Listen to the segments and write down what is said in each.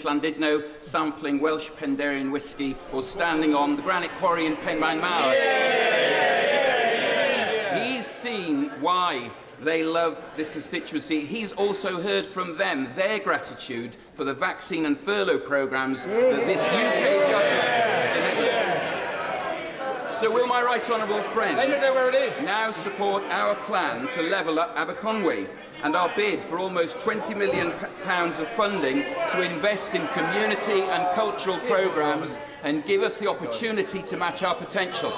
Llandudno, sampling Welsh Penderyn whisky, or standing on the granite quarry in Penrhyn Mawr. He's seen why they love this constituency. He's also heard from them their gratitude for the vaccine and furlough programmes that this UK government delivered. So will my right honourable friend now support our plan to level up Aberconwy and our bid for almost £20 million of funding to invest in community and cultural programmes and give us the opportunity to match our potential?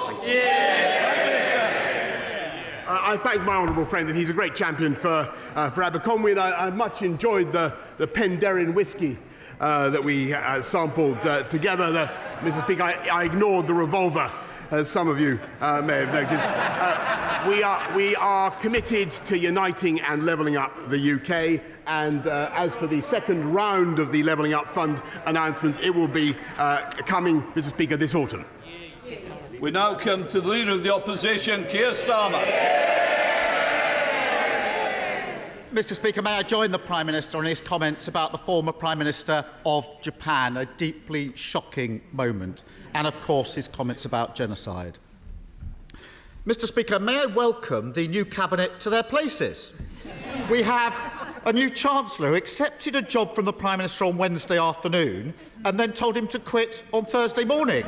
I thank my honourable friend, and he's a great champion for Aberconwy, and I much enjoyed the Penderyn whisky that we sampled together. Mr. Speaker, I ignored the revolver, as some of you may have noticed. We are committed to uniting and levelling up the UK, and as for the second round of the Levelling Up Fund announcements, it will be coming, Mr. Speaker, this autumn. We now come to the Leader of the Opposition, Keir Starmer. Mr. Speaker, may I join the Prime Minister on his comments about the former Prime Minister of Japan, a deeply shocking moment, and of course his comments about genocide. Mr. Speaker, may I welcome the new Cabinet to their places. We have a new Chancellor who accepted a job from the Prime Minister on Wednesday afternoon and then told him to quit on Thursday morning.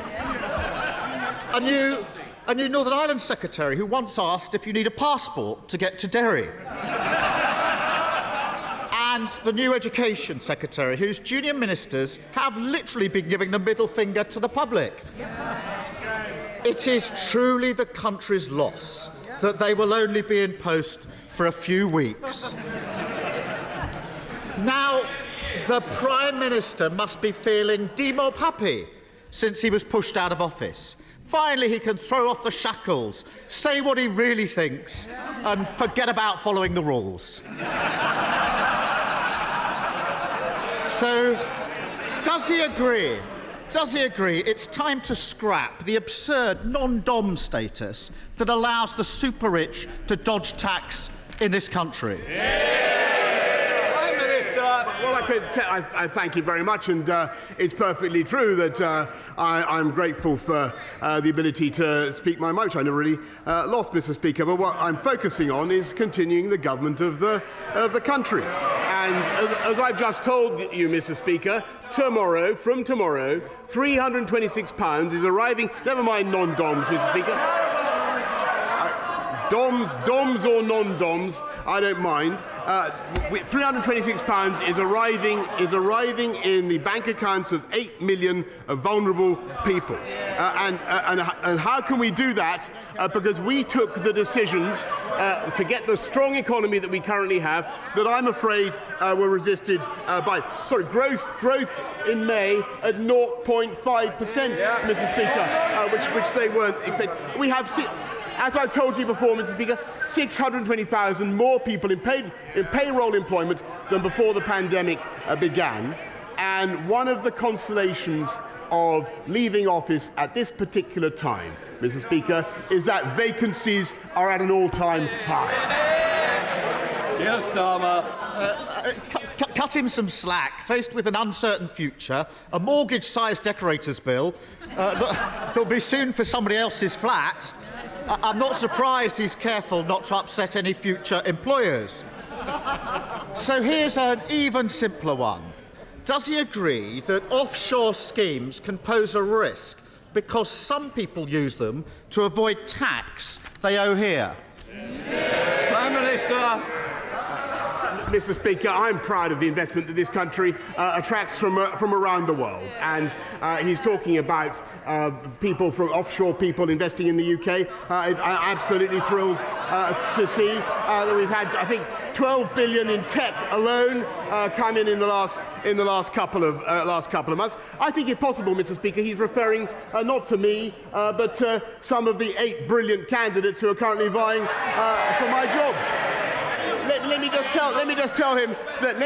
A new Northern Ireland Secretary who once asked if you need a passport to get to Derry. And the new Education Secretary, whose junior ministers have literally been giving the middle finger to the public. It is truly the country's loss that they will only be in post for a few weeks. Now, the Prime Minister must be feeling demop happy since he was pushed out of office. Finally, he can throw off the shackles, say what he really thinks, and forget about following the rules. So, does he agree? Does he agree it's time to scrap the absurd non-dom status that allows the super-rich to dodge tax in this country? Prime Minister. Well, I thank you very much, and it's perfectly true that I'm grateful for the ability to speak my mind, which I never really lost, Mr. Speaker. But what I'm focusing on is continuing the government of the country. And as I've just told you, Mr. Speaker, from tomorrow, £326 is arriving. Never mind non-DOMs, Mr. Speaker. DOMs or non-DOMs, I don't mind. £326 is arriving in the bank accounts of 8 million vulnerable people. And how can we do that? Because we took the decisions to get the strong economy that we currently have, that I'm afraid were resisted by growth in May at 0.5%, Mr. Speaker, which they weren't expecting. We have. As I've told you before, Mr. Speaker, 620,000 more people in payroll employment than before the pandemic began. And one of the consolations of leaving office at this particular time, Mr. Speaker, is that vacancies are at an all-time high. Yes, Starmer. Cut him some slack. Faced with an uncertain future, a mortgage-sized decorator's bill that'll be soon for somebody else's flat, I'm not surprised he's careful not to upset any future employers. So here's an even simpler one. Does he agree that offshore schemes can pose a risk because some people use them to avoid tax they owe here? Prime Minister. Mr. Speaker, I'm proud of the investment that this country attracts from around the world. And he's talking about offshore people investing in the UK. I'm absolutely thrilled to see that we've had, I think, 12 billion in tech alone come in the last couple of months. I think it's possible, Mr. Speaker, he's referring not to me, but to some of the 8 brilliant candidates who are currently vying for my job. Let me just tell him that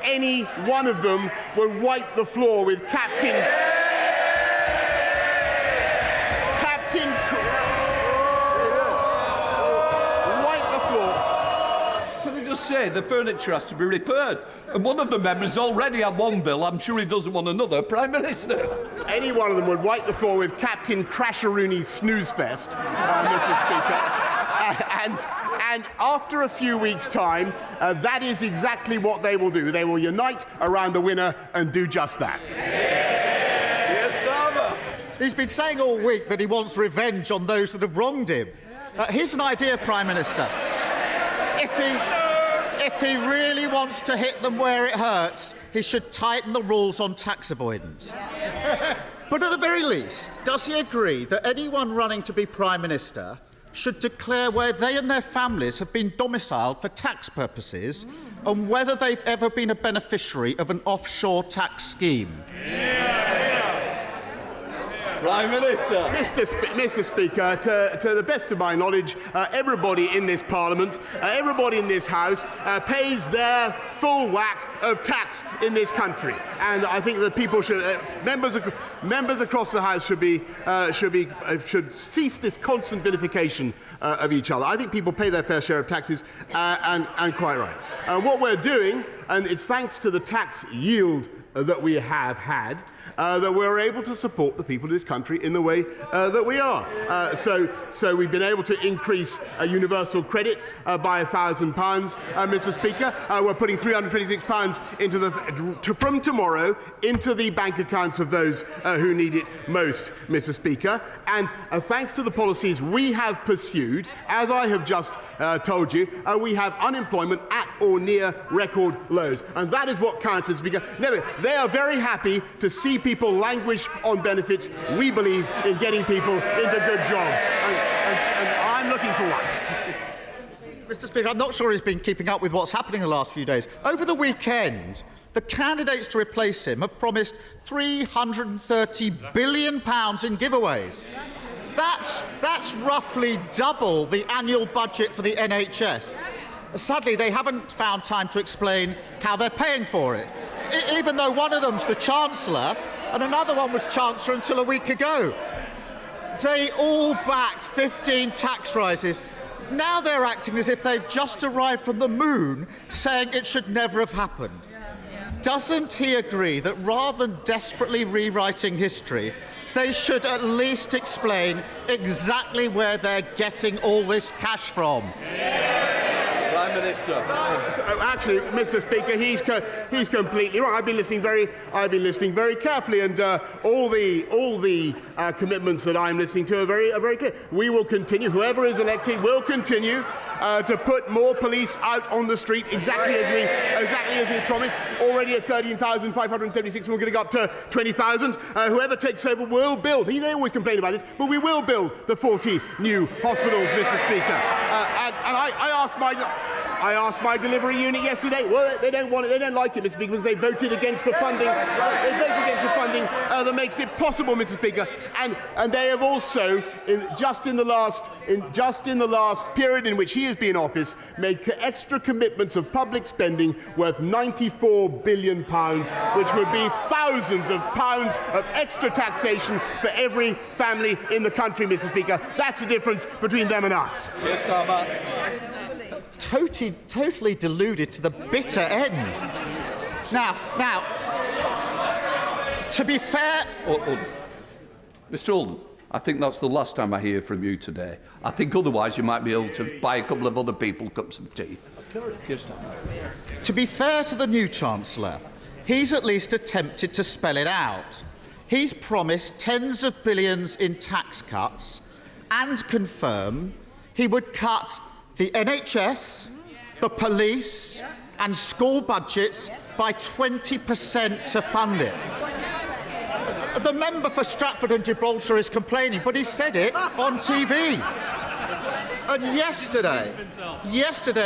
any one of them will wipe the floor with Captain wipe the floor. Can I just say the furniture has to be repaired. And one of the members already had one bill. I'm sure he doesn't want another, Prime Minister. Any one of them would wipe the floor with Captain Crasheroony Snooze Fest, Mr. Speaker. And after a few weeks' time, that is exactly what they will do. They will unite around the winner and do just that. Yes, Starmer. He's been saying all week that he wants revenge on those that have wronged him. Here's an idea, Prime Minister. If he really wants to hit them where it hurts, he should tighten the rules on tax avoidance. But at the very least, does he agree that anyone running to be Prime Minister should declare where they and their families have been domiciled for tax purposes and whether they've ever been a beneficiary of an offshore tax scheme? Prime Minister. Mr. Speaker, to the best of my knowledge, everybody in this Parliament, everybody in this House pays their full whack of tax in this country, and I think that people should, members across the House should cease this constant vilification of each other. I think people pay their fair share of taxes, and quite right. What we're doing, and it's thanks to the tax yield that we have had, that we're able to support the people of this country in the way that we are. So we've been able to increase universal credit by £1,000, Mr. Speaker. We're putting £326 from tomorrow into the bank accounts of those who need it most, Mr. Speaker. And thanks to the policies we have pursued, as I have just told you, we have unemployment at or near record lows. And that is what counts, Mr. Speaker. No, they are very happy to see people languish on benefits. We believe in getting people into good jobs. And I'm looking for one. Mr. Speaker, I'm not sure he's been keeping up with what's happening in the last few days. Over the weekend, the candidates to replace him have promised £330 billion in giveaways. That's roughly double the annual budget for the NHS. Sadly, they haven't found time to explain how they're paying for it, even though one of them's the Chancellor and another one was Chancellor until a week ago. They all backed 15 tax rises. Now they're acting as if they've just arrived from the moon, saying it should never have happened. Doesn't he agree that rather than desperately rewriting history, they should at least explain exactly where they're getting all this cash from? Prime Minister. Actually, Mr. Speaker, he's completely wrong. I've been listening very carefully, and all the commitments that I'm listening to are very clear. We will continue. Whoever is elected will continue to put more police out on the street, exactly as we promised. Already at 13,576, we're going to go up to 20,000. Whoever takes over will build. They always complain about this, but we will build the 40 new hospitals, Mr. Speaker. And I asked my delivery unit yesterday. Well, they don't want it. They don't like it, Mr. Speaker, because they voted against the funding. They voted against the funding that makes it possible, Mr. Speaker. And they have also, just in the last period in which he has been in office, made extra commitments of public spending worth £94 billion, which would be thousands of pounds of extra taxation for every family in the country, Mr. Speaker. That's the difference between them and us. Yes, Starmer. Totally deluded to the bitter end. Now, to be fair... Mr. Oldham, I think that's the last time I hear from you today. I think otherwise you might be able to buy a couple of other people cups of tea. Yes, to be fair to the new Chancellor, he's at least attempted to spell it out. He's promised tens of billions in tax cuts and confirmed he would cut the NHS, the police and school budgets by 20% to fund it. The member for Stratford and Gibraltar is complaining, but he said it on TV. And yesterday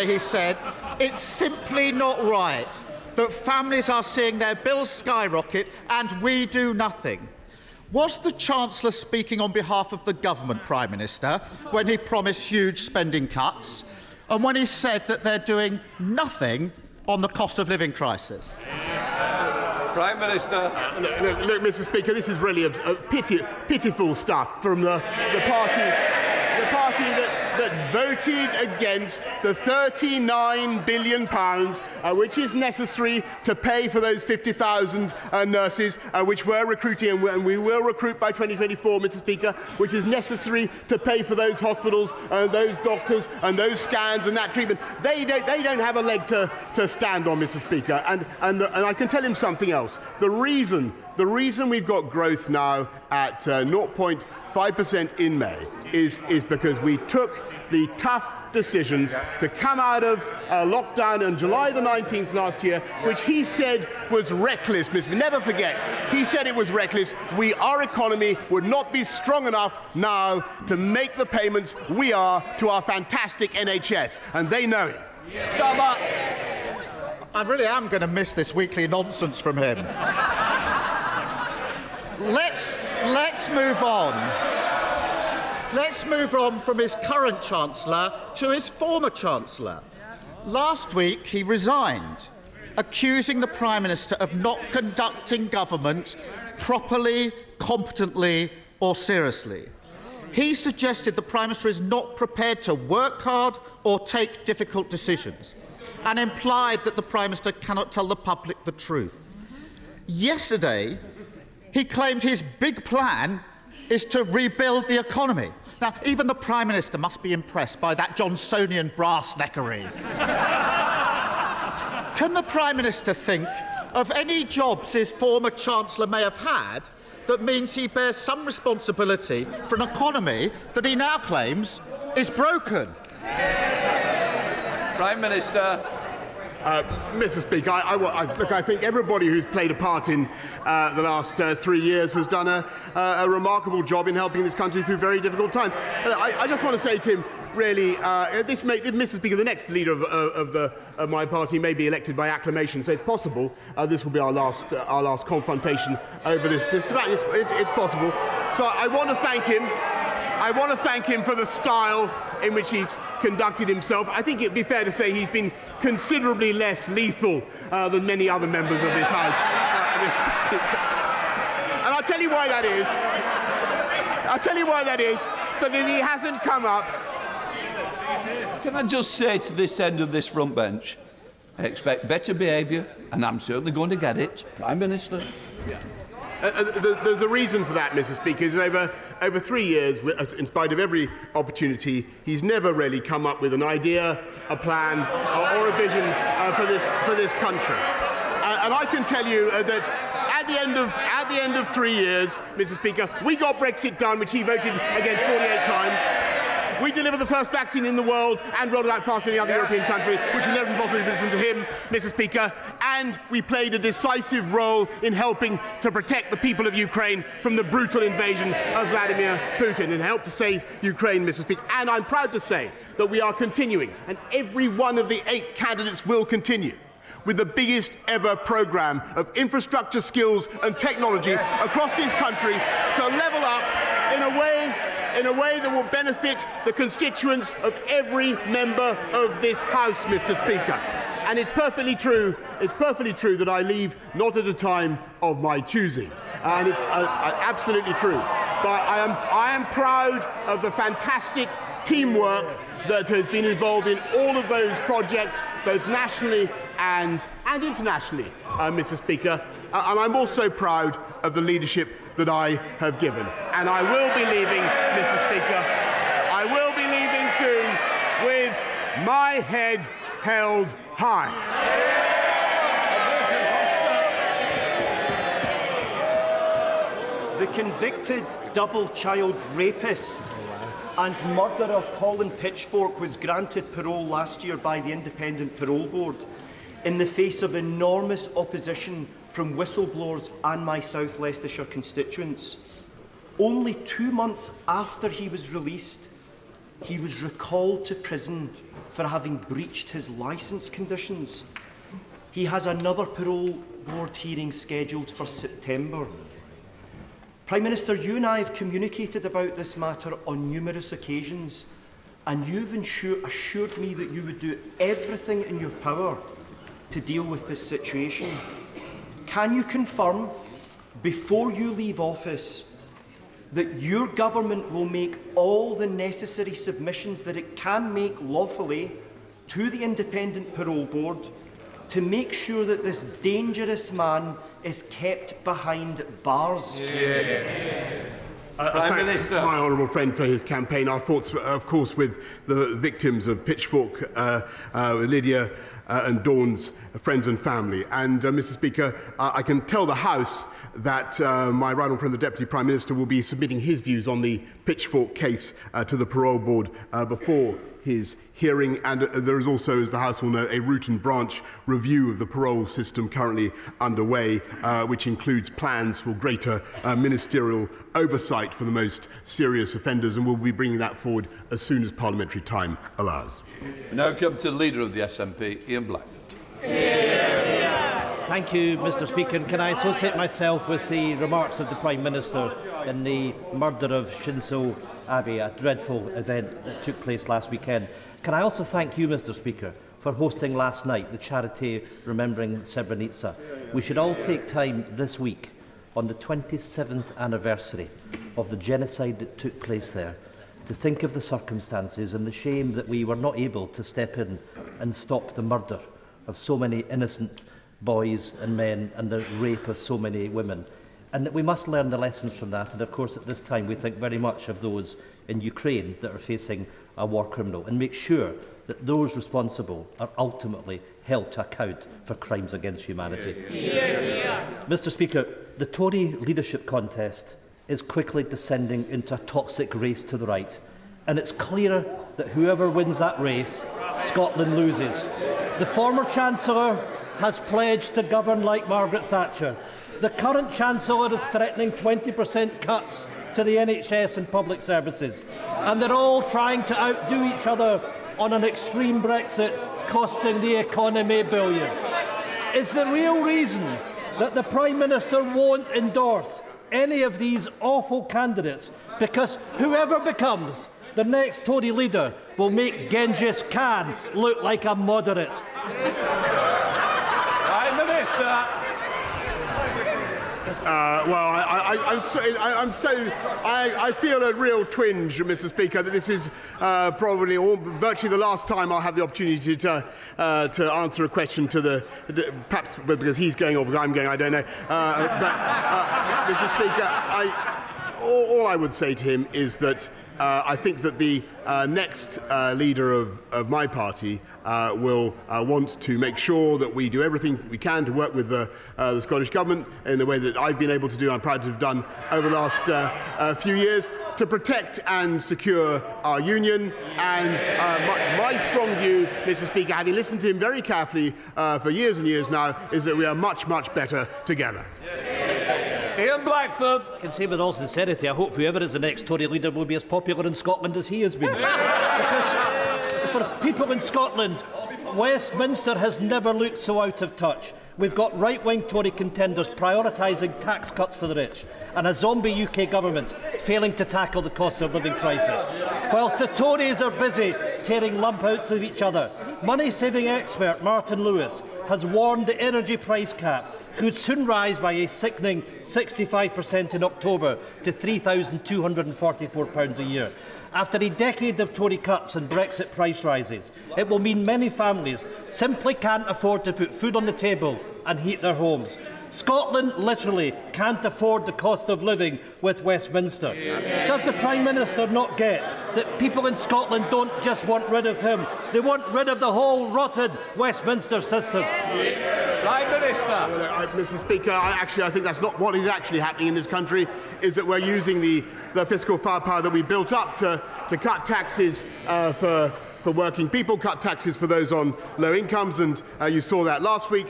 he said it's simply not right that families are seeing their bills skyrocket and we do nothing. Was the Chancellor speaking on behalf of the government, Prime Minister, when he promised huge spending cuts and when he said that they're doing nothing on the cost of living crisis? Prime Minister. Look, Mr. Speaker, this is really pitiful stuff from the party that voted against the £39 billion which is necessary to pay for those 50,000 nurses which we're recruiting, and we will recruit by 2024, Mr. Speaker, which is necessary to pay for those hospitals and those doctors and those scans and that treatment. They don't have a leg to stand on, Mr. Speaker. And I can tell him something else. The reason we've got growth now at 0.5% in May is because we took the tough decisions to come out of lockdown on July the 19th last year, which he said was reckless. Never forget, he said it was reckless. Our economy would not be strong enough now to make the payments we are to our fantastic NHS, and they know it. Stop up. I really am going to miss this weekly nonsense from him. Let's move on. Let's move on from his current Chancellor to his former Chancellor. Last week, he resigned, accusing the Prime Minister of not conducting government properly, competently or seriously. He suggested the Prime Minister is not prepared to work hard or take difficult decisions, and implied that the Prime Minister cannot tell the public the truth. Yesterday, he claimed his big plan is to rebuild the economy. Now, even the Prime Minister must be impressed by that Johnsonian brass-neckery. Can the Prime Minister think of any jobs his former Chancellor may have had that means he bears some responsibility for an economy that he now claims is broken? Prime Minister. Mr. Speaker, look, I think everybody who's played a part in the last 3 years has done a remarkable job in helping this country through very difficult times. I just want to say to him, really, Mr. Speaker, the next leader of my party may be elected by acclamation, so it's possible this will be our last confrontation over this. It's possible. So I want to thank him. I want to thank him for the style in which he's conducted himself. I think it'd be fair to say he's been considerably less lethal than many other members of this House. Mr. Speaker. And I'll tell you why that is. Because he hasn't come up. Can I just say to this end of this front bench, I expect better behaviour, and I'm certainly going to get it. Prime Minister. There's a reason for that, Mr. Speaker. Is over 3 years, in spite of every opportunity, he's never really come up with an idea, a plan, or a vision for this country. And I can tell you that at the end of 3 years, Mr. Speaker, we got Brexit done, which he voted against 48 times. We delivered the first vaccine in the world and rolled it out faster than any other European country, which would never possibly listen to him, Mr. Speaker. And we played a decisive role in helping to protect the people of Ukraine from the brutal invasion of Vladimir Putin and helped to save Ukraine, Mr. Speaker. And I'm proud to say that we are continuing, and every one of the 8 candidates will continue, with the biggest ever programme of infrastructure, skills and technology across this country to level up in a way that will benefit the constituents of every member of this House, Mr. Speaker. And it's perfectly true that I leave not at a time of my choosing. And it's absolutely true. But I am proud of the fantastic teamwork that has been involved in all of those projects, both nationally and internationally, Mr. Speaker. And I'm also proud of the leadership that I have given. And I will be leaving, Mr. Speaker. I will be leaving soon with my head held high. The convicted double-child rapist and murderer Colin Pitchfork was granted parole last year by the Independent Parole Board in the face of enormous opposition from whistleblowers and my South Leicestershire constituents. Only 2 months after he was released, he was recalled to prison for having breached his licence conditions. He has another parole board hearing scheduled for September. Prime Minister, you and I have communicated about this matter on numerous occasions, and you've assured me that you would do everything in your power to deal with this situation. Can you confirm, before you leave office, that your government will make all the necessary submissions that it can make lawfully to the Independent Parole Board to make sure that this dangerous man is kept behind bars? Prime Minister. My honourable friend for his campaign. Our thoughts, of course, with the victims of Pitchfork, Lydia and Dawn's friends and family. And, Mr. Speaker, I can tell the House that my right honourable friend, the Deputy Prime Minister, will be submitting his views on the Pitchfork case to the Parole Board before his hearing, and there is also, as the House will know, a root and branch review of the parole system currently underway, which includes plans for greater ministerial oversight for the most serious offenders, and we'll be bringing that forward as soon as parliamentary time allows. We now come to the Leader of the SNP, Ian Blackford. Thank you, Mr. Speaker. And can I associate myself with the remarks of the Prime Minister in the murder of Shinzo Abe, a dreadful event that took place last weekend. Can I also thank you, Mr. Speaker, for hosting last night the charity remembering Srebrenica. We should all take time this week, on the 27th anniversary of the genocide that took place there, to think of the circumstances and the shame that we were not able to step in and stop the murder of so many innocent boys and men and the rape of so many women. And that we must learn the lessons from that. And of course, at this time, we think very much of those in Ukraine that are facing a war criminal, and make sure that those responsible are ultimately held to account for crimes against humanity. Mr. Speaker, the Tory leadership contest is quickly descending into a toxic race to the right, and it's clear that whoever wins that race, Scotland loses. The former Chancellor has pledged to govern like Margaret Thatcher. The current Chancellor is threatening 20% cuts to the NHS and public services. And they're all trying to outdo each other on an extreme Brexit, costing the economy billions. Is the real reason that the Prime Minister won't endorse any of these awful candidates because whoever becomes the next Tory leader will make Genghis Khan look like a moderate? Prime Minister. I feel a real twinge, Mr. Speaker, that this is probably virtually the last time I'll have the opportunity to answer a question to perhaps because he's going or I'm going, I don't know. Mr. Speaker, all I would say to him is that I think that the next leader of my party will want to make sure that we do everything we can to work with the Scottish Government in the way that I've been able to do and I'm proud to have done over the last few years to protect and secure our union. And my strong view, Mr. Speaker, having listened to him very carefully for years and years now, is that we are much, much better together. Ian Blackford. I can say with all sincerity, I hope whoever is the next Tory leader will be as popular in Scotland as he has been. Because for people in Scotland, Westminster has never looked so out of touch. We've got right-wing Tory contenders prioritising tax cuts for the rich and a zombie UK government failing to tackle the cost of living crisis. Whilst the Tories are busy tearing lumpouts of each other, money-saving expert Martin Lewis has warned the energy price cap could soon rise by a sickening 65% in October to £3,244 a year. After a decade of Tory cuts and Brexit price rises, it will mean many families simply can't afford to put food on the table and heat their homes. Scotland literally can't afford the cost of living with Westminster. Does the Prime Minister not get that people in Scotland don't just want rid of him, they want rid of the whole rotten Westminster system? Prime Minister. Mr. Speaker, I think that's not what is actually happening in this country, is that we're using the fiscal firepower that we built up to cut taxes for working people, cut taxes for those on low incomes, and you saw that last week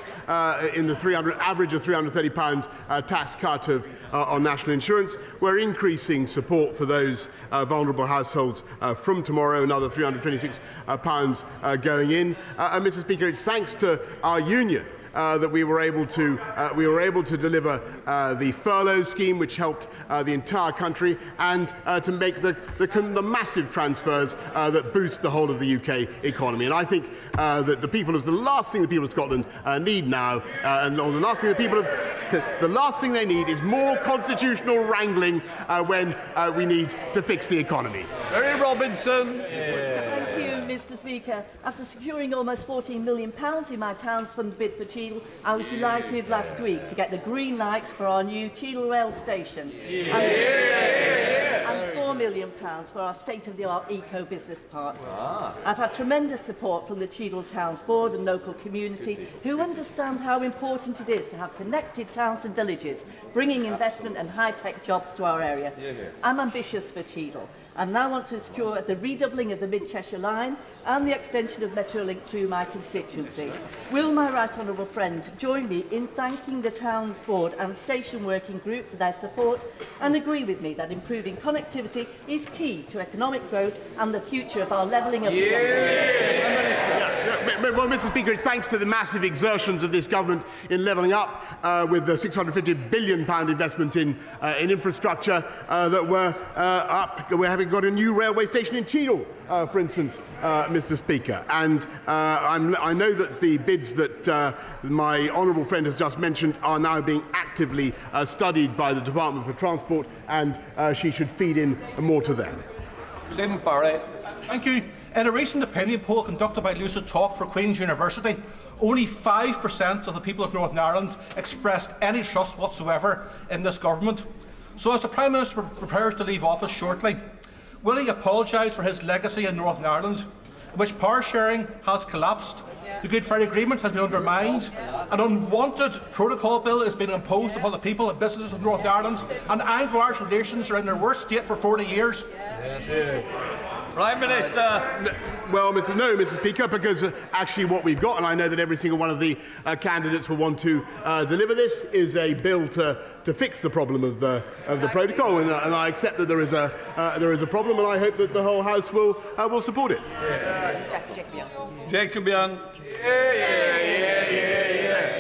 in the average of £330 tax cut on national insurance. We're increasing support for those vulnerable households from tomorrow, another £326 going in. And Mr. Speaker, it's thanks to our union that we were able to deliver the furlough scheme, which helped the entire country, and to make the massive transfers that boost the whole of the UK economy. And I think that the last thing the people of Scotland need now, the last thing they need is more constitutional wrangling when we need to fix the economy. Mary Robinson. Thank you, Mr. Speaker. After securing almost £14 million in my town's fund bid for Cheadle, I was delighted last week to get the green light for our new Cheadle rail station. And £4 million for our state-of-the-art eco-business park. I've had tremendous support from the Cheadle Towns Board and local community, who understand how important it is to have connected towns and villages, bringing investment and high-tech jobs to our area. I'm ambitious for Cheadle, and now want to secure the redoubling of the Mid-Cheshire Line and the extension of Metrolink through my constituency. Will my right honourable friend join me in thanking the Towns Board and Station Working Group for their support, and agree with me that improving connectivity is key to economic growth and the future of our levelling up? Well, Mr. Speaker, it's thanks to the massive exertions of this government in levelling up with the £650 billion investment in infrastructure that we're having got a new railway station in Cheadle, for instance, Mr. Speaker. And I know that the bids that my honourable friend has just mentioned are now being actively studied by the Department for Transport, and she should feed in more to them. Stephen Farrett. Thank you. In a recent opinion poll conducted by Lucid Talk for Queen's University, only 5% of the people of Northern Ireland expressed any trust whatsoever in this government. So as the Prime Minister prepares to leave office shortly, will he apologise for his legacy in Northern Ireland, in which power sharing has collapsed, the Good Friday Agreement has been undermined, an unwanted protocol bill is being imposed upon the people and businesses of Northern Ireland, and Anglo-Irish relations are in their worst state for 40 years? Prime Minister. Well, Mr. Speaker, because actually what we've got, and I know that every single one of the candidates will want to deliver this, is a bill to fix the problem of the protocol, and I accept that there is a problem, and I hope that the whole House will support it. Jacob Young.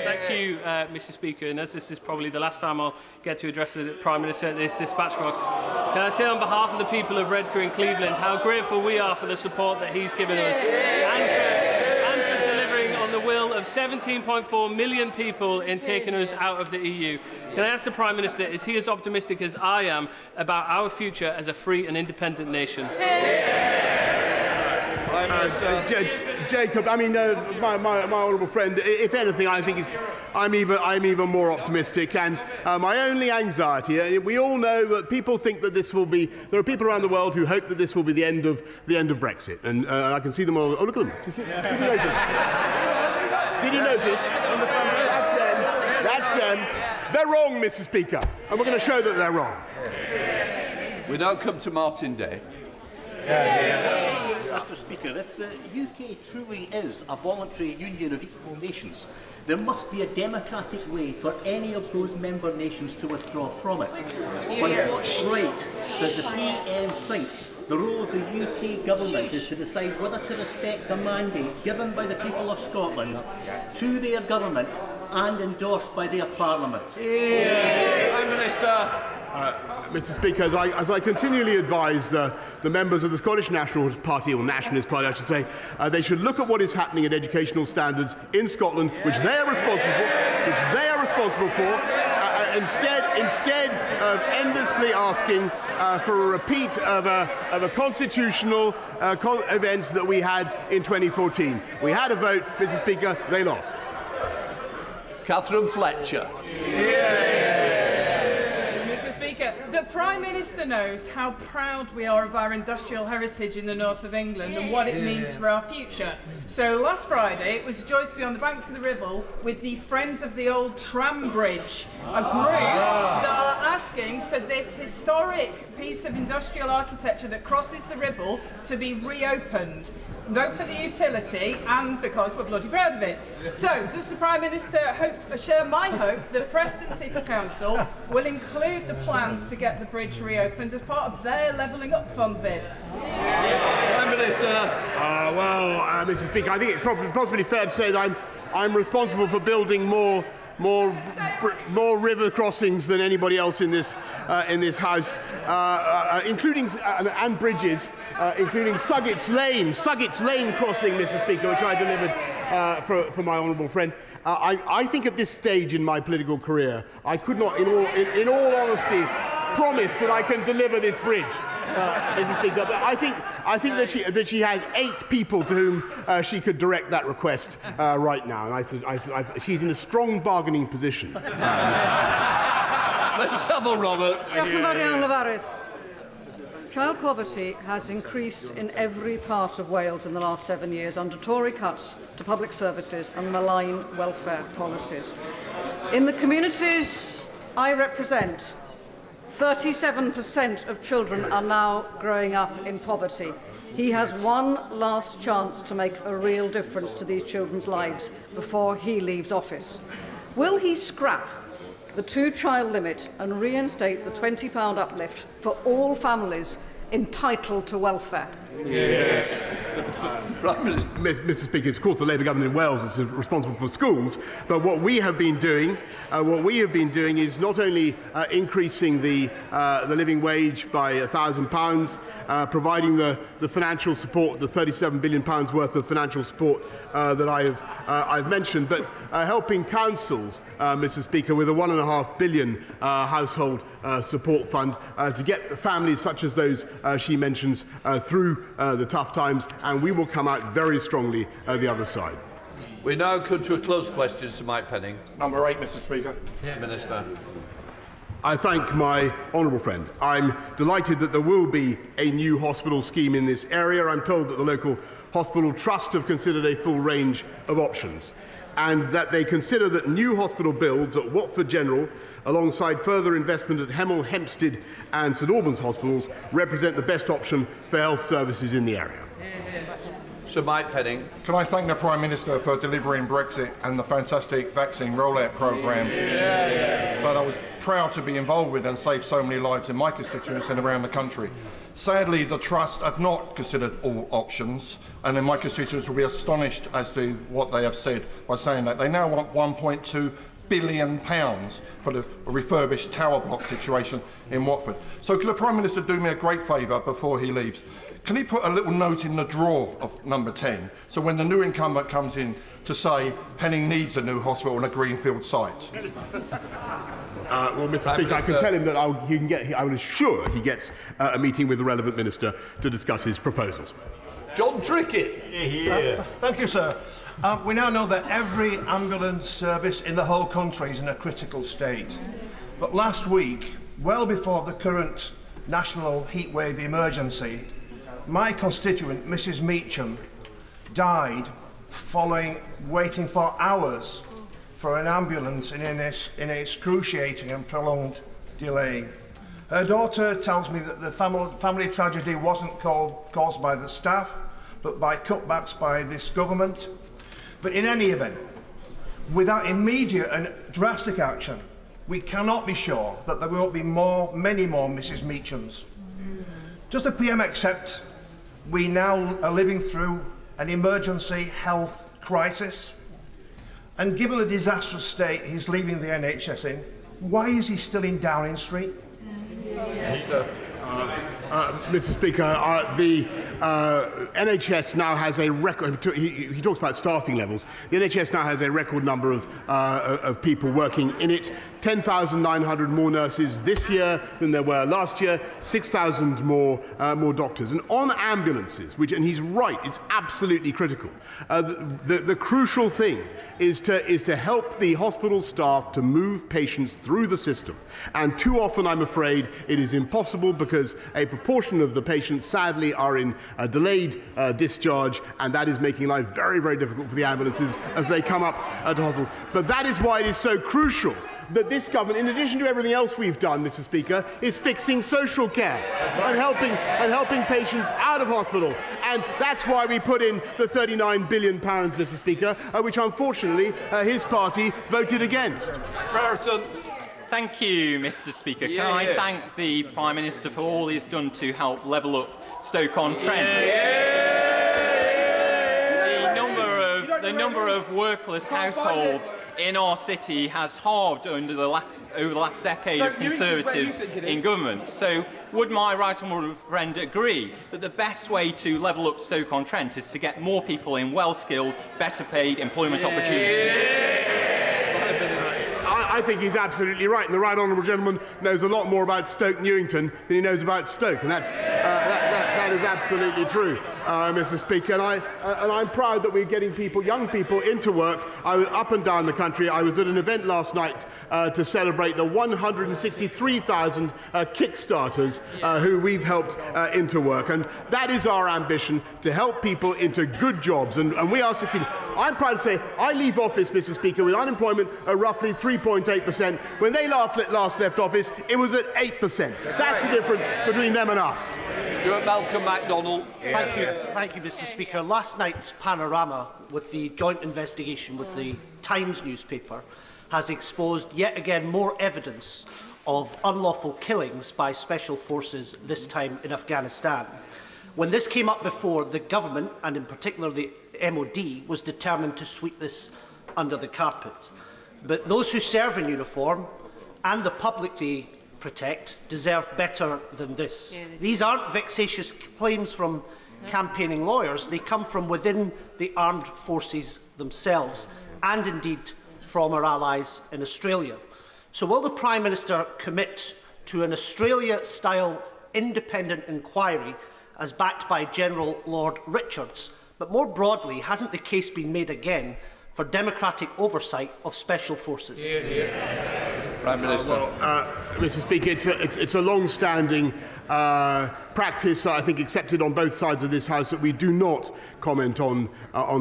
Thank you, Mr. Speaker, and as this is probably the last time I'll get to address the Prime Minister at this dispatch box, can I say on behalf of the people of Redcar and Cleveland how grateful we are for the support that he's given us and for delivering on the will of 17.4 million people in taking us out of the EU. Can I ask the Prime Minister, is he as optimistic as I am about our future as a free and independent nation? Jacob, I mean, my honourable friend, if anything, I think I'm even more optimistic. And my only anxiety, we all know that people think that this will be. There are people around the world who hope that this will be the end of Brexit, and I can see them all. Oh, look at them! Did you notice? On the front row, that's them. They're wrong, Mr. Speaker, and we're going to show that they're wrong. We now come to Martin Day. Mr. Speaker, if the UK truly is a voluntary union of equal nations, there must be a democratic way for any of those member nations to withdraw from it. By what right does the PM think the role of the UK government is to decide whether to respect a mandate given by the people of Scotland to their government and endorsed by their Parliament? Prime Minister. Mr. Speaker, as I continually advise the members of the Scottish National Party, or Nationalist Party I should say, they should look at what is happening at educational standards in Scotland, which they are responsible for, instead of endlessly asking for a repeat of a constitutional event that we had in 2014. We had a vote, Mr. Speaker, they lost. Catherine Fletcher. The Prime Minister knows how proud we are of our industrial heritage in the north of England and what it means for our future. So last Friday it was a joy to be on the banks of the Ribble with the Friends of the Old Tram Bridge, a group that are asking for this historic piece of industrial architecture that crosses the Ribble to be reopened. Vote for the utility, and because we're bloody proud of it. So, does the Prime Minister share my hope that Preston City Council will include the plans to get the bridge reopened as part of their Levelling Up Fund bid? Prime Minister. Mr. Speaker, I think it's possibly fair to say that I'm responsible for building more river crossings than anybody else in this House, including and bridges, including Suggett's Lane crossing, Mr. Speaker, which I delivered for my honourable friend. I think at this stage in my political career, I could not, in all honesty, promise that I can deliver this bridge, Mr. Speaker. But I think that she has 8 people to whom she could direct that request right now, and she's in a strong bargaining position. Let's have a Robert. Child poverty has increased in every part of Wales in the last 7 years under Tory cuts to public services and malign welfare policies. In the communities I represent, 37% of children are now growing up in poverty. He has one last chance to make a real difference to these children's lives before he leaves office. Will he scrap the 2-child limit and reinstate the £20 uplift for all families entitled to welfare? Mr. Speaker, it's of course the Labour government in Wales is responsible for schools, but what we have been doing, is not only increasing the living wage by £1,000, providing the financial support, the £37 billion worth of financial support that I've mentioned, but helping councils, Mr. Speaker, with a £1.5 billion household support fund to get the families such as those she mentions through the tough times, and we will come out very strongly the other side. We now come to a close question to Mike Penning. Number 8, Mr. Speaker. Minister. I thank my honourable friend. I'm delighted that there will be a new hospital scheme in this area. I'm told that the local hospital trust have considered a full range of options, and that they consider that new hospital builds at Watford General, alongside further investment at Hemel Hempstead and St Albans hospitals, represent the best option for health services in the area. Sir Mike Penning. Can I thank the Prime Minister for delivering Brexit and the fantastic vaccine rollout programme that I was proud to be involved with and saved so many lives in my constituency and around the country. Sadly, the Trust have not considered all options, and in my constituents will be astonished as to what they have said by saying that they now want £1.2 billion for the refurbished tower block situation in Watford. So could the Prime Minister do me a great favour before he leaves? Can he put a little note in the drawer of number 10, so when the new incumbent comes in to say Penning needs a new hospital on a greenfield site? Well, Mr. Speaker, I can tell him that I will assure he gets a meeting with the relevant minister to discuss his proposals. John Trickett. Thank you, sir. We now know that every ambulance service in the whole country is in a critical state. But last week, well before the current national heatwave emergency, my constituent, Mrs. Meacham, died following waiting for hours for an ambulance in an excruciating and prolonged delay. Her daughter tells me that the family tragedy wasn't caused by the staff, but by cutbacks by this government. But in any event, without immediate and drastic action, we cannot be sure that there won't be many more Mrs. Meachams. Does the PM accept we now are living through an emergency health crisis? And given the disastrous state he's leaving the NHS in, why is he still in Downing Street? Mr. Speaker, the NHS now has a record. He talks about staffing levels. The NHS now has a record number of people working in it. 10,900 more nurses this year than there were last year. 6,000 more doctors. And on ambulances, and he's right, it's absolutely critical. The crucial thing is to help the hospital staff to move patients through the system. And too often, I'm afraid, it is impossible because a proportion of the patients, sadly, are in a delayed discharge, and that is making life very, very difficult for the ambulances as they come up to hospitals. But that is why it is so crucial that this government, in addition to everything else we've done, Mr. Speaker, is fixing social care and helping patients out of hospital. And that's why we put in the £39 billion, Mr. Speaker, which unfortunately his party voted against. Brereton. Thank you, Mr. Speaker. Can I thank the Prime Minister for all he's done to help level up Stoke-on-Trent? The number of workless households in our city has halved over the last decade of Conservatives in government. So would my right honourable friend agree that the best way to level up Stoke-on-Trent is to get more people in well-skilled, better-paid employment opportunities? I think he's absolutely right, and the right honourable gentleman knows a lot more about Stoke Newington than he knows about Stoke, and that is absolutely true, Mr. Speaker. And I'm proud that we're getting young people into work. I was up and down the country. I was at an event last night to celebrate the 163,000 Kickstarters who we've helped into work, and that is our ambition, to help people into good jobs, and we are succeeding. I'm proud to say I leave office, Mr. Speaker, with unemployment at roughly 3.8%. When they last left office, it was at 8%. That's the difference between them and us. Stuart Malcolm MacDonald. Thank you, Mr. Speaker. Last night's panorama with the joint investigation with the Times newspaper has exposed yet again more evidence of unlawful killings by special forces, this time in Afghanistan. When this came up before, the government, and in particular the MOD, was determined to sweep this under the carpet. But those who serve in uniform and the public they protect deserve better than this. These aren't vexatious claims from campaigning lawyers. They come from within the armed forces themselves, and indeed from our allies in Australia. So will the Prime Minister commit to an Australia-style independent inquiry as backed by General Lord Richards? But more broadly, hasn't the case been made again for democratic oversight of special forces? Prime Minister. Mr. Speaker, it's a long-standing practice, I think, accepted on both sides of this House, that we do not comment on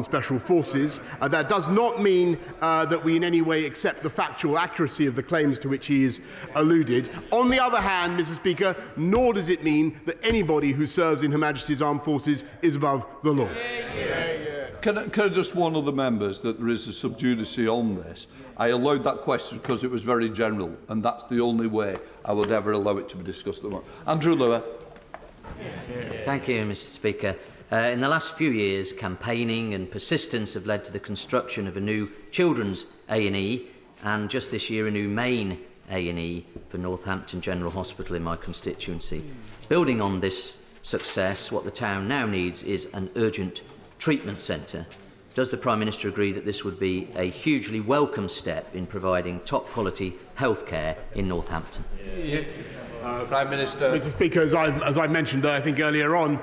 special forces. That does not mean that we in any way accept the factual accuracy of the claims to which he is alluded. On the other hand, Mr. Speaker, nor does it mean that anybody who serves in Her Majesty's Armed Forces is above the law. Can I just warn other members that there is a sub judice on this? I allowed that question because it was very general, and that's the only way I would ever allow it to be discussed. Andrew Lewer. Thank you, Mr. Speaker. In the last few years, campaigning and persistence have led to the construction of a new children's A&E, and just this year a new main A&E for Northampton General Hospital in my constituency. Building on this success, what the town now needs is an urgent treatment centre. Does the Prime Minister agree that this would be a hugely welcome step in providing top-quality health care in Northampton? Prime Minister. Mr. Speaker, as I mentioned, I think earlier on,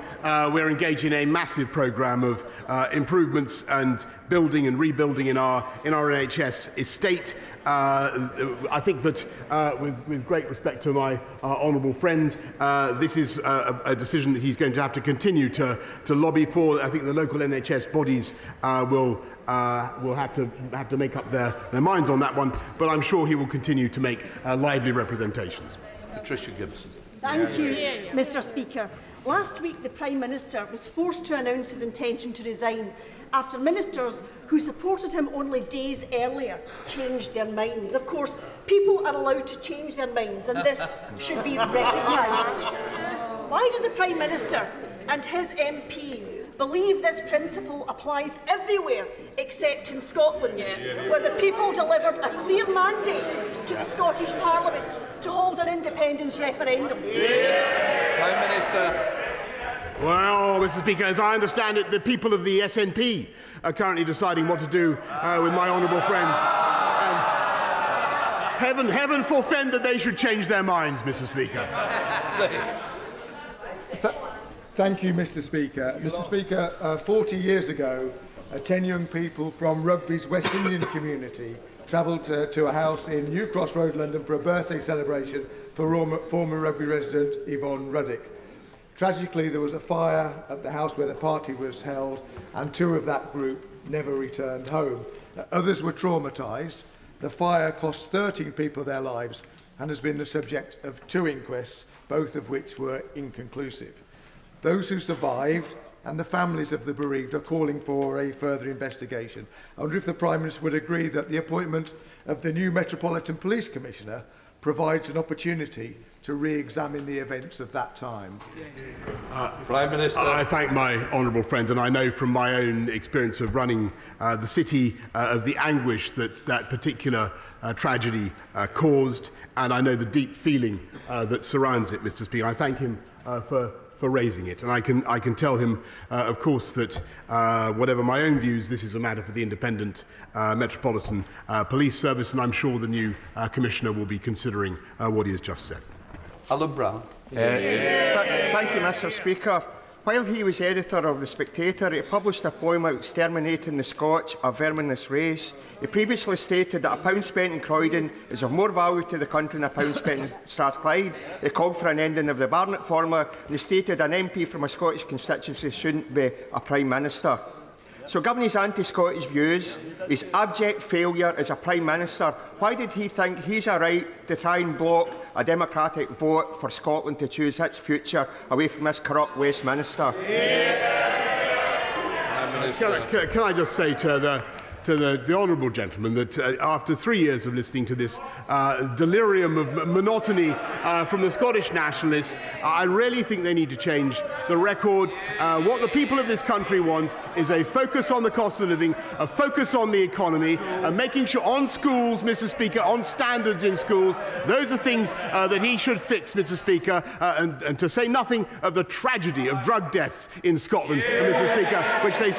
we're engaged in a massive programme of improvements and building and rebuilding in our NHS estate. I think that, with great respect to my honourable friend, this is a decision that he's going to have to continue to lobby for. I think the local NHS bodies will have to make up their minds on that one, but I'm sure he will continue to make lively representations. Patricia Gibson. Thank you, Mr. Speaker. Last week, the Prime Minister was forced to announce his intention to resign after ministers who supported him only days earlier changed their minds. Of course, people are allowed to change their minds, and this should be recognised. Why does the Prime Minister and his MPs believe this principle applies everywhere except in Scotland, where the people delivered a clear mandate to the Scottish Parliament to hold an independence referendum? Prime Minister. Well, Mr. Speaker, as I understand it, the people of the SNP are currently deciding what to do with my honourable friend. And heaven forfend that they should change their minds, Mr. Speaker. Thank you, Mr. Speaker. Mr. Speaker, 40 years ago, 10 young people from Rugby's West Indian community travelled to a house in New Cross Road, London, for a birthday celebration for former Rugby resident Yvonne Ruddick. Tragically, there was a fire at the house where the party was held, and 2 of that group never returned home. Others were traumatised. The fire cost 13 people their lives and has been the subject of 2 inquests, both of which were inconclusive. Those who survived and the families of the bereaved are calling for a further investigation. I wonder if the Prime Minister would agree that the appointment of the new Metropolitan Police Commissioner provides an opportunity to re-examine the events of that time. Prime Minister. I thank my honourable friend, and I know from my own experience of running the city of the anguish that that particular tragedy caused, and I know the deep feeling that surrounds it, Mr. Speaker. I thank him for raising it, and I can tell him, of course, that whatever my own views, this is a matter for the Independent Metropolitan Police Service, and I'm sure the new Commissioner will be considering what he has just said. Alan Brown. Thank you, Mr. Speaker. While he was editor of The Spectator, he published a poem out exterminating the Scotch, a verminous race. He previously stated that £1 spent in Croydon is of more value to the country than £1 spent in Strathclyde. He called for an ending of the Barnett formula, and he stated an MP from a Scottish constituency shouldn't be a Prime Minister. So given his anti-Scottish views, his abject failure as a Prime Minister, why did he think he's a right to try and block a democratic vote for Scotland to choose its future away from this corrupt Westminster? Can I just say to the honourable gentleman that after 3 years of listening to this delirium of monotony from the Scottish nationalists, I really think they need to change the record. What the people of this country want is a focus on the cost of living, a focus on the economy, making sure on schools, Mr. Speaker, on standards in schools. Those are things that he should fix, Mr. Speaker, and to say nothing of the tragedy of drug deaths in Scotland, Mr. Speaker, which they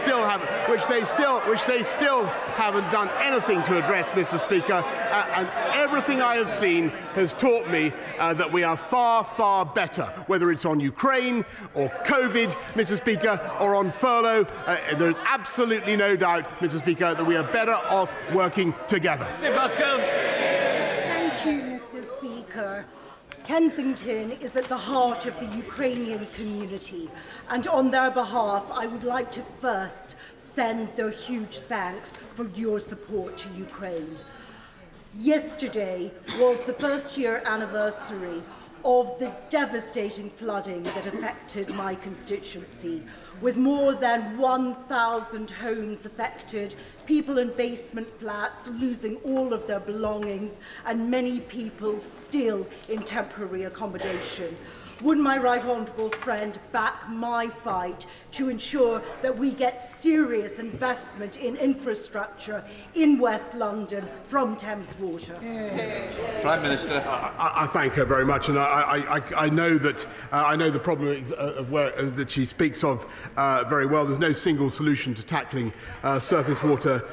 still haven't done anything to address, Mr. Speaker, and everything I have seen has taught me that we are far, far better, whether it's on Ukraine or COVID, Mr. Speaker, or on furlough. There is absolutely no doubt, Mr. Speaker, that we are better off working together. Thank you, Mr. Speaker. Kensington is at the heart of the Ukrainian community, and on their behalf, I would like to first send their huge thanks for your support to Ukraine. Yesterday was the first-year anniversary of the devastating flooding that affected my constituency, with more than 1,000 homes affected, people in basement flats losing all of their belongings, and many people still in temporary accommodation. Would my right honourable friend back my fight to ensure that we get serious investment in infrastructure in West London from Thames Water? Prime Minister. I thank her very much, and I know that I know the problem of that she speaks of very well. There's no single solution to tackling surface water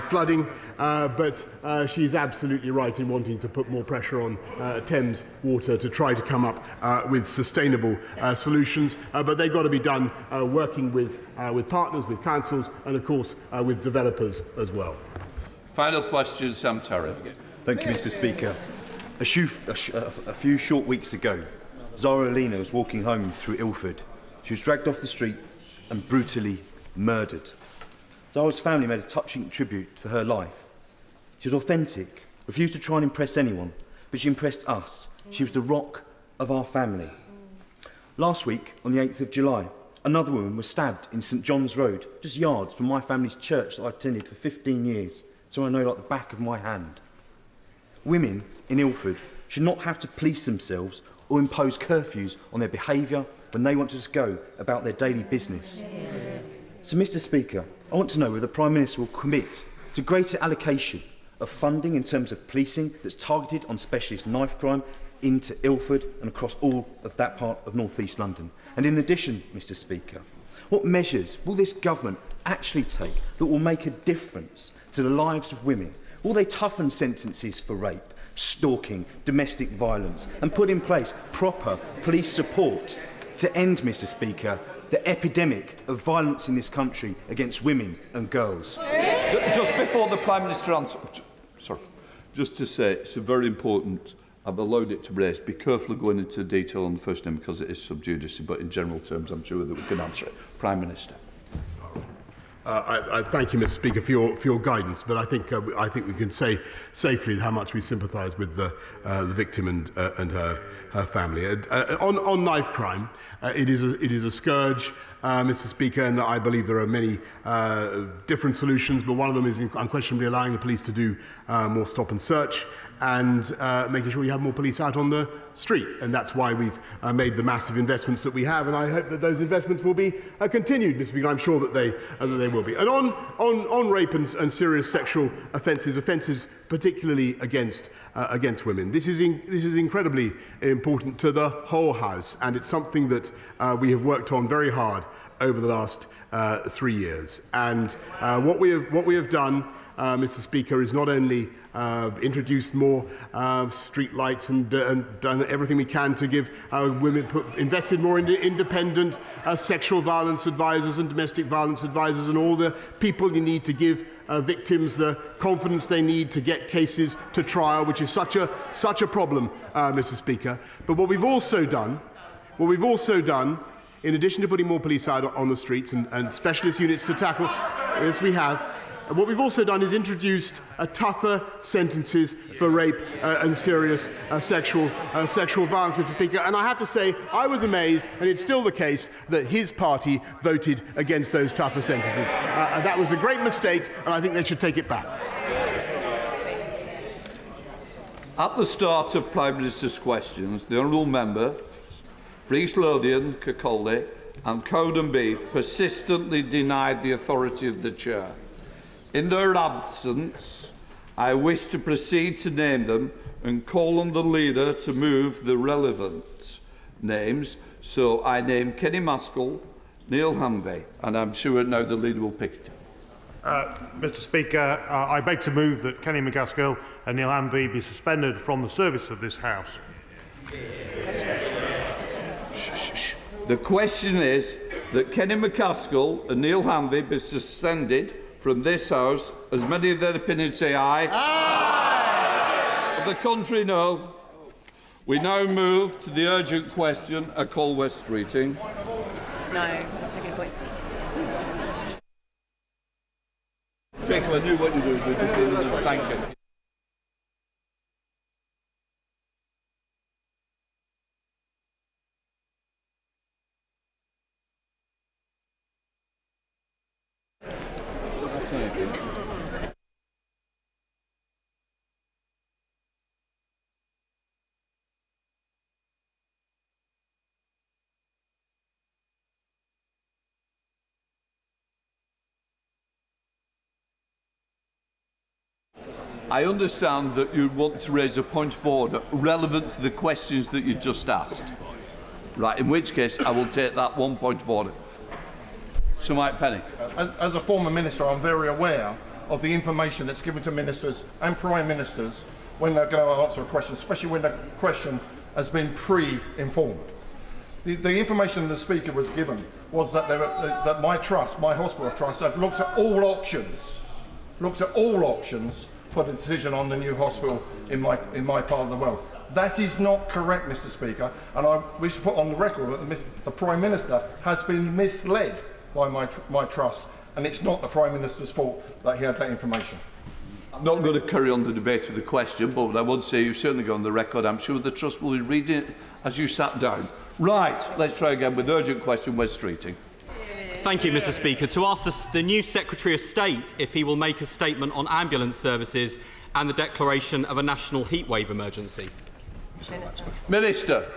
flooding. But she's absolutely right in wanting to put more pressure on Thames Water to try to come up with sustainable solutions. But they've got to be done working with partners, with councils, and of course with developers as well. Final question, Sam Terry. Thank you, Mr. Speaker. A few short weeks ago, Zara Alina was walking home through Ilford. She was dragged off the street and brutally murdered. Zara's family made a touching tribute for her life. She was authentic, refused to try and impress anyone, but she impressed us. She was the rock of our family. Last week, on the 8th of July, another woman was stabbed in St John's Road, just yards from my family's church that I attended for 15 years, so I know like the back of my hand. Women in Ilford should not have to police themselves or impose curfews on their behaviour when they want to just go about their daily business. So, Mr. Speaker, I want to know whether the Prime Minister will commit to greater allocation of funding in terms of policing that's targeted on specialist knife crime into Ilford and across all of that part of North East London. And in addition, Mr. Speaker, what measures will this government actually take that will make a difference to the lives of women? Will they toughen sentences for rape, stalking, domestic violence, and put in place proper police support to end, Mr. Speaker, the epidemic of violence in this country against women and girls? Just before the Prime Minister answers, just to say it's a very important, I've allowed it to raise, be careful of going into detail on the first name because it is sub judice, but in general terms I'm sure that we can answer it. Prime Minister. I thank you, Mr. Speaker, for your guidance, but I think we can say safely how much we sympathise with the victim and her family. On knife crime, it is a scourge, Mr. Speaker, and I believe there are many different solutions, but one of them is unquestionably allowing the police to do more stop and search. and making sure we have more police out on the street. And that's why we've made the massive investments that we have, and I hope that those investments will be continued, Mr. Speaker. I'm sure that they will be. And on rape and serious sexual offences particularly against women, this is incredibly important to the whole House, and it's something that we have worked on very hard over the last 3 years. And what we have done, Mr. Speaker, is not only introduced more street lights and done everything we can to give women, invested more in independent sexual violence advisors and domestic violence advisors and all the people you need to give victims the confidence they need to get cases to trial, which is such a problem, Mr. Speaker. But what we've also done, in addition to putting more police out on the streets and specialist units to tackle this, what we've also done is introduced tougher sentences for rape and serious sexual violence, Mr. Speaker. And I have to say, I was amazed, and it's still the case, that his party voted against those tougher sentences. That was a great mistake, and I think they should take it back. At the start of Prime Minister's questions, the honourable member, Fries Lothian, Kirkcaldy and Cowden Beath persistently denied the authority of the Chair. In their absence, I wish to proceed to name them and call on the leader to move the relevant names. So I name Kenny Maskell, Neil Hanvey, and I'm sure now the leader will pick it. Mr. Speaker, I beg to move that Kenny McCaskill and Neil Hanvey be suspended from the service of this House. The question is that Kenny McCaskill and Neil Hanvey be suspended from this House. As many of their opinions say aye. Aye. Of the contrary, no. We now move to the urgent question at Colwest Streeting. No, taking a voice. Jacob, I knew what you were doing. Just thank you. I understand that you want to raise a point of order relevant to the questions that you just asked. Right, in which case I will take that one point of order. Sir Mike Penny. As a former minister, I'm very aware of the information that's given to ministers and prime ministers when they're going to answer a question, especially when the question has been pre-informed. The information the Speaker was given was that, that my trust, my hospital trust, have looked at all options, for the decision on the new hospital in my part of the world. That is not correct, Mr. Speaker, and I wish to put on the record that the Prime Minister has been misled by my trust, and it's not the Prime Minister's fault that he had that information. I'm not going to carry on the debate of the question, but I would say you've certainly got on the record. I'm sure the Trust will be reading it as you sat down. Right, let's try again with the urgent question, West Streeting. Thank you, Mr. Speaker. To ask the new Secretary of State if he will make a statement on ambulance services and the declaration of a national heatwave emergency. Minister.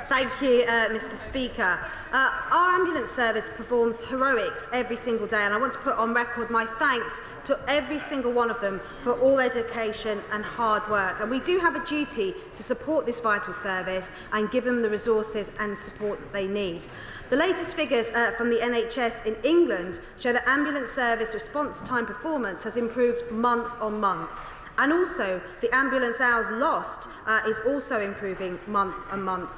Thank you, Mr. Speaker. Our ambulance service performs heroics every single day, and I want to put on record my thanks to every single one of them for all their dedication and hard work. And we do have a duty to support this vital service and give them the resources and support that they need. The latest figures from the NHS in England show that ambulance service response time performance has improved month on month. And also, the ambulance hours lost is also improving month on month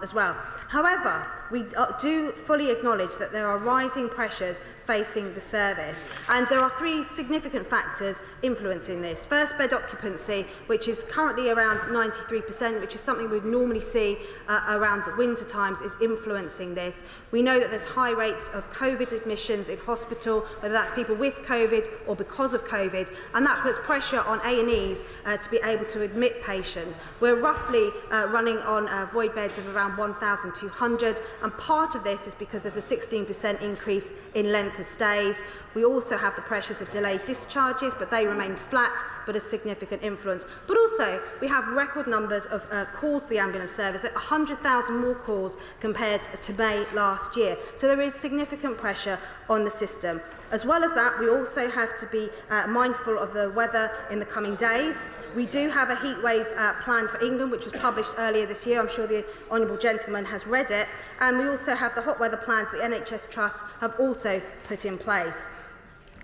as well. However, we do fully acknowledge that there are rising pressures facing the service, and there are three significant factors influencing this. First, bed occupancy, which is currently around 93%, which is something we'd normally see around winter times, is influencing this. We know that there's high rates of COVID admissions in hospital, whether that's people with COVID or because of COVID, and that puts pressure pressure on A&Es to be able to admit patients. We're roughly running on void beds of around 1,200, and part of this is because there's a 16% increase in length of stays. We also have the pressures of delayed discharges, but they remain flat, but a significant influence. But also, we have record numbers of calls to the ambulance service, at 100,000 more calls compared to May last year. So there is significant pressure on the system. As well as that, we also have to be mindful of the weather in the coming days. We do have a heatwave plan for England, which was published earlier this year. I'm sure the honourable gentleman has read it. And we also have the hot weather plans that the NHS Trusts have also put in place.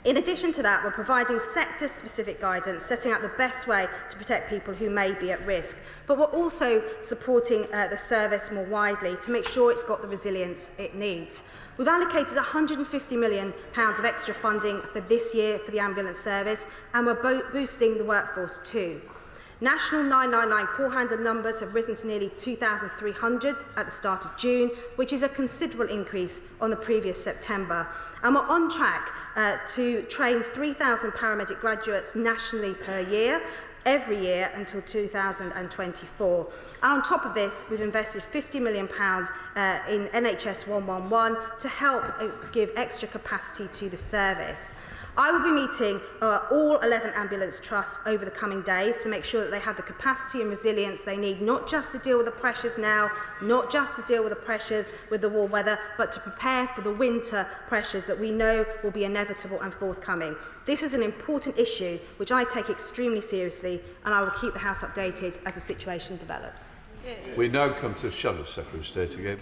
In addition to that, we're providing sector-specific guidance, setting out the best way to protect people who may be at risk. But we're also supporting the service more widely to make sure it's got the resilience it needs. We've allocated £150 million of extra funding for this year for the ambulance service, and we're boosting the workforce too. National 999 call handler numbers have risen to nearly 2,300 at the start of June, which is a considerable increase on the previous September. And we're on track to train 3,000 paramedic graduates nationally per year, every year until 2024. And on top of this, we've invested £50 million in NHS 111 to help give extra capacity to the service. I will be meeting all 11 ambulance trusts over the coming days to make sure that they have the capacity and resilience they need, not just to deal with the pressures now, not just to deal with the pressures with the warm weather, but to prepare for the winter pressures that we know will be inevitable and forthcoming. This is an important issue which I take extremely seriously, and I will keep the House updated as the situation develops. We now come to Shadow Secretary of State again.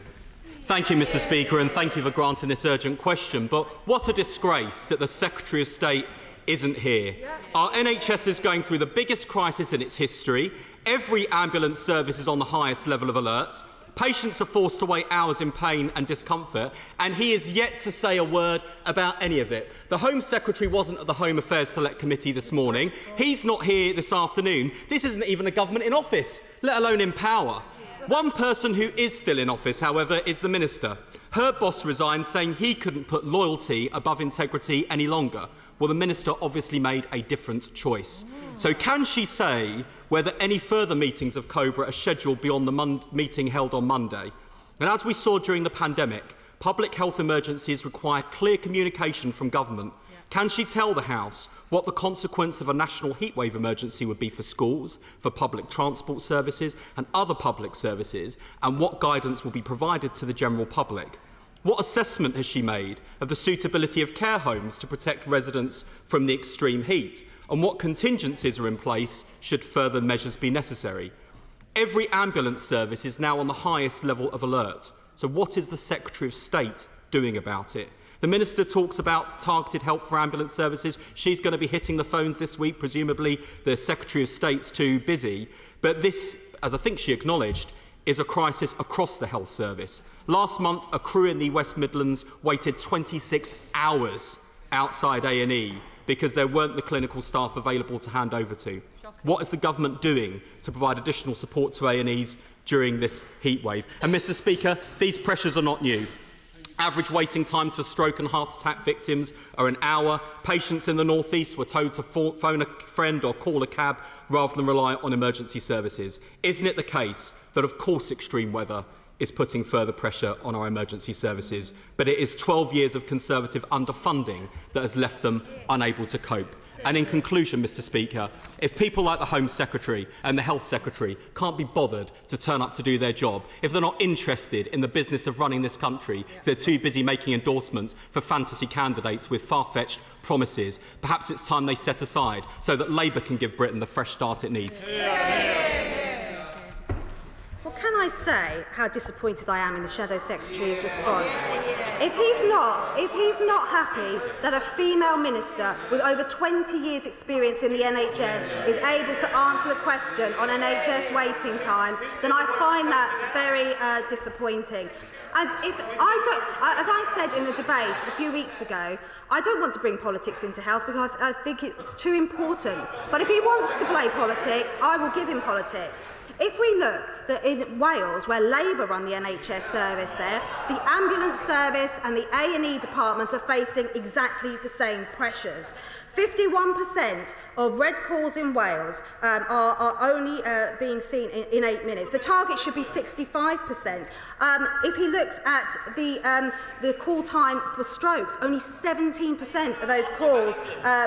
Thank you, Mr. Speaker, and thank you for granting this urgent question. But what a disgrace that the Secretary of State isn't here. Our NHS is going through the biggest crisis in its history. Every ambulance service is on the highest level of alert. Patients are forced to wait hours in pain and discomfort, and he is yet to say a word about any of it. The Home Secretary wasn't at the Home Affairs Select Committee this morning. He's not here this afternoon. This isn't even a government in office, let alone in power. One person who is still in office, however, is the Minister. Her boss resigned, saying he couldn't put loyalty above integrity any longer. Well, the Minister obviously made a different choice. So can she say whether any further meetings of COBRA are scheduled beyond the meeting held on Monday? And as we saw during the pandemic, public health emergencies require clear communication from government. Can she tell the House what the consequence of a national heatwave emergency would be for schools, for public transport services and other public services, and what guidance will be provided to the general public? What assessment has she made of the suitability of care homes to protect residents from the extreme heat? And what contingencies are in place should further measures be necessary? Every ambulance service is now on the highest level of alert. So what is the Secretary of State doing about it? The Minister talks about targeted help for ambulance services. She's going to be hitting the phones this week. Presumably the Secretary of State's too busy. But this, as I think she acknowledged, is a crisis across the health service. Last month, a crew in the West Midlands waited 26 hours outside A&E because there weren't the clinical staff available to hand over to. What is the government doing to provide additional support to A&Es during this heatwave? And, Mr. Speaker, these pressures are not new. Average waiting times for stroke and heart attack victims are an hour. Patients in the North East were told to phone a friend or call a cab rather than rely on emergency services. Isn't it the case that, of course, extreme weather is putting further pressure on our emergency services, but it is 12 years of Conservative underfunding that has left them unable to cope? And in conclusion, Mr. Speaker, if people like the Home Secretary and the Health Secretary can't be bothered to turn up to do their job, if they're not interested in the business of running this country, they're too busy making endorsements for fantasy candidates with far-fetched promises, perhaps it's time they set aside so that Labour can give Britain the fresh start it needs. Well, can I say how disappointed I am in the Shadow Secretary's response? If he's not happy that a female minister with over 20 years' experience in the NHS is able to answer the question on NHS waiting times, then I find that very disappointing. And as I said in the debate a few weeks ago, I don't want to bring politics into health because I think it's too important. But if he wants to play politics, I will give him politics. If we look in Wales, where Labour run the NHS service there, the ambulance service and the A&E departments are facing exactly the same pressures. 51% of red calls in Wales are only being seen in 8 minutes. The target should be 65%. If he looks at the call time for strokes, only 17% of those calls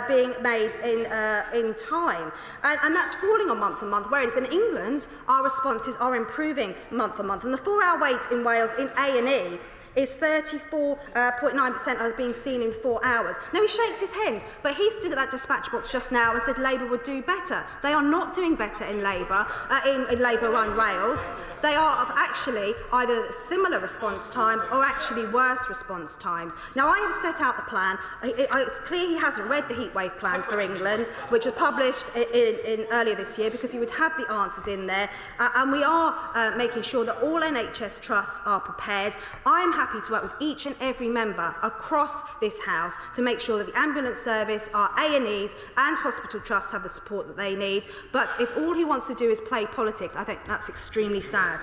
being made in time. And that's falling on month on month, whereas in England, our responses are improving month on month. And the 4-hour wait in Wales in A&E is 34.9% as being seen in 4 hours. Now, he shakes his head, but he stood at that dispatch box just now and said Labour would do better. They are not doing better in Labour, in Labour-run Wales. They are actually either similar response times or actually worse response times. Now, I have set out the plan. It's clear he hasn't read the heatwave plan for England, which was published earlier this year, because he would have the answers in there. And we are making sure that all NHS trusts are prepared. I am happy to work with each and every member across this House to make sure that the ambulance service, our A&Es and hospital trusts have the support that they need. But if all he wants to do is play politics, I think that's extremely sad.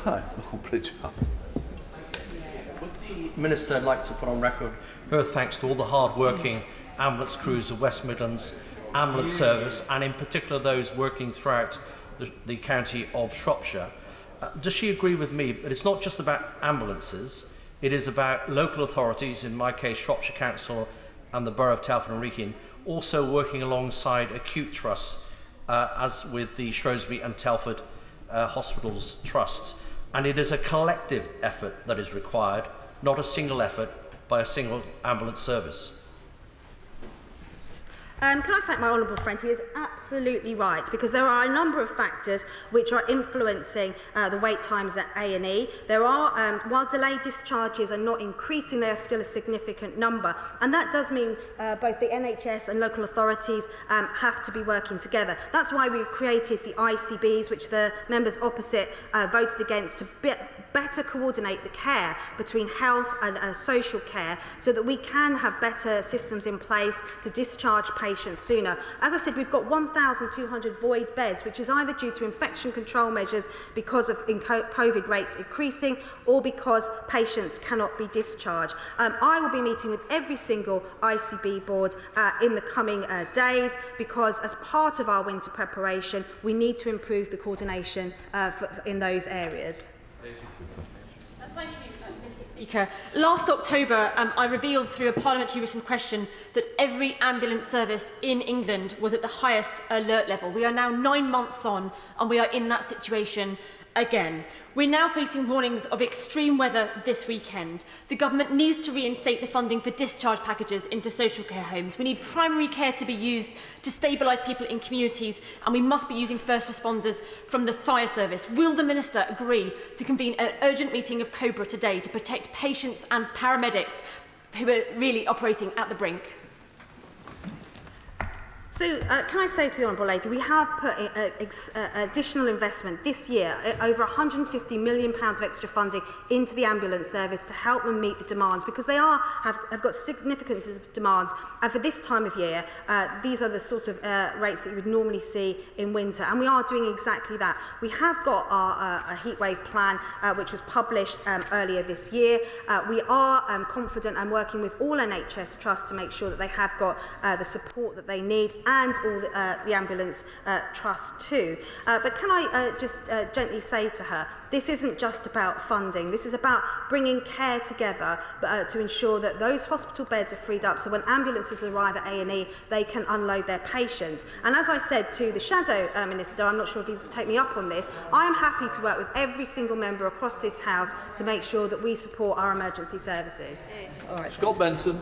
Right, Bridge. Would the Minister like to put on record her thanks to all the hard-working ambulance crews of West Midlands Ambulance Service, and in particular those working throughout the county of Shropshire? Does she agree with me that it's not just about ambulances, it is about local authorities, in my case Shropshire Council and the Borough of Telford and Wrekin, also working alongside acute trusts, as with the Shrewsbury and Telford Hospitals Trusts? And it is a collective effort that is required, not a single effort by a single ambulance service. Can I thank my honourable friend? He is absolutely right, because there are a number of factors which are influencing the wait times at A&E. There are, while delayed discharges are not increasing, they are still a significant number. And that does mean both the NHS and local authorities have to be working together. That's why we've created the ICBs, which the members opposite voted against, to better coordinate the care between health and social care, so that we can have better systems in place to discharge patients sooner. As I said, we've got 1,200 void beds, which is either due to infection control measures because of COVID rates increasing, or because patients cannot be discharged. I will be meeting with every single ICB board in the coming days, because as part of our winter preparation, we need to improve the coordination in those areas. Thank you, Mr. Speaker. Last October, I revealed through a parliamentary written question that every ambulance service in England was at the highest alert level. We are now 9 months on, and we are in that situation again. We're now facing warnings of extreme weather this weekend. The government needs to reinstate the funding for discharge packages into social care homes. We need primary care to be used to stabilise people in communities, and we must be using first responders from the fire service. Will the Minister agree to convene an urgent meeting of COBRA today to protect patients and paramedics who are really operating at the brink? So, can I say to the Honourable Lady, we have put additional investment this year, over £150 million of extra funding into the ambulance service to help them meet the demands, because they have got significant demands. And for this time of year, these are the sort of rates that you would normally see in winter. And we are doing exactly that. We have got our heatwave plan, which was published earlier this year. We are confident and working with all NHS trusts to make sure that they have got the support that they need, and all the ambulance trusts too. But can I just gently say to her, this isn't just about funding. This is about bringing care together to ensure that those hospital beds are freed up, so when ambulances arrive at A&E, they can unload their patients. And as I said to the Shadow Minister, I'm not sure if he's going to take me up on this, I am happy to work with every single member across this House to make sure that we support our emergency services. All right, Scott Benton.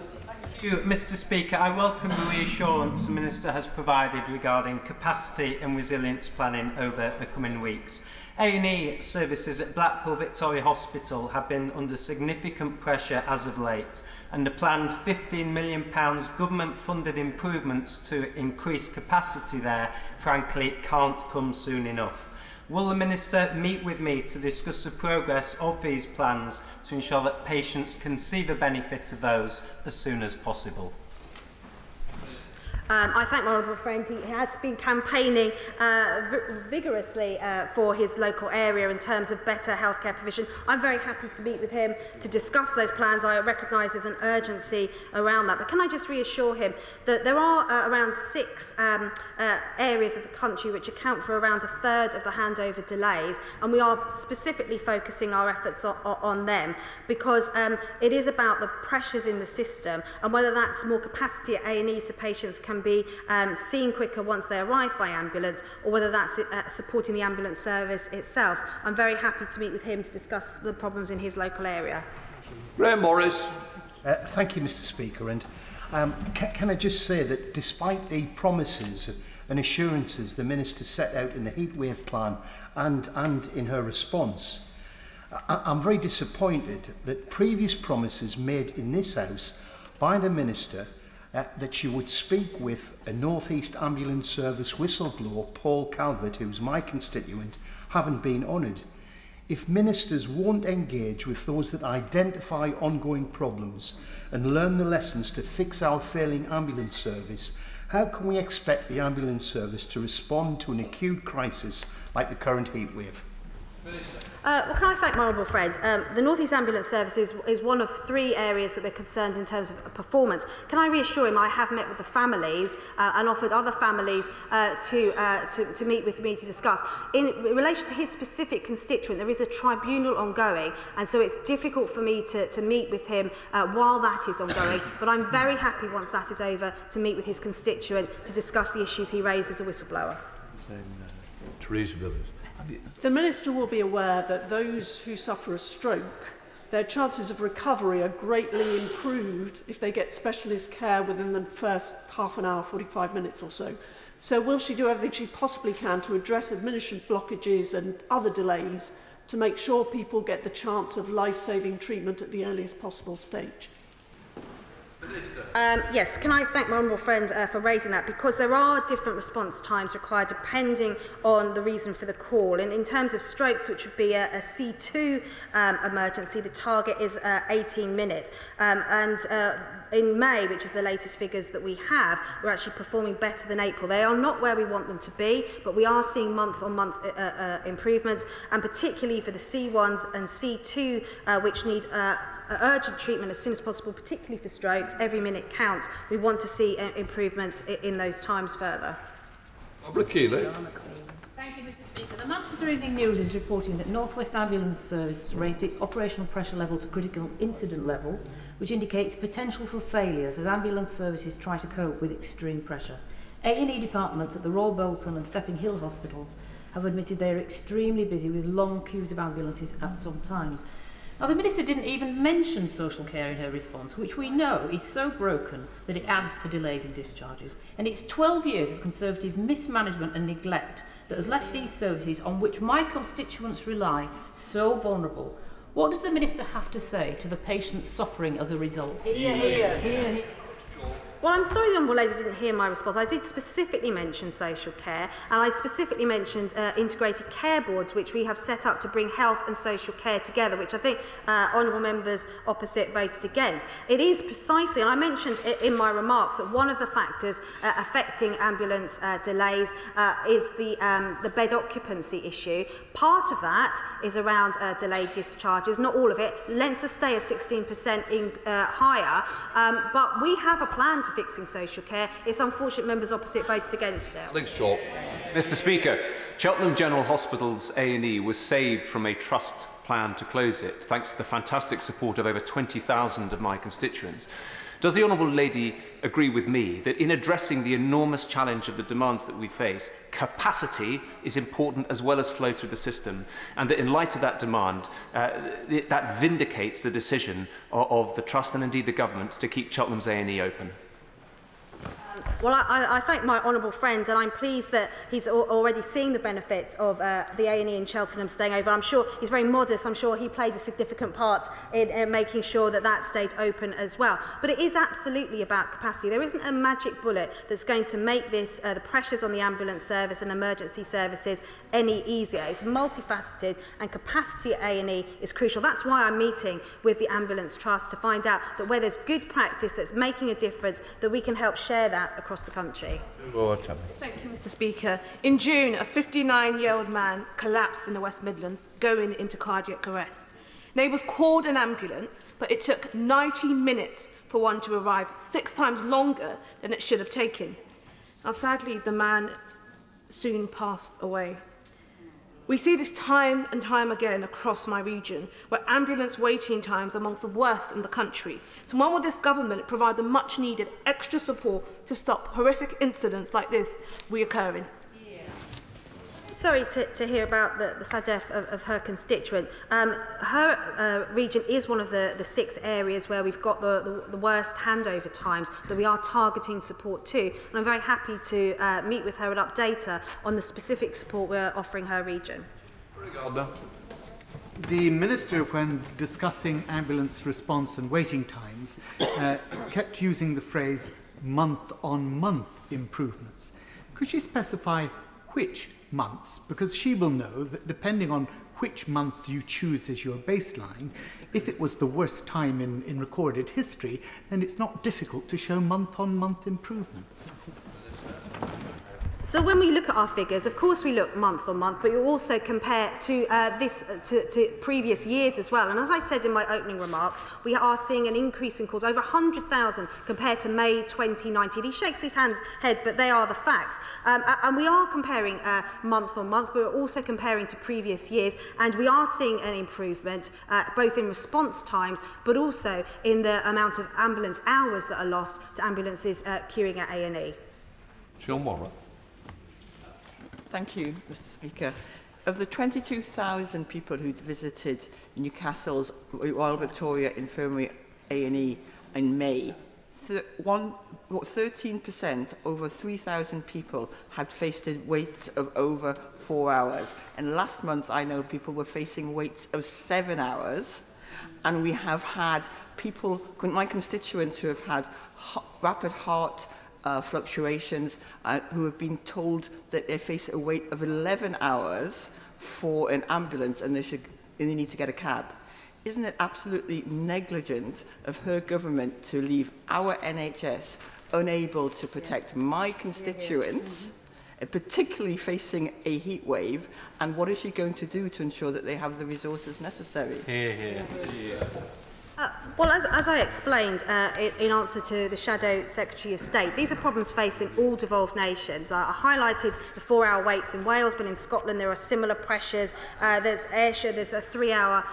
Mr. Speaker, I welcome the reassurance the Minister has provided regarding capacity and resilience planning over the coming weeks. A&E services at Blackpool Victoria Hospital have been under significant pressure as of late, and the planned £15 million government-funded improvements to increase capacity there, frankly, can't come soon enough. Will the Minister meet with me to discuss the progress of these plans to ensure that patients can see the benefits of those as soon as possible? I thank my honourable friend. He has been campaigning vigorously for his local area in terms of better healthcare provision. I'm very happy to meet with him to discuss those plans. I recognise there's an urgency around that. But can I just reassure him that there are around 6 areas of the country which account for around a third of the handover delays, and we are specifically focusing our efforts on them because it is about the pressures in the system and whether that's more capacity at A&E so patients can be seen quicker once they arrive by ambulance, or whether that's supporting the ambulance service itself. I'm very happy to meet with him to discuss the problems in his local area. Graham Morris. Thank you, Mr. Speaker. And can I just say that despite the promises and assurances the Minister set out in the heatwave plan and in her response, I'm very disappointed that previous promises made in this House by the Minister that she would speak with a North East Ambulance Service whistleblower, Paul Calvert, who's my constituent, haven't been honoured. If ministers won't engage with those that identify ongoing problems and learn the lessons to fix our failing ambulance service, how can we expect the ambulance service to respond to an acute crisis like the current heatwave? Well, can I thank my honourable friend? The North East Ambulance Service is one of 3 areas that we're concerned in terms of performance. Can I reassure him I have met with the families and offered other families to meet with me to discuss. In relation to his specific constituent, there is a tribunal ongoing, and so it's difficult for me to meet with him while that is ongoing, but I'm very happy once that is over to meet with his constituent to discuss the issues he raised as a whistleblower. Theresa Villiers. The Minister will be aware that those who suffer a stroke, their chances of recovery are greatly improved if they get specialist care within the first half an hour, 45 minutes or so. So will she do everything she possibly can to address administrative blockages and other delays to make sure people get the chance of life-saving treatment at the earliest possible stage? Yes, can I thank my honourable friend for raising that, because there are different response times required depending on the reason for the call. And in terms of strokes, which would be a C2 emergency, the target is 18 minutes. In May, which is the latest figures that we have, we're actually performing better than April. They are not where we want them to be, but we are seeing month-on-month improvements, and particularly for the C1s and C2, which need urgent treatment as soon as possible, particularly for strokes. Every minute counts. We want to see improvements in those times further. Thank you, Mr. Speaker. The Manchester Evening News is reporting that North West Ambulance Service raised its operational pressure level to critical incident level, which indicates potential for failures as ambulance services try to cope with extreme pressure. A&E departments at the Royal Bolton and Stepping Hill hospitals have admitted they are extremely busy with long queues of ambulances at some times. Now, the Minister didn't even mention social care in her response, which we know is so broken that it adds to delays in discharges. And it's 12 years of Conservative mismanagement and neglect that has left these services on which my constituents rely so vulnerable. What does the Minister have to say to the patients suffering as a result? Hear. Well, I'm sorry the Honourable Lady didn't hear my response. I did specifically mention social care, and I specifically mentioned integrated care boards, which we have set up to bring health and social care together, which I think honourable members opposite voted against. It is precisely, and I mentioned in my remarks, that one of the factors affecting ambulance delays is the bed occupancy issue. Part of that is around delayed discharges, not all of it. Lengths of stay are 16% higher, but we have a plan for fixing social care. It's unfortunate members opposite voted against it. Mr. Speaker, Cheltenham General Hospital's A&E was saved from a trust plan to close it, thanks to the fantastic support of over 20,000 of my constituents. Does the Honourable Lady agree with me that in addressing the enormous challenge of the demands that we face, capacity is important as well as flow through the system, and that in light of that demand, that vindicates the decision of the Trust and indeed the Government to keep Cheltenham's A&E open? Well, I thank my honourable friend, and I'm pleased that he's already seeing the benefits of the A&E in Cheltenham staying over. I'm sure he's very modest. I'm sure he played a significant part in making sure that that stayed open as well. But it is absolutely about capacity. There isn't a magic bullet that's going to make this the pressures on the ambulance service and emergency services any easier. It's multifaceted, and capacity at A&E is crucial. That's why I'm meeting with the Ambulance Trust to find out that where there's good practice that's making a difference, that we can help share that that across the country. Thank you, Mr. Speaker. In June, a 59-year-old man collapsed in the West Midlands, going into cardiac arrest. Neighbours called an ambulance, but it took 90 minutes for one to arrive, 6 times longer than it should have taken. Now, sadly, the man soon passed away. We see this time and time again across my region, where ambulance waiting times are amongst the worst in the country. So when will this government provide the much-needed extra support to stop horrific incidents like this reoccurring? Sorry to hear about the sad death of her constituent. Her region is one of the 6 areas where we've got the worst handover times that we are targeting support to. And I'm very happy to meet with her and update her on the specific support we're offering her region. The Minister, when discussing ambulance response and waiting times, kept using the phrase month-on-month improvements. Could she specify which months? Because she will know that depending on which month you choose as your baseline, if it was the worst time in recorded history, then it's not difficult to show month-on-month improvements. So when we look at our figures, of course we look month on month, but you also compare to to previous years as well. And as I said in my opening remarks, we are seeing an increase in calls, over 100,000 compared to May 2019. He shakes his head, but they are the facts. And we are comparing month on month, but we're also comparing to previous years, and we are seeing an improvement both in response times, but also in the amount of ambulance hours that are lost to ambulances queuing at A&E. Sean Warren. Thank you, Mr. Speaker. Of the 22,000 people who visited Newcastle's Royal Victoria Infirmary A&E in May, 13%, over 3,000 people, had faced waits of over 4 hours. And last month, I know people were facing waits of 7 hours. And we have had people, my constituents, who have had rapid heart fluctuations, who have been told that they face a wait of 11 hours for an ambulance and they need to get a cab. Isn't it absolutely negligent of her government to leave our NHS unable to protect my constituents, particularly facing a heat wave? And what is she going to do to ensure that they have the resources necessary? Well, as I explained in answer to the Shadow Secretary of State, these are problems facing all devolved nations. I highlighted the 4-hour waits in Wales, but in Scotland there are similar pressures. There's Ayrshire, there's a 3-hour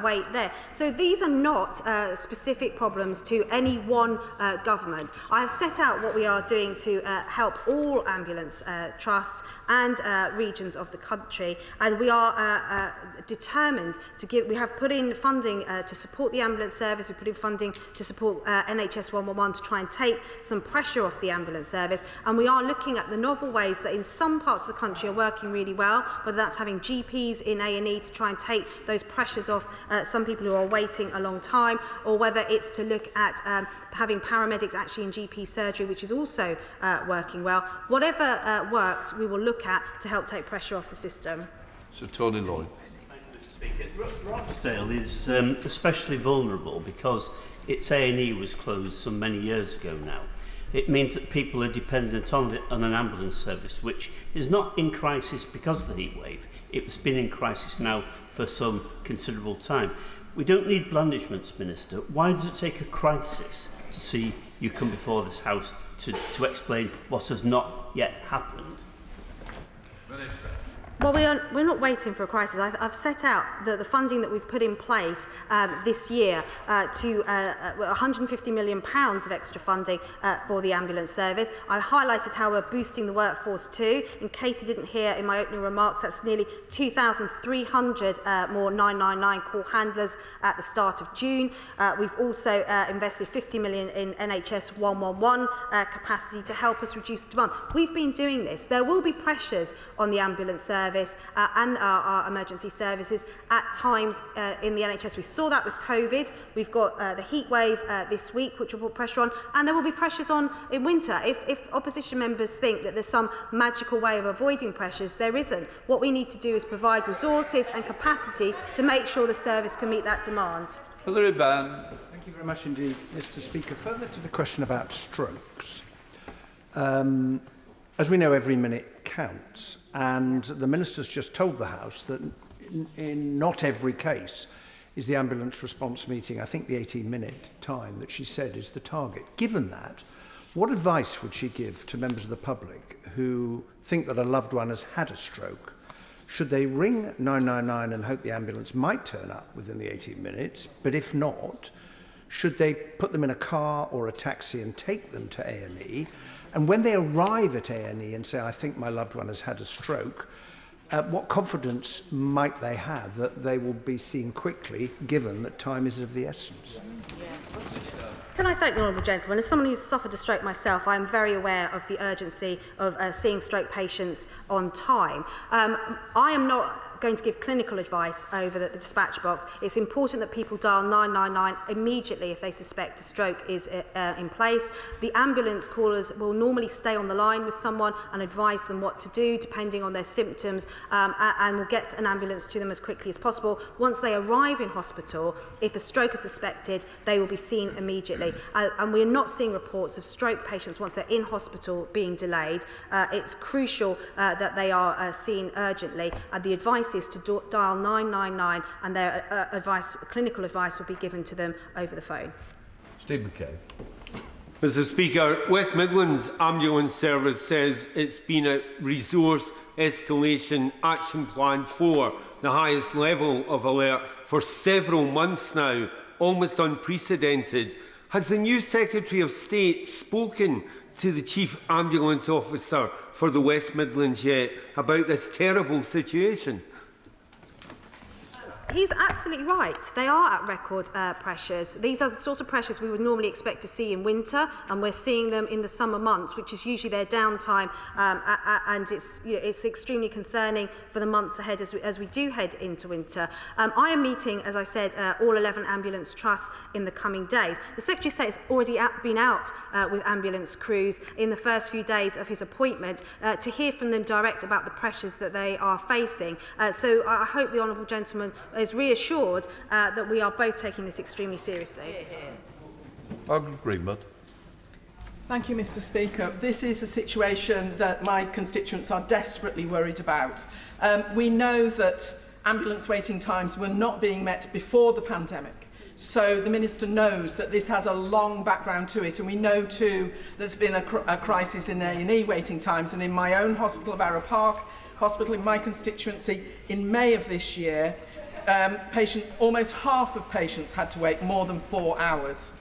wait there. So these are not specific problems to any one government. I have set out what we are doing to help all ambulance trusts and regions of the country, and we are determined to give. We have put in funding to support the ambulance service. We put in funding to support NHS 111 to try and take some pressure off the ambulance service, and we are looking at the novel ways that in some parts of the country are working really well, whether that's having GPs in A&E to try and take those pressures off some people who are waiting a long time, or whether it's to look at having paramedics actually in GP surgery, which is also working well. Whatever works, we will look at to help take pressure off the system. Sir Tony Lloyd. Rochdale is especially vulnerable because its A&E was closed some many years ago now. It means that people are dependent on an ambulance service which is not in crisis because of the heat wave. It's been in crisis now for some considerable time. We don't need blandishments, Minister. Why does it take a crisis to see you come before this House to explain what has not yet happened? Minister. Well, we're not waiting for a crisis. I've set out the funding that we've put in place this year to £150 million of extra funding for the ambulance service. I highlighted how we're boosting the workforce too. In case you didn't hear in my opening remarks, that's nearly 2,300 more 999 call handlers at the start of June. We've also invested £50 million in NHS 111 capacity to help us reduce the demand. We've been doing this. There will be pressures on the ambulance service and our emergency services at times in the NHS. We saw that with COVID. We've got the heat wave this week, which will put pressure on, and there will be pressures on in winter. If opposition members think that there's some magical way of avoiding pressures, there isn't. What we need to do is provide resources and capacity to make sure the service can meet that demand. Thank you very much indeed, Mr. Speaker. Further to the question about strokes. As we know, every minute counts, and the Minister's just told the House that in not every case is the ambulance response meeting, I think the 18-minute time that she said is the target. Given that, what advice would she give to members of the public who think that a loved one has had a stroke? Should they ring 999 and hope the ambulance might turn up within the 18 minutes, but if not, should they put them in a car or a taxi and take them to A&E? And when they arrive at A&E and say, I think my loved one has had a stroke, what confidence might they have that they will be seen quickly, given that time is of the essence? Can I thank the Honourable Gentleman? As someone who's suffered a stroke myself, I am very aware of the urgency of seeing stroke patients on time. I am not going to give clinical advice over the dispatch box. It's important that people dial 999 immediately if they suspect a stroke is in place. The ambulance callers will normally stay on the line with someone and advise them what to do depending on their symptoms, and will get an ambulance to them as quickly as possible. Once they arrive in hospital, if a stroke is suspected, they will be seen immediately. And we are not seeing reports of stroke patients once they're in hospital being delayed. It's crucial that they are seen urgently. The advice is to dial 999, and their clinical advice will be given to them over the phone. Steve McKay. Mr Speaker, West Midlands Ambulance Service says it's been a resource escalation action plan for the highest level of alert for several months now, almost unprecedented. Has the new Secretary of State spoken to the Chief Ambulance Officer for the West Midlands yet about this terrible situation? He's absolutely right. They are at record pressures. These are the sort of pressures we would normally expect to see in winter, and we're seeing them in the summer months, which is usually their downtime, and it's extremely concerning for the months ahead as we do head into winter. I am meeting, as I said, all 11 ambulance trusts in the coming days. The Secretary of State has already been out with ambulance crews in the first few days of his appointment to hear from them direct about the pressures that they are facing. So I hope the Honourable Gentleman is reassured that we are both taking this extremely seriously. Greenwood. Thank you, Mr Speaker. This is a situation that my constituents are desperately worried about. We know that ambulance waiting times were not being met before the pandemic. So the Minister knows that this has a long background to it, and we know too there's been a crisis in A&E waiting times, and in my own hospital of Arrow Park Hospital in my constituency in May of this year, almost half of patients had to wait more than 4 hours.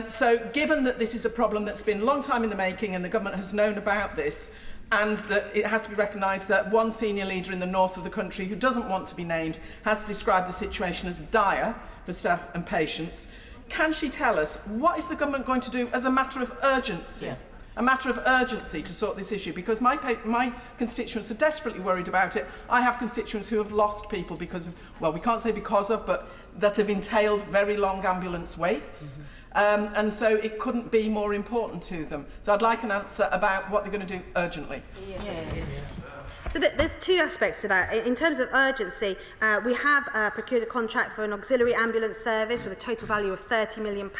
So given that this is a problem that's been a long time in the making and the government has known about this, and that it has to be recognised that one senior leader in the north of the country, who doesn't want to be named, has described the situation as dire for staff and patients, can she tell us what is the government going to do as a matter of urgency? Yeah. A matter of urgency to sort this issue, because my constituents are desperately worried about it. I have constituents who have lost people because of, well, we can't say because of, but that have entailed very long ambulance waits. And so it couldn't be more important to them. So I'd like an answer about what they're going to do urgently. So there's two aspects to that. In terms of urgency, we have procured a contract for an auxiliary ambulance service with a total value of £30 million,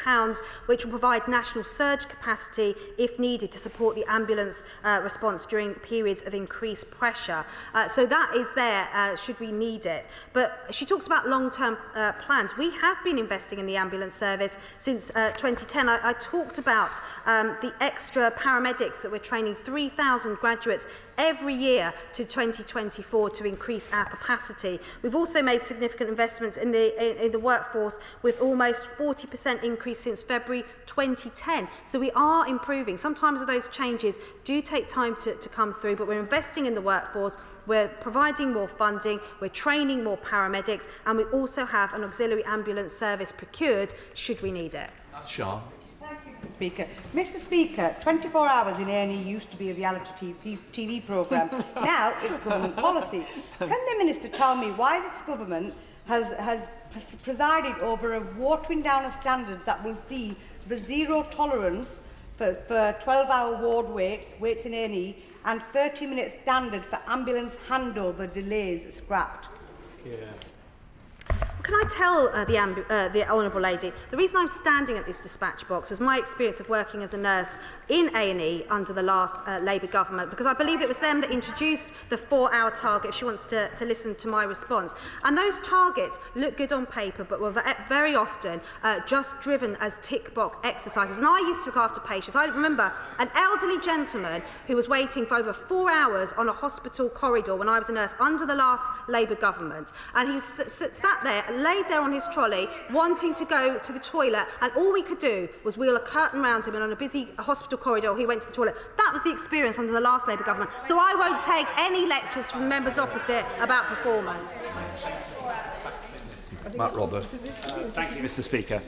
which will provide national surge capacity if needed to support the ambulance response during periods of increased pressure. So that is there should we need it. But she talks about long-term plans. We have been investing in the ambulance service since 2010. I talked about the extra paramedics that we're training, 3,000 graduates every year to 2024 to increase our capacity. We've also made significant investments in the workforce, with almost 40% increase since February 2010. So we are improving. Sometimes those changes do take time to come through, but we're investing in the workforce, we're providing more funding, we're training more paramedics, and we also have an auxiliary ambulance service procured should we need it. Sean. Speaker. Mr Speaker, 24 Hours in A&E used to be a reality TV programme. Now it's government policy. Can the Minister tell me why this government has presided over a watering down of standards that will see the zero tolerance for 12-hour ward waits in A&E, and 30-minute standard for ambulance handover delays scrapped? Can can I tell the Honourable Lady, the reason I'm standing at this dispatch box was my experience of working as a nurse in A&E under the last Labour government, because I believe it was them that introduced the 4-hour target, if she wants to listen to my response. And those targets look good on paper, but were very often just driven as tick-box exercises. And I used to look after patients. I remember an elderly gentleman who was waiting for over 4 hours on a hospital corridor when I was a nurse under the last Labour government. And he was sat there, laid there on his trolley, wanting to go to the toilet, and all we could do was wheel a curtain round him, and on a busy hospital corridor he went to the toilet. That was the experience under the last Labour government. So I won't take any lectures from members opposite about performance. Matt Rother. Thank you, Mr. Speaker.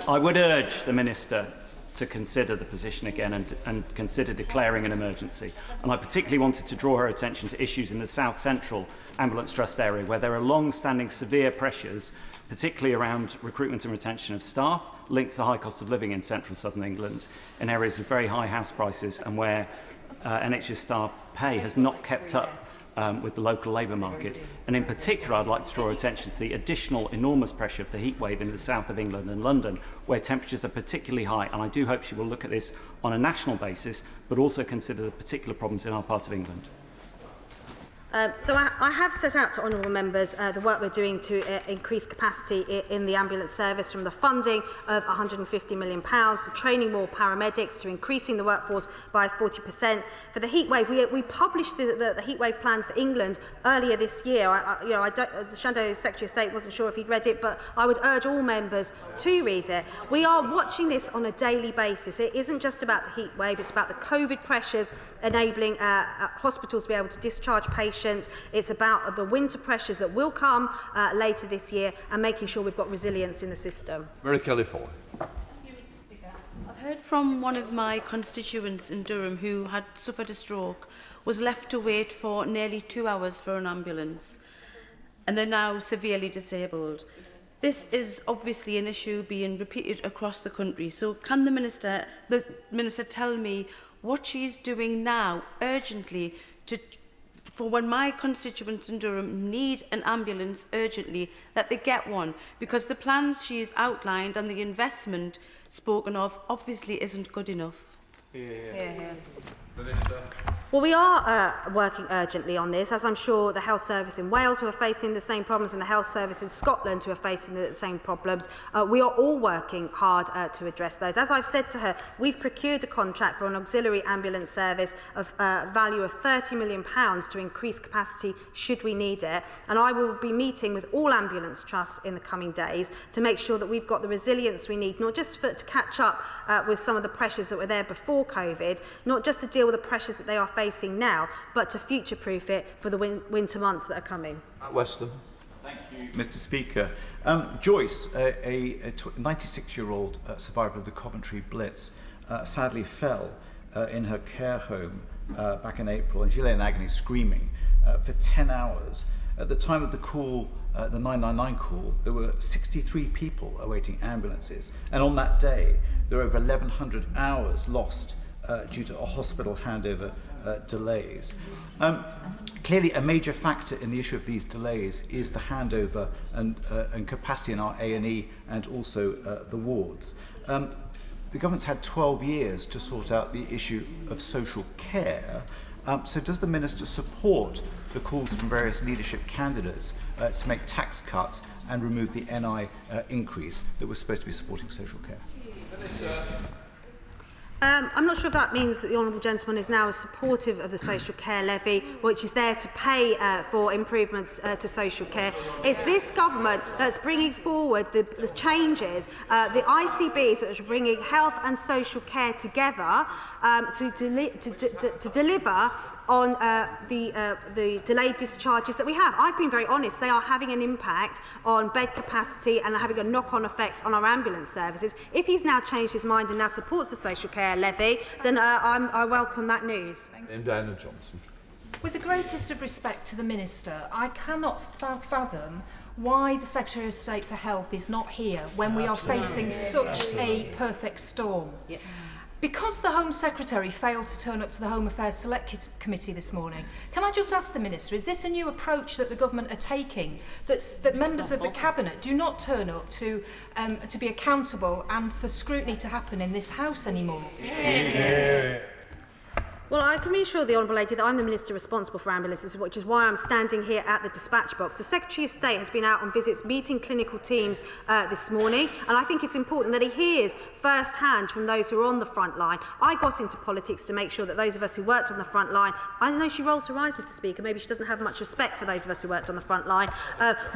I would urge the Minister to consider the position again and consider declaring an emergency. And I particularly wanted to draw her attention to issues in the South Central Ambulance Trust area, where there are long-standing severe pressures, particularly around recruitment and retention of staff, linked to the high cost of living in central southern England, in areas with very high house prices and where NHS staff pay has not kept up with the local labour market. And in particular, I'd like to draw attention to the additional enormous pressure of the heat wave in the south of England and London, where temperatures are particularly high. And I do hope she will look at this on a national basis, but also consider the particular problems in our part of England. So I have set out to honourable members the work we're doing to increase capacity in the ambulance service, from the funding of £150 million to training more paramedics to increasing the workforce by 40%. For the heatwave, we published the heatwave plan for England earlier this year. The Shadow Secretary of State wasn't sure if he'd read it, but I would urge all members to read it. We are watching this on a daily basis. It isn't just about the heatwave, it's about the COVID pressures enabling hospitals to be able to discharge patients. It's about the winter pressures that will come later this year, and making sure we've got resilience in the system. Mary Kelly Ford. I've heard from one of my constituents in Durham who had suffered a stroke, was left to wait for nearly 2 hours for an ambulance, and they're now severely disabled. This is obviously an issue being repeated across the country. So can the Minister tell me what she's doing now urgently for when my constituents in Durham need an ambulance urgently, that they get one? Because the plans she's outlined and the investment spoken of obviously isn't good enough. Yeah. Well, we are working urgently on this, as I'm sure the Health Service in Wales, who are facing the same problems, and the Health Service in Scotland, who are facing the same problems. We are all working hard to address those. As I've said to her, we've procured a contract for an auxiliary ambulance service of value of £30 million to increase capacity should we need it. And I will be meeting with all ambulance trusts in the coming days to make sure that we've got the resilience we need, not just to catch up with some of the pressures that were there before COVID, not just to deal with the pressures that they are facing now, but to future-proof it for the winter months that are coming. At Weston. Thank you, Mr. Speaker. Joyce, a 96-year-old survivor of the Coventry Blitz, sadly fell in her care home back in April, and she lay in agony screaming for 10 hours. At the time of the call, the 999 call, there were 63 people awaiting ambulances, and on that day there were over 1,100 hours lost due to a hospital handover delays. Clearly, a major factor in the issue of these delays is the handover and capacity in our A&E and also the wards. The government's had 12 years to sort out the issue of social care. So does the Minister support the calls from various leadership candidates to make tax cuts and remove the NI increase that was supposed to be supporting social care? I'm not sure if that means that the Honourable Gentleman is now supportive of the social care levy, which is there to pay for improvements to social care. It's this government that's bringing forward the changes, the ICBs, which are bringing health and social care together to deliver on the delayed discharges that we have. I've been very honest, they are having an impact on bed capacity and having a knock-on effect on our ambulance services. If he's now changed his mind and now supports the social care levy, then I welcome that news. And Diana Johnson. With the greatest of respect to the Minister, I cannot fathom why the Secretary of State for Health is not here when we are facing such a perfect storm. Because the Home Secretary failed to turn up to the Home Affairs Select Committee this morning, can I just ask the Minister, is this a new approach that the government are taking, that members of the Cabinet do not turn up to be accountable and for scrutiny to happen in this House anymore? Yeah. Well, I can reassure the Honourable Lady that I'm the Minister responsible for ambulances, which is why I'm standing here at the dispatch box. The Secretary of State has been out on visits meeting clinical teams this morning, and I think it's important that he hears first-hand from those who are on the front line. I got into politics to make sure that those of us who worked on the front line, I know she rolls her eyes, Mr Speaker, maybe she doesn't have much respect for those of us who worked on the front line.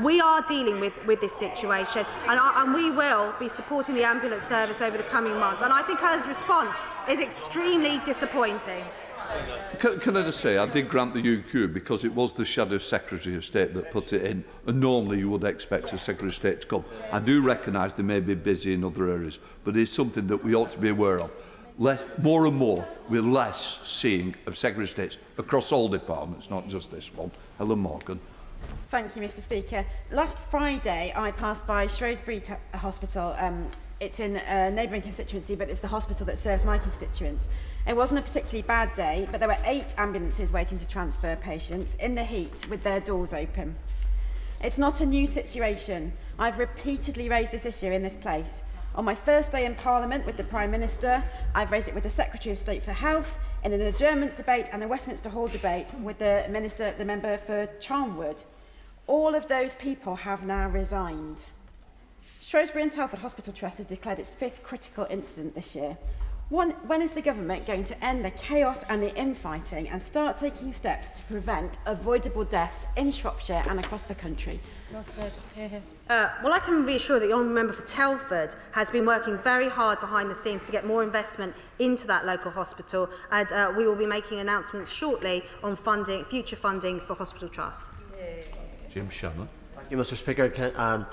We are dealing with this situation, and we will be supporting the ambulance service over the coming months, and I think her response is extremely disappointing. Can I just say, I did grant the UQ because it was the Shadow Secretary of State that put it in, and normally you would expect a Secretary of State to come. I do recognise they may be busy in other areas, but it's something that we ought to be aware of. More and more, we're less seeing of Secretary of States across all departments, not just this one. Helen Morgan. Thank you, Mr Speaker. Last Friday, I passed by Shrewsbury Hospital. It's in a neighbouring constituency, but it's the hospital that serves my constituents. It wasn't a particularly bad day, but there were 8 ambulances waiting to transfer patients in the heat with their doors open. It's not a new situation. I've repeatedly raised this issue in this place. On my first day in Parliament with the Prime Minister, I've raised it with the Secretary of State for Health, in an adjournment debate and a Westminster Hall debate with the member for Charnwood. All of those people have now resigned. Shrewsbury and Telford Hospital Trust has declared its 5th critical incident this year. When is the government going to end the chaos and the infighting and start taking steps to prevent avoidable deaths in Shropshire and across the country? Well said. Well, I can reassure that the Honourable Member for Telford has been working very hard behind the scenes to get more investment into that local hospital, and we will be making announcements shortly on future funding for hospital trusts. Jim Shannon. Thank you, Mr Speaker.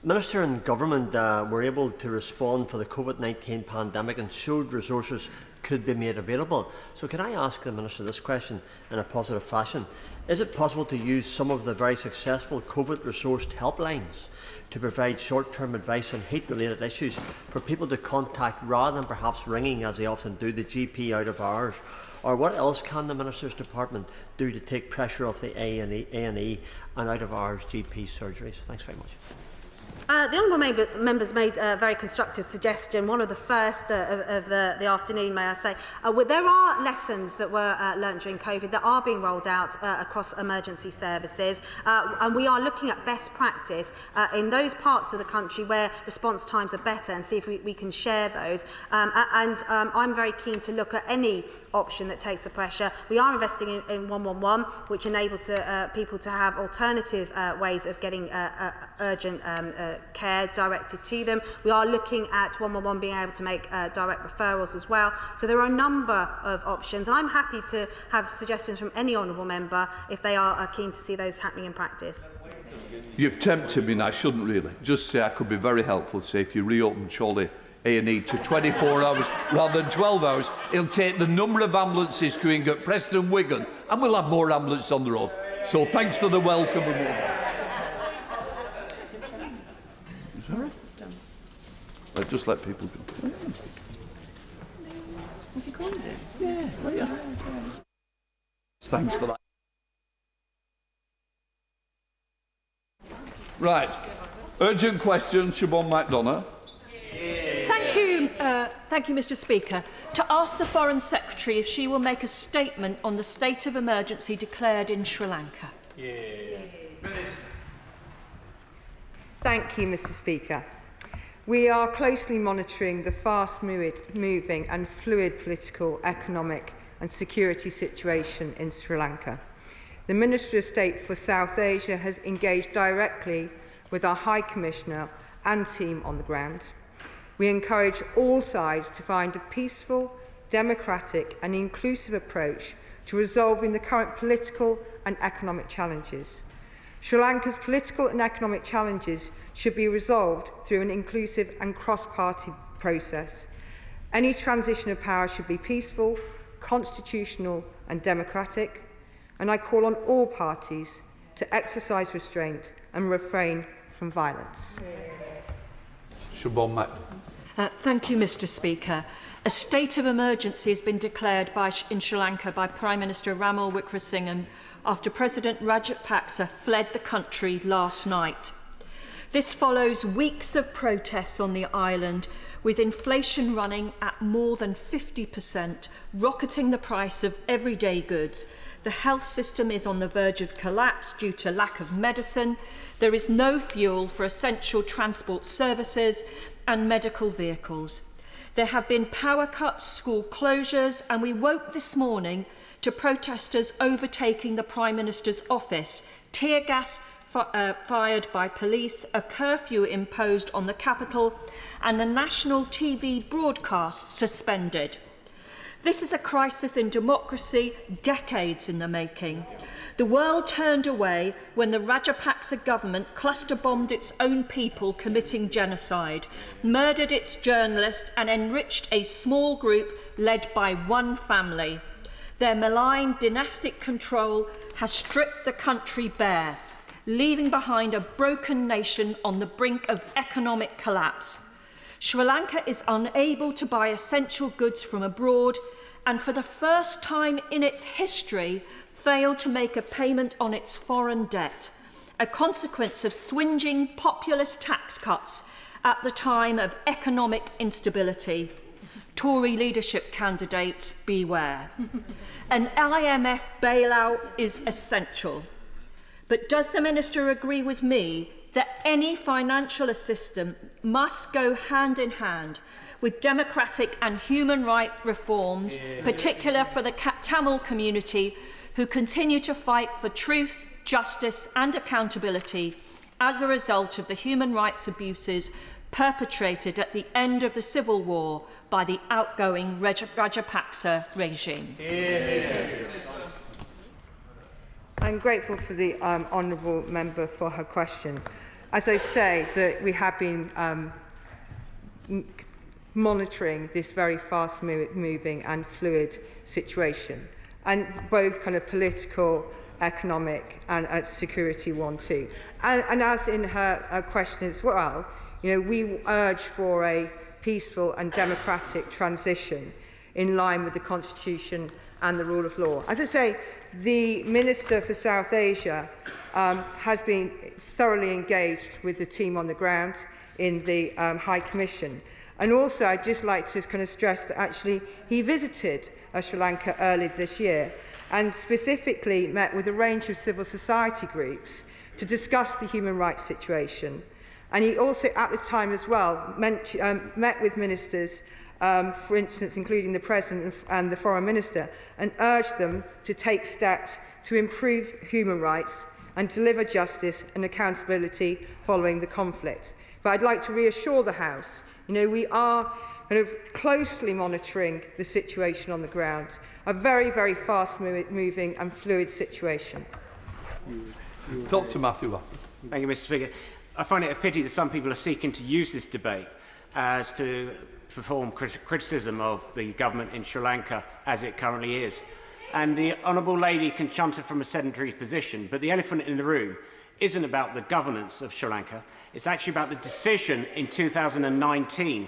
Minister and Government were able to respond for the COVID-19 pandemic and showed resources could be made available. So can I ask the Minister this question in a positive fashion? Is it possible to use some of the very successful COVID-resourced helplines to provide short-term advice on heat-related issues for people to contact rather than perhaps ringing, as they often do, the GP out of hours? Or what else can the Minister's Department do to take pressure off the A&E and out-of-hours GP surgeries? Thanks very much. The Honourable Members made a very constructive suggestion, one of the first of the afternoon, may I say. There are lessons that were learnt during COVID that are being rolled out across emergency services, and we are looking at best practice in those parts of the country where response times are better and see if we can share those. I'm very keen to look at any option that takes the pressure. We are investing in 111, which enables people to have alternative ways of getting urgent care directed to them. We are looking at 111 being able to make direct referrals as well. So there are a number of options, and I'm happy to have suggestions from any honourable member if they are keen to see those happening in practice. You've tempted me, and I shouldn't really. Just say I could be very helpful, say if you reopen Chorley A&E to 24 hours rather than 12 hours, it'll take the number of ambulances queuing at Preston and Wigan, and we'll have more ambulances on the road. So thanks for the welcome. Just let people go. Have you called it? Yeah. Well, yeah. Thanks for that. Right. Urgent question, Siobhan McDonough. Thank you, Mr Speaker. To ask the Foreign Secretary if she will make a statement on the state of emergency declared in Sri Lanka. Thank you, Mr Speaker. We are closely monitoring the fast-moving and fluid political, economic and security situation in Sri Lanka. The Minister of State for South Asia has engaged directly with our High Commissioner and team on the ground. We encourage all sides to find a peaceful, democratic and inclusive approach to resolving the current political and economic challenges. Sri Lanka's political and economic challenges should be resolved through an inclusive and cross-party process. Any transition of power should be peaceful, constitutional and democratic, and I call on all parties to exercise restraint and refrain from violence. Siobhan McDonough. Thank you, Mr. Speaker. A state of emergency has been declared in Sri Lanka by Prime Minister Ranil Wickremesinghe after President Rajapaksa fled the country last night. This follows weeks of protests on the island, with inflation running at more than 50%, rocketing the price of everyday goods. The health system is on the verge of collapse due to lack of medicine. There is no fuel for essential transport services and medical vehicles. There have been power cuts, school closures, and we woke this morning to protesters overtaking the Prime Minister's office, tear gas fired by police, a curfew imposed on the capital, and the national TV broadcast suspended. This is a crisis in democracy, decades in the making. The world turned away when the Rajapaksa government cluster-bombed its own people committing genocide, murdered its journalists and enriched a small group led by one family. Their malign dynastic control has stripped the country bare, leaving behind a broken nation on the brink of economic collapse. Sri Lanka is unable to buy essential goods from abroad and for the first time in its history failed to make a payment on its foreign debt, a consequence of swinging populist tax cuts at the time of economic instability. Tory leadership candidates, beware. An IMF bailout is essential. But does the Minister agree with me that any financial assistance must go hand in hand with democratic and human rights reforms, particularly for the Tamil community, who continue to fight for truth, justice and accountability as a result of the human rights abuses perpetrated at the end of the civil war by the outgoing Rajapaksa regime? I'm grateful for the honourable member for her question. As I say, that we have been monitoring this very fast-moving and fluid situation, and both kind of political, economic, and security one too. And as in her question as well, you know, we urge for a peaceful and democratic transition in line with the Constitution and the rule of law. As I say, the Minister for South Asia has been thoroughly engaged with the team on the ground in the High Commission. And also, I'd just like to kind of stress that actually he visited Sri Lanka earlier this year and specifically met with a range of civil society groups to discuss the human rights situation. And he also, at the time as well, met with ministers, for instance, including the President and the Foreign Minister, and urged them to take steps to improve human rights and deliver justice and accountability following the conflict. But I'd like to reassure the House, you know, we are kind of closely monitoring the situation on the ground, a very, very fast-moving and fluid situation. Dr. Matthew. Thank you, Mr. Speaker. I find it a pity that some people are seeking to use this debate as to perform criticism of the government in Sri Lanka as it currently is. And the Honourable Lady can shunt it from a sedentary position, but the elephant in the room isn't about the governance of Sri Lanka. It's actually about the decision in 2019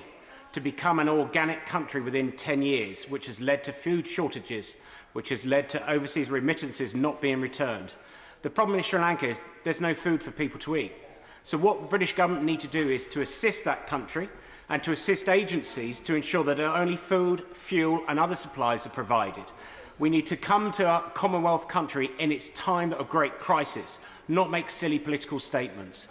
to become an organic country within 10 years, which has led to food shortages, which has led to overseas remittances not being returned. The problem in Sri Lanka is there's no food for people to eat. So what the British government need to do is to assist that country and to assist agencies to ensure that only food, fuel and other supplies are provided. We need to come to a Commonwealth country in its time of great crisis, not make silly political statements.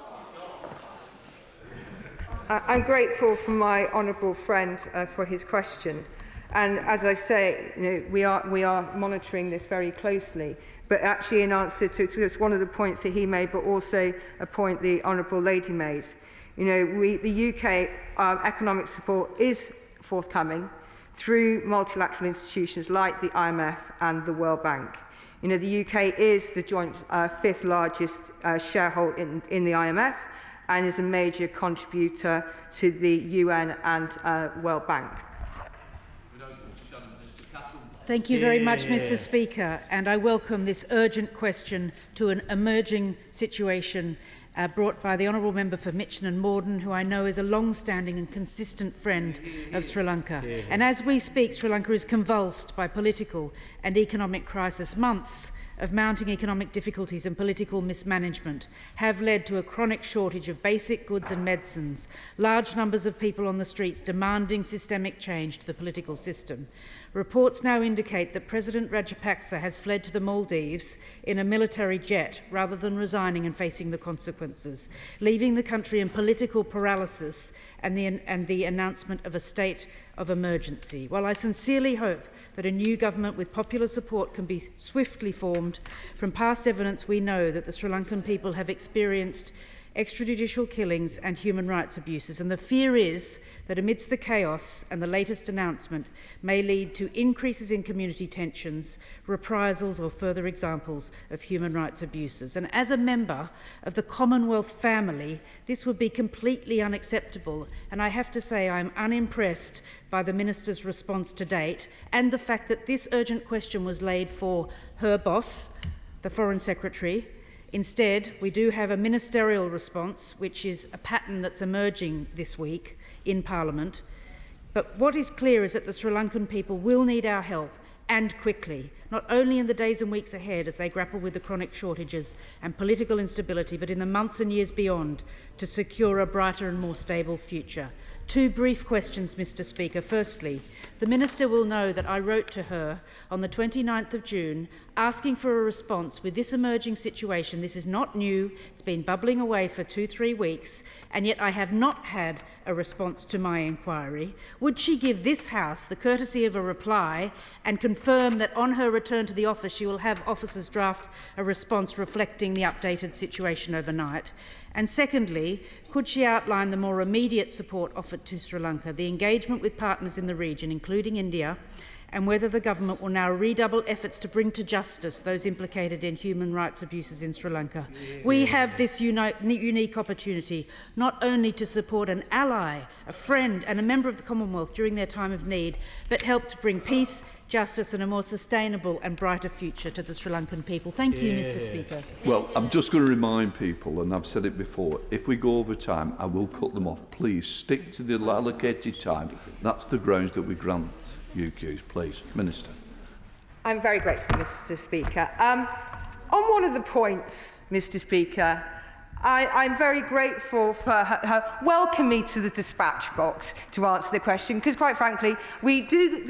I'm grateful for my honourable friend for his question. And as I say, you know, we are monitoring this very closely. But actually, in answer to just one of the points that he made, but also a point the honourable lady made, you know, the UK economic support is forthcoming through multilateral institutions like the IMF and the World Bank. You know, the UK is the joint fifth largest shareholder in the IMF and is a major contributor to the UN and World Bank. Thank you very much, Mr. Speaker, and I welcome this urgent question to an emerging situation brought by the Honourable Member for Mitchin and Morden, who I know is a long-standing and consistent friend of Sri Lanka. And as we speak, Sri Lanka is convulsed by political and economic crisis. Months of mounting economic difficulties and political mismanagement have led to a chronic shortage of basic goods and medicines, large numbers of people on the streets demanding systemic change to the political system. Reports now indicate that President Rajapaksa has fled to the Maldives in a military jet rather than resigning and facing the consequences, leaving the country in political paralysis and the announcement of a state of emergency. While I sincerely hope that a new government with popular support can be swiftly formed, from past evidence we know that the Sri Lankan people have experienced extrajudicial killings and human rights abuses, and the fear is that amidst the chaos and the latest announcement may lead to increases in community tensions, reprisals or further examples of human rights abuses. And as a member of the Commonwealth family, this would be completely unacceptable, and I have to say I'm unimpressed by the Minister's response to date and the fact that this urgent question was laid for her boss, the Foreign Secretary. Instead, we do have a ministerial response, which is a pattern that's emerging this week in Parliament. But what is clear is that the Sri Lankan people will need our help, and quickly, not only in the days and weeks ahead as they grapple with the chronic shortages and political instability, but in the months and years beyond to secure a brighter and more stable future. Two brief questions, Mr. Speaker. Firstly, the Minister will know that I wrote to her on the 29th of June asking for a response with this emerging situation. This is not new. It's been bubbling away for 2-3 weeks, and yet I have not had a response to my inquiry. Would she give this House the courtesy of a reply and confirm that on her return to the office she will have officers draft a response reflecting the updated situation overnight? And secondly, could she outline the more immediate support offered to Sri Lanka, the engagement with partners in the region, including India, and whether the government will now redouble efforts to bring to justice those implicated in human rights abuses in Sri Lanka? We have this unique opportunity not only to support an ally, a friend and a member of the Commonwealth during their time of need, but help to bring peace, justice and a more sustainable and brighter future to the Sri Lankan people. Thank you, Mr. Speaker. Well, I'm just going to remind people, and I've said it before, if we go over time, I will cut them off. Please stick to the allocated time. That's the grounds that we grant UQs, please. Minister. I'm very grateful, Mr. Speaker. On one of the points, Mr. Speaker, I'm very grateful for her welcome me to the dispatch box to answer the question, because quite frankly, we do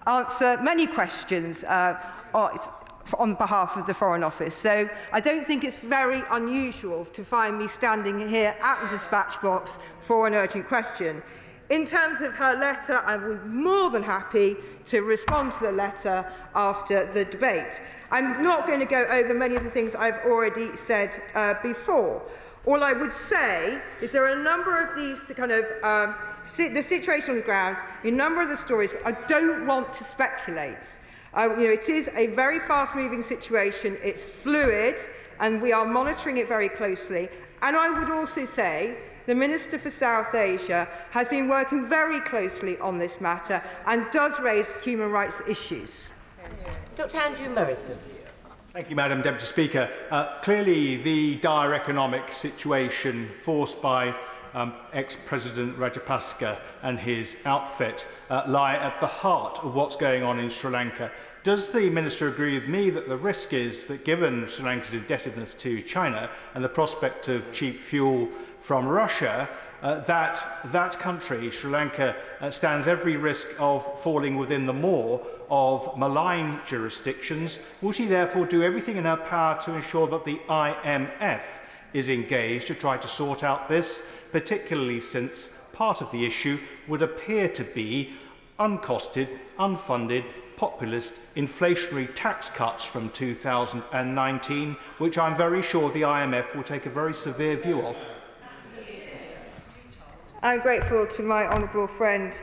answer many questions on behalf of the Foreign Office. So I don't think it's very unusual to find me standing here at the dispatch box for an urgent question. In terms of her letter, I would be more than happy to respond to the letter after the debate. I'm not going to go over many of the things I've already said before. All I would say is there are a number of these the situation on the ground, a number of the stories. I don't want to speculate. It is a very fast-moving situation. It's fluid, and we are monitoring it very closely. And I would also say the Minister for South Asia has been working very closely on this matter and does raise human rights issues. Dr. Andrew Morrison. Thank you, Madam Deputy Speaker. Clearly, the dire economic situation forced by ex-President Rajapaksa and his outfit lie at the heart of what's going on in Sri Lanka. Does the Minister agree with me that the risk is that, given Sri Lanka's indebtedness to China and the prospect of cheap fuel from Russia, that country, Sri Lanka, stands every risk of falling within the maw of malign jurisdictions? Will she therefore do everything in her power to ensure that the IMF is engaged to try to sort out this, particularly since part of the issue would appear to be uncosted, unfunded, populist, inflationary tax cuts from 2019, which I'm very sure the IMF will take a very severe view of? I'm grateful to my honourable friend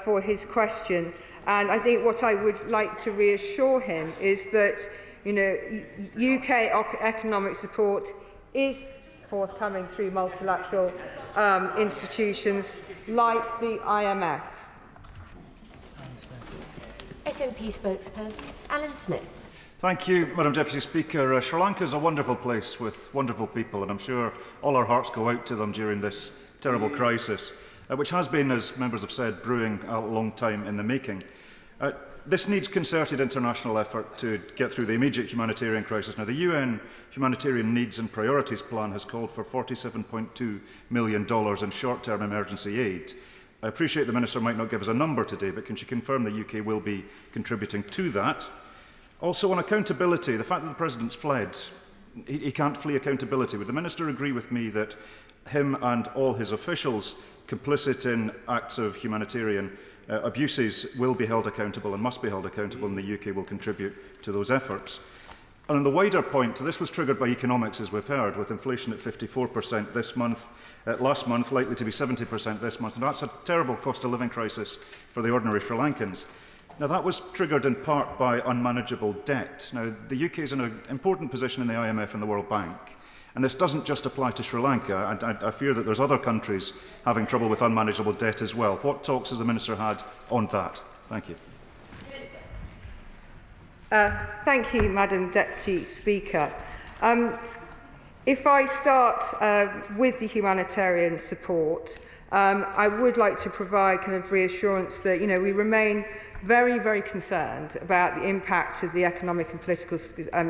for his question, and I think what I would like to reassure him is that UK economic support is forthcoming through multilateral institutions like the IMF. SNP spokesperson Alan Smith. Thank you, Madam Deputy Speaker. Sri Lanka is a wonderful place with wonderful people, and I'm sure all our hearts go out to them during this terrible crisis, which has been, as members have said, brewing a long time in the making. This needs concerted international effort to get through the immediate humanitarian crisis. Now, the UN Humanitarian Needs and Priorities Plan has called for $47.2 million in short-term emergency aid. I appreciate the Minister might not give us a number today, but can she confirm the UK will be contributing to that? Also, on accountability, the fact that the President's fled, he can't flee accountability. Would the Minister agree with me that him and all his officials complicit in acts of humanitarian abuses will be held accountable and must be held accountable, and the UK will contribute to those efforts? And on the wider point, this was triggered by economics, as we've heard, with inflation at 54% this month, last month likely to be 70% this month, and that's a terrible cost of living crisis for the ordinary Sri Lankans. Now, that was triggered in part by unmanageable debt. Now, the UK is in an important position in the IMF and the World Bank, and this doesn't just apply to Sri Lanka. I fear that there's other countries having trouble with unmanageable debt as well. What talks has the Minister had on that? Thank you. Thank you, Madam Deputy Speaker. If I start with the humanitarian support, I would like to provide kind of reassurance that, we remain very, very concerned about the impact of the economic and political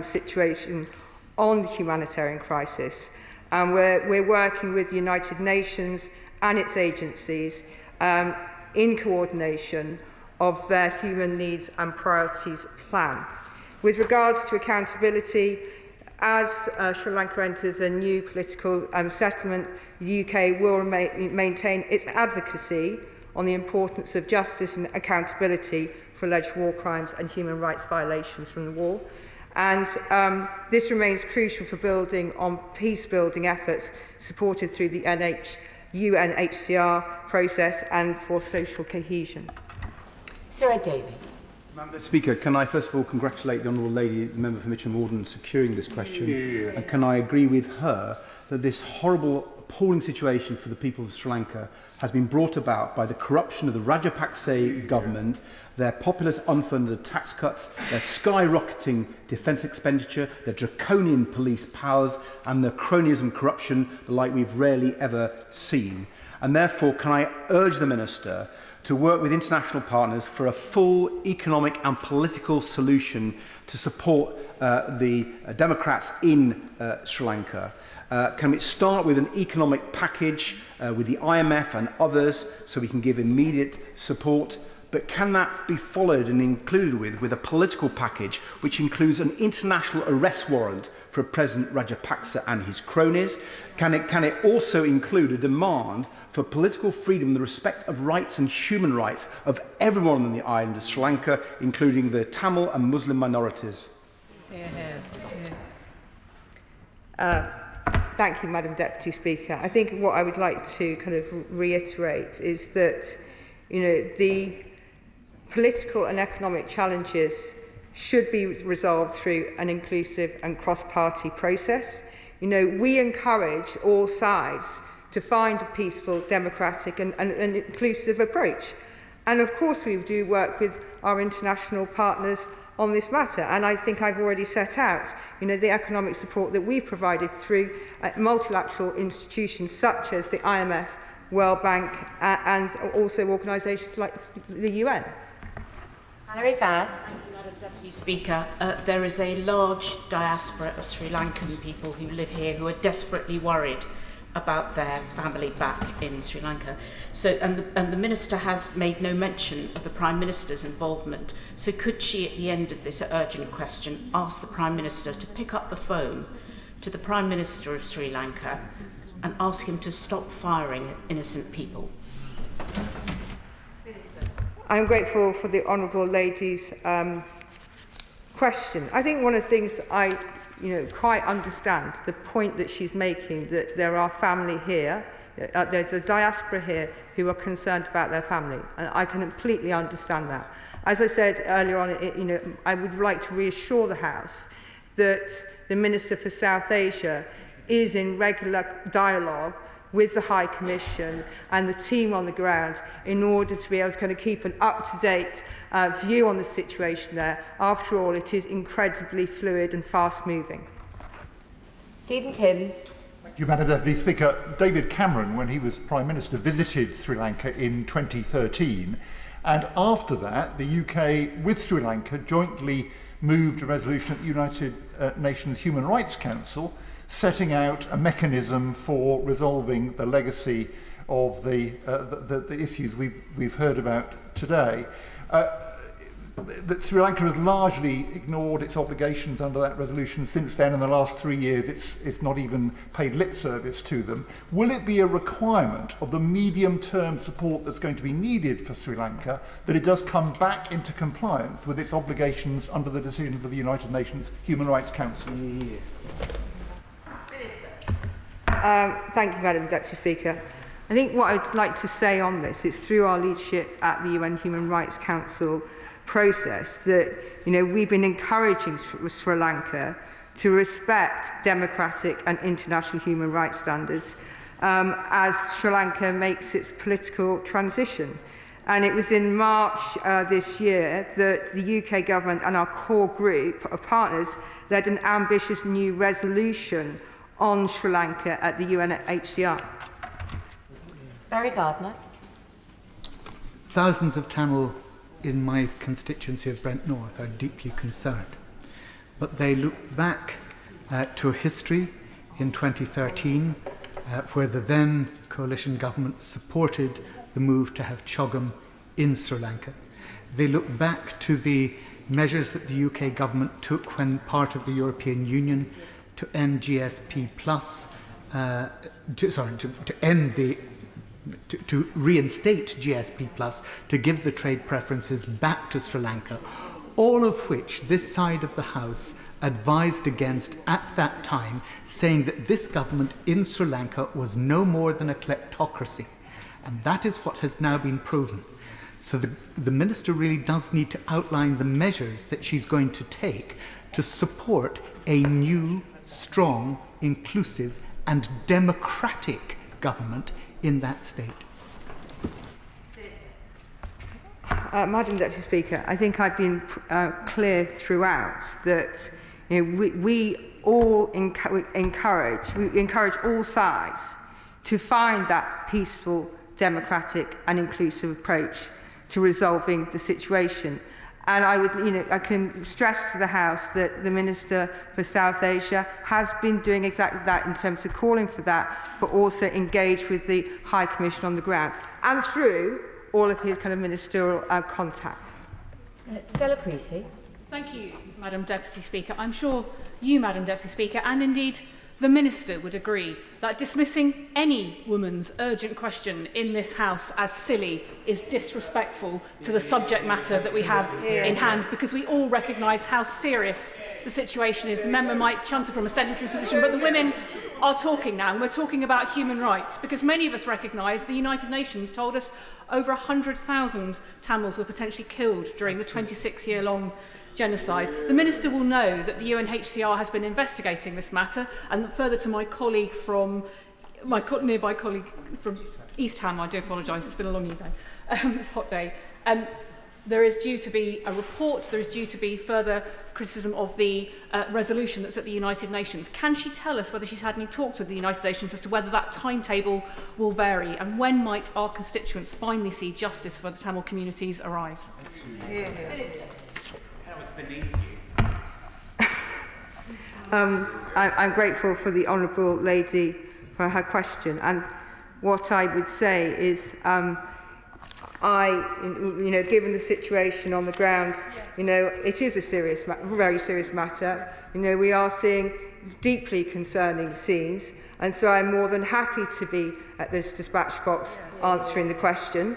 situation on the humanitarian crisis. And we're working with the United Nations and its agencies in coordination of their human needs and priorities plan. With regards to accountability, as Sri Lanka enters a new political settlement, the UK will maintain its advocacy on the importance of justice and accountability for alleged war crimes and human rights violations from the war. And this remains crucial for building on peace-building efforts supported through the UNHCR process and for social cohesion. Sir Ed Davey. Madam Speaker, can I first of all congratulate the Honourable Lady, the Member for Mitcham Warden, on securing this question? And can I agree with her that this horrible, appalling situation for the people of Sri Lanka has been brought about by the corruption of the Rajapaksa government, their populist unfunded tax cuts, their skyrocketing defence expenditure, their draconian police powers, and the cronyism corruption the like we've rarely ever seen. And therefore, can I urge the Minister to work with international partners for a full economic and political solution to support the Democrats in Sri Lanka? Can we start with an economic package with the IMF and others so we can give immediate support? But can that be followed and included with a political package which includes an international arrest warrant for President Rajapaksa and his cronies? Can it also include a demand for political freedom, the respect of rights and human rights of everyone on the island of Sri Lanka, including the Tamil and Muslim minorities? Thank you, Madam Deputy Speaker. I think what I would like to kind of reiterate is that, the political and economic challenges should be resolved through an inclusive and cross-party process. We encourage all sides to find a peaceful, democratic and inclusive approach. And of course we do work with our international partners on this matter. And I think I've already set out, the economic support that we've provided through multilateral institutions such as the IMF, World Bank, and also organisations like the UN. Valerie Vaz. Thank you, Madam Deputy Speaker. There is a large diaspora of Sri Lankan people who live here who are desperately worried about their family back in Sri Lanka. And the Minister has made no mention of the Prime Minister's involvement. So could she, at the end of this urgent question, ask the Prime Minister to pick up the phone to the Prime Minister of Sri Lanka and ask him to stop firing at innocent people? I'm grateful for the Honourable Lady's question. I think one of the things I quite understand, the point that she's making, that there are family here, there's a diaspora here who are concerned about their family, and I can completely understand that. As I said earlier on, I would like to reassure the House that the Minister for South Asia is in regular dialogue with the High Commission and the team on the ground in order to be able to kind of keep an up-to-date view on the situation there. After all, it is incredibly fluid and fast-moving. Stephen Timms. Thank you, Madam Deputy Speaker. David Cameron, when he was Prime Minister, visited Sri Lanka in 2013, and after that, the UK with Sri Lanka jointly moved a resolution at the United Nations Human Rights Council setting out a mechanism for resolving the legacy of the issues we've heard about today. That Sri Lanka has largely ignored its obligations under that resolution since then. In the last 3 years, it's not even paid lip service to them. Will it be a requirement of the medium-term support that's going to be needed for Sri Lanka that it does come back into compliance with its obligations under the decisions of the United Nations Human Rights Council? Thank you, Madam Deputy Speaker. I think what I'd like to say on this is through our leadership at the UN Human Rights Council process that we've been encouraging Sri Lanka to respect democratic and international human rights standards as Sri Lanka makes its political transition. And it was in March this year that the UK government and our core group of partners led an ambitious new resolution on Sri Lanka at the UNHCR. Barry Gardner. Thousands of Tamil in my constituency of Brent North are deeply concerned, but they look back to a history in 2013 where the then coalition government supported the move to have Chogam in Sri Lanka. They look back to the measures that the UK government took when part of the European Union to end GSP Plus, to reinstate GSP Plus, to give the trade preferences back to Sri Lanka, all of which this side of the House advised against at that time, saying that this government in Sri Lanka was no more than a kleptocracy. And that is what has now been proven. So the Minister really does need to outline the measures that she's going to take to support a new, strong, inclusive and democratic government in that state. Madam Deputy Speaker, I think I've been clear throughout that we all encourage all sides to find that peaceful, democratic and inclusive approach to resolving the situation. And I can stress to the House that the Minister for South Asia has been doing exactly that in terms of calling for that, but also engaged with the High Commission on the ground and through all of his kind of ministerial contact. Stella Creasy. Thank you, Madam Deputy Speaker. I'm sure you, Madam Deputy Speaker, and indeed the Minister would agree that dismissing any woman's urgent question in this House as silly is disrespectful to the subject matter that we have in hand, because we all recognise how serious the situation is. The member might chunter from a sedentary position, but the women are talking now, and we're talking about human rights, because many of us recognise the United Nations told us over 100,000 Tamils were potentially killed during the 26-year-long genocide. The Minister will know that the UNHCR has been investigating this matter, and further to my colleague from my nearby colleague from East Ham, I do apologise, it's been a long day, it's a hot day. There is due to be a report, there is due to be further criticism of the resolution that's at the United Nations. Can she tell us whether she's had any talks with the United Nations as to whether that timetable will vary, and when might our constituents finally see justice for the Tamil communities arrive? I'm grateful for the Honourable Lady for her question, and what I would say is given the situation on the ground, it is a very serious matter. We are seeing deeply concerning scenes, and so I'm more than happy to be at this dispatch box answering the question.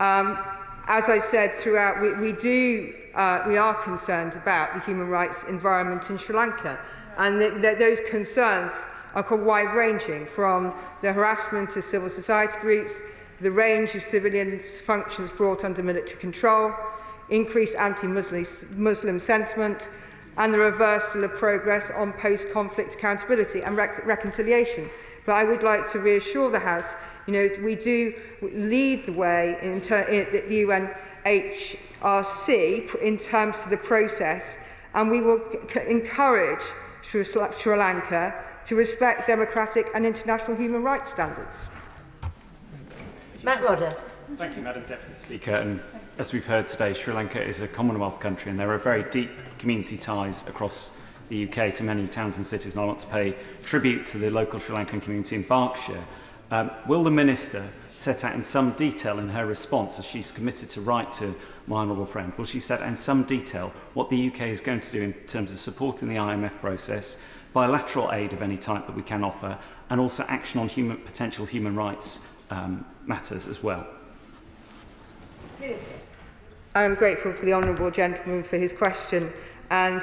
As I've said throughout, we are concerned about the human rights environment in Sri Lanka, and those concerns are quite wide-ranging, from the harassment of civil society groups, the range of civilian functions brought under military control, increased anti-Muslim sentiment, and the reversal of progress on post-conflict accountability and reconciliation. But I would like to reassure the House, we do lead the way in the UNHRC in terms of the process, and we will encourage Sri Lanka to respect democratic and international human rights standards. Matt Rodder. Thank you, Madam Deputy Speaker. And as we've heard today, Sri Lanka is a Commonwealth country, and there are very deep community ties across the UK to many towns and cities, and I want to pay tribute to the local Sri Lankan community in Berkshire. Will the Minister set out in some detail in her response, as she's committed to write to my honourable friend, will she set out in some detail what the UK is going to do in terms of supporting the IMF process, bilateral aid of any type that we can offer, and also action on potential human rights matters as well? I am grateful for the honourable gentleman for his question, and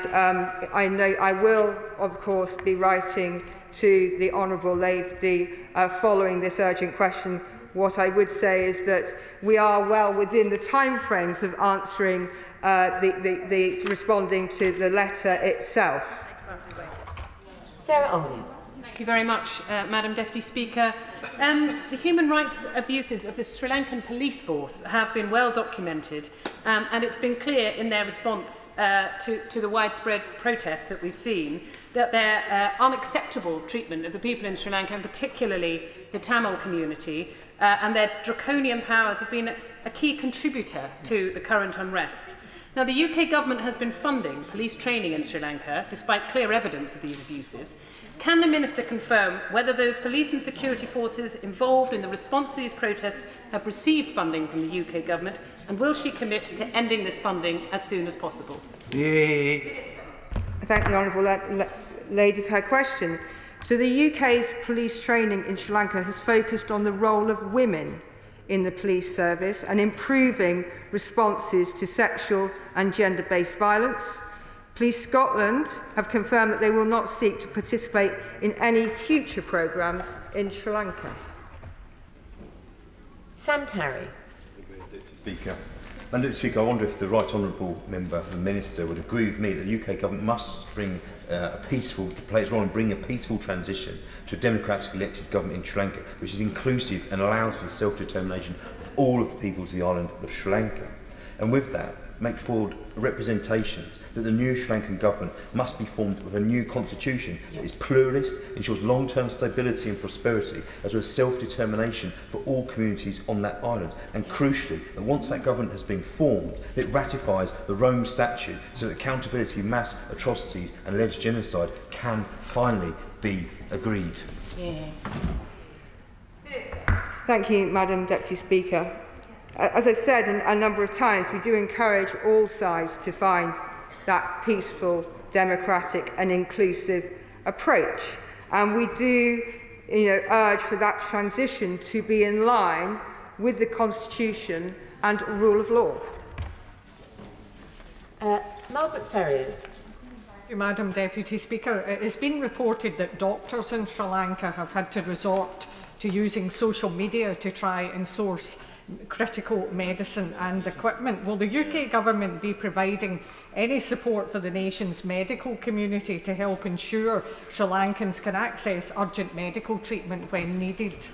I know I will, of course, be writing to the honourable lady following this urgent question. What I would say is that we are well within the timeframes of answering responding to the letter itself. Sarah Olney. Thank you very much, Madam Deputy Speaker. The human rights abuses of the Sri Lankan police force have been well documented, and it's been clear in their response to the widespread protests that we've seen that their unacceptable treatment of the people in Sri Lanka, and particularly the Tamil community, and their draconian powers have been a key contributor to the current unrest. Now, the UK government has been funding police training in Sri Lanka, despite clear evidence of these abuses. Can the Minister confirm whether those police and security forces involved in the response to these protests have received funding from the UK government, and will she commit to ending this funding as soon as possible? I thank the honourable lady for her question. So the UK's police training in Sri Lanka has focused on the role of women in the police service and improving responses to sexual and gender-based violence. Police Scotland have confirmed that they will not seek to participate in any future programmes in Sri Lanka. Sam Tarry. Speaker. Madam Speaker, I wonder if the Right Honourable Member, the Minister, would agree with me that the UK government must bring play its role in bringing a peaceful transition to a democratically elected government in Sri Lanka, which is inclusive and allows for the self-determination of all of the peoples of the island of Sri Lanka. And with that, make forward representations that the new Sri Lankan government must be formed with a new constitution that is pluralist, ensures long-term stability and prosperity, as well as self-determination for all communities on that island. And crucially, that once that government has been formed, it ratifies the Rome Statute so that accountability of mass atrocities and alleged genocide can finally be agreed. Thank you, Madam Deputy Speaker. As I've said a number of times, we do encourage all sides to find that peaceful, democratic and inclusive approach. And we do urge for that transition to be in line with the Constitution and rule of law. Margaret Ferrier. Thank you, Madam Deputy Speaker. It has been reported that doctors in Sri Lanka have had to resort to using social media to try and source critical medicine and equipment. Will the UK government be providing any support for the nation's medical community to help ensure Sri Lankans can access urgent medical treatment when needed?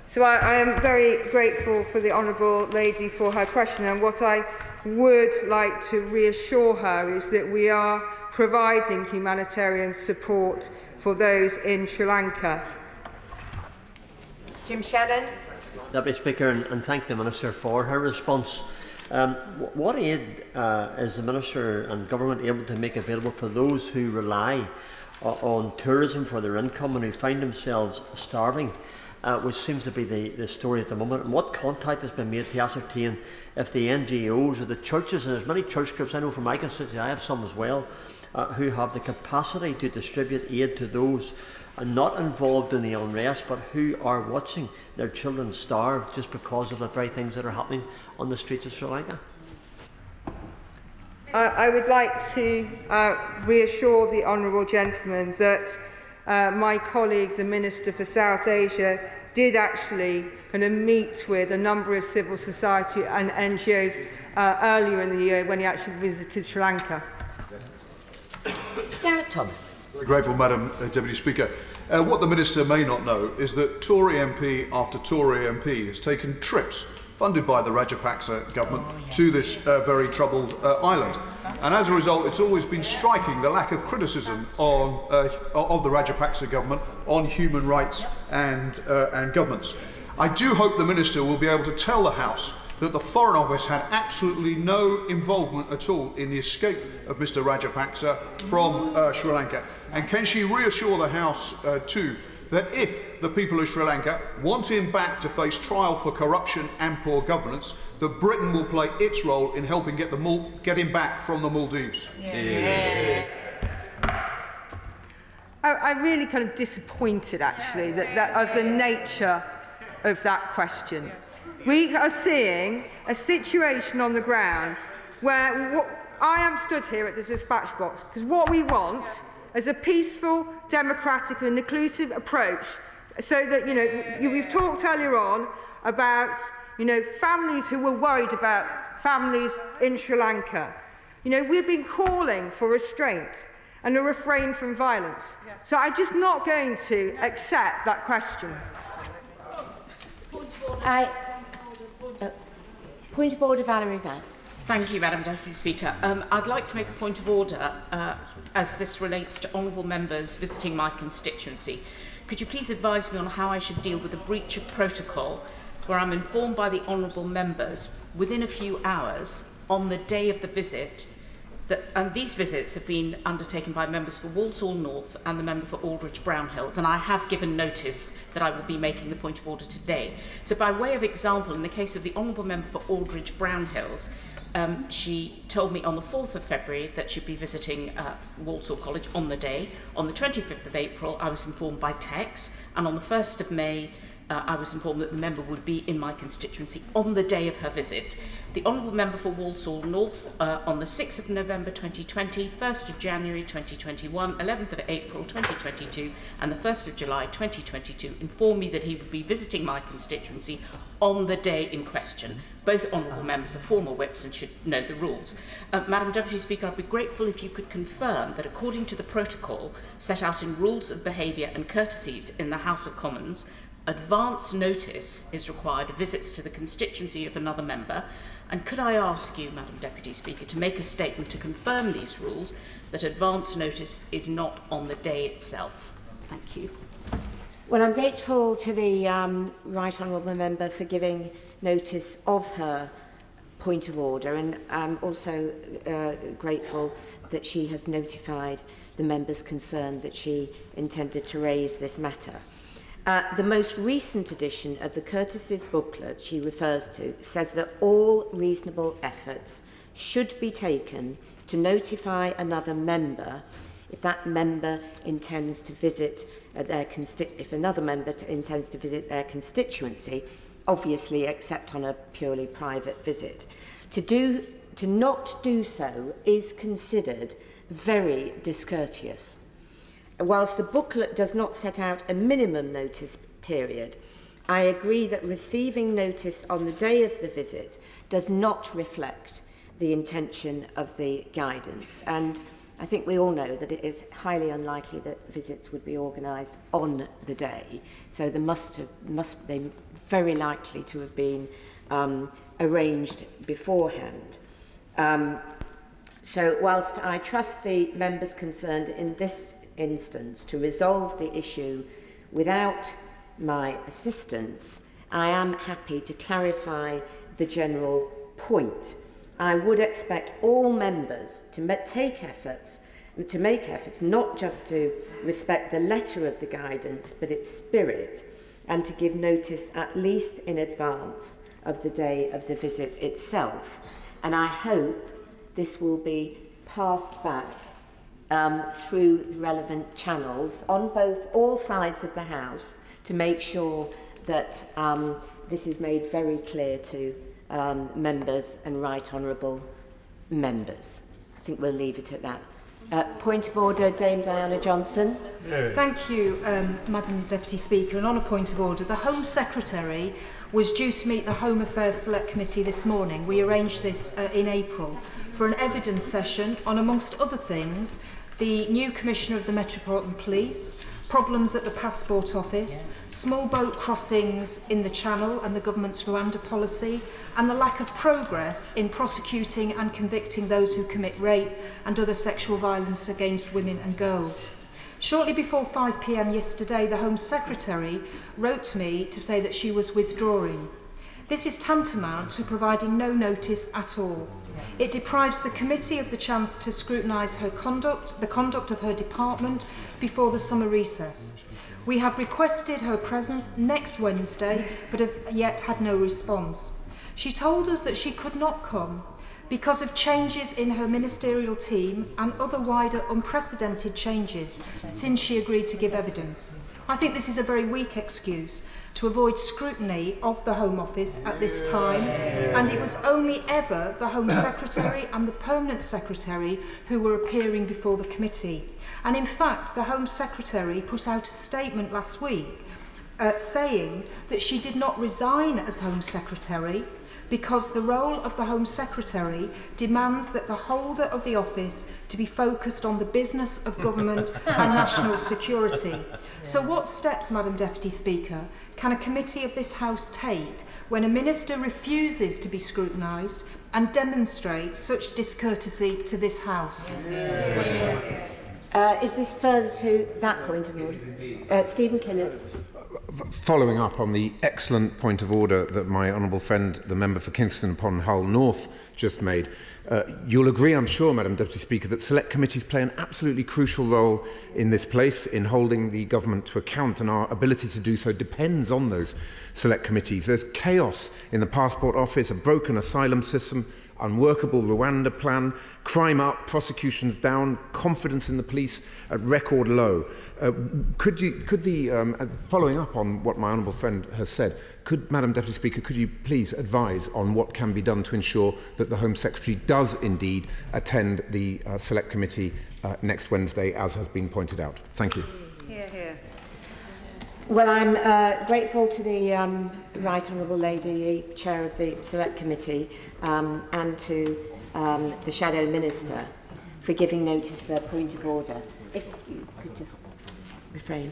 So I am very grateful for the honourable lady for her question, and what I would like to reassure her is that we are providing humanitarian support for those in Sri Lanka. Jim Shannon. Deputy Speaker, and thank the Minister for her response. What aid is the Minister and Government able to make available for those who rely on tourism for their income and who find themselves starving, which seems to be the story at the moment? And what contact has been made to ascertain if the NGOs or the churches, and there's many church groups, I know from my constituency, I have some as well, who have the capacity to distribute aid to those not involved in the unrest, but who are watching their children starve just because of the very things that are happening on the streets of Sri Lanka? I would like to reassure the honourable gentleman that my colleague, the Minister for South Asia, did actually kind of meet with a number of civil society and NGOs earlier in the year when he actually visited Sri Lanka. Gareth Thomas. Very grateful, Madam Deputy Speaker. What the Minister may not know is that Tory MP after Tory MP has taken trips funded by the Rajapaksa government to this very troubled island. And as a result, it's always been striking the lack of criticism on, of the Rajapaksa government on human rights and governments. I do hope the Minister will be able to tell the House that the Foreign Office had absolutely no involvement at all in the escape of Mr Rajapaksa from Sri Lanka. And can she reassure the House too that if the people of Sri Lanka want him back to face trial for corruption and poor governance, that Britain will play its role in helping get him back from the Maldives? Yeah. I'm really kind of disappointed, actually, that of the nature of that question. We are seeing a situation on the ground where I am stood here at the dispatch box because what we want is a peaceful, democratic and inclusive approach so that, we've talked earlier on about, families who were worried about families in Sri Lanka. We've been calling for restraint and a refrain from violence. So I'm just not going to accept that question. Point of order, Valerie Vance. Thank you, Madam Deputy Speaker. I'd like to make a point of order as this relates to honourable members visiting my constituency. Could you please advise me on how I should deal with a breach of protocol where I'm informed by the honourable members within a few hours on the day of the visit and these visits have been undertaken by members for Walsall North and the member for Aldridge Brown Hills, and I have given notice that I will be making the point of order today. So by way of example, in the case of the honourable member for Aldridge Brown Hills, she told me on the 4th of February that she'd be visiting Walsall College on the day. On the 25th of April, I was informed by text, and on the 1st of May, I was informed that the member would be in my constituency on the day of her visit. The honourable member for Walsall North on the 6th of November 2020, 1st of January 2021, 11th of April 2022 and the 1st of July 2022 informed me that he would be visiting my constituency on the day in question. Both honourable members are former whips and should know the rules. Madam Deputy Speaker, I'd be grateful if you could confirm that according to the protocol set out in Rules of Behaviour and Courtesies in the House of Commons, advance notice is required of visits to the constituency of another member. And could I ask you, Madam Deputy Speaker, to make a statement to confirm these rules, that advance notice is not on the day itself? Thank you. Well, I'm grateful to the Right Honourable Member for giving notice of her point of order, and I'm also grateful that she has notified the members concerned that she intended to raise this matter. The most recent edition of the Courtesies booklet she refers to says that all reasonable efforts should be taken to notify another member if that member intends to visit if another member intends to visit their constituency, obviously except on a purely private visit. To not do so is considered very discourteous. Whilst the booklet does not set out a minimum notice period, I agree that receiving notice on the day of the visit does not reflect the intention of the guidance. And I think we all know that it is highly unlikely that visits would be organised on the day. So they must very likely to have been arranged beforehand. So whilst I trust the members concerned in this instance to resolve the issue without my assistance, I am happy to clarify the general point. I would expect all members to make efforts not just to respect the letter of the guidance but its spirit, and to give notice at least in advance of the day of the visit itself. And I hope this will be passed back through relevant channels on all sides of the House to make sure that this is made very clear to members and right honourable members. I think we'll leave it at that. Point of order, Dame Diana Johnson. Thank you, Madam Deputy Speaker. And on a point of order, the Home Secretary was due to meet the Home Affairs Select Committee this morning. We arranged this in April for an evidence session on, amongst other things, the new Commissioner of the Metropolitan Police, problems at the Passport Office, small boat crossings in the Channel and the government's Rwanda policy, and the lack of progress in prosecuting and convicting those who commit rape and other sexual violence against women and girls. Shortly before 5 p.m. yesterday, the Home Secretary wrote to me to say that she was withdrawing. This is tantamount to providing no notice at all. It deprives the committee of the chance to scrutinise her conduct, the conduct of her department, before the summer recess. We have requested her presence next Wednesday, but have yet had no response. She told us that she could not come because of changes in her ministerial team and other wider unprecedented changes since she agreed to give evidence. I think this is a very weak excuse to avoid scrutiny of the Home Office at this time, and it was only ever the Home Secretary and the Permanent Secretary who were appearing before the committee. And in fact, the Home Secretary put out a statement last week saying that she did not resign as Home Secretary because the role of the Home Secretary demands that the holder of the office to be focused on the business of government and national security. So what steps, Madam Deputy Speaker, can a committee of this House take when a minister refuses to be scrutinised and demonstrates such discourtesy to this House? Is this further to that point of order? Stephen Kinnock. Following up on the excellent point of order that my honourable friend, the member for Kingston upon Hull North, just made, you'll agree, I'm sure, Madam Deputy Speaker, that select committees play an absolutely crucial role in this place in holding the government to account, and our ability to do so depends on those select committees. There's chaos in the Passport Office, a broken asylum system, unworkable Rwanda plan, crime up, prosecutions down, confidence in the police at record low. Following up on what my honourable friend has said, Madam Deputy Speaker, could you please advise on what can be done to ensure that the Home Secretary does indeed attend the Select Committee next Wednesday, as has been pointed out? Thank you. Hear, hear. Well, I'm grateful to the Right Honourable Lady, the Chair of the Select Committee, and to the Shadow Minister for giving notice of her point of order. If you could just refrain.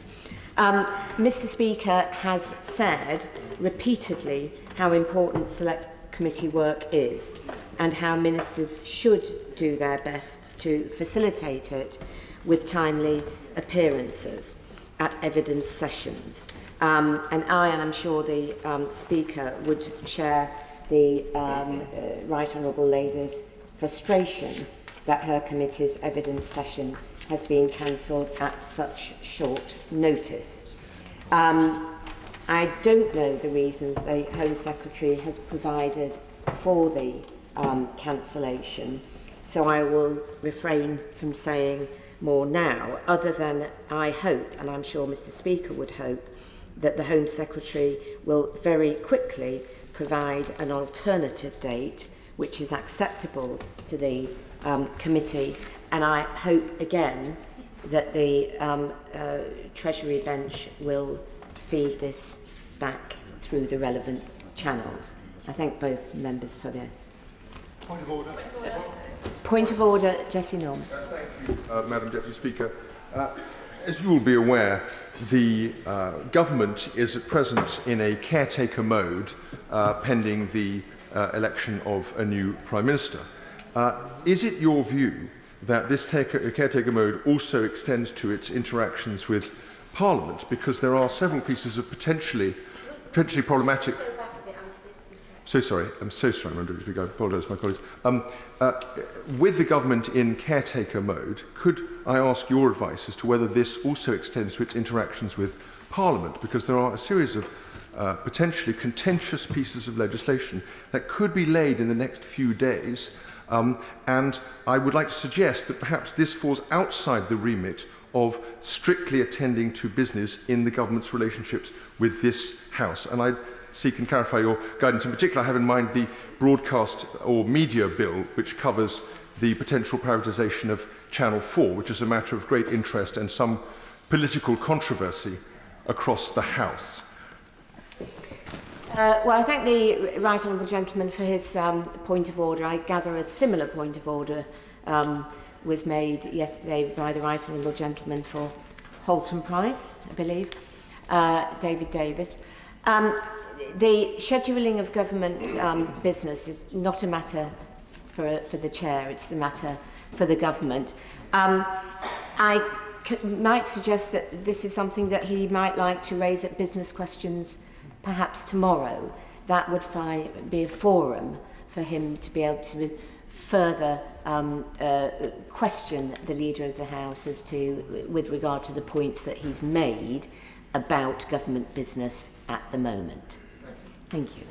Mr. Speaker has said repeatedly how important Select Committee work is and how ministers should do their best to facilitate it with timely appearances at evidence sessions. And I'm sure the Speaker would share the Right Honourable Lady's frustration that her committee's evidence session has been cancelled at such short notice. I don't know the reasons the Home Secretary has provided for the cancellation, so I will refrain from saying more now, other than I hope, and I'm sure Mr. Speaker would hope, that the Home Secretary will very quickly provide an alternative date which is acceptable to the committee, and I hope again that the Treasury bench will feed this back through the relevant channels. I thank both members for their... Point of order. Point of order, Jessie Norm. Thank you, Madam Deputy Speaker. As you will be aware, the government is at present in a caretaker mode pending the election of a new Prime Minister. Is it your view that this caretaker mode also extends to its interactions with Parliament? Because there are several pieces of potentially problematic... I'm so sorry, Madam Deputy Speaker. I apologise to my colleagues. With the government in caretaker mode, could I ask your advice as to whether this also extends to its interactions with Parliament? Because there are a series of potentially contentious pieces of legislation that could be laid in the next few days, and I would like to suggest that perhaps this falls outside the remit of strictly attending to business in the government's relationships with this House. And I seek and clarify your guidance. In particular, I have in mind the broadcast or media bill, which covers the potential privatisation of Channel 4, which is a matter of great interest and some political controversy across the House. Well, I thank the Right Honourable Gentleman for his point of order. I gather a similar point of order was made yesterday by the Right Honourable Gentleman for Halton Price, I believe, David Davis. The scheduling of government business is not a matter for the Chair, it's a matter for the government. I might suggest that this is something that he might like to raise at business questions perhaps tomorrow. That would be a forum for him to be able to further question the Leader of the House with regard to the points that he's made about government business at the moment. Thank you.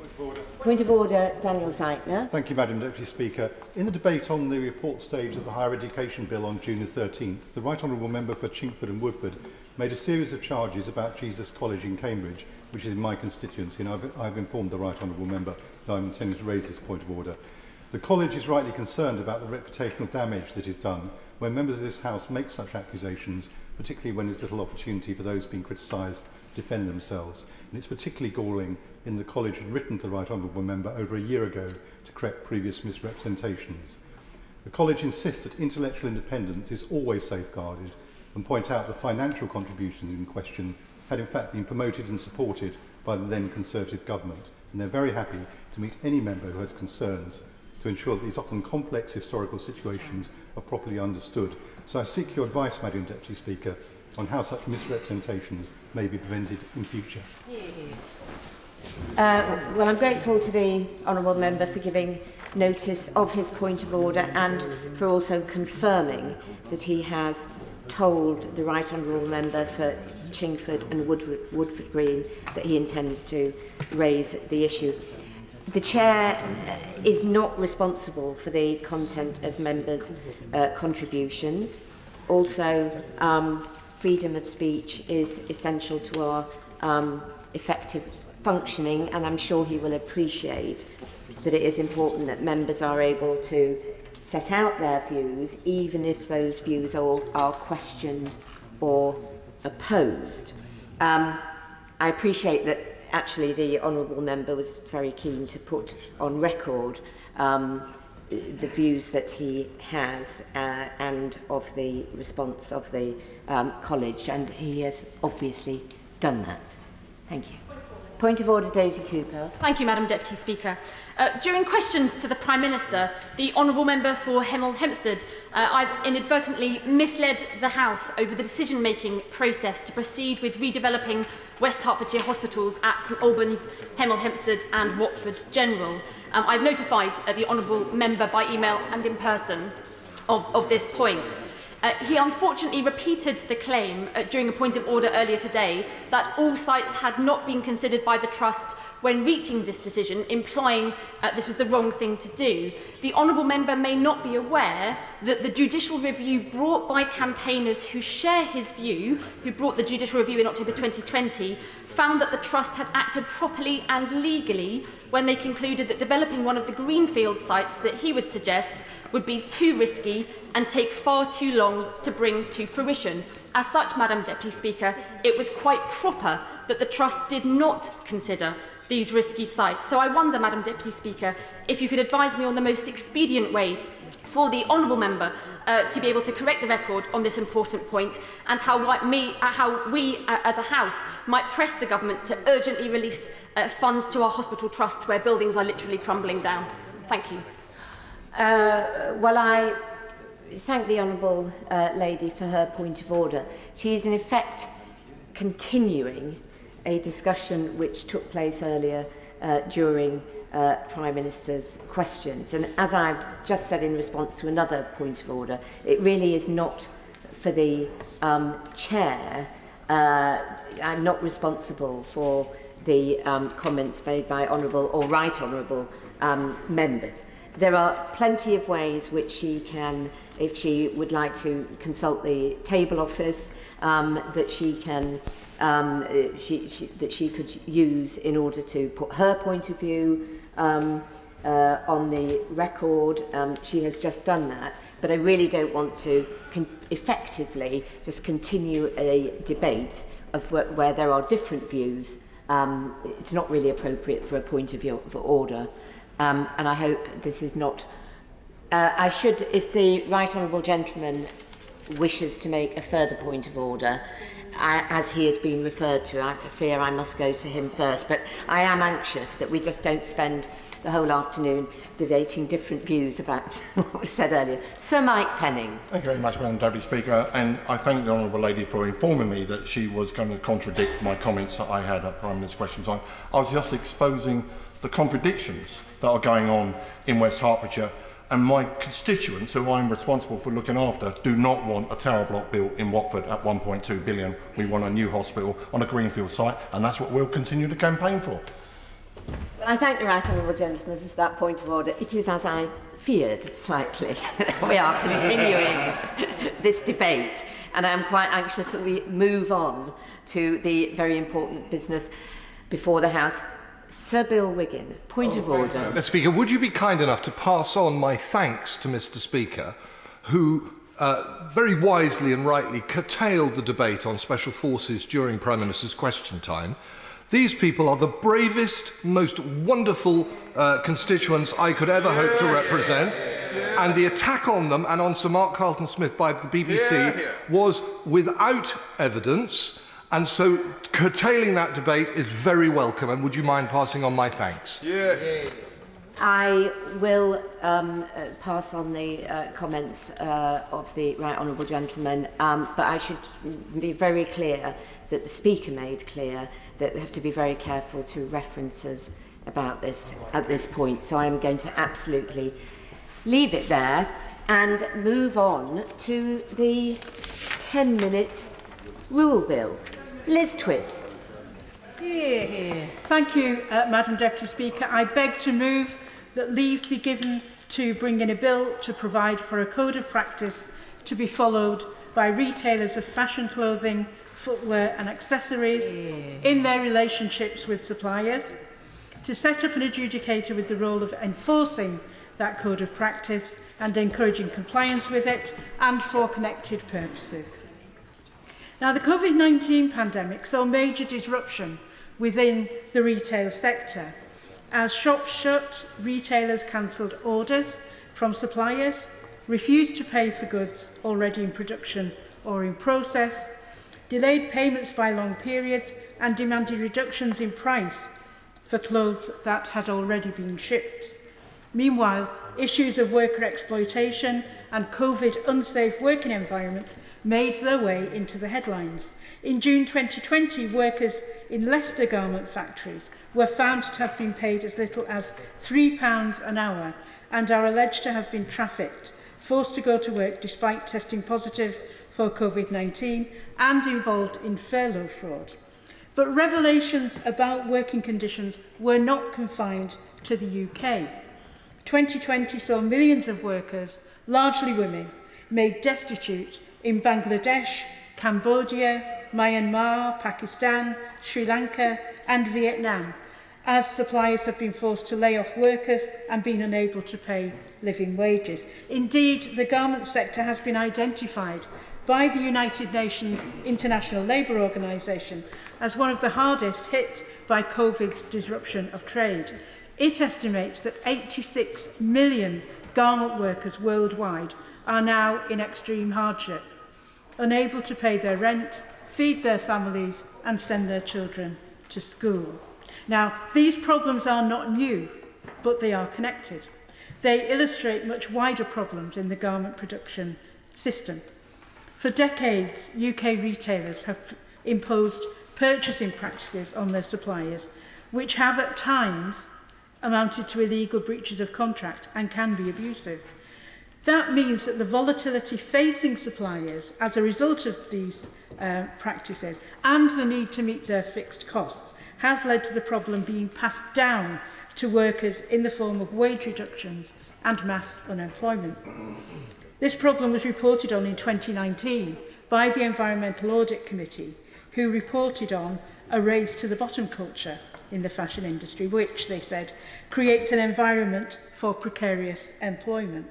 Point of order, Daniel Zeitner. Thank you, Madam Deputy Speaker. In the debate on the report stage of the Higher Education Bill on June the 13th, the Right Honourable Member for Chingford and Woodford made a series of charges about Jesus College in Cambridge, which is in my constituency, and I've informed the Right Honourable Member that I'm intending to raise this point of order. The college is rightly concerned about the reputational damage that is done when members of this House make such accusations, particularly when there's little opportunity for those being criticised to defend themselves. And it's particularly galling in the college had written to the Right Honourable Member over a year ago to correct previous misrepresentations. The college insists that intellectual independence is always safeguarded and point out the financial contributions in question had in fact been promoted and supported by the then Conservative government, and they're very happy to meet any member who has concerns to ensure that these often complex historical situations are properly understood. So I seek your advice, Madam Deputy Speaker, on how such misrepresentations may be prevented in future. Well, I'm grateful to the Honourable Member for giving notice of his point of order and for also confirming that he has told the Right Honourable Member for Chingford and Woodford Green that he intends to raise the issue. The Chair is not responsible for the content of members' contributions. Also, freedom of speech is essential to our effective functioning, and I'm sure he will appreciate that it is important that members are able to set out their views, even if those views are questioned or opposed. I appreciate that actually the Honourable Member was very keen to put on record the views that he has and of the response of the college, and he has obviously done that. Thank you. Point of order, Daisy Cooper. Thank you, Madam Deputy Speaker. During questions to the Prime Minister, the Honourable Member for Hemel Hempstead, I've inadvertently misled the House over the decision-making process to proceed with redeveloping West Hertfordshire hospitals at St Albans, Hemel Hempstead and Watford General. I've notified the Honourable Member by email and in person of this point. He unfortunately repeated the claim during a point of order earlier today that all sites had not been considered by the Trust when reaching this decision, implying this was the wrong thing to do. The Honourable Member may not be aware that the judicial review brought by campaigners who share his view, who brought the judicial review in October 2020, found that the Trust had acted properly and legally when they concluded that developing one of the greenfield sites that he would suggest would be too risky and take far too long to bring to fruition. As such, Madam Deputy Speaker, it was quite proper that the Trust did not consider these risky sites. So I wonder, Madam Deputy Speaker, if you could advise me on the most expedient way for the Honourable Member to be able to correct the record on this important point, and how we as a House might press the Government to urgently release funds to our hospital trusts where buildings are literally crumbling down. Thank you. Well, I thank the Honourable Lady for her point of order. She is in effect continuing a discussion which took place earlier during Prime Minister's questions. And as I've just said in response to another point of order, it really is not for the Chair. I'm not responsible for the comments made by Honourable or Right Honourable members. There are plenty of ways which she can, if she would like to consult the table office, that she can that she could use in order to put her point of view on the record. She has just done that, but I really don't want to effectively just continue a debate of where there are different views. It's not really appropriate for a point of order, and I hope this is not... I should, if the right honourable gentleman wishes to make a further point of order, as he has been referred to, I fear I must go to him first, but I am anxious that we just don't spend the whole afternoon debating different views about what was said earlier. Sir Mike Penning. Thank you very much, Madam Deputy Speaker, and I thank the Honourable Lady for informing me that she was going to contradict my comments that I had at Prime Minister's question time. I was just exposing the contradictions that are going on in West Hertfordshire, and my constituents, who I'm responsible for looking after, do not want a tower block built in Watford at 1.2 billion. We want a new hospital on a greenfield site, and that's what we'll continue to campaign for. I thank the right honourable gentleman for that point of order. It is as I feared slightly. We are continuing this debate, and I am quite anxious that we move on to the very important business before the House. Sir Bill Wiggin, point of order. Mr. Speaker, would you be kind enough to pass on my thanks to Mr. Speaker, who very wisely and rightly curtailed the debate on special forces during Prime Minister's question time. These people are the bravest, most wonderful constituents I could ever hope to represent. And the attack on them and on Sir Mark Carlton-Smith by the BBC was without evidence. And so curtailing that debate is very welcome. And would you mind passing on my thanks? I will pass on the comments of the right honourable gentleman, but I should be very clear that the Speaker made clear that we have to be very careful to references about this at this point. So I'm going to absolutely leave it there and move on to the 10-minute rule bill. Liz Twist. Hear, hear. Thank you, Madam Deputy Speaker. I beg to move that leave be given to bring in a bill to provide for a code of practice to be followed by retailers of fashion clothing, footwear and accessories in their relationships with suppliers, to set up an adjudicator with the role of enforcing that code of practice and encouraging compliance with it, and for connected purposes. Now, the COVID-19 pandemic saw major disruption within the retail sector. As shops shut, retailers cancelled orders from suppliers, refused to pay for goods already in production or in process, delayed payments by long periods, and demanded reductions in price for clothes that had already been shipped. Meanwhile, issues of worker exploitation and COVID unsafe working environments made their way into the headlines. In June 2020, workers in Leicester garment factories were found to have been paid as little as £3 an hour and are alleged to have been trafficked, forced to go to work despite testing positive for COVID-19 and involved in furlough fraud. But revelations about working conditions were not confined to the UK. 2020 saw millions of workers, largely women, made destitute in Bangladesh, Cambodia, Myanmar, Pakistan, Sri Lanka and Vietnam, as suppliers have been forced to lay off workers and been unable to pay living wages. Indeed, the garment sector has been identified by the United Nations International Labour Organization as one of the hardest hit by COVID's disruption of trade. It estimates that 86 million garment workers worldwide are now in extreme hardship, unable to pay their rent, feed their families and send their children to school. Now, these problems are not new, but they are connected. They illustrate much wider problems in the garment production system. For decades, UK retailers have imposed purchasing practices on their suppliers, which have at times amounted to illegal breaches of contract and can be abusive. That means that the volatility facing suppliers as a result of these practices and the need to meet their fixed costs has led to the problem being passed down to workers in the form of wage reductions and mass unemployment. This problem was reported on in 2019 by the Environmental Audit Committee, who reported on a race to the bottom culture in the fashion industry, which, they said, creates an environment for precarious employment.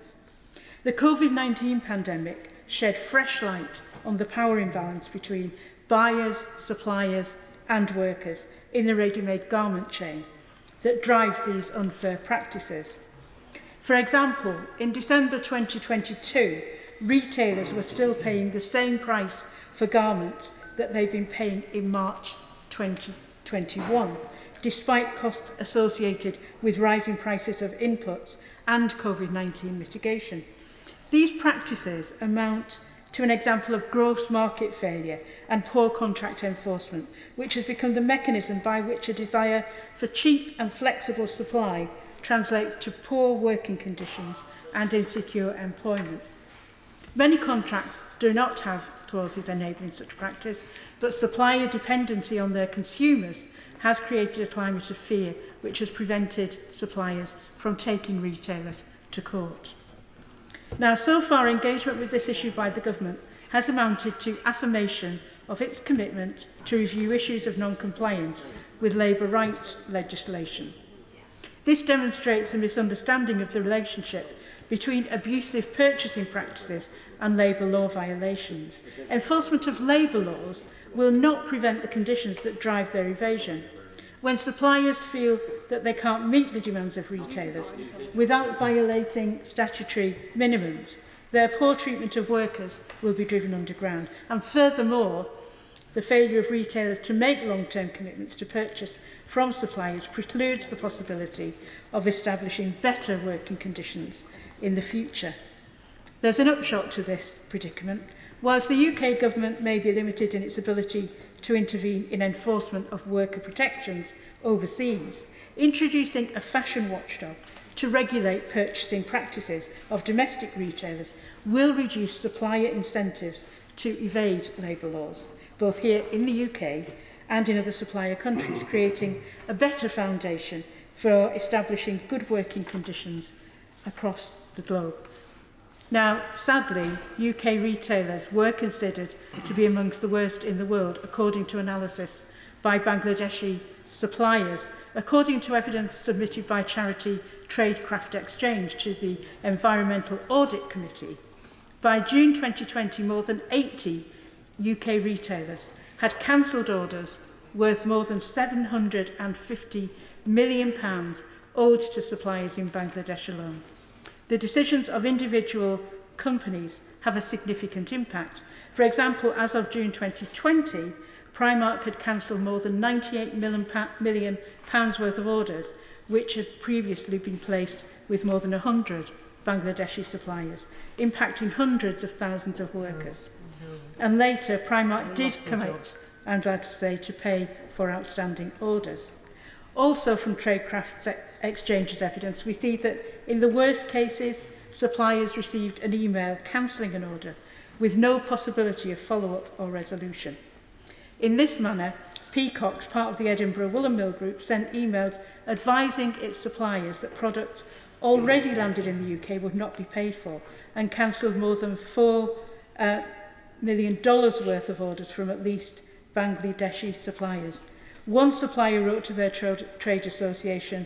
The COVID-19 pandemic shed fresh light on the power imbalance between buyers, suppliers and workers in the ready-made garment chain that drives these unfair practices. For example, in December 2022, retailers were still paying the same price for garments that they've been paying in March 2021, despite costs associated with rising prices of inputs and COVID-19 mitigation. These practices amount to an example of gross market failure and poor contract enforcement, which has become the mechanism by which a desire for cheap and flexible supply translates to poor working conditions and insecure employment. Many contracts do not have clauses enabling such practice, but supplier dependency on their consumers has created a climate of fear which has prevented suppliers from taking retailers to court. Now, so far, engagement with this issue by the government has amounted to affirmation of its commitment to review issues of non-compliance with labour rights legislation. This demonstrates a misunderstanding of the relationship between abusive purchasing practices and labour law violations. Enforcement of labour laws will not prevent the conditions that drive their evasion. When suppliers feel that they can't meet the demands of retailers without violating statutory minimums, their poor treatment of workers will be driven underground. And furthermore, the failure of retailers to make long-term commitments to purchase from suppliers precludes the possibility of establishing better working conditions in the future. There's an upshot to this predicament. Whilst the UK government may be limited in its ability to intervene in enforcement of worker protections overseas, introducing a fashion watchdog to regulate purchasing practices of domestic retailers will reduce supplier incentives to evade labour laws, both here in the UK and in other supplier countries, creating a better foundation for establishing good working conditions across the globe. Now, sadly, UK retailers were considered to be amongst the worst in the world, according to analysis by Bangladeshi suppliers, according to evidence submitted by charity Tradecraft Exchange to the Environmental Audit Committee. By June 2020, more than 80 UK retailers had cancelled orders worth more than £750 million owed to suppliers in Bangladesh alone. The decisions of individual companies have a significant impact. For example, as of June 2020, Primark had cancelled more than £98 million worth of orders, which had previously been placed with more than 100 Bangladeshi suppliers, impacting hundreds of thousands of workers. And later, Primark did commit, I'm glad to say, to pay for outstanding orders. Also from Tradecraft Exchange's evidence, we see that in the worst cases, suppliers received an email cancelling an order with no possibility of follow-up or resolution. In this manner, Peacocks, part of the Edinburgh Woolen Mill Group, sent emails advising its suppliers that products already landed in the UK would not be paid for, and cancelled more than $4 million worth of orders from at least Bangladeshi suppliers. One supplier wrote to their trade association,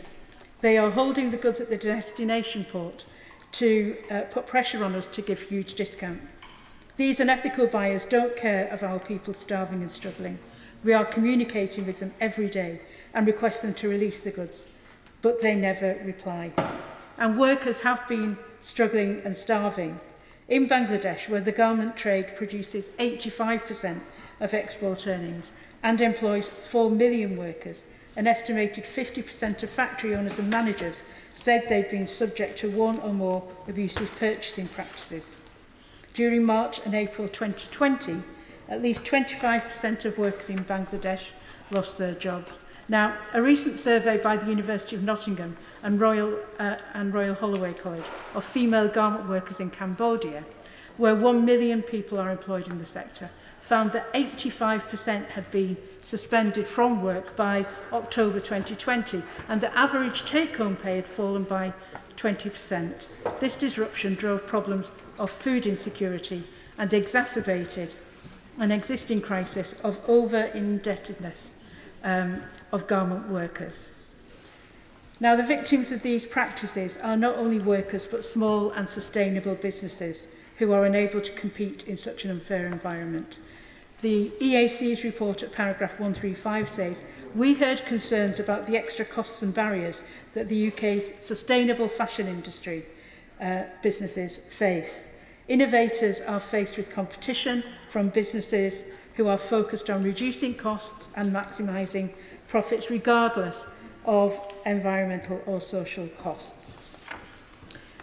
"They are holding the goods at the destination port to put pressure on us to give huge discount. These unethical buyers don't care of our people starving and struggling. We are communicating with them every day and request them to release the goods, but they never reply." And workers have been struggling and starving. In Bangladesh, where the garment trade produces 85% of export earnings and employs 4 million workers, an estimated 50% of factory owners and managers said they'd been subject to one or more abusive purchasing practices. During March and April 2020, at least 25% of workers in Bangladesh lost their jobs. Now, a recent survey by the University of Nottingham and Royal Holloway College of female garment workers in Cambodia, where 1 million people are employed in the sector, found that 85% had been suspended from work by October 2020, and the average take-home pay had fallen by 20%. This disruption drove problems of food insecurity and exacerbated an existing crisis of over-indebtedness. of garment workers. Now, the victims of these practices are not only workers but small and sustainable businesses who are unable to compete in such an unfair environment. The EAC's report at paragraph 135 says, "We heard concerns about the extra costs and barriers that the UK's sustainable fashion industry businesses face. Innovators are faced with competition from businesses who are focused on reducing costs and maximising profits regardless of environmental or social costs."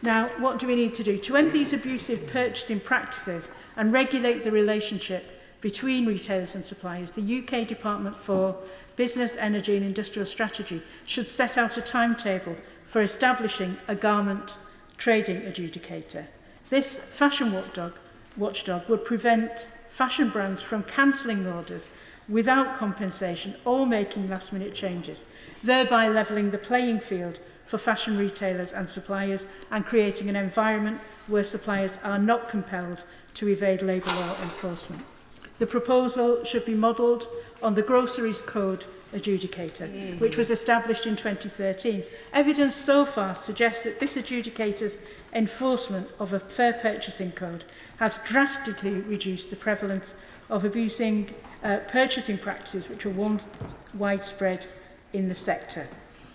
Now, what do we need to do? To end these abusive purchasing practices and regulate the relationship between retailers and suppliers, the UK Department for Business, Energy and Industrial Strategy should set out a timetable for establishing a garment trading adjudicator. This fashion watchdog would prevent fashion brands from cancelling orders without compensation or making last-minute changes, thereby levelling the playing field for fashion retailers and suppliers and creating an environment where suppliers are not compelled to evade labour law enforcement. The proposal should be modelled on the Groceries Code adjudicator, which was established in 2013. Evidence so far suggests that this adjudicator's enforcement of a fair purchasing code has drastically reduced the prevalence of abusing purchasing practices which were once widespread in the sector.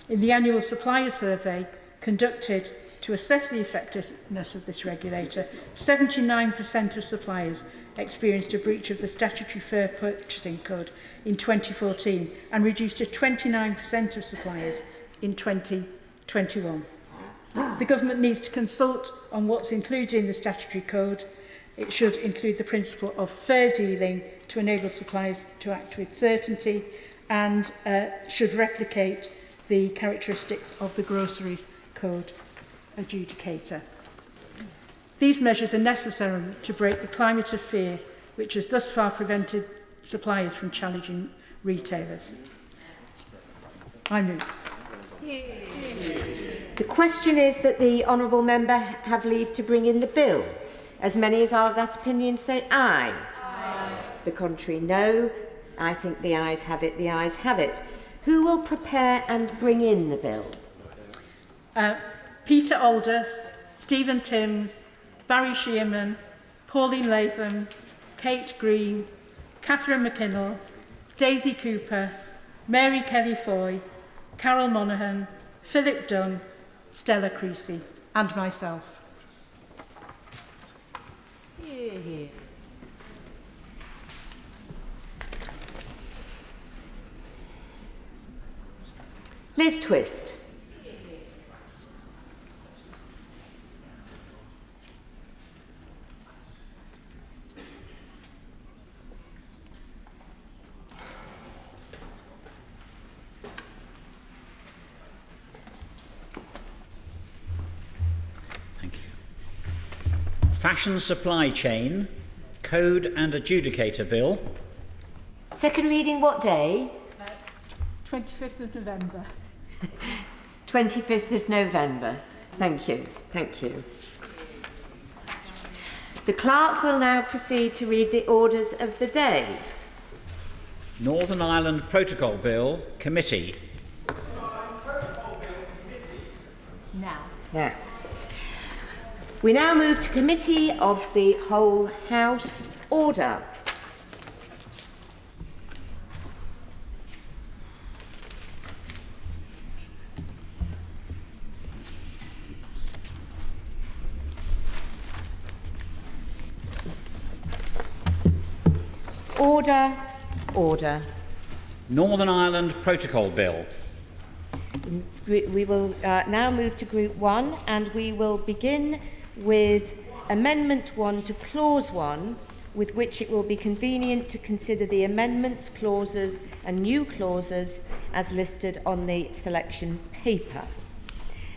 In the annual supplier survey conducted to assess the effectiveness of this regulator, 79% of suppliers experienced a breach of the statutory fair purchasing code in 2014 and reduced to 29% of suppliers in 2021. The government needs to consult on what's included in the statutory code. It should include the principle of fair dealing to enable suppliers to act with certainty and should replicate the characteristics of the Groceries Code adjudicator. These measures are necessary to break the climate of fear which has thus far prevented suppliers from challenging retailers. I move. The question is that the honourable member have leave to bring in the bill. As many as are of that opinion say aye. Aye. The contrary no. I think the ayes have it. The ayes have it. Who will prepare and bring in the bill? Peter Aldous, Stephen Timms, Barry Shearman, Pauline Latham, Kate Green, Catherine McKinnell, Daisy Cooper, Mary Kelly-Foy, Carol Monaghan, Philip Dunn, Stella Creasy, and myself. Liz Twist. Thank you. Fashion Supply Chain, Code and Adjudicator Bill. Second reading what day? 25th of November. 25th of November. Thank you. Thank you. The clerk will now proceed to read the orders of the day. Northern Ireland Protocol Bill, Committee. Now. We now move to Committee of the Whole House. Order. Order. Order. Northern Ireland Protocol Bill. We will now move to Group 1 and we will begin with Amendment 1 to Clause 1, with which it will be convenient to consider the amendments, clauses and new clauses as listed on the selection paper.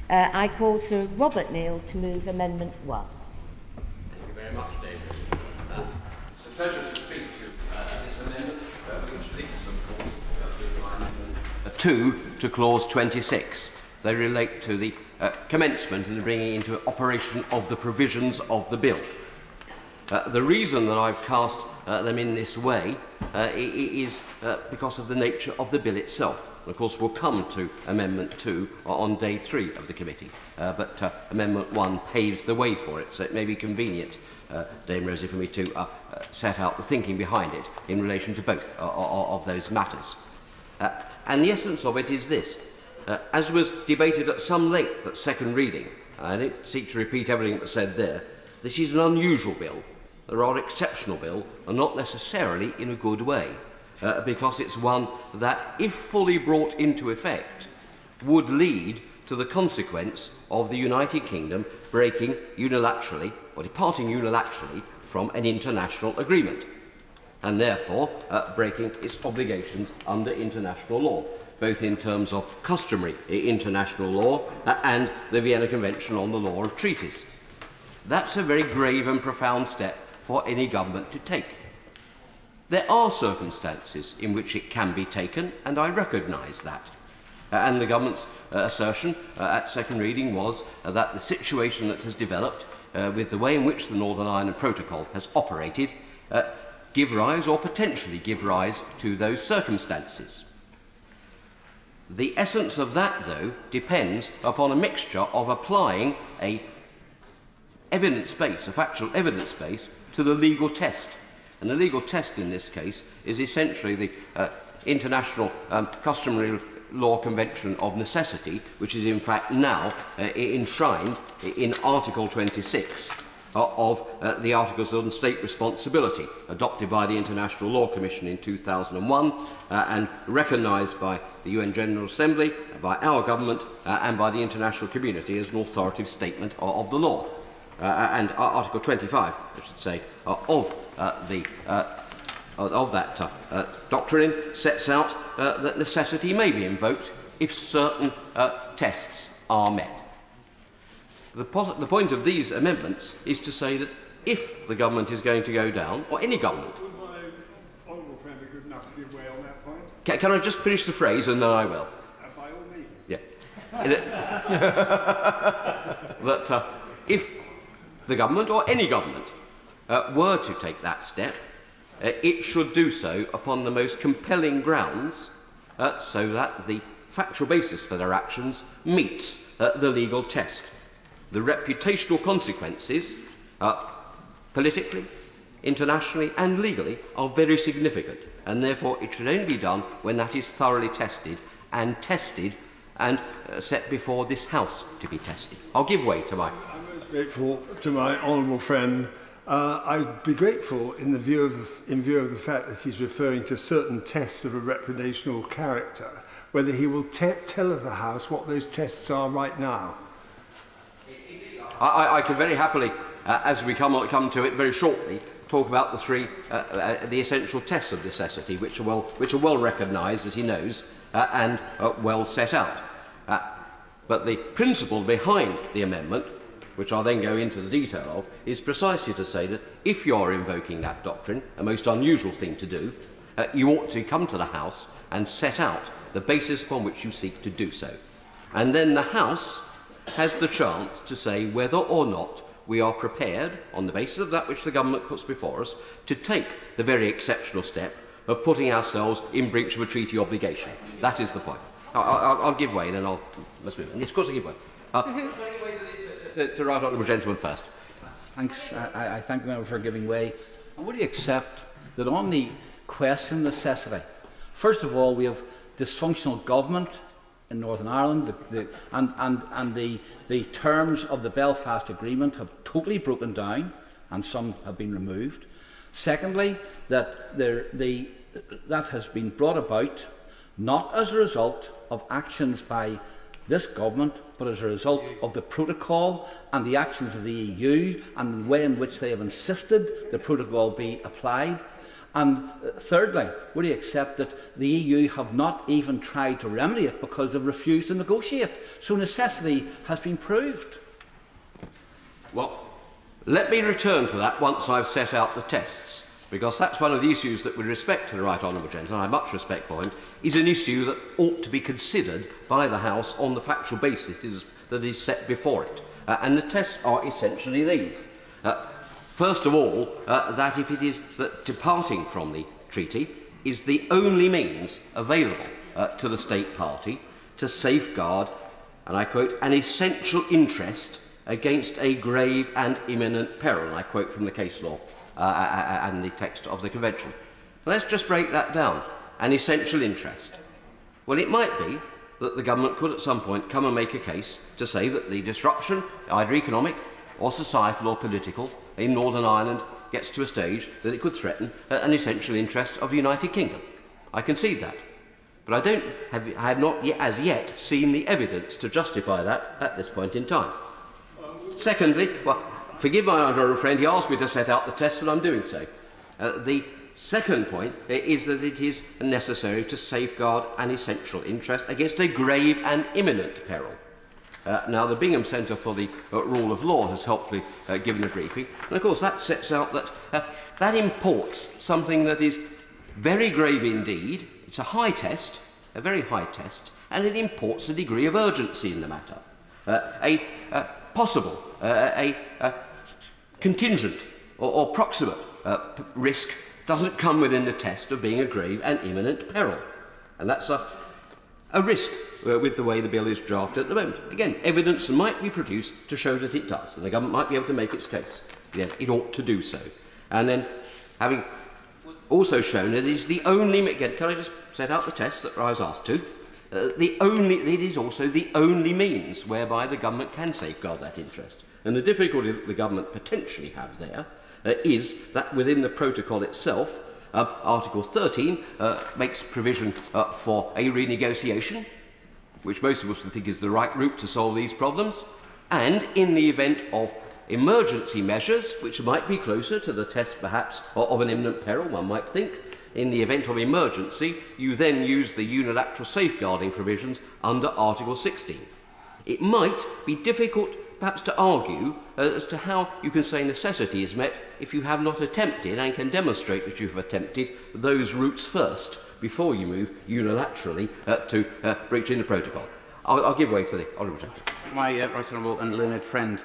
I call Sir Robert Neal to move Amendment 1. Thank you very much, David. It's a pleasure to speak to this amendment, which leads, of course, to Clause 26. They relate to the commencement and the bringing into operation of the provisions of the bill. The reason that I've cast them in this way is because of the nature of the bill itself. And of course, we'll come to Amendment 2 on day 3 of the committee, but Amendment 1 paves the way for it, so it may be convenient, Dame Rosie, for me to set out the thinking behind it in relation to both of those matters. And the essence of it is this. As was debated at some length at second reading, I don't seek to repeat everything that's said there, this is an unusual bill, a rather exceptional bill, and not necessarily in a good way, because it's one that, if fully brought into effect, would lead to the consequence of the United Kingdom breaking unilaterally, or departing unilaterally, from an international agreement, and therefore breaking its obligations under international law, both in terms of customary international law and the Vienna Convention on the Law of Treaties. That's a very grave and profound step for any government to take. There are circumstances in which it can be taken, and I recognise that. And the government's assertion at second reading was that the situation that has developed with the way in which the Northern Ireland Protocol has operated give rise, or potentially give rise, to those circumstances. The essence of that, though, depends upon a mixture of applying a factual evidence base, to the legal test. And the legal test in this case is essentially the International Customary Law Convention of Necessity, which is in fact now enshrined in Article 26 of the Articles on State Responsibility, adopted by the International Law Commission in 2001 and recognised by the UN General Assembly, by our government and by the international community as an authoritative statement of the law. And Article 25, I should say, of that doctrine sets out that necessity may be invoked if certain tests are met. The point of these amendments is to say that if the government is going to go down, or any government... Would my honourable friend be good enough to give way on that point? Can I just finish the phrase and then I will? By all means. Yeah. That if the government, or any government, were to take that step, it should do so upon the most compelling grounds so that the factual basis for their actions meets the legal test. The reputational consequences, politically, internationally and legally, are very significant, and therefore it should only be done when that is thoroughly tested and set before this House to be tested. I'll give way to my... I'm most grateful to my honourable friend. I'd be grateful in view of the fact that he's referring to certain tests of a reputational character, whether he will tell the House what those tests are right now. I can very happily, as we come to it very shortly, talk about the three, the essential tests of necessity, which are well recognised, as he knows, and well set out. But the principle behind the amendment, which I'll then go into the detail of, is precisely to say that if you're invoking that doctrine, a most unusual thing to do, you ought to come to the House and set out the basis upon which you seek to do so. And then the House has the chance to say whether or not we are prepared, on the basis of that which the government puts before us, to take the very exceptional step of putting ourselves in breach of a treaty obligation. That is the point. I'll give way, and then I'll... Let's move on. Yes, of course I'll give way. To right honourable gentleman first. Thanks. I thank the member for giving way. And would you accept that on the question of necessity, first of all, we have dysfunctional government in Northern Ireland, and the terms of the Belfast Agreement have totally broken down, and some have been removed. Secondly, that that has been brought about not as a result of actions by this government, but as a result of the protocol and the actions of the EU and the way in which they have insisted the protocol be applied. And thirdly, would you accept that the EU have not even tried to remedy it because they've refused to negotiate? So necessity has been proved. Well, let me return to that once I've set out the tests, because that's one of the issues that, with respect to the right honourable gentleman, I have much respect for him, is an issue that ought to be considered by the House on the factual basis that is set before it. And the tests are essentially these. First of all, that if it is that departing from the treaty is the only means available to the state party to safeguard, and I quote, an essential interest against a grave and imminent peril, and I quote from the case law and the text of the Convention. Let's just break that down. An essential interest. Well, it might be that the government could at some point come and make a case to say that the disruption, either economic or societal or political, in Northern Ireland gets to a stage that it could threaten an essential interest of the United Kingdom. I concede that. But I have not yet, as yet seen the evidence to justify that at this point in time. Secondly, well, forgive my honourable friend, he asked me to set out the test and I'm doing so. The second point is that it is necessary to safeguard an essential interest against a grave and imminent peril. Now, the Bingham Centre for the Rule of Law has helpfully given a briefing, and of course that sets out that that imports something that is very grave indeed. It's a high test, a very high test, and it imports a degree of urgency in the matter. A possible, a contingent or proximate risk doesn't come within the test of being a grave and imminent peril. And that's a risk with the way the bill is drafted at the moment. Again, evidence might be produced to show that it does, and the government might be able to make its case. Yes, it ought to do so. And then, having also shown it is the only, again, can I just set out the test that I was asked to? It is also the only means whereby the government can safeguard that interest. And the difficulty that the government potentially have there is that within the protocol itself, Article 13 makes provision for a renegotiation, which most of us would think is the right route to solve these problems, and in the event of emergency measures, which might be closer to the test perhaps of an imminent peril, one might think, in the event of emergency, you then use the unilateral safeguarding provisions under Article 16. It might be difficult perhaps to argue as to how you can say necessity is met if you have not attempted and can demonstrate that you have attempted those routes first before you move unilaterally to breaching the protocol. I'll give way to the Honourable Gentleman. My right honourable and learned friend,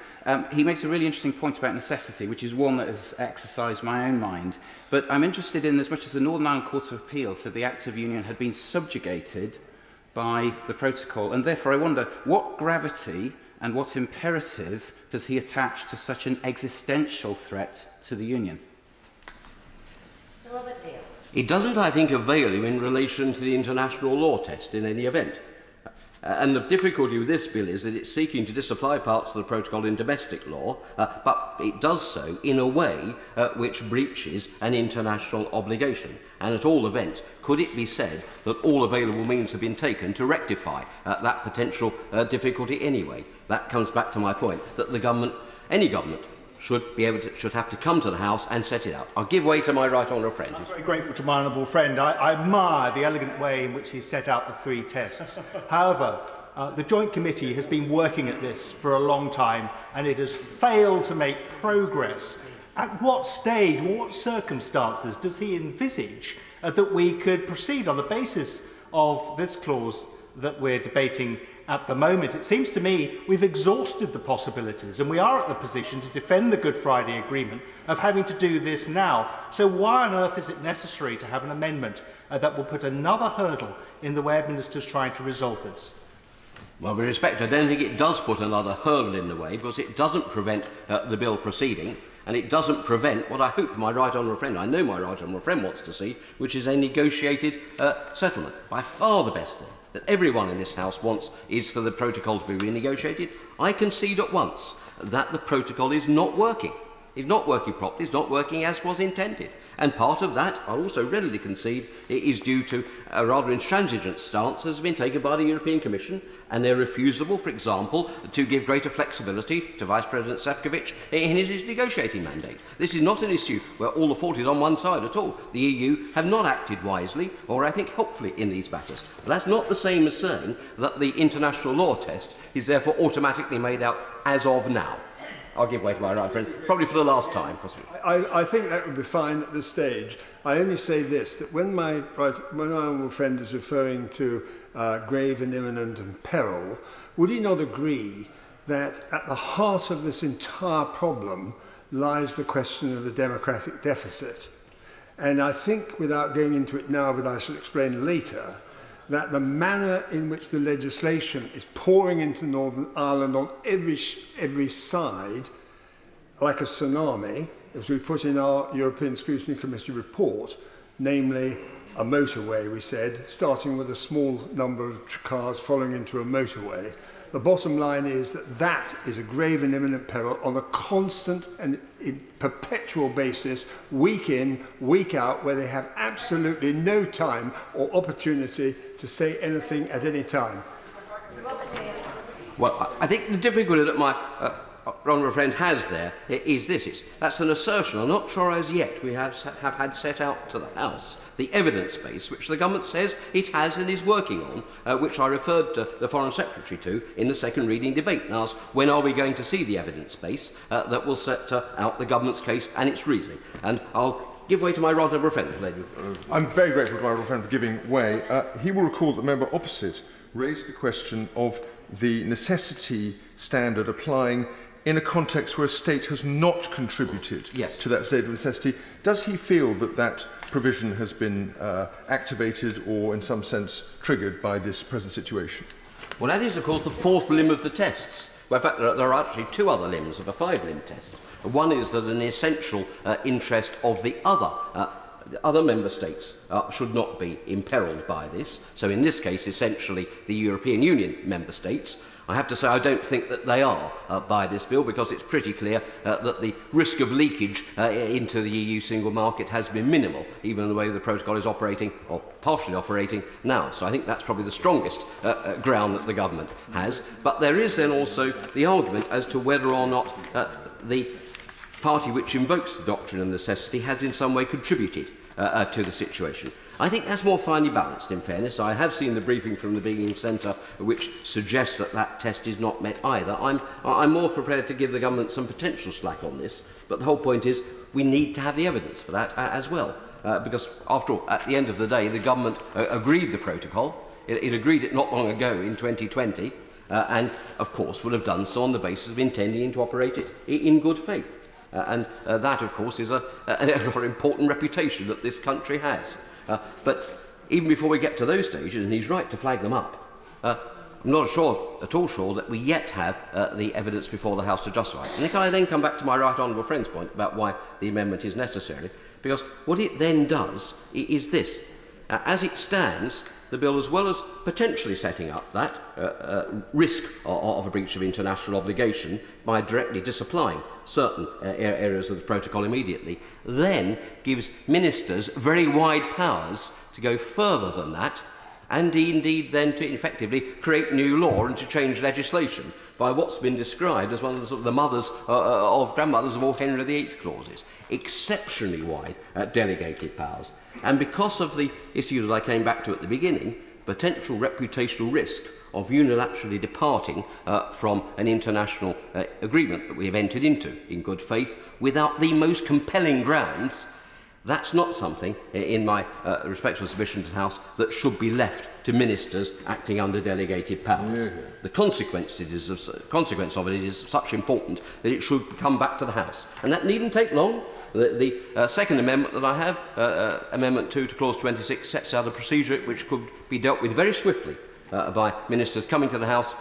he makes a really interesting point about necessity, which is one that has exercised my own mind. But I'm interested in, as much as the Northern Ireland Court of Appeal said the Acts of Union had been subjugated by the protocol, and therefore I wonder what gravity and what imperative does he attach to such an existential threat to the Union? Sir Robert Neal. It doesn't, I think, avail you in relation to the international law test in any event. And the difficulty with this bill is that it's seeking to disapply parts of the protocol in domestic law, but it does so in a way which breaches an international obligation. And at all events, could it be said that all available means have been taken to rectify that potential difficulty anyway? That comes back to my point that the government, any government, should have to come to the House and set it out. I'll give way to my right honourable friend. I'm very grateful to my honourable friend. I admire the elegant way in which he set out the three tests. However, the Joint Committee has been working at this for a long time and it has failed to make progress. At what stage, what circumstances does he envisage that we could proceed on the basis of this clause that we're debating at the moment? It seems to me we've exhausted the possibilities and we are at the position to defend the Good Friday Agreement of having to do this now. So why on earth is it necessary to have an amendment that will put another hurdle in the way of ministers trying to resolve this? Well, with respect, I don't think it does put another hurdle in the way because it doesn't prevent the bill proceeding, and it doesn't prevent what I hope my right honourable friend, I know my right honourable friend wants to see, which is a negotiated settlement. By far the best thing that everyone in this House wants is for the protocol to be renegotiated. I concede at once that the protocol is not working. It's not working properly, it's not working as was intended. And part of that, I'll also readily concede, is due to a rather intransigent stance that has been taken by the European Commission and their refusal, for example, to give greater flexibility to Vice President Šefčovič in his negotiating mandate. This is not an issue where all the fault is on one side at all. The EU have not acted wisely, or I think helpfully, in these matters. But that's not the same as saying that the international law test is therefore automatically made out as of now. I'll give way to my right friend, probably for the last time, possibly. I think that would be fine at this stage. I only say this, that when my honourable friend is referring to grave and imminent and peril, would he not agree that at the heart of this entire problem lies the question of the democratic deficit. And I think, without going into it now, but I shall explain later, that the manner in which the legislation is pouring into Northern Ireland on every side, like a tsunami, as we put in our European Scrutiny Committee report, namely a motorway, we said, starting with a small number of cars following into a motorway. The bottom line is that that is a grave and imminent peril on a constant and perpetual basis, week in, week out, where they have absolutely no time or opportunity to say anything at any time. Well, I think the difficulty that my honourable friend has there is this. That's an assertion. I'm not sure as yet we have had set out to the House the evidence base which the government says it has and is working on, which I referred to the Foreign Secretary to in the second reading debate and asked when are we going to see the evidence base that will set out the government's case and its reasoning. And I'll give way to my right honourable friend. Lady. I'm very grateful to my honourable friend for giving way. He will recall that the member opposite raised the question of the necessity standard applying in a context where a state has not contributed to that state of necessity. Does he feel that that provision has been activated or in some sense triggered by this present situation? Well, that is, of course, the fourth limb of the tests. Well, in fact, there are actually two other limbs of a five-limb test. One is that an essential interest of the other member states should not be imperilled by this. So in this case, essentially, the European Union member states. I have to say I don't think that they are by this bill, because it's pretty clear that the risk of leakage into the EU single market has been minimal, even in the way the protocol is operating, or partially operating now. So I think that's probably the strongest ground that the government has. But there is then also the argument as to whether or not the party which invokes the doctrine of necessity has in some way contributed to the situation. I think that's more finely balanced, in fairness. I have seen the briefing from the Beijing Centre which suggests that that test is not met either. I'm more prepared to give the government some potential slack on this, but the whole point is we need to have the evidence for that as well. Because, after all, at the end of the day, the government agreed the protocol. It agreed it not long ago in 2020, and, of course, would have done so on the basis of intending to operate it in good faith. And that, of course, is a very important reputation that this country has. But even before we get to those stages, and he's right to flag them up, I'm not at all sure that we yet have the evidence before the House to justify it. And can I then come back to my right honourable friend's point about why the amendment is necessary? Because what it then does is this. As it stands, the bill, as well as potentially setting up that risk of a breach of international obligation by directly disapplying certain areas of the protocol immediately, then gives ministers very wide powers to go further than that, and indeed then to effectively create new law and to change legislation by what's been described as one of the, sort of the grandmothers of all Henry VIII clauses. Exceptionally wide delegated powers. And because of the issue that I came back to at the beginning, potential reputational risk of unilaterally departing from an international agreement that we have entered into in good faith without the most compelling grounds, that's not something, in my respectful submission to the House, that should be left to ministers acting under delegated powers. Yeah. The consequence of it is such important that it should come back to the House. And that needn't take long. The second amendment that I have, Amendment 2 to Clause 26, sets out a procedure which could be dealt with very swiftly by ministers coming to the House,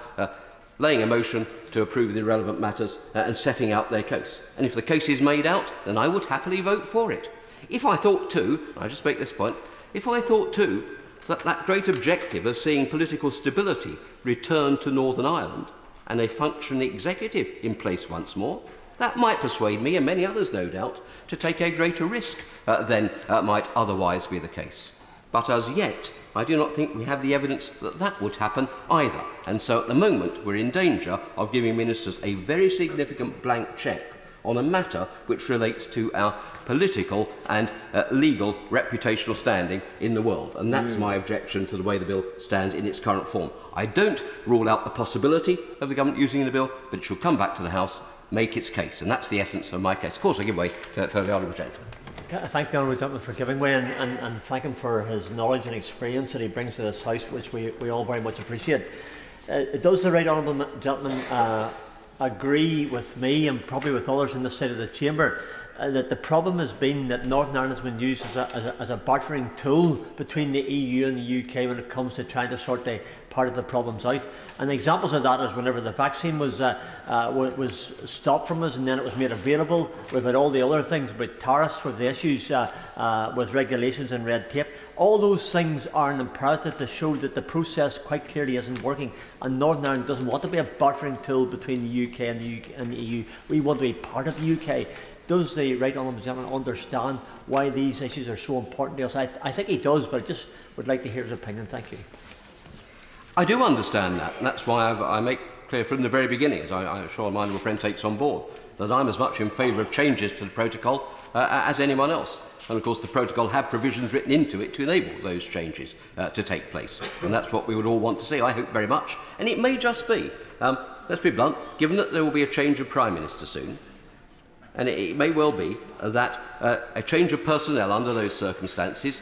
laying a motion to approve the relevant matters and setting out their case. And if the case is made out, then I would happily vote for it. If I thought too, I just make this point, if I thought too that that great objective of seeing political stability return to Northern Ireland and a functioning executive in place once more, that might persuade me, and many others no doubt, to take a greater risk than might otherwise be the case. But as yet, I do not think we have the evidence that that would happen either. And so at the moment, we're in danger of giving ministers a very significant blank cheque on a matter which relates to our political and legal reputational standing in the world. And that's my objection to the way the bill stands in its current form. I don't rule out the possibility of the government using the bill, but it should come back to the House, make its case. And that's the essence of my case. Of course, I give way to the Honourable Gentleman. I thank the Honourable Gentleman for giving way and thank him for his knowledge and experience that he brings to this House, which we all very much appreciate. Does the Right Honourable Gentleman agree with me and probably with others on this side of the chamber that the problem has been that Northern Ireland has been used as a bartering tool between the EU and the UK when it comes to trying to sort the part of the problems out. And the examples of that is whenever the vaccine was stopped from us and then it was made available. We've had all the other things about tariffs, with the issues with regulations and red tape. All those things are an imperative to show that the process quite clearly isn't working, and Northern Ireland doesn't want to be a bartering tool between the UK and the EU. We want to be part of the UK. Does the Right Honourable Gentleman understand why these issues are so important to us? I think he does, but I just would like to hear his opinion. Thank you. I do understand that, and that's why I make clear from the very beginning, as I'm sure my honourable friend takes on board, that I'm as much in favour of changes to the protocol as anyone else. And of course the protocol have provisions written into it to enable those changes to take place. And that's what we would all want to see, I hope very much. And it may just be, let's be blunt, given that there will be a change of Prime Minister soon, and it may well be that a change of personnel under those circumstances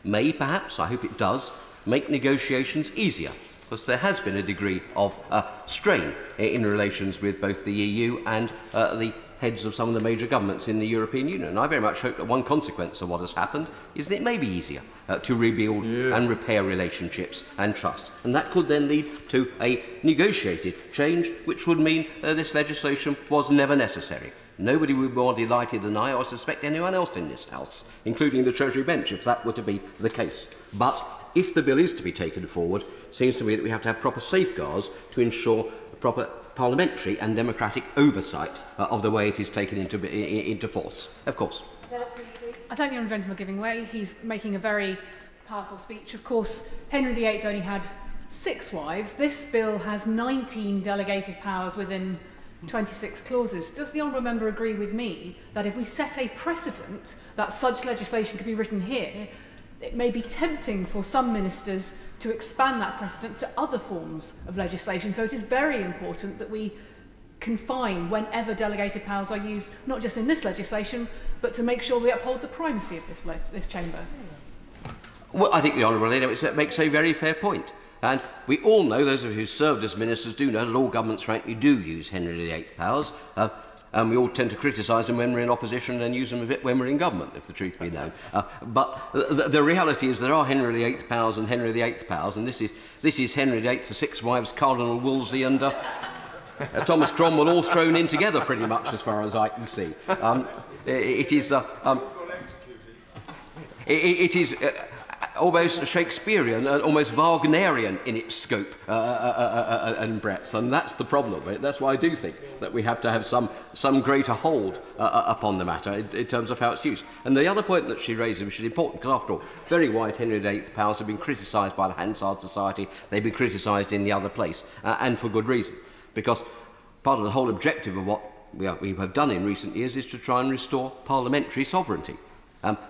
may perhaps, I hope it does, make negotiations easier, because there has been a degree of strain in relations with both the EU and the heads of some of the major governments in the European Union. And I very much hope that one consequence of what has happened is that it may be easier to rebuild and repair relationships and trust. And that could then lead to a negotiated change, which would mean this legislation was never necessary. Nobody would be more delighted than I, or suspect anyone else in this House, including the Treasury bench, if that were to be the case. But if the bill is to be taken forward, it seems to me that we have to have proper safeguards to ensure proper parliamentary and democratic oversight of the way it is taken into force. Of course. I thank the honourable gentleman for giving way. He's making a very powerful speech. Of course, Henry VIII only had 6 wives. This bill has 19 delegated powers within 26 clauses. Does the honourable member agree with me that if we set a precedent that such legislation could be written here, it may be tempting for some ministers to expand that precedent to other forms of legislation? So it is very important that we confine whenever delegated powers are used, not just in this legislation, but to make sure we uphold the primacy of this chamber. Well, I think the honourable lady makes a very fair point. And we all know, those of us who served as ministers do know, that all governments frankly do use Henry VIII powers. And we all tend to criticise them when we're in opposition and use them a bit when we're in government, if the truth be known. But the reality is there are Henry VIII powers and Henry VIII powers, and this is Henry VIII, the 6 wives, Cardinal Wolsey and Thomas Cromwell all thrown in together pretty much as far as I can see. It is almost Shakespearean and almost Wagnerian in its scope and breadth, and that's the problem. That's why I do think that we have to have some greater hold upon the matter in terms of how it's used. And the other point that she raises, which is important, because after all, very wide Henry VIII powers have been criticised by the Hansard Society, they've been criticised in the other place, and for good reason, because part of the whole objective of what we have done in recent years is to try and restore parliamentary sovereignty.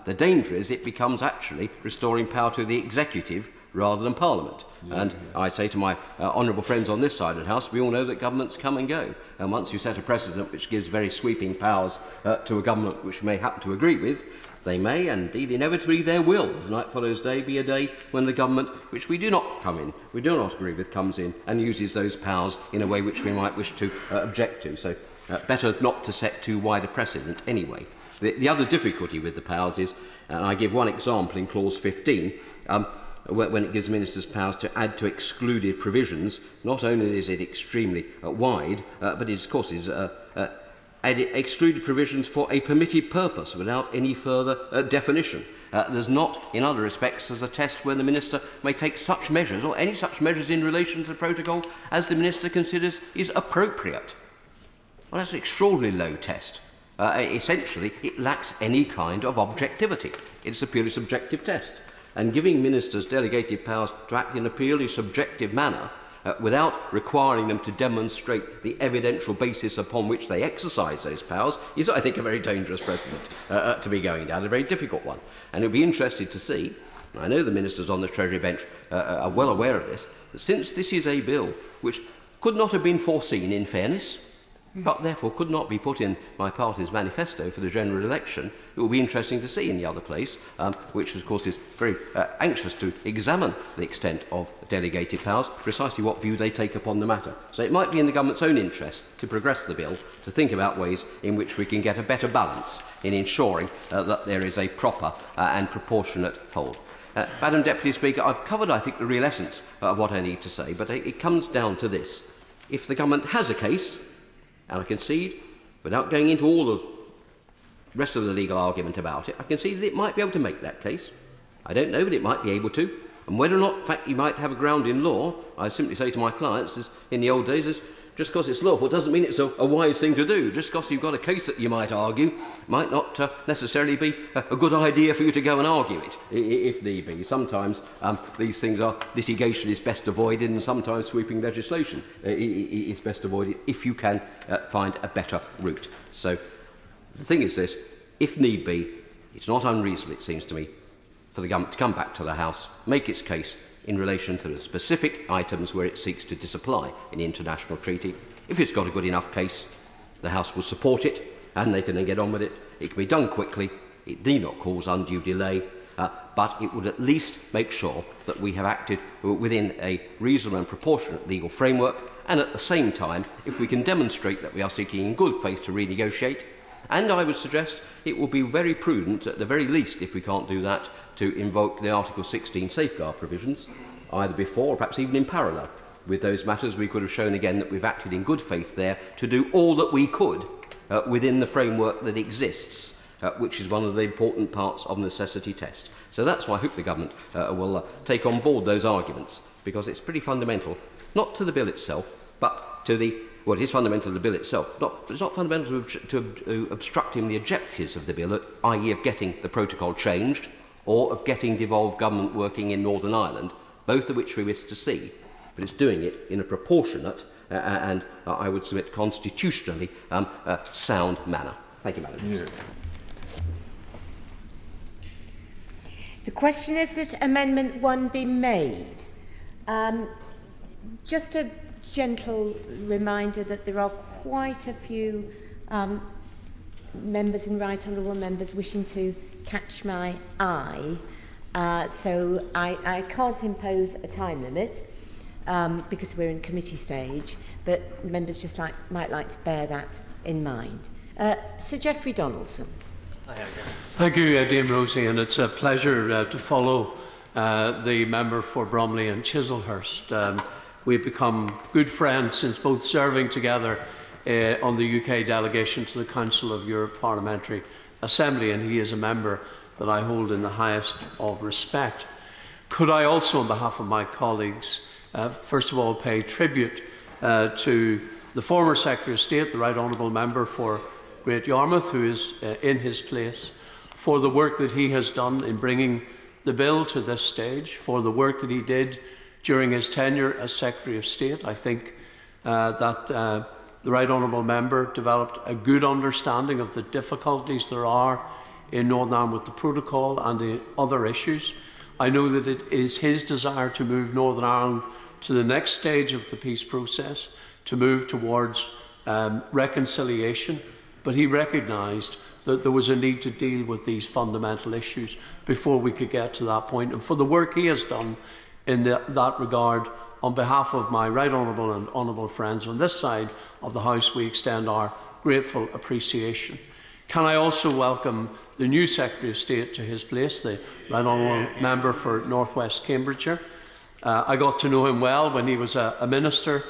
The danger is it becomes actually restoring power to the executive rather than Parliament. And I say to my honourable friends on this side of the House, we all know that governments come and go. And once you set a precedent which gives very sweeping powers to a government which may happen to agree with, they may, and indeed inevitably there will, as Night Follows Day, be a day when the government, which we do not agree with, comes in and uses those powers in a way which we might wish to object to. So better not to set too wide a precedent anyway. The other difficulty with the powers is, and I give one example in clause 15, when it gives ministers powers to add to excluded provisions, not only is it extremely wide, but it, of course, is excluded provisions for a permitted purpose without any further definition. There's not, in other respects, as a test where the minister may take such measures, or any such measures in relation to the protocol, as the minister considers is appropriate. Well, that's an extraordinarily low test. Essentially, it lacks any kind of objectivity. It's a purely subjective test. And giving ministers delegated powers to act in a purely subjective manner, without requiring them to demonstrate the evidential basis upon which they exercise those powers, is, I think, a very dangerous precedent to be going down, a very difficult one. And it will be interesting to see, and I know the ministers on the Treasury bench are well aware of this, that since this is a bill which could not have been foreseen, in fairness, but therefore could not be put in my party's manifesto for the general election. It will be interesting to see in the other place, which of course is very anxious to examine the extent of delegated powers, precisely what view they take upon the matter. So it might be in the government's own interest to progress the bill, to think about ways in which we can get a better balance in ensuring that there is a proper and proportionate hold. Madam Deputy Speaker, I've covered, I think, the real essence of what I need to say, but it comes down to this. If the government has a case, and I concede, without going into all the rest of the legal argument about it, I concede that it might be able to make that case. I don't know, but it might be able to. And whether or not, in fact, you might have a ground in law, I simply say to my clients, as in the old days, just because it's lawful doesn't mean it's a wise thing to do. Just because you've got a case that you might argue might not necessarily be a good idea for you to go and argue it, if need be. Sometimes these things are, litigation is best avoided, and sometimes sweeping legislation is best avoided if you can find a better route. So the thing is this, if need be, it's not unreasonable, it seems to me, for the government to come back to the House, make its case in relation to the specific items where it seeks to disapply an international treaty. If it's got a good enough case, the House will support it, and they can then get on with it. It can be done quickly, it need not cause undue delay, but it would at least make sure that we have acted within a reasonable and proportionate legal framework, and at the same time, if we can demonstrate that we are seeking in good faith to renegotiate, and I would suggest it will be very prudent, at the very least, if we can't do that, to invoke the Article 16 safeguard provisions, either before or perhaps even in parallel with those matters. We could have shown again that we've acted in good faith there to do all that we could within the framework that exists, which is one of the important parts of the necessity test. So that's why I hope the government will take on board those arguments, because it's pretty fundamental, not to the bill itself, but to the well, it is fundamental to the bill itself. It's not fundamental to obstructing the objectives of the bill, i.e. of getting the protocol changed or of getting devolved government working in Northern Ireland, both of which we wish to see. But it's doing it in a proportionate and, I would submit, constitutionally sound manner. Thank you, Madam President. The question is that Amendment 1 be made. Just a gentle reminder that there are quite a few members and right honourable members wishing to catch my eye, so I can't impose a time limit because we're in committee stage, but members just might like to bear that in mind. Sir Geoffrey Donaldson. Thank you, Dame Rosie, and it's a pleasure to follow the member for Bromley and Chislehurst. We've become good friends since both serving together on the UK delegation to the Council of Europe Parliamentary Assembly, and he is a member that I hold in the highest of respect. Could I also, on behalf of my colleagues, first of all pay tribute to the former Secretary of State, the Right Honourable Member for Great Yarmouth, who is in his place, for the work that he has done in bringing the bill to this stage, for the work that he did during his tenure as Secretary of State. I think that the Right Honourable Member developed a good understanding of the difficulties there are in Northern Ireland with the protocol and the other issues. I know that it is his desire to move Northern Ireland to the next stage of the peace process, to move towards reconciliation, but he recognised that there was a need to deal with these fundamental issues before we could get to that point. And for the work he has done in that regard, on behalf of my right honourable and honourable friends on this side of the House, we extend our grateful appreciation. Can I also welcome the new Secretary of State to his place, the Right Honourable Member for North West Cambridgeshire. I got to know him well when he was a Minister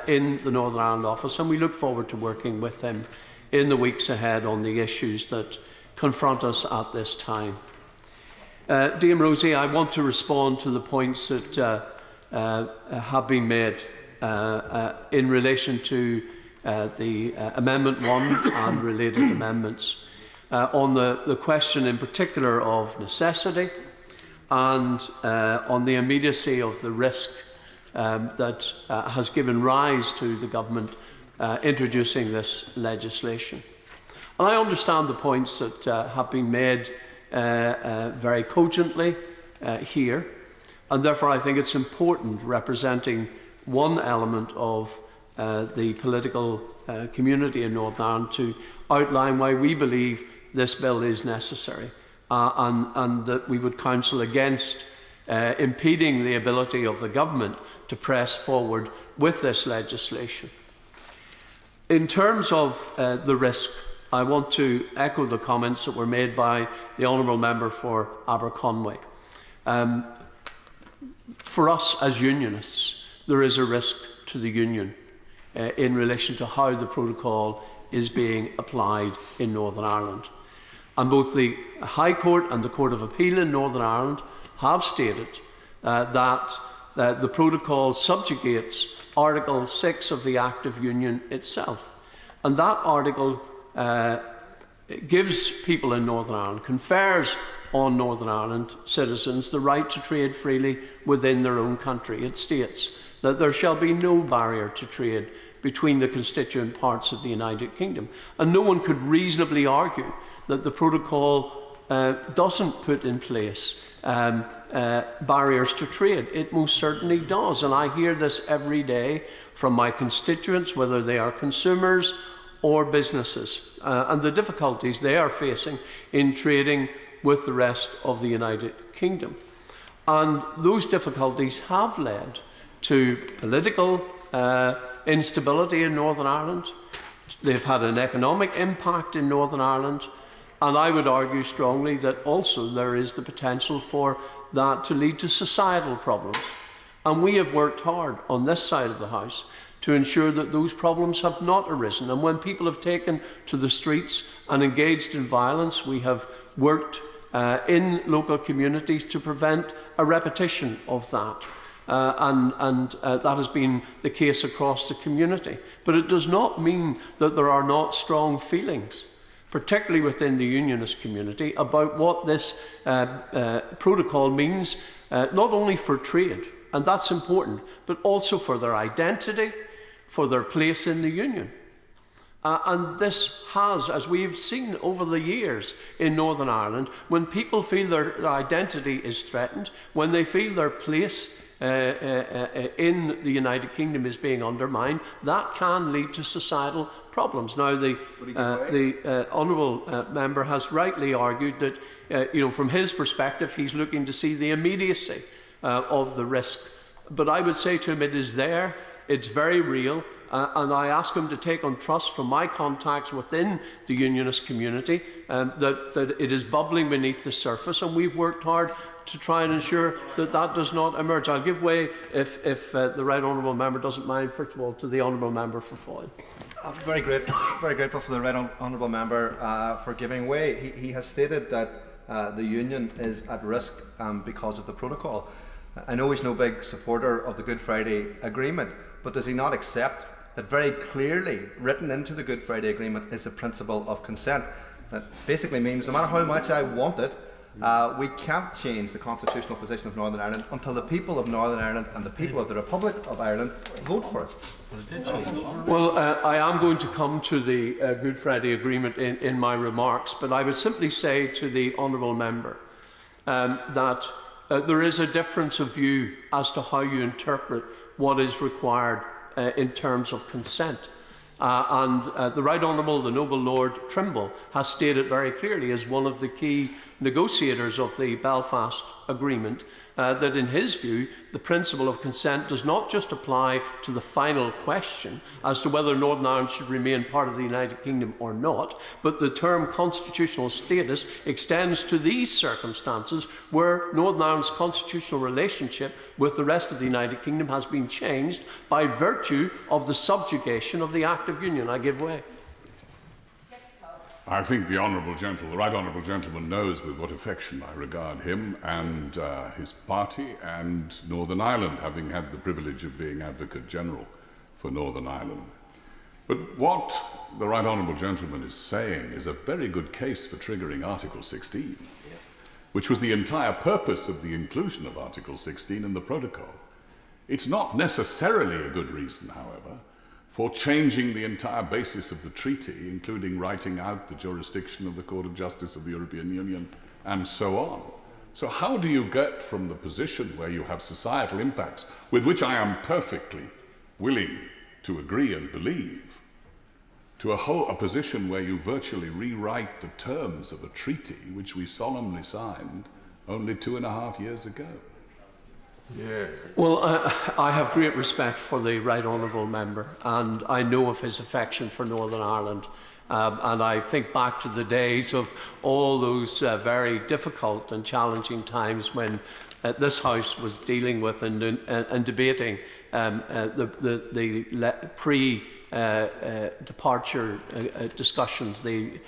in the Northern Ireland office, and we look forward to working with him in the weeks ahead on the issues that confront us at this time. Dame Rosie, I want to respond to the points that have been made in relation to the Amendment 1 and related amendments. On the question in particular of necessity and on the immediacy of the risk that has given rise to the government introducing this legislation. And I understand the points that have been made very cogently here, and therefore I think it's important, representing one element of the political community in Northern Ireland to outline why we believe this bill is necessary, and that we would counsel against impeding the ability of the government to press forward with this legislation. In terms of the risk, I want to echo the comments that were made by the Honourable Member for Aberconwy. For us as unionists, there is a risk to the union in relation to how the protocol is being applied in Northern Ireland. And both the High Court and the Court of Appeal in Northern Ireland have stated that the protocol subjugates Article 6 of the Act of Union itself. And that article gives people in Northern Ireland, confers on Northern Ireland citizens the right to trade freely within their own country. It states that there shall be no barrier to trade between the constituent parts of the United Kingdom. And no one could reasonably argue that the protocol doesn't put in place barriers to trade. It most certainly does. And I hear this every day from my constituents, whether they are consumers or businesses, and the difficulties they are facing in trading with the rest of the United Kingdom. And those difficulties have led to political instability in Northern Ireland. They've had an economic impact in Northern Ireland, and I would argue strongly that also there is the potential for that to lead to societal problems. And we have worked hard on this side of the House to ensure that those problems have not arisen. And when people have taken to the streets and engaged in violence, we have worked in local communities to prevent a repetition of that. That has been the case across the community. But it does not mean that there are not strong feelings, particularly within the unionist community, about what this protocol means, not only for trade, and that's important, but also for their identity, for their place in the union. And this has, as we've seen over the years in Northern Ireland, when people feel their identity is threatened, when they feel their place in the United Kingdom is being undermined, that can lead to societal problems. Now, the Honourable Member has rightly argued that, from his perspective, he's looking to see the immediacy of the risk. But I would say to him, it is there, it's very real, and I ask him to take on trust from my contacts within the unionist community that it is bubbling beneath the surface, and we've worked hard to try and ensure that that does not emerge. I'll give way, if the Right Honourable Member doesn't mind, first of all, to the Honourable Member for Foyle. I'm very grateful for the Right Honourable Member for giving way. He has stated that the union is at risk because of the protocol. I know he's no big supporter of the Good Friday Agreement, but does he not accept that very clearly written into the Good Friday Agreement is the principle of consent? That basically means no matter how much I want it, we can't change the constitutional position of Northern Ireland until the people of Northern Ireland and the people of the Republic of Ireland vote for it. Well, I am going to come to the Good Friday Agreement in my remarks, but I would simply say to the Honourable Member that there is a difference of view as to how you interpret what is required in terms of consent. The Right Honourable, the Noble Lord Trimble, has stated very clearly as one of the key negotiators of the Belfast Agreement that in his view the principle of consent does not just apply to the final question as to whether Northern Ireland should remain part of the United Kingdom or not, but the term constitutional status extends to these circumstances where Northern Ireland's constitutional relationship with the rest of the United Kingdom has been changed by virtue of the subjugation of the Act of Union. I give way. I think the Right Honourable Gentleman knows with what affection I regard him and his party and Northern Ireland, having had the privilege of being Advocate General for Northern Ireland. But what the Right Honourable Gentleman is saying is a very good case for triggering Article 16, which was the entire purpose of the inclusion of Article 16 in the Protocol. It's not necessarily a good reason, however, for changing the entire basis of the treaty, including writing out the jurisdiction of the Court of Justice of the European Union, and so on. So how do you get from the position where you have societal impacts, with which I am perfectly willing to agree and believe to a position where you virtually rewrite the terms of a treaty which we solemnly signed only 2.5 years ago. Yeah. Well, I have great respect for the Right Honourable Member, and I know of his affection for Northern Ireland. And I think back to the days of all those very difficult and challenging times when this House was dealing with and debating the pre-departure discussions, the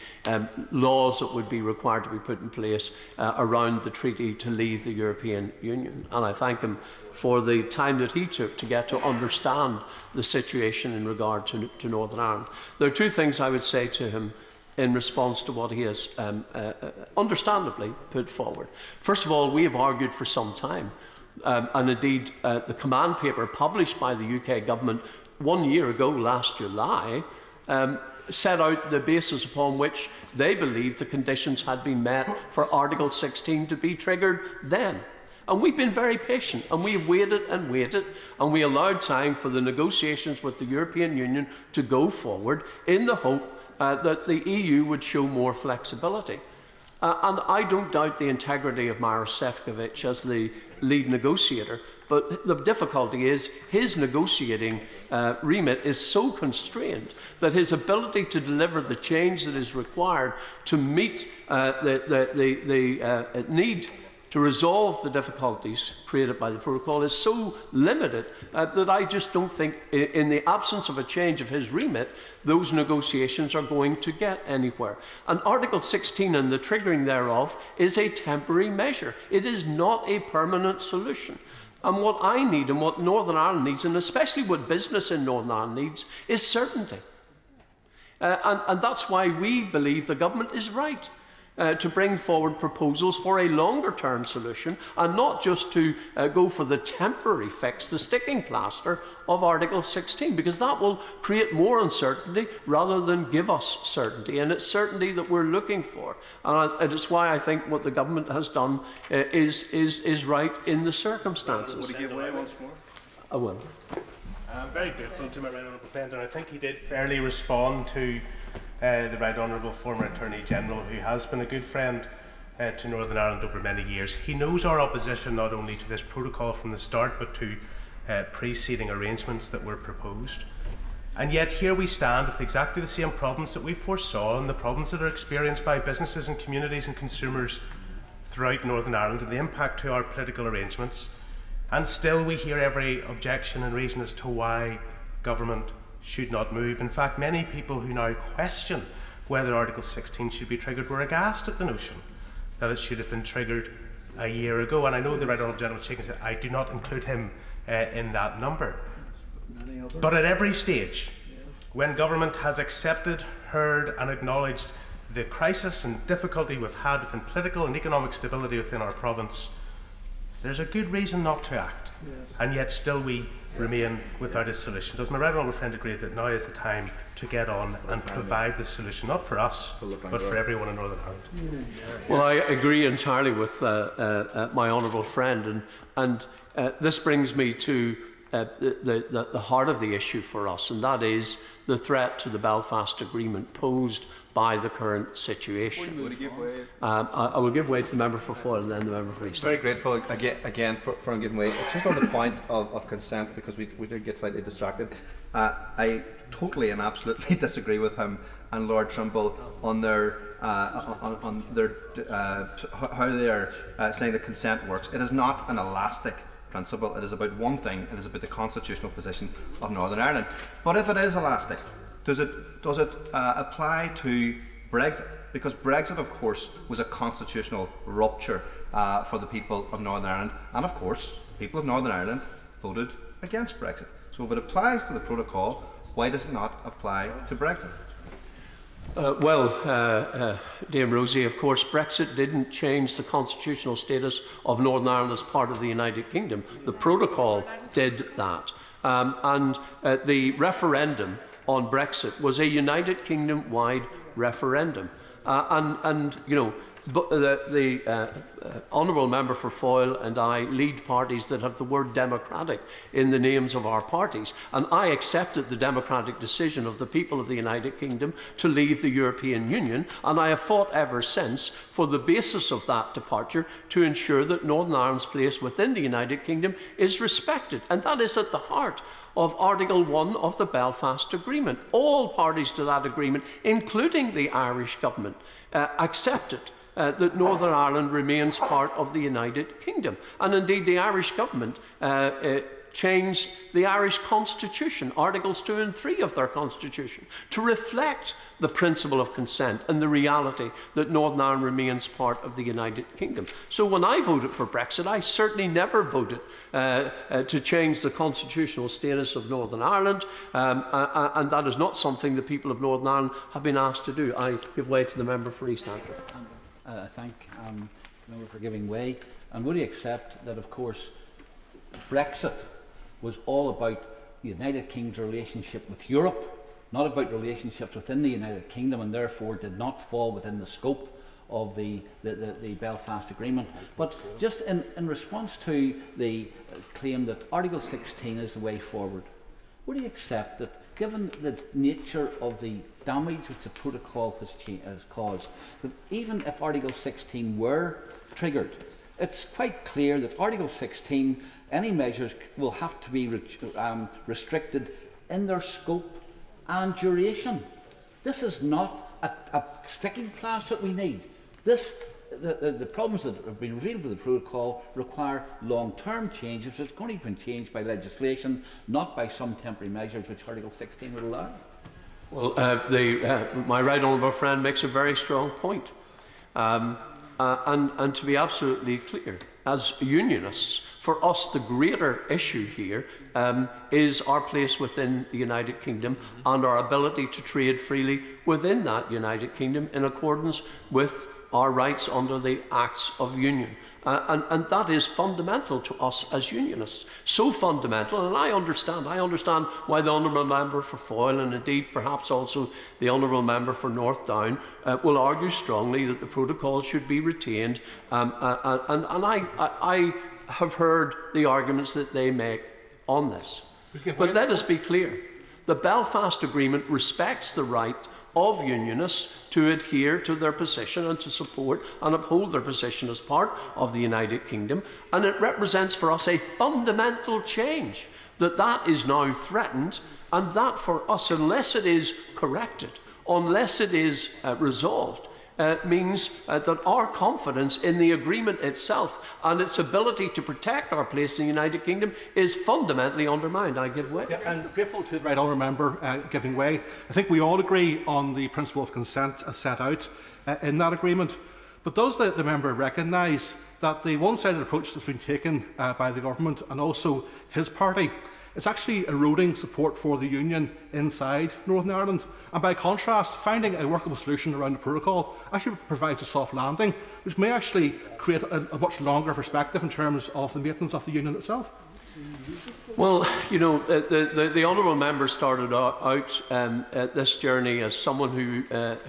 laws that would be required to be put in place around the treaty to leave the European Union. And I thank him for the time that he took to get to understand the situation in regard to Northern Ireland. There are two things I would say to him in response to what he has understandably put forward. First of all, we have argued for some time, and indeed the command paper published by the UK government 1 year ago, last July, set out the basis upon which they believed the conditions had been met for Article 16 to be triggered then. And we've been very patient, and we waited and waited, and we allowed time for the negotiations with the European Union to go forward in the hope that the EU would show more flexibility. And I don't doubt the integrity of Maros Šefčovič as the lead negotiator, but the difficulty is his negotiating remit is so constrained that his ability to deliver the change that is required to meet the need to resolve the difficulties created by the protocol is so limited that I just don't think, in the absence of a change of his remit, those negotiations are going to get anywhere. And Article 16 and the triggering thereof is a temporary measure. It is not a permanent solution. And what I need and what Northern Ireland needs, and especially what business in Northern Ireland needs, is certainty. And that's why we believe the government is right to bring forward proposals for a longer-term solution, and not just to go for the temporary fix, the sticking plaster of Article 16, because that will create more uncertainty rather than give us certainty, and it's certainty that we're looking for. And it's why I think what the government has done is right in the circumstances. Would he give way once more? I will. I'm very grateful to my Right Honourable friend, and I think he did fairly respond to the Right Honourable former Attorney General, who has been a good friend to Northern Ireland over many years. He knows our opposition not only to this protocol from the start, but to preceding arrangements that were proposed. And yet here we stand with exactly the same problems that we foresaw, and the problems that are experienced by businesses and communities and consumers throughout Northern Ireland, and the impact to our political arrangements. And still we hear every objection and reason as to why government should not move. In fact, many people who now question whether Article 16 should be triggered were aghast at the notion that it should have been triggered a year ago. And I know the Right Honourable Gentleman shaking said I do not include him in that number. But at every stage, when government has accepted, heard and acknowledged the crisis and difficulty we've had within political and economic stability within our province, there's a good reason not to act. And yet still we remain without a solution. Does my Right Honourable friend agree that now is the time to get on and provide the solution, not for us, but for everyone in Northern Ireland? Well, I agree entirely with my honourable friend, and this brings me to the heart of the issue for us, and that is the threat to the Belfast Agreement posed by the current situation. I will give way to the member for Foyle and then the member for East. Very grateful again for giving way. It's just on the point of consent, because we did get slightly distracted. I totally and absolutely disagree with him and Lord Trimble on their how they are saying that consent works. It is not an elastic principle. It is about one thing. It is about the constitutional position of Northern Ireland. But if it is elastic, does it apply to Brexit? Because Brexit, of course, was a constitutional rupture for the people of Northern Ireland, and of course, the people of Northern Ireland voted against Brexit. So if it applies to the protocol, why does it not apply to Brexit? Dame Rosie, of course, Brexit didn't change the constitutional status of Northern Ireland as part of the United Kingdom. The protocol did that. And the referendum on Brexit was a United Kingdom-wide referendum. And you know, But the honourable member for Foyle and I lead parties that have the word democratic in the names of our parties, and I accepted the democratic decision of the people of the United Kingdom to leave the European Union, and I have fought ever since for the basis of that departure to ensure that Northern Ireland's place within the United Kingdom is respected, and that is at the heart of Article 1 of the Belfast Agreement. All parties to that agreement, including the Irish government, accepted that Northern Ireland remains part of the United Kingdom. And indeed, the Irish government changed the Irish Constitution, Articles 2 and 3 of their Constitution, to reflect the principle of consent and the reality that Northern Ireland remains part of the United Kingdom. So when I voted for Brexit, I certainly never voted to change the constitutional status of Northern Ireland, and that is not something the people of Northern Ireland have been asked to do. I give way to the member for East Antrim. I thank the member for giving way. And would he accept that, of course, Brexit was all about the United Kingdom's relationship with Europe, not about relationships within the United Kingdom, and therefore did not fall within the scope of the Belfast Agreement. But just in response to the claim that Article 16 is the way forward, would he accept that, given the nature of the damage which the protocol has caused, that even if Article 16 were triggered, it's quite clear that Article 16, any measures will have to be restricted in their scope and duration. This is not a sticking plaster that we need. The problems that have been revealed with the protocol require long-term changes. It's going to be changed by legislation, not by some temporary measures which Article 16 would allow. Well, my right honourable friend makes a very strong point. And to be absolutely clear, as unionists, for us the greater issue here is our place within the United Kingdom and our ability to trade freely within that United Kingdom in accordance with our rights under the Acts of Union. And that is fundamental to us as unionists. So fundamental, and I understand why the honourable member for Foyle, and indeed perhaps also the honourable member for North Down, will argue strongly that the protocol should be retained. And I have heard the arguments that they make on this. But let us be clear. The Belfast Agreement respects the right of unionists to adhere to their position and to support and uphold their position as part of the United Kingdom, and it represents for us a fundamental change that is now threatened, and that for us, unless it is corrected, unless it is resolved, means that our confidence in the agreement itself and its ability to protect our place in the United Kingdom is fundamentally undermined. I give way. Yeah, and grateful to the right honourable member giving way. I think we all agree on the principle of consent as set out in that agreement. But does the member recognise that the one-sided approach that's been taken by the government and also his party is actually eroding support for the union inside Northern Ireland? And by contrast, finding a workable solution around the protocol actually provides a soft landing, which may actually create a much longer perspective in terms of the maintenance of the union itself. Well, you know, the honourable member started out this journey as someone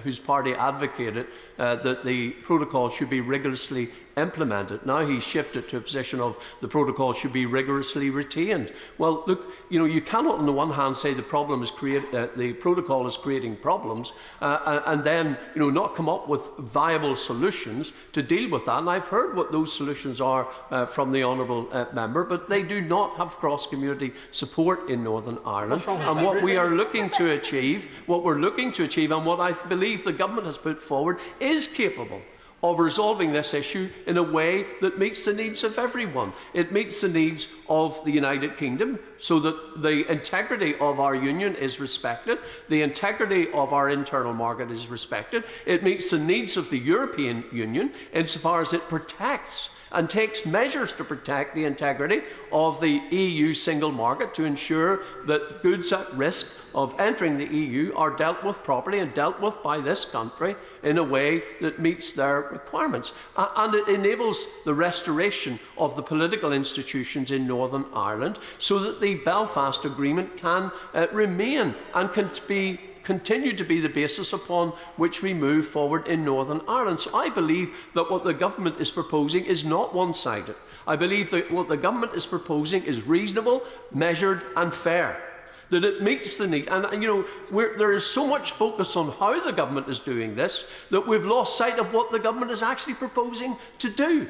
whose party advocated that the protocol should be rigorously implemented. Now he's shifted to a position of the protocol should be rigorously retained. Well, look, you know, you cannot on the one hand say the protocol is creating problems and then, you know, not come up with viable solutions to deal with that. And I've heard what those solutions are from the honourable member, but they do not have cross-community support in Northern Ireland. And what we are looking to achieve, and what I believe the government has put forward, is capable of resolving this issue in a way that meets the needs of everyone. It meets the needs of the United Kingdom so that the integrity of our union is respected, the integrity of our internal market is respected. It meets the needs of the European Union insofar as it protects and takes measures to protect the integrity of the EU single market to ensure that goods at risk of entering the EU are dealt with properly and dealt with by this country in a way that meets their requirements. And it enables the restoration of the political institutions in Northern Ireland so that the Belfast Agreement can remain and can be continue to be the basis upon which we move forward in Northern Ireland. So I believe that what the government is proposing is not one-sided. I believe that what the government is proposing is reasonable, measured and fair, that it meets the need. And you know, there is so much focus on how the government is doing this that we've lost sight of what the government is actually proposing to do.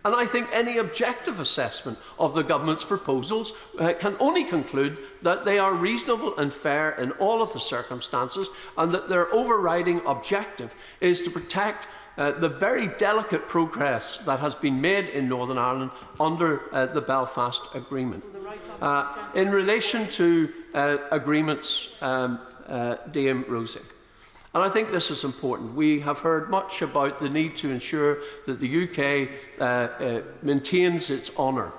And I think any objective assessment of the government's proposals can only conclude that they are reasonable and fair in all of the circumstances, and that their overriding objective is to protect the very delicate progress that has been made in Northern Ireland under the Belfast Agreement. In relation to agreements, Dame Rosie, and I think this is important. We have heard much about the need to ensure that the UK maintains its honour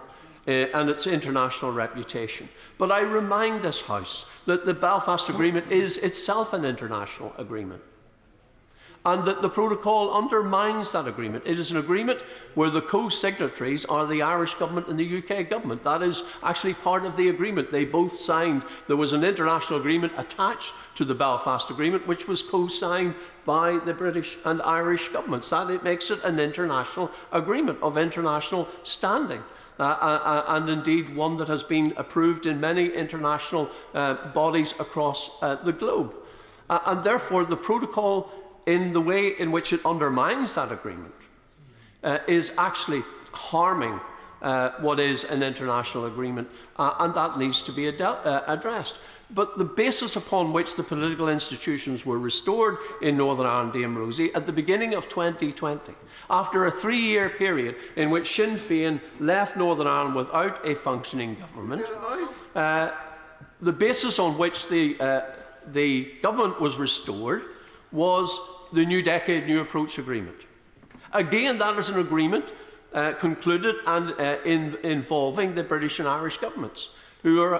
and its international reputation. But I remind this House that the Belfast Agreement is itself an international agreement, and that the protocol undermines that agreement. It is an agreement where the co-signatories are the Irish government and the UK government. That is actually part of the agreement. They both signed. There was an international agreement attached to the Belfast Agreement, which was co-signed by the British and Irish governments. That it makes it an international agreement of international standing. And indeed one that has been approved in many international bodies across the globe. And therefore the protocol, in the way in which it undermines that agreement, is actually harming what is an international agreement, and that needs to be addressed. But the basis upon which the political institutions were restored in Northern Ireland, Dame Rosie, at the beginning of 2020, after a 3-year period in which Sinn Féin left Northern Ireland without a functioning government, the basis on which the government was restored was the New Decade, New Approach Agreement. Again, that is an agreement concluded and involving the British and Irish governments, who are,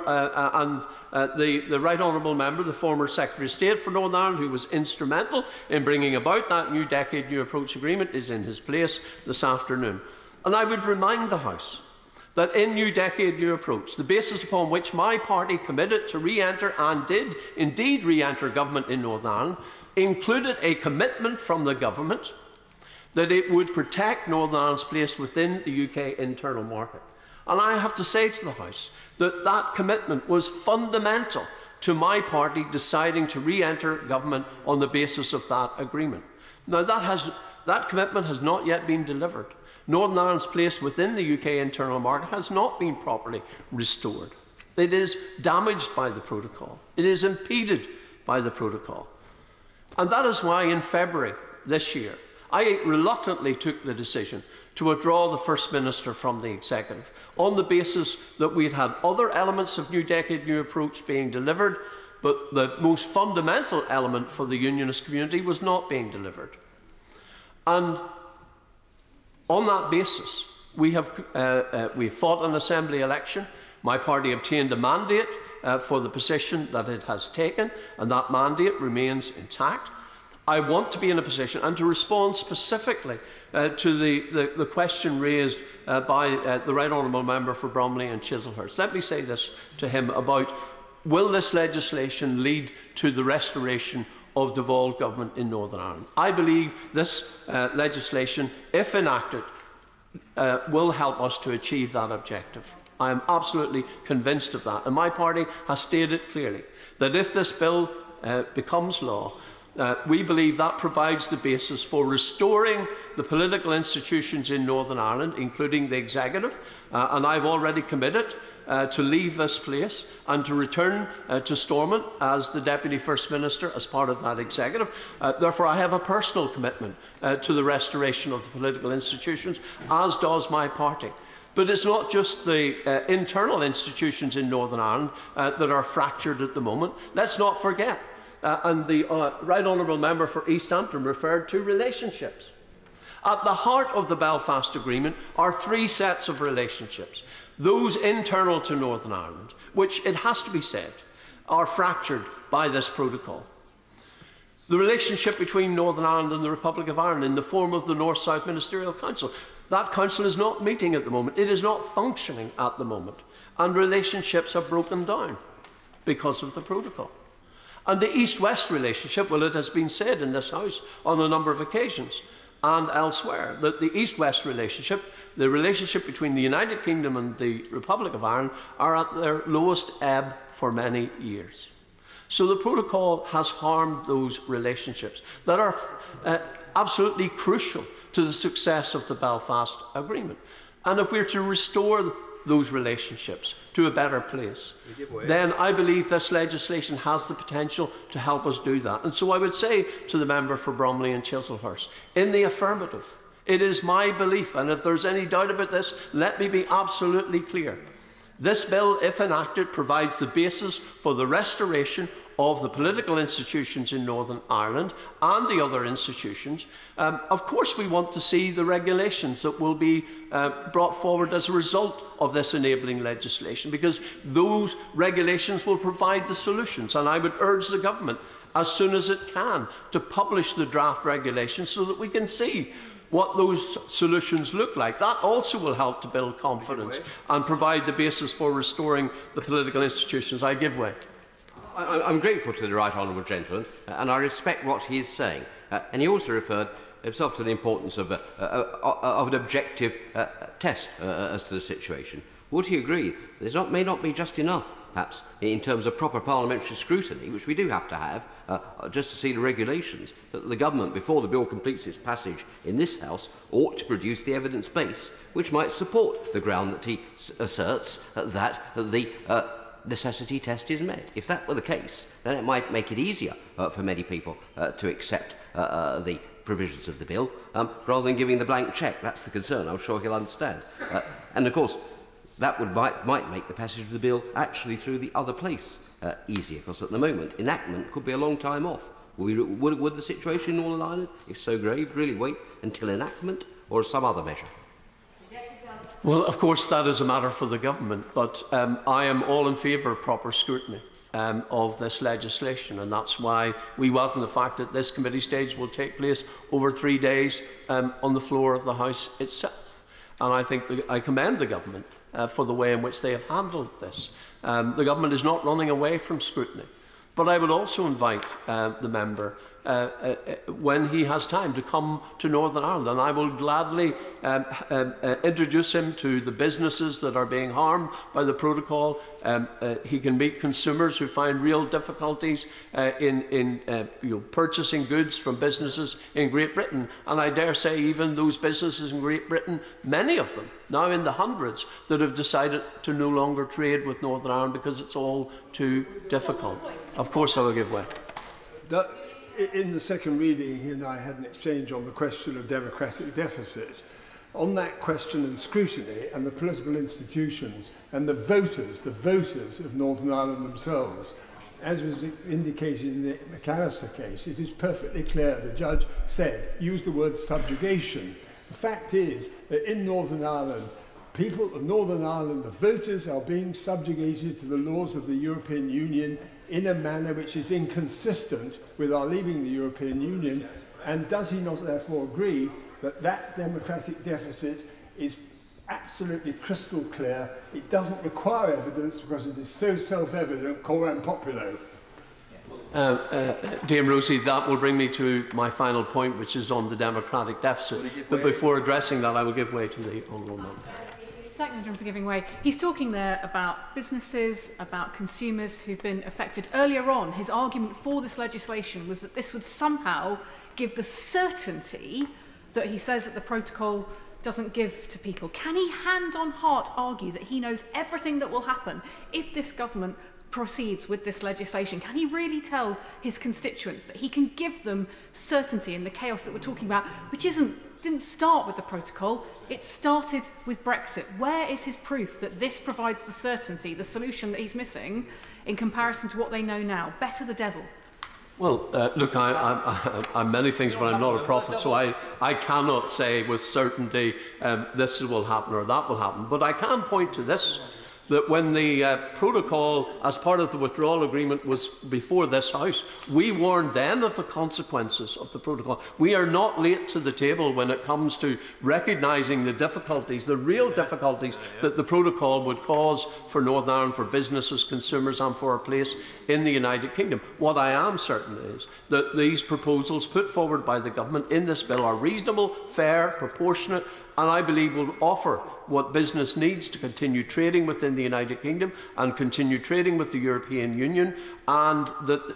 the Right Honourable Member, the former Secretary of State for Northern Ireland, who was instrumental in bringing about that New Decade, New Approach Agreement, is in his place this afternoon. And I would remind the House that in New Decade, New Approach, the basis upon which my party committed to re-enter and did indeed re-enter government in Northern Ireland, included a commitment from the government that it would protect Northern Ireland's place within the UK internal market. And I have to say to the House that that commitment was fundamental to my party deciding to re-enter government on the basis of that agreement. Now that commitment has not yet been delivered. Northern Ireland's place within the UK internal market has not been properly restored. It is damaged by the protocol. It is impeded by the protocol. And that is why in February this year, I reluctantly took the decision to withdraw the First Minister from the Executive on the basis that we had had other elements of New Decade, New Approach being delivered, but the most fundamental element for the Unionist community was not being delivered. And on that basis, we fought an Assembly election. My party obtained a mandate for the position that it has taken, and that mandate remains intact. I want to be in a position, and to respond specifically to the question raised by the Right Honourable Member for Bromley and Chislehurst. Let me say this to him about, will this legislation lead to the restoration of devolved government in Northern Ireland? I believe this legislation, if enacted, will help us to achieve that objective. I am absolutely convinced of that, and my party has stated clearly that if this bill becomes law, we believe that provides the basis for restoring the political institutions in Northern Ireland, including the Executive, and I've already committed to leave this place and to return to Stormont as the Deputy First Minister as part of that Executive. Therefore, I have a personal commitment to the restoration of the political institutions, as does my party. But it's not just the internal institutions in Northern Ireland that are fractured at the moment. Let's not forget, and the Right Honourable Member for East Antrim referred to relationships. At the heart of the Belfast Agreement are 3 sets of relationships. Those internal to Northern Ireland, which, it has to be said, are fractured by this protocol. The relationship between Northern Ireland and the Republic of Ireland in the form of the North-South Ministerial Council. That council is not meeting at the moment. It is not functioning at the moment. And relationships are broken down because of the protocol. And the East-West relationship, well, it has been said in this House on a number of occasions and elsewhere that the East-West relationship, the relationship between the United Kingdom and the Republic of Ireland, are at their lowest ebb for many years. So the protocol has harmed those relationships that are absolutely crucial to the success of the Belfast Agreement. And if we're to restore those relationships to a better place, then I believe this legislation has the potential to help us do that. And so I would say to the member for Bromley and Chislehurst, in the affirmative, it is my belief, and if there's any doubt about this, let me be absolutely clear. This bill, if enacted, provides the basis for the restoration of the political institutions in Northern Ireland and the other institutions. Of course, we want to see the regulations that will be brought forward as a result of this enabling legislation, because those regulations will provide the solutions. And I would urge the government, as soon as it can, to publish the draft regulations so that we can see what those solutions look like. That also will help to build confidence and provide the basis for restoring the political institutions. I give way. I'm grateful to the right honourable gentleman, and I respect what he is saying. And he also referred himself to the importance of an objective test as to the situation. Would he agree that may not be just enough, perhaps, in terms of proper parliamentary scrutiny, which we do have to have, just to see the regulations, that the government, before the bill completes its passage in this House, ought to produce the evidence base which might support the ground that he asserts that the necessity test is met? If that were the case, then it might make it easier for many people to accept the provisions of the bill, rather than giving the blank cheque. That's the concern. I'm sure he'll understand. And of course, that might make the passage of the bill actually through the other place easier, because at the moment enactment could be a long time off. Would the situation in Northern Ireland, if so grave, really wait until enactment, or some other measure? Well, of course, that is a matter for the government, but I am all in favour of proper scrutiny of this legislation, and that's why we welcome the fact that this committee stage will take place over 3 days on the floor of the House itself. And I think I commend the government for the way in which they have handled this. The government is not running away from scrutiny, but I would also invite the member when he has time to come to Northern Ireland, and I will gladly introduce him to the businesses that are being harmed by the protocol. He can meet consumers who find real difficulties in purchasing goods from businesses in Great Britain, and I dare say even those businesses in Great Britain, many of them, now in the hundreds, that have decided to no longer trade with Northern Ireland because it's all too difficult. Of course I will give way. In the second reading, he and I had an exchange on the question of democratic deficit. On that question and scrutiny and the political institutions and the voters of Northern Ireland themselves, as was indicated in the McAllister case, it is perfectly clear. The judge said, used the word subjugation. The fact is that in Northern Ireland, people of Northern Ireland, the voters, are being subjugated to the laws of the European Union in a manner which is inconsistent with our leaving the European Union. And does he not therefore agree that that democratic deficit is absolutely crystal clear? It doesn't require evidence because it is so self-evident, coram populo. Dame Rosie, that will bring me to my final point, which is on the democratic deficit. But before addressing that, I will give way to the honourable member. Thank you, John, for giving way. He's talking there about businesses, about consumers who've been affected. Earlier on, his argument for this legislation was that this would somehow give the certainty that he says that the protocol doesn't give to people. Can he hand on heart argue that he knows everything that will happen if this government proceeds with this legislation? Can he really tell his constituents that he can give them certainty in the chaos that we're talking about, which didn't start with the protocol, it started with Brexit? Where is his proof that this provides the certainty, the solution that he's missing, in comparison to what they know now? Better the devil. Well, look, I'm many things, but I'm not a prophet, so I cannot say with certainty this will happen or that will happen. But I can point to this, that when the protocol as part of the withdrawal agreement was before this House, we warned then of the consequences of the protocol. We are not late to the table when it comes to recognising the difficulties, the real difficulties that the protocol would cause for Northern Ireland, for businesses, consumers and for our place in the United Kingdom. What I am certain is that these proposals put forward by the government in this bill are reasonable, fair, proportionate, and I believe will offer what business needs to continue trading within the United Kingdom and continue trading with the European Union, and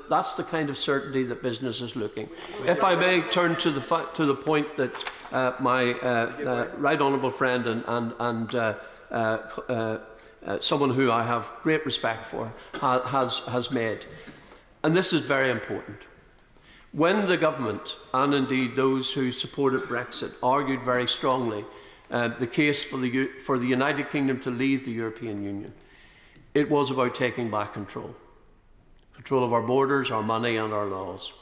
that's the kind of certainty that business is looking. If I may turn to the point that my right honourable friend and someone who I have great respect for has made, and this is very important. When the government, and indeed those who supported Brexit, argued very strongly the case for the United Kingdom to leave the European Union, it was about taking back control. Control of our borders, our money and our laws.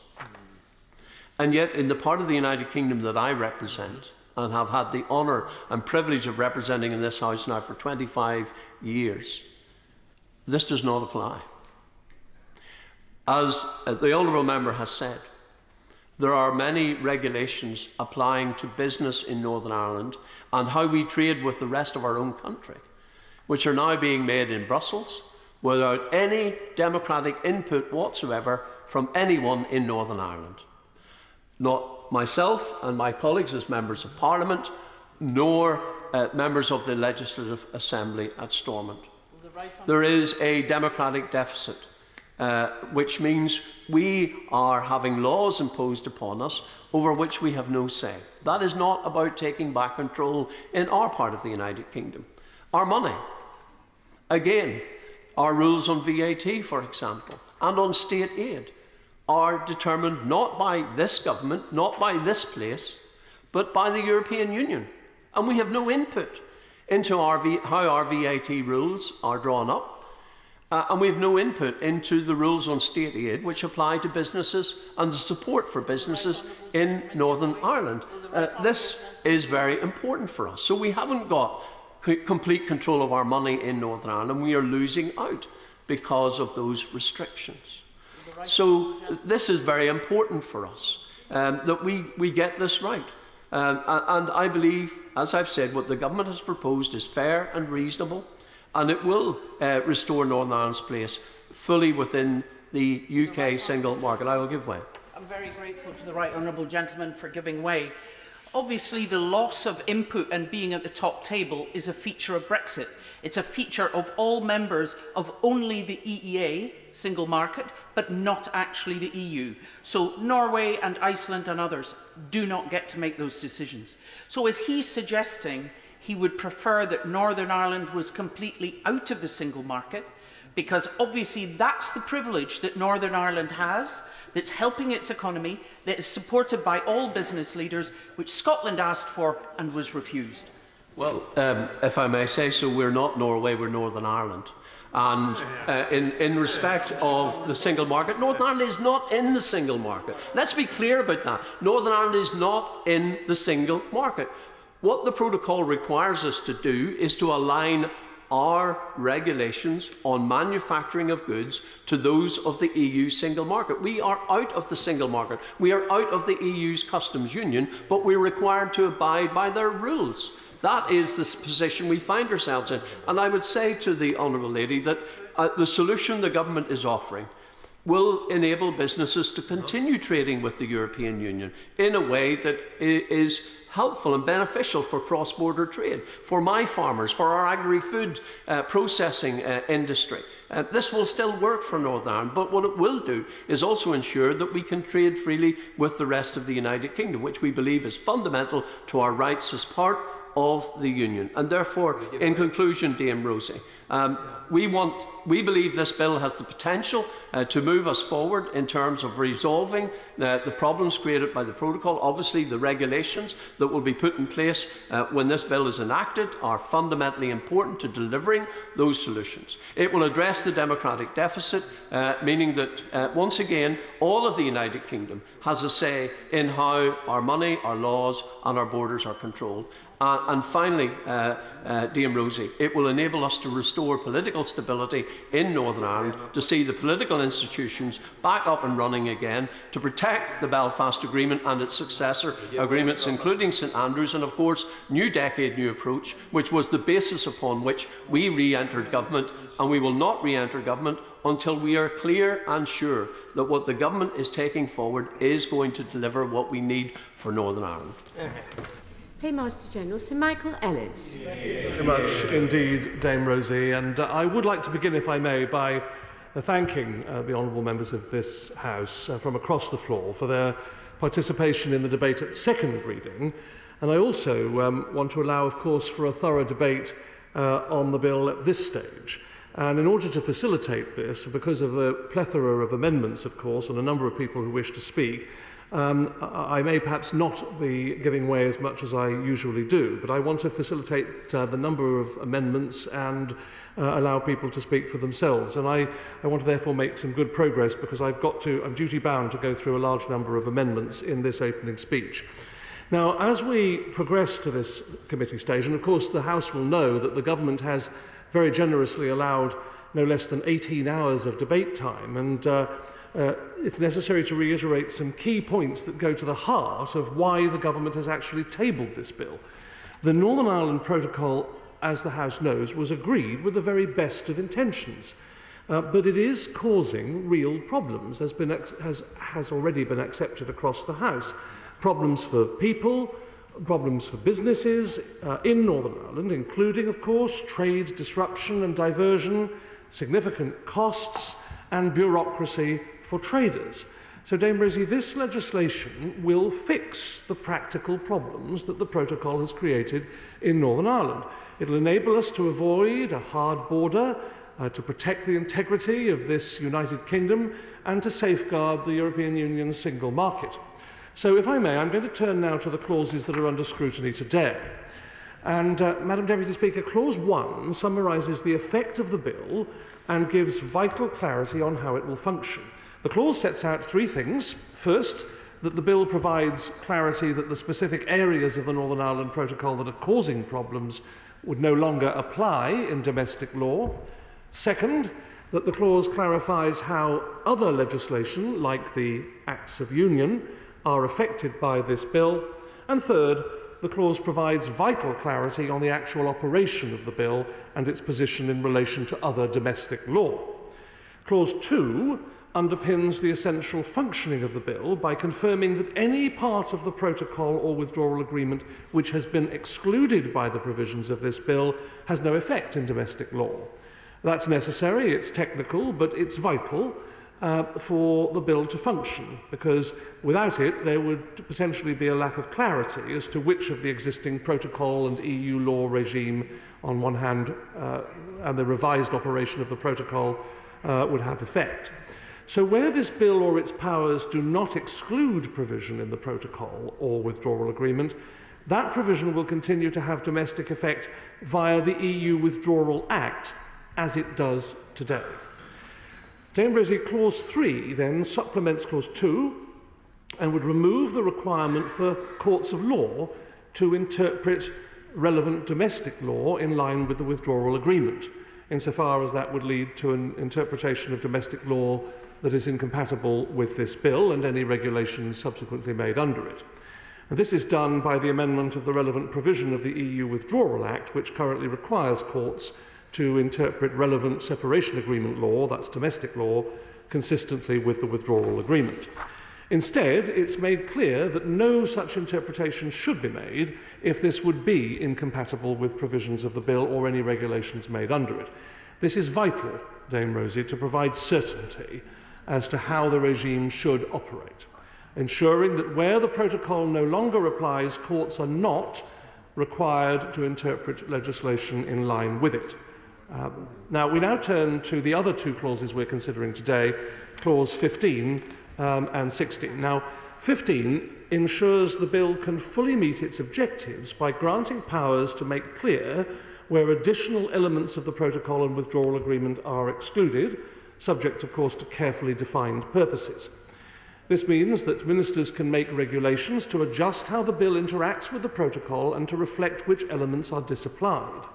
And yet, in the part of the United Kingdom that I represent, and have had the honour and privilege of representing in this House now for 25 years, this does not apply. As the Honourable Member has said, there are many regulations applying to business in Northern Ireland and how we trade with the rest of our own country, which are now being made in Brussels without any democratic input whatsoever from anyone in Northern Ireland. Not myself and my colleagues as members of Parliament, nor members of the Legislative Assembly at Stormont. There is a democratic deficit, which means we are having laws imposed upon us over which we have no say. That is not about taking back control in our part of the United Kingdom. Our money, again, our rules on VAT, for example, and on state aid are determined not by this government, not by this place, but by the European Union. And we have no input into how our VAT rules are drawn up. And we have no input into the rules on state aid which apply to businesses and the support for businesses in Northern Ireland. This is very important for us. So we haven't got complete control of our money in Northern Ireland, and we are losing out because of those restrictions. So this is very important for us, that we get this right. And I believe, as I've said, what the government has proposed is fair and reasonable, and it will restore Northern Ireland's place fully within the UK single market. I will give way. I'm very grateful to the right honourable gentleman for giving way. Obviously, the loss of input and being at the top table is a feature of Brexit. It's a feature of all members of only the EEA, single market, but not actually the EU. So Norway and Iceland and others do not get to make those decisions. So is he suggesting he would prefer that Northern Ireland was completely out of the single market? Because obviously that's the privilege that Northern Ireland has, that's helping its economy, that is supported by all business leaders, which Scotland asked for and was refused. Well, if I may say so, we're not Norway, we're Northern Ireland. And in respect of the single market, Northern Ireland is not in the single market. Let's be clear about that. Northern Ireland is not in the single market. What the protocol requires us to do is to align our regulations on manufacturing of goods to those of the EU single market. We are out of the single market. We are out of the EU's customs union, but we're required to abide by their rules. That is the position we find ourselves in. And I would say to the Honourable Lady that the solution the government is offering will enable businesses to continue trading with the European Union in a way that is helpful and beneficial for cross-border trade, for my farmers, for our agri-food processing industry. This will still work for Northern Ireland, but what it will do is also ensure that we can trade freely with the rest of the United Kingdom, which we believe is fundamental to our rights as part of the Union. And therefore, in conclusion, Dame Rosie, we believe this bill has the potential to move us forward in terms of resolving the problems created by the protocol. Obviously, the regulations that will be put in place when this bill is enacted are fundamentally important to delivering those solutions. It will address the democratic deficit, meaning that, once again, all of the United Kingdom has a say in how our money, our laws and our borders are controlled. And finally, Dame Rosie, it will enable us to restore political stability in Northern Ireland, to see the political institutions back up and running again, to protect the Belfast Agreement and its successor agreements, including St Andrews, and of course, New Decade, New Approach, which was the basis upon which we re-entered government, and we will not re-enter government until we are clear and sure that what the government is taking forward is going to deliver what we need for Northern Ireland. Paymaster General Sir Michael Ellis. Thank you very much indeed, Dame Rosie. And I would like to begin, if I may, by thanking the honourable members of this House from across the floor for their participation in the debate at second reading. And I also want to allow, of course, for a thorough debate on the bill at this stage. And in order to facilitate this, because of the plethora of amendments, of course, and a number of people who wish to speak, I may perhaps not be giving way as much as I usually do, but I want to facilitate the number of amendments and allow people to speak for themselves. And I want to therefore make some good progress, because I'm duty-bound to go through a large number of amendments in this opening speech. Now, as we progress to this committee stage, and of course the House will know that the government has very generously allowed no less than 18 hours of debate time, and it's necessary to reiterate some key points that go to the heart of why the government has actually tabled this bill. The Northern Ireland Protocol, as the House knows, was agreed with the very best of intentions, but it is causing real problems, has already been accepted across the House. Problems for people, problems for businesses in Northern Ireland, including, of course, trade disruption and diversion, significant costs and bureaucracy for traders. So, Dame Rosie, this legislation will fix the practical problems that the protocol has created in Northern Ireland. It will enable us to avoid a hard border, to protect the integrity of this United Kingdom, and to safeguard the European Union's single market. So, if I may, I'm going to turn now to the clauses that are under scrutiny today. And, Madam Deputy Speaker, Clause 1 summarises the effect of the bill and gives vital clarity on how it will function. The clause sets out three things. First, that the bill provides clarity that the specific areas of the Northern Ireland Protocol that are causing problems would no longer apply in domestic law. Second, that the clause clarifies how other legislation, like the Acts of Union, are affected by this bill. And third, the clause provides vital clarity on the actual operation of the bill and its position in relation to other domestic law. Clause 2 underpins the essential functioning of the bill by confirming that any part of the protocol or withdrawal agreement which has been excluded by the provisions of this bill has no effect in domestic law. That's necessary, it's technical, but it's vital for the bill to function, because without it there would potentially be a lack of clarity as to which of the existing protocol and EU law regime on one hand and the revised operation of the protocol would have effect. So where this bill or its powers do not exclude provision in the protocol or withdrawal agreement, that provision will continue to have domestic effect via the EU Withdrawal Act, as it does today. Dame Rosie, Clause 3 then supplements Clause 2 and would remove the requirement for courts of law to interpret relevant domestic law in line with the withdrawal agreement, insofar as that would lead to an interpretation of domestic law that is incompatible with this bill and any regulations subsequently made under it. And this is done by the amendment of the relevant provision of the EU Withdrawal Act, which currently requires courts to interpret relevant separation agreement law, that's domestic law, consistently with the withdrawal agreement. Instead, it's made clear that no such interpretation should be made if this would be incompatible with provisions of the bill or any regulations made under it. This is vital, Dame Rosie, to provide certainty as to how the regime should operate, ensuring that where the protocol no longer applies, courts are not required to interpret legislation in line with it. Now, we now turn to the other two clauses we're considering today, Clause 15 and 16. Now, 15 ensures the bill can fully meet its objectives by granting powers to make clear where additional elements of the protocol and withdrawal agreement are excluded, subject, of course, to carefully defined purposes. This means that ministers can make regulations to adjust how the bill interacts with the protocol and to reflect which elements are disapplied.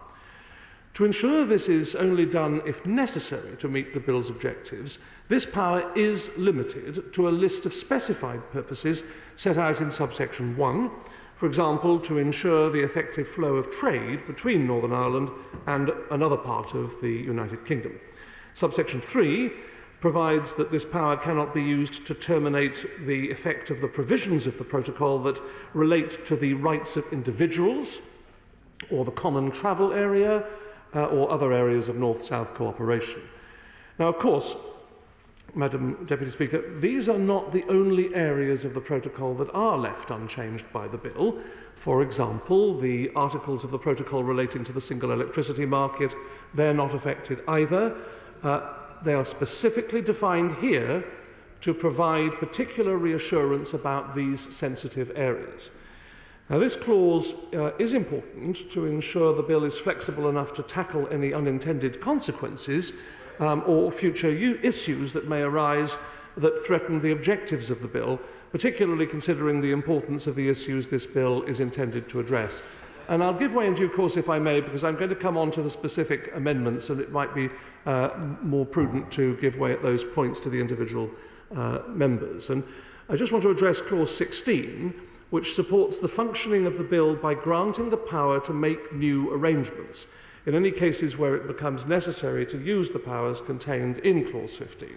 To ensure this is only done if necessary to meet the bill's objectives, this power is limited to a list of specified purposes set out in subsection 1, for example, to ensure the effective flow of trade between Northern Ireland and another part of the United Kingdom. Subsection 3 provides that this power cannot be used to terminate the effect of the provisions of the protocol that relate to the rights of individuals or the common travel area or other areas of North-South cooperation. Now, of course, Madam Deputy Speaker, these are not the only areas of the protocol that are left unchanged by the bill. For example, the articles of the protocol relating to the single electricity market, they're not affected either. They are specifically defined here to provide particular reassurance about these sensitive areas. Now, this clause is important to ensure the bill is flexible enough to tackle any unintended consequences or future issues that may arise that threaten the objectives of the bill, particularly considering the importance of the issues this bill is intended to address. And I'll give way in due course, if I may, because I'm going to come on to the specific amendments, and it might be more prudent to give way at those points to the individual members. And I just want to address clause 16, which supports the functioning of the bill by granting the power to make new arrangements in any cases where it becomes necessary to use the powers contained in clause 15.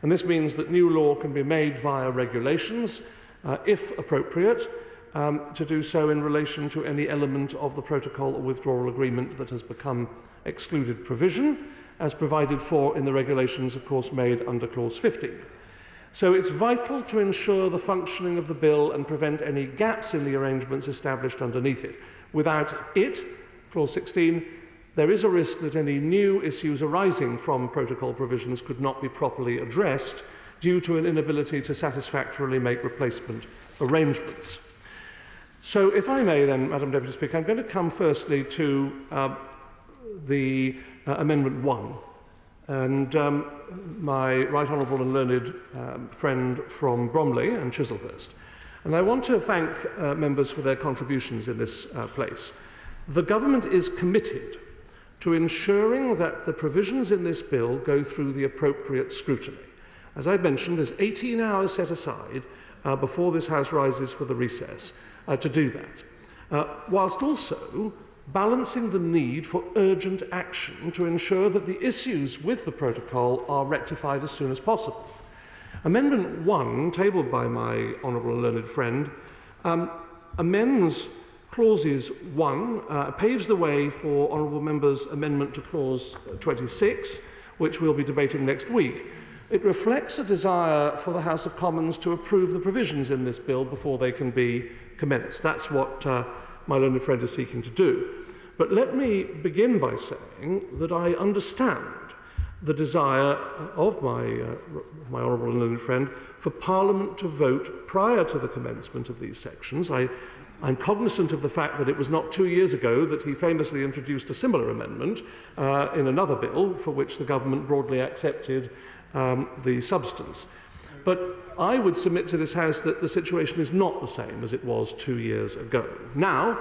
And this means that new law can be made via regulations, if appropriate, to do so in relation to any element of the protocol or withdrawal agreement that has become excluded provision, as provided for in the regulations, of course, made under clause 15. So it's vital to ensure the functioning of the bill and prevent any gaps in the arrangements established underneath it. Without it, clause 16, there is a risk that any new issues arising from protocol provisions could not be properly addressed due to an inability to satisfactorily make replacement arrangements. So, if I may then, Madam Deputy Speaker, I'm going to come firstly to the Amendment 1. And my right honourable and learned friend from Bromley and Chislehurst. And I want to thank members for their contributions in this place. The government is committed to ensuring that the provisions in this bill go through the appropriate scrutiny. As I mentioned, there's 18 hours set aside before this House rises for the recess to do that, whilst also balancing the need for urgent action to ensure that the issues with the protocol are rectified as soon as possible. Amendment 1, tabled by my honourable and learned friend, amends clauses 1, paves the way for honourable members' amendment to clause 26, which we'll be debating next week. It reflects a desire for the House of Commons to approve the provisions in this bill before they can be commenced. That's what my learned friend is seeking to do. But let me begin by saying that I understand the desire of my honourable and learned friend for Parliament to vote prior to the commencement of these sections. I'm cognizant of the fact that it was not 2 years ago that he famously introduced a similar amendment in another bill for which the government broadly accepted the substance. But I would submit to this House that the situation is not the same as it was 2 years ago. Now,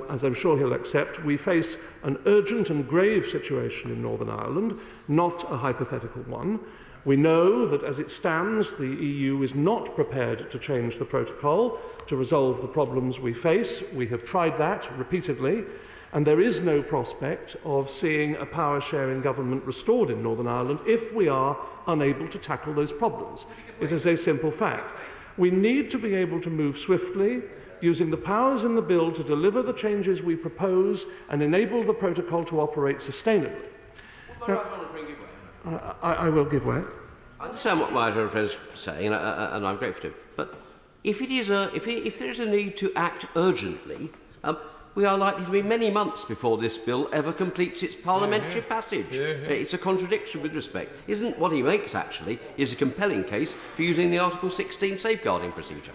as I'm sure he'll accept, we face an urgent and grave situation in Northern Ireland, not a hypothetical one. We know that as it stands, the EU is not prepared to change the protocol to resolve the problems we face. We have tried that repeatedly, and there is no prospect of seeing a power-sharing government restored in Northern Ireland if we are unable to tackle those problems. It is a simple fact. We need to be able to move swiftly, using the powers in the bill to deliver the changes we propose and enable the protocol to operate sustainably. Now, I will give way. I understand what my friend is saying, and I'm grateful to. But if there is a need to act urgently, we are likely to be many months before this bill ever completes its parliamentary passage. It's a contradiction with respect. Isn't what he makes, actually, is a compelling case for using the Article 16 safeguarding procedure?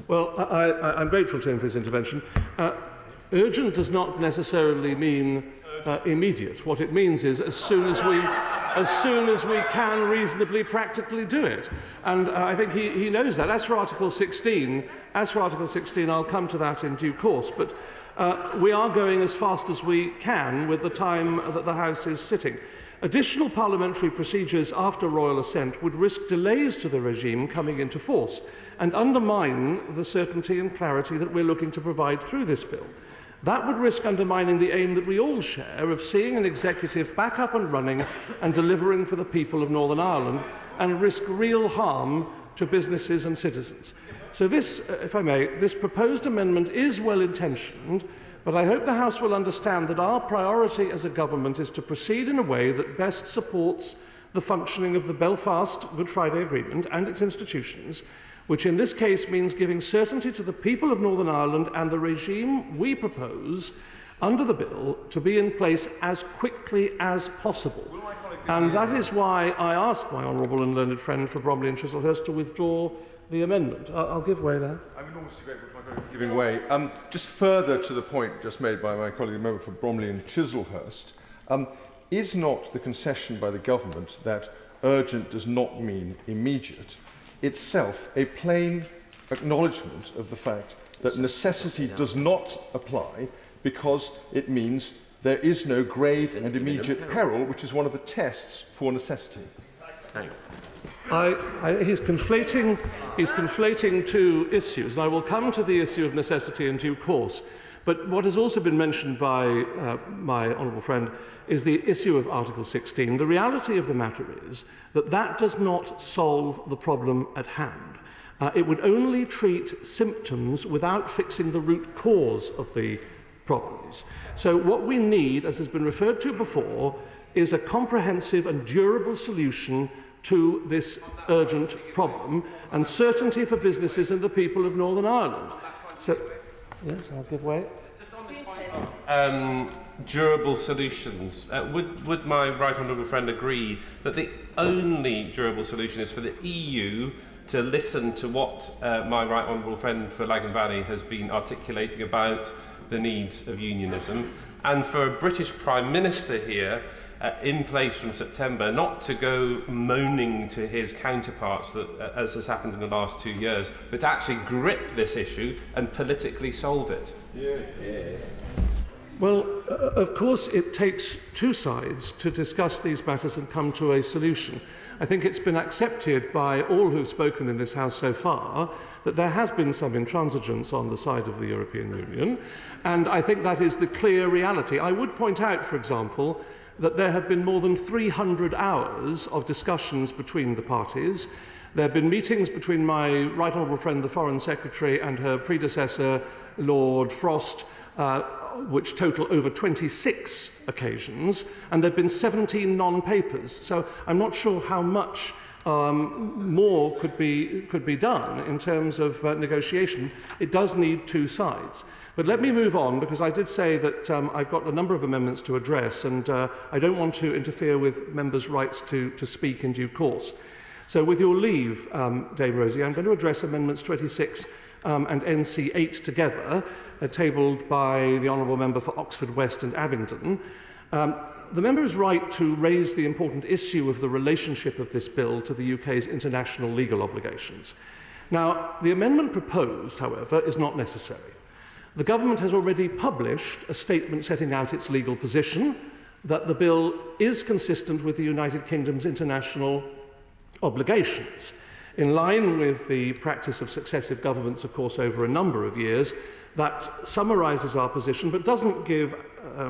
Well, I'm grateful to him for his intervention. Urgent does not necessarily mean immediate. What it means is as soon as we... as soon as we can reasonably practically do it. And I think he knows that. As for Article 16, I'll come to that in due course. But we are going as fast as we can with the time that the House is sitting. Additional parliamentary procedures after royal assent would risk delays to the regime coming into force and undermine the certainty and clarity that we're looking to provide through this bill. That would risk undermining the aim that we all share of seeing an executive back up and running and delivering for the people of Northern Ireland, and risk real harm to businesses and citizens. So this, if I may, this proposed amendment is well-intentioned, but I hope the House will understand that our priority as a government is to proceed in a way that best supports the functioning of the Belfast Good Friday Agreement and its institutions, which in this case means giving certainty to the people of Northern Ireland and the regime we propose under the bill to be in place as quickly as possible. And that is why I ask my honourable and learned friend for Bromley and Chislehurst to withdraw the amendment. I'll give way there. I'm enormously grateful to my colleague for giving way. Just further to the point just made by my colleague, the member for Bromley and Chislehurst, is not the concession by the government that urgent does not mean immediate itself a plain acknowledgement of the fact that necessity does not apply because it means there is no grave and immediate peril, which is one of the tests for necessity? He's conflating two issues, and I will come to the issue of necessity in due course. But what has also been mentioned by my honourable friend is the issue of Article 16. The reality of the matter is that that does not solve the problem at hand. It would only treat symptoms without fixing the root cause of the problems. So what we need, as has been referred to before, is a comprehensive and durable solution to this urgent problem, and certainty for businesses and the people of Northern Ireland. So, yes, I'll give way. Just on this point of durable solutions, would my right honourable friend agree that the only durable solution is for the EU to listen to what my right honourable friend for Lagan Valley has been articulating about the needs of unionism, and for a British Prime Minister here in place from September not to go moaning to his counterparts, that, as has happened in the last 2 years, but to actually grip this issue and politically solve it? Well, of course, it takes two sides to discuss these matters and come to a solution. I think it's been accepted by all who've spoken in this House so far that there has been some intransigence on the side of the European Union, and I think that is the clear reality. I would point out, for example, that there have been more than 300 hours of discussions between the parties. There have been meetings between my right honourable friend, the Foreign Secretary, and her predecessor, Lord Frost, which total over 26 occasions, and there have been 17 non-papers. So I'm not sure how much more could be done in terms of negotiation. It does need two sides. But let me move on, because I did say that I've got a number of amendments to address, and I don't want to interfere with members' rights to speak in due course. So with your leave, Dame Rosie, I'm going to address Amendments 26 and NC 8 together, tabled by the Honourable Member for Oxford West and Abingdon. The member is right to raise the important issue of the relationship of this bill to the UK's international legal obligations. Now, the amendment proposed, however, is not necessary. The government has already published a statement setting out its legal position that the bill is consistent with the United Kingdom's international obligations. In line with the practice of successive governments, of course, over a number of years, that summarises our position but doesn't give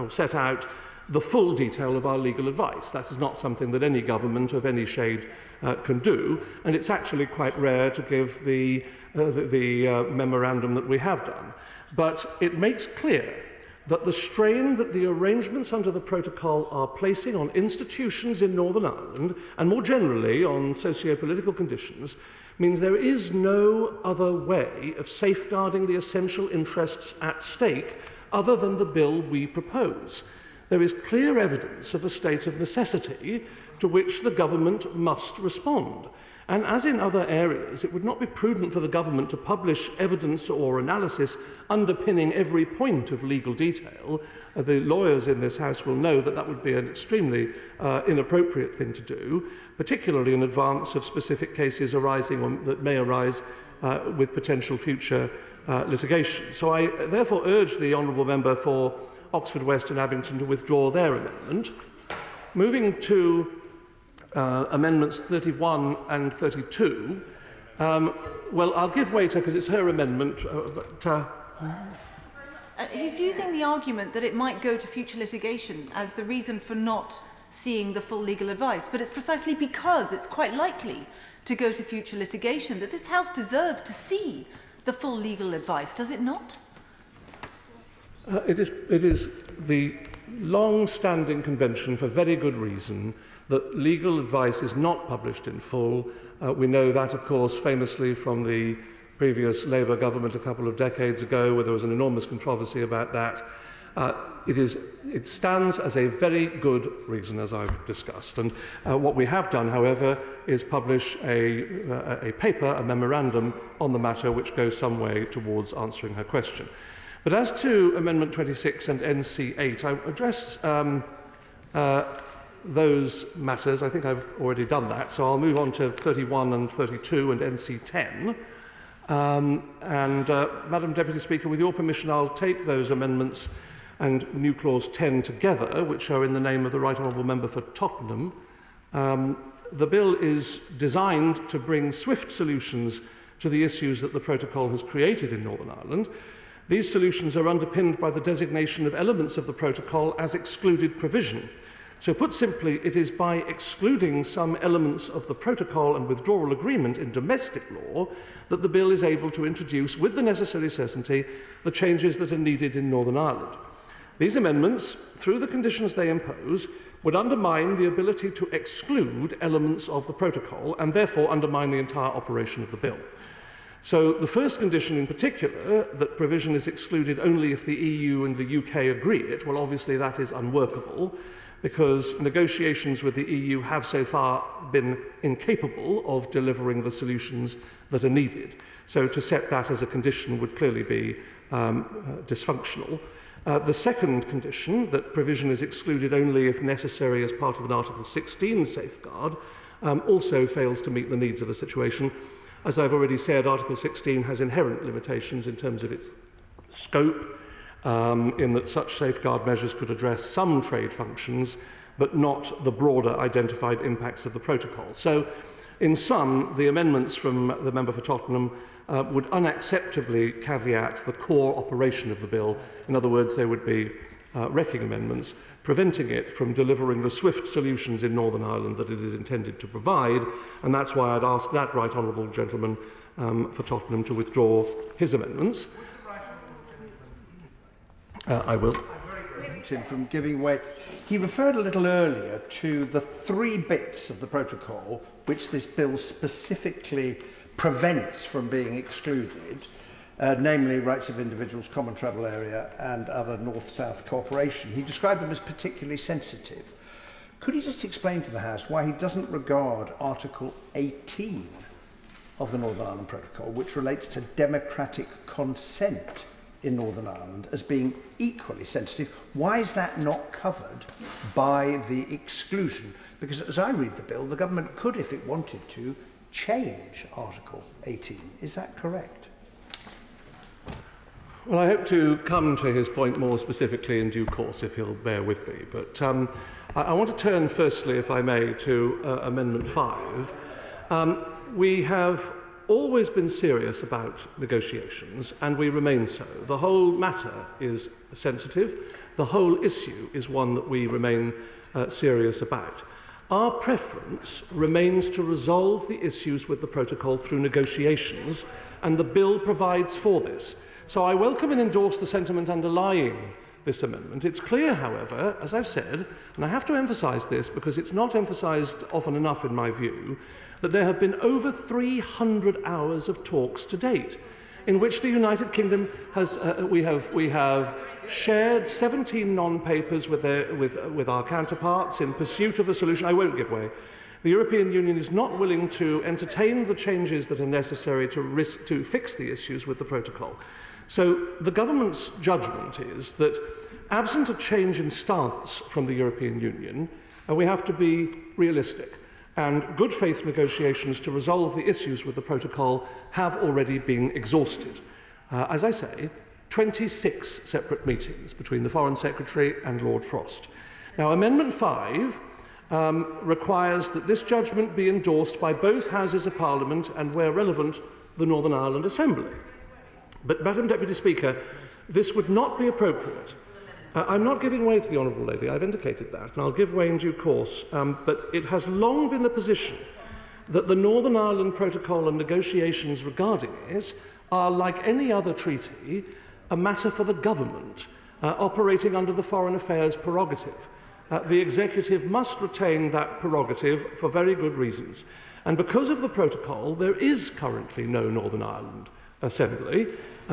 set out the full detail of our legal advice. That is not something that any government of any shade can do, and it's actually quite rare to give the memorandum that we have done. But it makes clear that the strain that the arrangements under the protocol are placing on institutions in Northern Ireland, and more generally on socio-political conditions, means there is no other way of safeguarding the essential interests at stake other than the bill we propose. There is clear evidence of a state of necessity to which the government must respond. And as in other areas, it would not be prudent for the government to publish evidence or analysis underpinning every point of legal detail. The lawyers in this House will know that that would be an extremely inappropriate thing to do, particularly in advance of specific cases arising or that may arise with potential future litigation. So I therefore urge the honourable member for Oxford West and Abington to withdraw their amendment. Moving to amendments 31 and 32. Well, I'll give way to her because it's her amendment. He's using the argument that it might go to future litigation as the reason for not seeing the full legal advice. But it's precisely because it's quite likely to go to future litigation that this House deserves to see the full legal advice, does it not? It is the long-standing convention, for very good reason, that legal advice is not published in full. We know that, of course, famously from the previous Labour government a couple of decades ago, where there was an enormous controversy about that. It stands as a very good reason, as I've discussed. And what we have done, however, is publish a paper, a memorandum on the matter, which goes some way towards answering her question. But as to Amendment 26 and NC8, I address those matters. I think I've already done that, so I'll move on to 31 and 32 and NC10. Madam Deputy Speaker, with your permission, I'll take those amendments and new clause 10 together, which are in the name of the Right Honourable Member for Tottenham. The bill is designed to bring swift solutions to the issues that the protocol has created in Northern Ireland. These solutions are underpinned by the designation of elements of the protocol as excluded provision. So put simply, it is by excluding some elements of the protocol and withdrawal agreement in domestic law that the bill is able to introduce, with the necessary certainty, the changes that are needed in Northern Ireland. These amendments, through the conditions they impose, would undermine the ability to exclude elements of the protocol and therefore undermine the entire operation of the bill. So the first condition in particular, that provision is excluded only if the EU and the UK agree it, well, obviously that is unworkable, because negotiations with the EU have so far been incapable of delivering the solutions that are needed. So to set that as a condition would clearly be dysfunctional. The second condition, that provision is excluded only if necessary as part of an Article 16 safeguard, also fails to meet the needs of the situation. As I've already said, Article 16 has inherent limitations in terms of its scope, in that such safeguard measures could address some trade functions, but not the broader identified impacts of the protocol. So, in sum, the amendments from the member for Tottenham would unacceptably caveat the core operation of the bill. In other words, they would be wrecking amendments, preventing it from delivering the swift solutions in Northern Ireland that it is intended to provide, and that's why I'd ask that right honourable gentleman for Tottenham to withdraw his amendments. I will. From giving way. He referred a little earlier to the three bits of the protocol which this bill specifically prevents from being excluded, namely rights of individuals, common travel area and other north-south cooperation. He described them as particularly sensitive. Could he just explain to the House why he doesn't regard Article 18 of the Northern Ireland Protocol, which relates to democratic consent in Northern Ireland, as being equally sensitive? Why is that not covered by the exclusion? Because as I read the bill, the government could, if it wanted to, change Article 18. Is that correct? Well, I hope to come to his point more specifically in due course, if he'll bear with me. But I want to turn firstly, if I may, to Amendment 5. We have always been serious about negotiations, and we remain so. The whole matter is sensitive. The whole issue is one that we remain serious about. Our preference remains to resolve the issues with the protocol through negotiations, and the bill provides for this. So I welcome and endorse the sentiment underlying this amendment. It's clear, however, as I've said, and I have to emphasise this because it's not emphasised often enough in my view, that there have been over 300 hours of talks to date. in which the United Kingdom has we have shared 17 non-papers with our counterparts in pursuit of a solution. I won't give way. The European Union is not willing to entertain the changes that are necessary to fix the issues with the protocol. So the government's judgment is that, absent a change in stance from the European Union, we have to be realistic, and good faith negotiations to resolve the issues with the protocol have already been exhausted. As I say, 26 separate meetings between the Foreign Secretary and Lord Frost. Now, Amendment 5 requires that this judgment be endorsed by both Houses of Parliament and, where relevant, the Northern Ireland Assembly. But, Madam Deputy Speaker, this would not be appropriate. I'm not giving way to the Honourable Lady, I've indicated that, and I'll give way in due course, but it has long been the position that the Northern Ireland Protocol and negotiations regarding it are, like any other treaty, a matter for the government, operating under the Foreign Affairs prerogative. The Executive must retain that prerogative for very good reasons. And because of the protocol, there is currently no Northern Ireland Assembly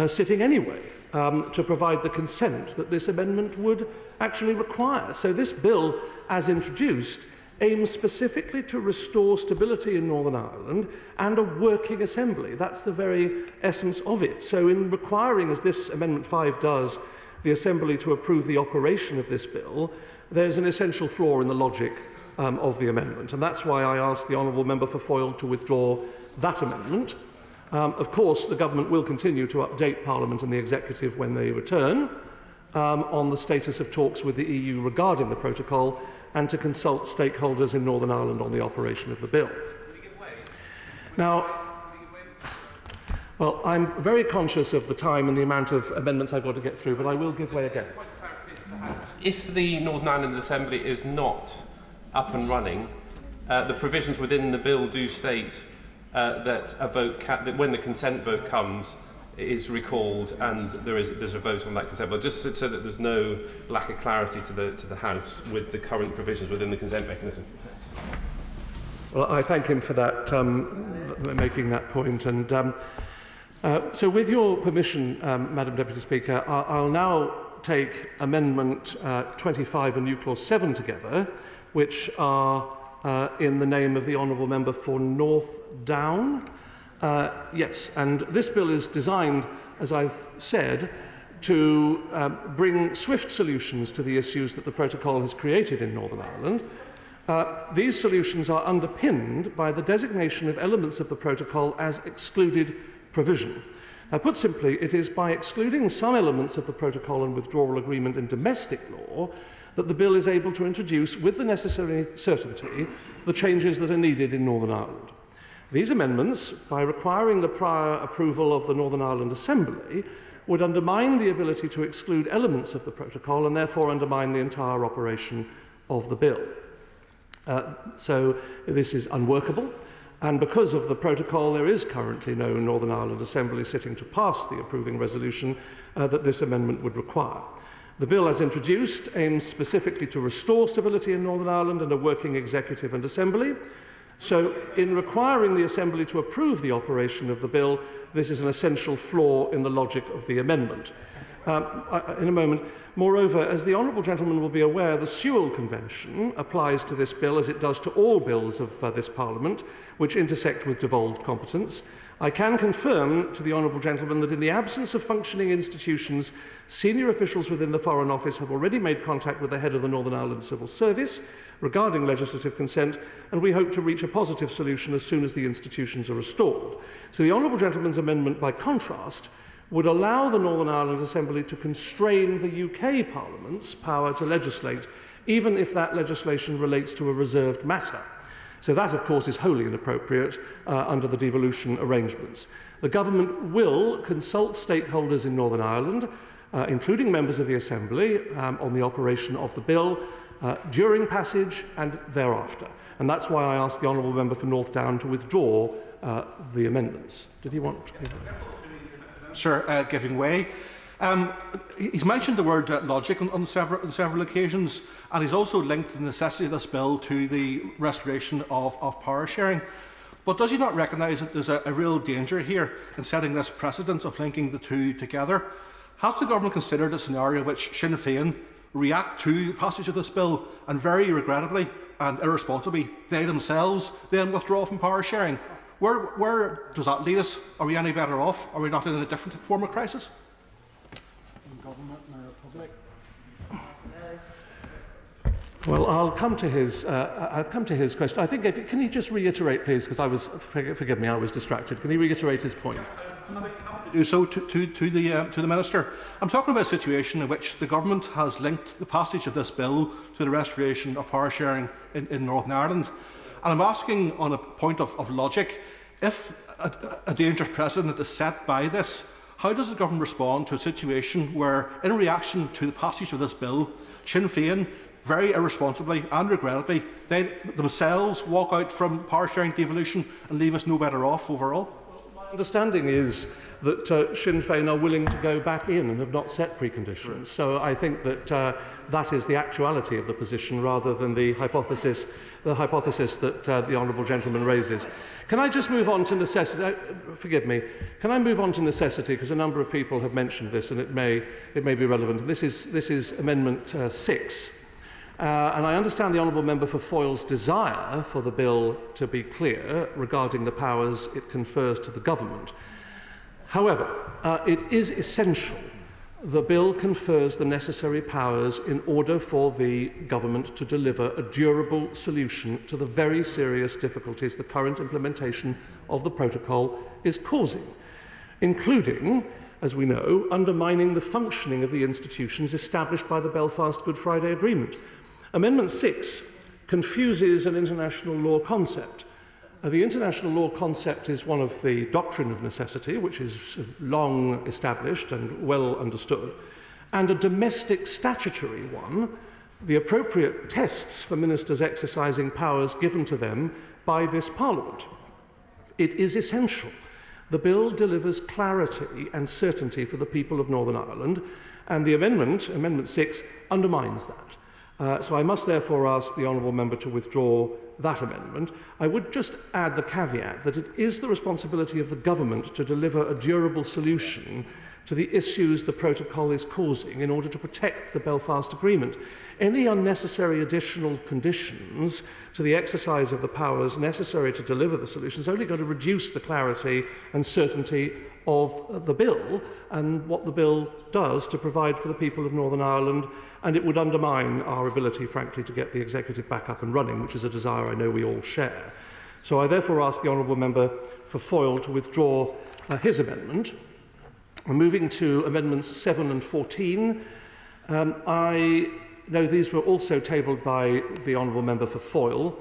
sitting anyway to provide the consent that this amendment would actually require. So this bill, as introduced, aims specifically to restore stability in Northern Ireland and a working assembly. That's the very essence of it. So in requiring, as this Amendment 5 does, the Assembly to approve the operation of this bill, there's an essential flaw in the logic of the amendment. And that's why I ask the Honourable Member for Foyle to withdraw that amendment. Of course, the Government will continue to update Parliament and the Executive when they return on the status of talks with the EU regarding the protocol, and to consult stakeholders in Northern Ireland on the operation of the bill. Now, well, I'm very conscious of the time and the amount of amendments I've got to get through, but I will give way again. If the Northern Ireland Assembly is not up and running, the provisions within the bill do state that a vote that when the consent vote comes, it is recalled, and there's a vote on that consent vote, just so that there's no lack of clarity to the House with the current provisions within the consent mechanism. Well, I thank him for that, making that point. And so, with your permission, Madam Deputy Speaker, I'll now take Amendment 25 and New Clause 7 together, which are in the name of the Honourable Member for North Down. Yes, and this bill is designed, as I've said, to bring swift solutions to the issues that the protocol has created in Northern Ireland. These solutions are underpinned by the designation of elements of the protocol as excluded provision. Now, put simply, it is by excluding some elements of the protocol and withdrawal agreement in domestic law that the bill is able to introduce, with the necessary certainty, the changes that are needed in Northern Ireland. These amendments, by requiring the prior approval of the Northern Ireland Assembly, would undermine the ability to exclude elements of the protocol and therefore undermine the entire operation of the bill. So this is unworkable, and because of the protocol, there is currently no Northern Ireland Assembly sitting to pass the approving resolution that this amendment would require. The bill, as introduced, aims specifically to restore stability in Northern Ireland and a working executive and assembly. So, in requiring the Assembly to approve the operation of the bill, this is an essential flaw in the logic of the amendment. In a moment. Moreover, as the Honourable Gentleman will be aware, the Sewell Convention applies to this bill as it does to all bills of this Parliament which intersect with devolved competence. I can confirm to the Honourable Gentleman that in the absence of functioning institutions, senior officials within the Foreign Office have already made contact with the head of the Northern Ireland Civil Service regarding legislative consent, and we hope to reach a positive solution as soon as the institutions are restored. So the Honourable Gentleman's amendment, by contrast, would allow the Northern Ireland Assembly to constrain the UK Parliament's power to legislate, even if that legislation relates to a reserved matter. So that, of course, is wholly inappropriate under the devolution arrangements. The Government will consult stakeholders in Northern Ireland, including members of the Assembly, on the operation of the bill during passage and thereafter. And that's why I asked the Honourable Member for North Down to withdraw the amendments. Did he want to? Sir, giving way. He's mentioned the word logic on several occasions, and he's also linked the necessity of this bill to the restoration of power sharing. But does he not recognise that there's a real danger here in setting this precedent of linking the two together? Has the government considered a scenario in which Sinn Féin react to the passage of this bill and very regrettably and irresponsibly they themselves then withdraw from power sharing? Where does that lead us? Are we any better off? Are we not in a different form of crisis? Well, I'll come to his question. I think, can he just reiterate, please, because forgive me, I was distracted. Can he reiterate his point? Do so to the Minister. I'm talking about a situation in which the government has linked the passage of this bill to the restoration of power sharing in Northern Ireland. And I'm asking on a point of logic, if a dangerous precedent is set by this, how does the government respond to a situation where, in reaction to the passage of this bill, Sinn Féin, very irresponsibly and regrettably, they themselves walk out from power sharing devolution and leave us no better off overall? My understanding is that Sinn Féin are willing to go back in and have not set preconditions. So I think that that is the actuality of the position rather than the hypothesis that the honourable gentleman raises. Can I just move on to necessity? Forgive me. Can I move on to necessity, because a number of people have mentioned this and it may be relevant. This is Amendment 6. And I understand the honourable member for Foyle's desire for the bill to be clear regarding the powers it confers to the government. However, it is essential the bill confers the necessary powers in order for the government to deliver a durable solution to the very serious difficulties the current implementation of the protocol is causing, including, as we know, undermining the functioning of the institutions established by the Belfast Good Friday Agreement. Amendment 6 confuses an international law concept. The international law concept is one of the doctrine of necessity, which is long established and well understood, and a domestic statutory one, the appropriate tests for ministers exercising powers given to them by this Parliament. It is essential the bill delivers clarity and certainty for the people of Northern Ireland, and the Amendment 6, undermines that. So I must therefore ask the honourable member to withdraw that amendment. I would just add the caveat that it is the responsibility of the government to deliver a durable solution to the issues the protocol is causing in order to protect the Belfast Agreement. Any unnecessary additional conditions to the exercise of the powers necessary to deliver the solution is only going to reduce the clarity and certainty of the bill and what the bill does to provide for the people of Northern Ireland, and it would undermine our ability, frankly, to get the executive back up and running, which is a desire I know we all share. So I therefore ask the honourable member for Foyle to withdraw his amendment. We're moving to Amendments 7 and 14. I know these were also tabled by the honourable member for Foyle.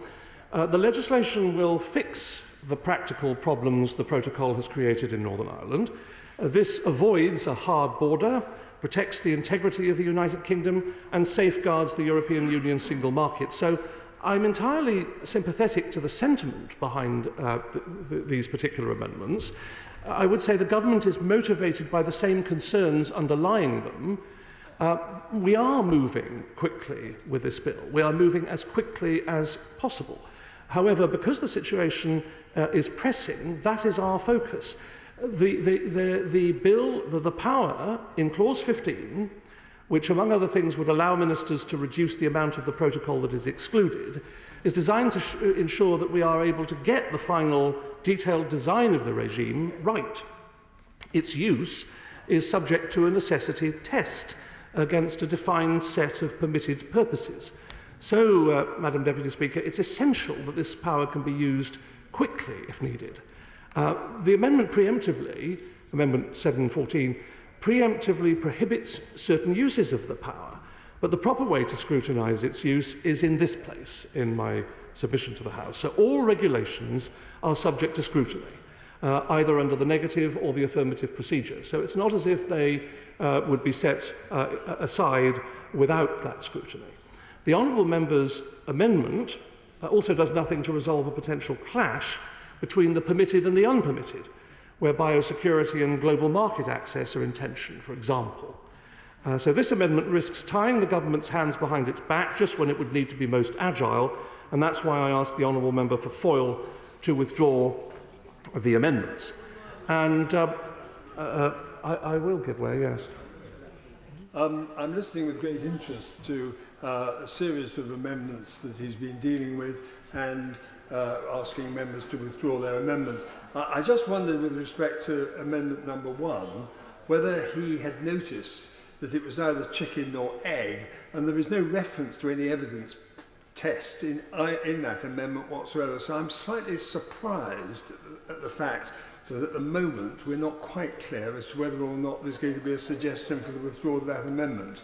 The legislation will fix the practical problems the protocol has created in Northern Ireland. This avoids a hard border, protects the integrity of the United Kingdom and safeguards the European Union single market. So I'm entirely sympathetic to the sentiment behind these particular amendments. I would say the government is motivated by the same concerns underlying them. We are moving quickly with this bill. We are moving as quickly as possible. However, because the situation is pressing, that is our focus. The power in Clause 15, which among other things would allow ministers to reduce the amount of the protocol that is excluded, is designed to ensure that we are able to get the final detailed design of the regime right. Its use is subject to a necessity test against a defined set of permitted purposes. So, Madam Deputy Speaker, it's essential that this power can be used quickly if needed. The amendment preemptively, Amendment 714, preemptively prohibits certain uses of the power, but the proper way to scrutinise its use is in this place, in my submission to the House. So all regulations are subject to scrutiny, either under the negative or the affirmative procedure. So it's not as if they would be set aside without that scrutiny. The honourable member's amendment also does nothing to resolve a potential clash between the permitted and the unpermitted, where biosecurity and global market access are in tension, for example. So this amendment risks tying the government's hands behind its back just when it would need to be most agile, and that's why I ask the honourable member for Foyle to withdraw the amendments. And I will give way, yes. I'm listening with great interest to a series of amendments that he's been dealing with and asking members to withdraw their amendment. I just wondered, with respect to amendment number 1, whether he had noticed that it was neither chicken nor egg, and there is no reference to any evidence test in that amendment whatsoever. So I'm slightly surprised at the fact that at the moment we're not quite clear as to whether or not there's going to be a suggestion for the withdrawal of that amendment.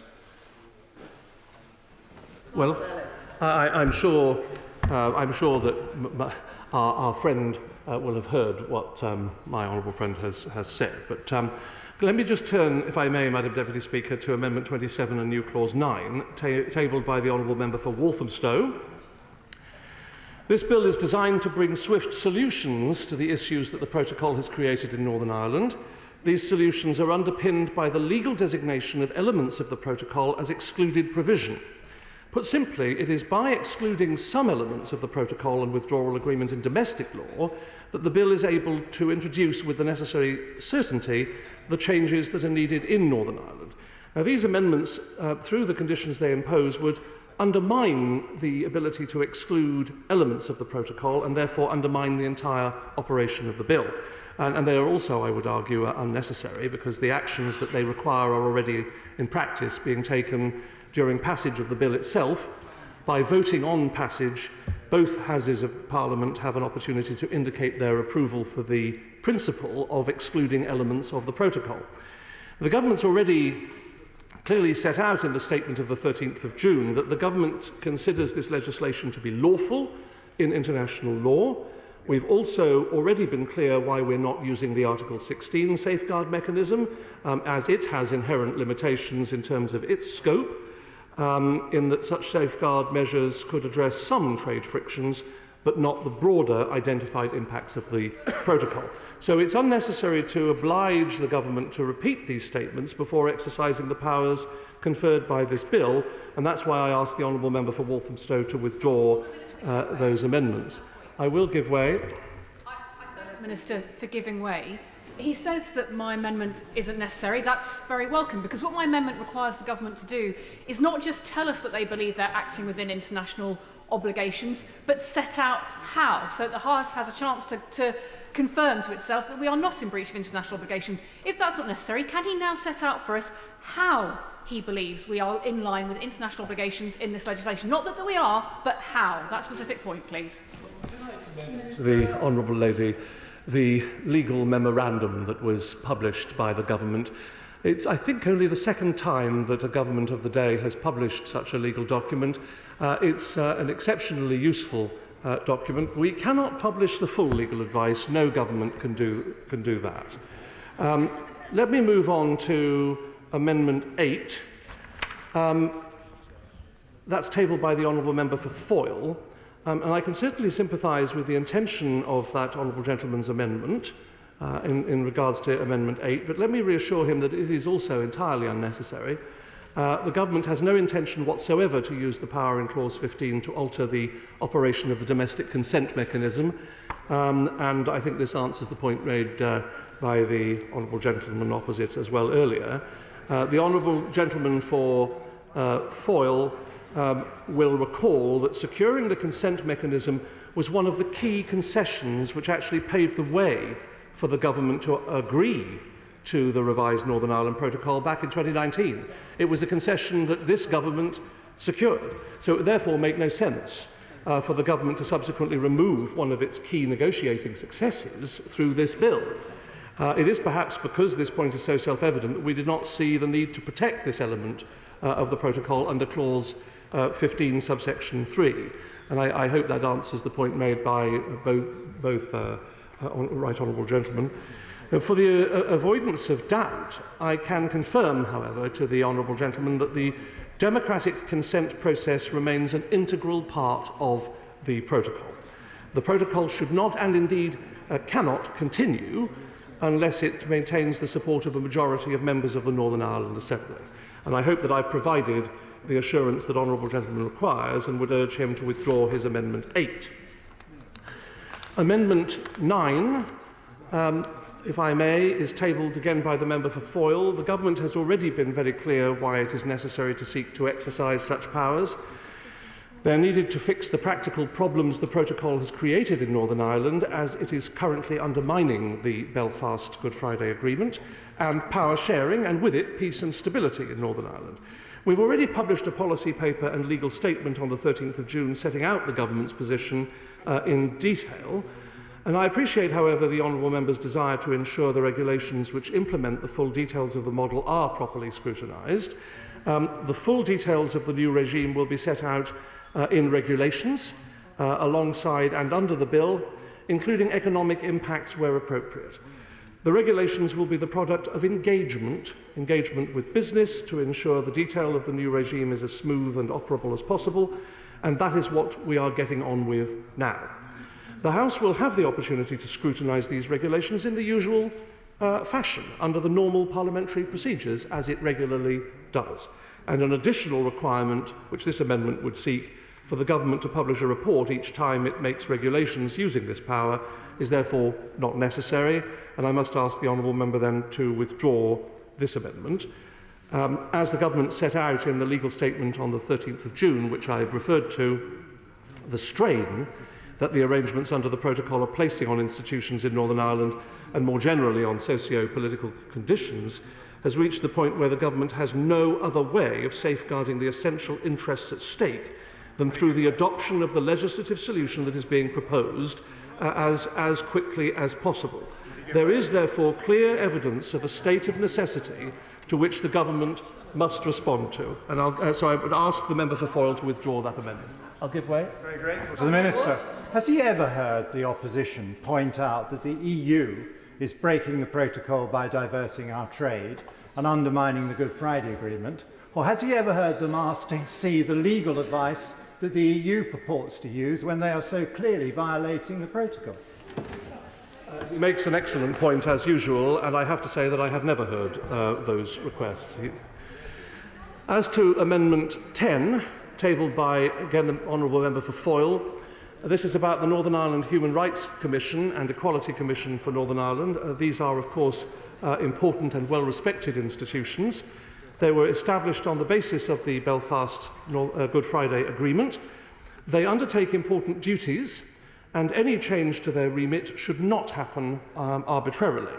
Well, I'm sure that our friend will have heard what my honourable friend has said. But let me just turn, if I may, Madam Deputy Speaker, to Amendment 27 and new Clause 9, tabled by the honourable member for Walthamstow. This bill is designed to bring swift solutions to the issues that the protocol has created in Northern Ireland. These solutions are underpinned by the legal designation of elements of the protocol as excluded provision. Put simply, it is by excluding some elements of the protocol and withdrawal agreement in domestic law that the bill is able to introduce with the necessary certainty the changes that are needed in Northern Ireland. Now, these amendments, through the conditions they impose, would undermine the ability to exclude elements of the protocol and therefore undermine the entire operation of the bill. And they are also, I would argue, unnecessary because the actions that they require are already in practice being taken during passage of the bill itself. By voting on passage, both Houses of Parliament have an opportunity to indicate their approval for the principle of excluding elements of the protocol. The government's already clearly set out in the statement of the 13th of June that the government considers this legislation to be lawful in international law. We've also already been clear why we're not using the Article 16 safeguard mechanism, as it has inherent limitations in terms of its scope, in that such safeguard measures could address some trade frictions, but not the broader identified impacts of the protocol. So it's unnecessary to oblige the government to repeat these statements before exercising the powers conferred by this bill, and that's why I asked the honourable member for Walthamstow to withdraw those amendments. I will give way. I thank the Minister for giving way. He says that my amendment isn't necessary. That's very welcome, because what my amendment requires the government to do is not just tell us that they believe they're acting within international obligations, but set out how, so that the House has a chance to confirm to itself that we are not in breach of international obligations. If that's not necessary, can he now set out for us how he believes we are in line with international obligations in this legislation? Not that we are, but how. That specific point, please. To the honourable lady, the legal memorandum that was published by the government. It's, I think, only the second time that a government of the day has published such a legal document. It's an exceptionally useful document. We cannot publish the full legal advice. No government can do that. Let me move on to Amendment 8. That's tabled by the honourable member for Foyle. And I can certainly sympathise with the intention of that honourable gentleman's amendment in regards to Amendment 8, but let me reassure him that it is also entirely unnecessary. The government has no intention whatsoever to use the power in Clause 15 to alter the operation of the domestic consent mechanism, and I think this answers the point made by the honourable gentleman opposite as well earlier. The honourable gentleman for Foyle will recall that securing the consent mechanism was one of the key concessions which actually paved the way for the government to agree to the revised Northern Ireland Protocol back in 2019. It was a concession that this government secured. So it would therefore make no sense for the government to subsequently remove one of its key negotiating successes through this bill. It is perhaps because this point is so self-evident that we did not see the need to protect this element of the protocol under Clause 15, subsection 3. And I hope that answers the point made by both right honourable gentlemen. For the avoidance of doubt, I can confirm, however, to the honourable gentleman that the democratic consent process remains an integral part of the protocol. The protocol should not, and indeed cannot, continue unless it maintains the support of a majority of members of the Northern Ireland Assembly. And I hope that I've provided the assurance that honourable gentleman requires and would urge him to withdraw his Amendment 8. Amendment 9, if I may, is tabled again by the member for Foyle. The government has already been very clear why it is necessary to seek to exercise such powers. They are needed to fix the practical problems the protocol has created in Northern Ireland, as it is currently undermining the Belfast Good Friday Agreement, and power sharing, and with it peace and stability in Northern Ireland. We've already published a policy paper and legal statement on the 13th of June setting out the government's position in detail. And I appreciate, however, the honourable member's desire to ensure the regulations which implement the full details of the model are properly scrutinised. The full details of the new regime will be set out in regulations alongside and under the bill, including economic impacts where appropriate. The regulations will be the product of engagement with business to ensure the detail of the new regime is as smooth and operable as possible, and that is what we are getting on with now. The House will have the opportunity to scrutinise these regulations in the usual fashion, under the normal parliamentary procedures, as it regularly does. And an additional requirement, which this amendment would seek, for the government to publish a report each time it makes regulations using this power, is therefore not necessary, and I must ask the honourable member then to withdraw this amendment. As the government set out in the legal statement on the 13th of June, which I have referred to, the strain that the arrangements under the protocol are placing on institutions in Northern Ireland, and more generally on socio-political conditions, has reached the point where the government has no other way of safeguarding the essential interests at stake than through the adoption of the legislative solution that is being proposed as quickly as possible. There is therefore clear evidence of a state of necessity to which the government must respond to. And so I would ask the member for Foyle to withdraw that amendment. I'll give way. Very grateful to the Minister. Has he ever heard the opposition point out that the EU is breaking the protocol by diverting our trade and undermining the Good Friday Agreement? Or has he ever heard them ask to see the legal advice that the EU purports to use when they are so clearly violating the protocol? He makes an excellent point, as usual, and I have to say that I have never heard those requests. As to Amendment 10, tabled by, again, the honourable member for Foyle, this is about the Northern Ireland Human Rights Commission and Equality Commission for Northern Ireland. These are, of course, important and well-respected institutions. They were established on the basis of the Belfast Good Friday Agreement. They undertake important duties, and any change to their remit should not happen arbitrarily.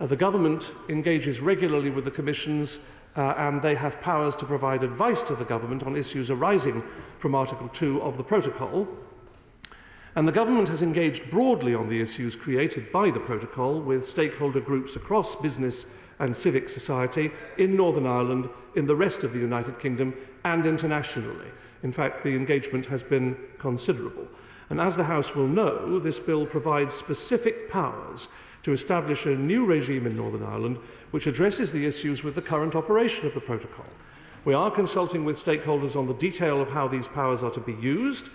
The government engages regularly with the commissions, and they have powers to provide advice to the government on issues arising from Article 2 of the protocol. And the government has engaged broadly on the issues created by the protocol with stakeholder groups across business and civic society in Northern Ireland, in the rest of the United Kingdom, and internationally. In fact, the engagement has been considerable. And as the House will know, this bill provides specific powers to establish a new regime in Northern Ireland which addresses the issues with the current operation of the protocol. We are consulting with stakeholders on the detail of how these powers are to be used,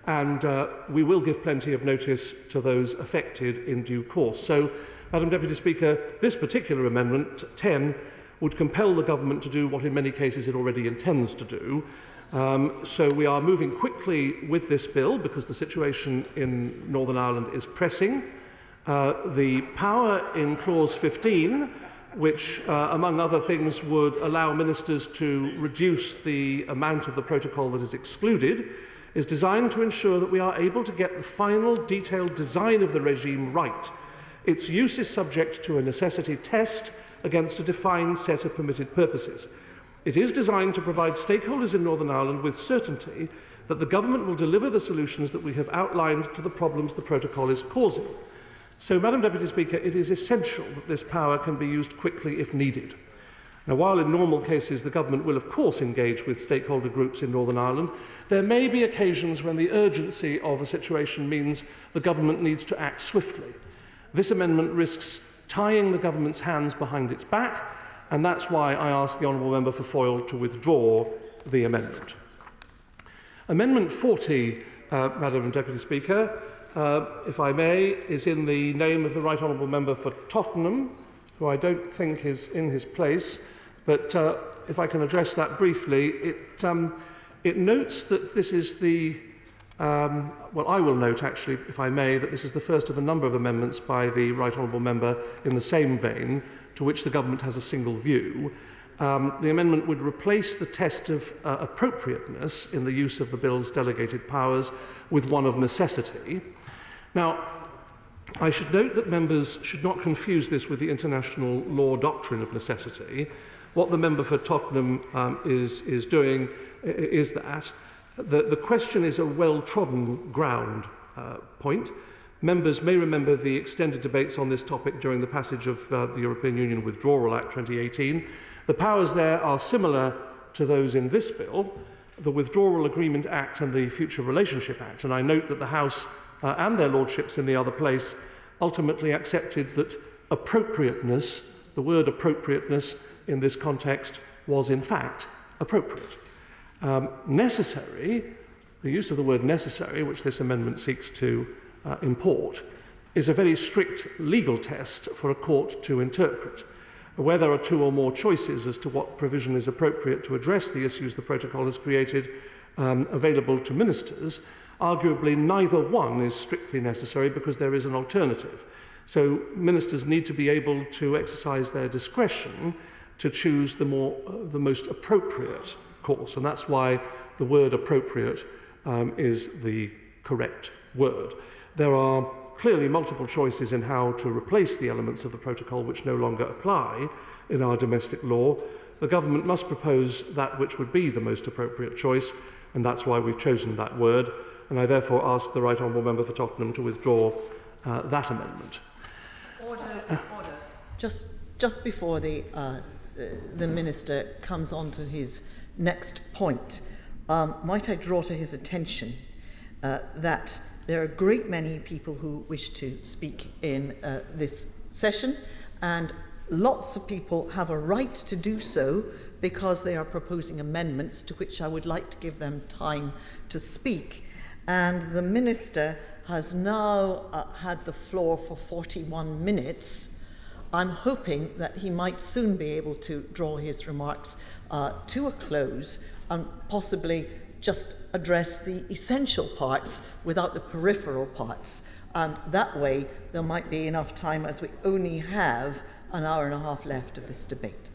and we will give plenty of notice to those affected in due course. So, Madam Deputy Speaker, this particular amendment, 10, would compel the government to do what in many cases it already intends to do. So we are moving quickly with this bill because the situation in Northern Ireland is pressing. The power in Clause 15, which, among other things, would allow ministers to reduce the amount of the protocol that is excluded, is designed to ensure that we are able to get the final detailed design of the regime right. Its use is subject to a necessity test against a defined set of permitted purposes. It is designed to provide stakeholders in Northern Ireland with certainty that the government will deliver the solutions that we have outlined to the problems the protocol is causing. So, Madam Deputy Speaker, it is essential that this power can be used quickly if needed. Now, while in normal cases the government will of course engage with stakeholder groups in Northern Ireland, there may be occasions when the urgency of a situation means the government needs to act swiftly. This amendment risks tying the government's hands behind its back, and that's why I ask the honourable member for Foyle to withdraw the amendment. Amendment 40, Madam Deputy Speaker, if I may, is in the name of the Right Honourable Member for Tottenham, who I don't think is in his place, but if I can address that briefly, it notes that this is the Well, I will note, actually, if I may, that this is the first of a number of amendments by the Right Honourable Member in the same vein, to which the Government has a single view. The amendment would replace the test of appropriateness in the use of the Bill's delegated powers with one of necessity. Now, I should note that members should not confuse this with the international law doctrine of necessity. What the member for Tottenham is doing is that the question is a well-trodden ground point. Members may remember the extended debates on this topic during the passage of the European Union Withdrawal Act 2018. The powers there are similar to those in this bill, the Withdrawal Agreement Act and the Future Relationship Act. And I note that the House and their lordships in the other place ultimately accepted that appropriateness, the word appropriateness in this context, was in fact appropriate. Necessary, the use of the word necessary, which this amendment seeks to import, is a very strict legal test for a court to interpret. Where there are two or more choices as to what provision is appropriate to address the issues the protocol has created available to ministers, arguably neither one is strictly necessary because there is an alternative. So ministers need to be able to exercise their discretion to choose the most appropriate course, and that's why the word appropriate is the correct word. There are clearly multiple choices in how to replace the elements of the protocol which no longer apply in our domestic law. The government must propose that which would be the most appropriate choice, and that's why we've chosen that word, and I therefore ask the Right Honourable Member for Tottenham to withdraw that amendment. Order. Just before the Minister comes on to his next point, might I draw to his attention that there are a great many people who wish to speak in this session, and lots of people have a right to do so because they are proposing amendments to which I would like to give them time to speak. And the Minister has now had the floor for 41 minutes. I'm hoping that he might soon be able to draw his remarks to a close and possibly just address the essential parts without the peripheral parts. And that way there might be enough time, as we only have an hour and a half left of this debate.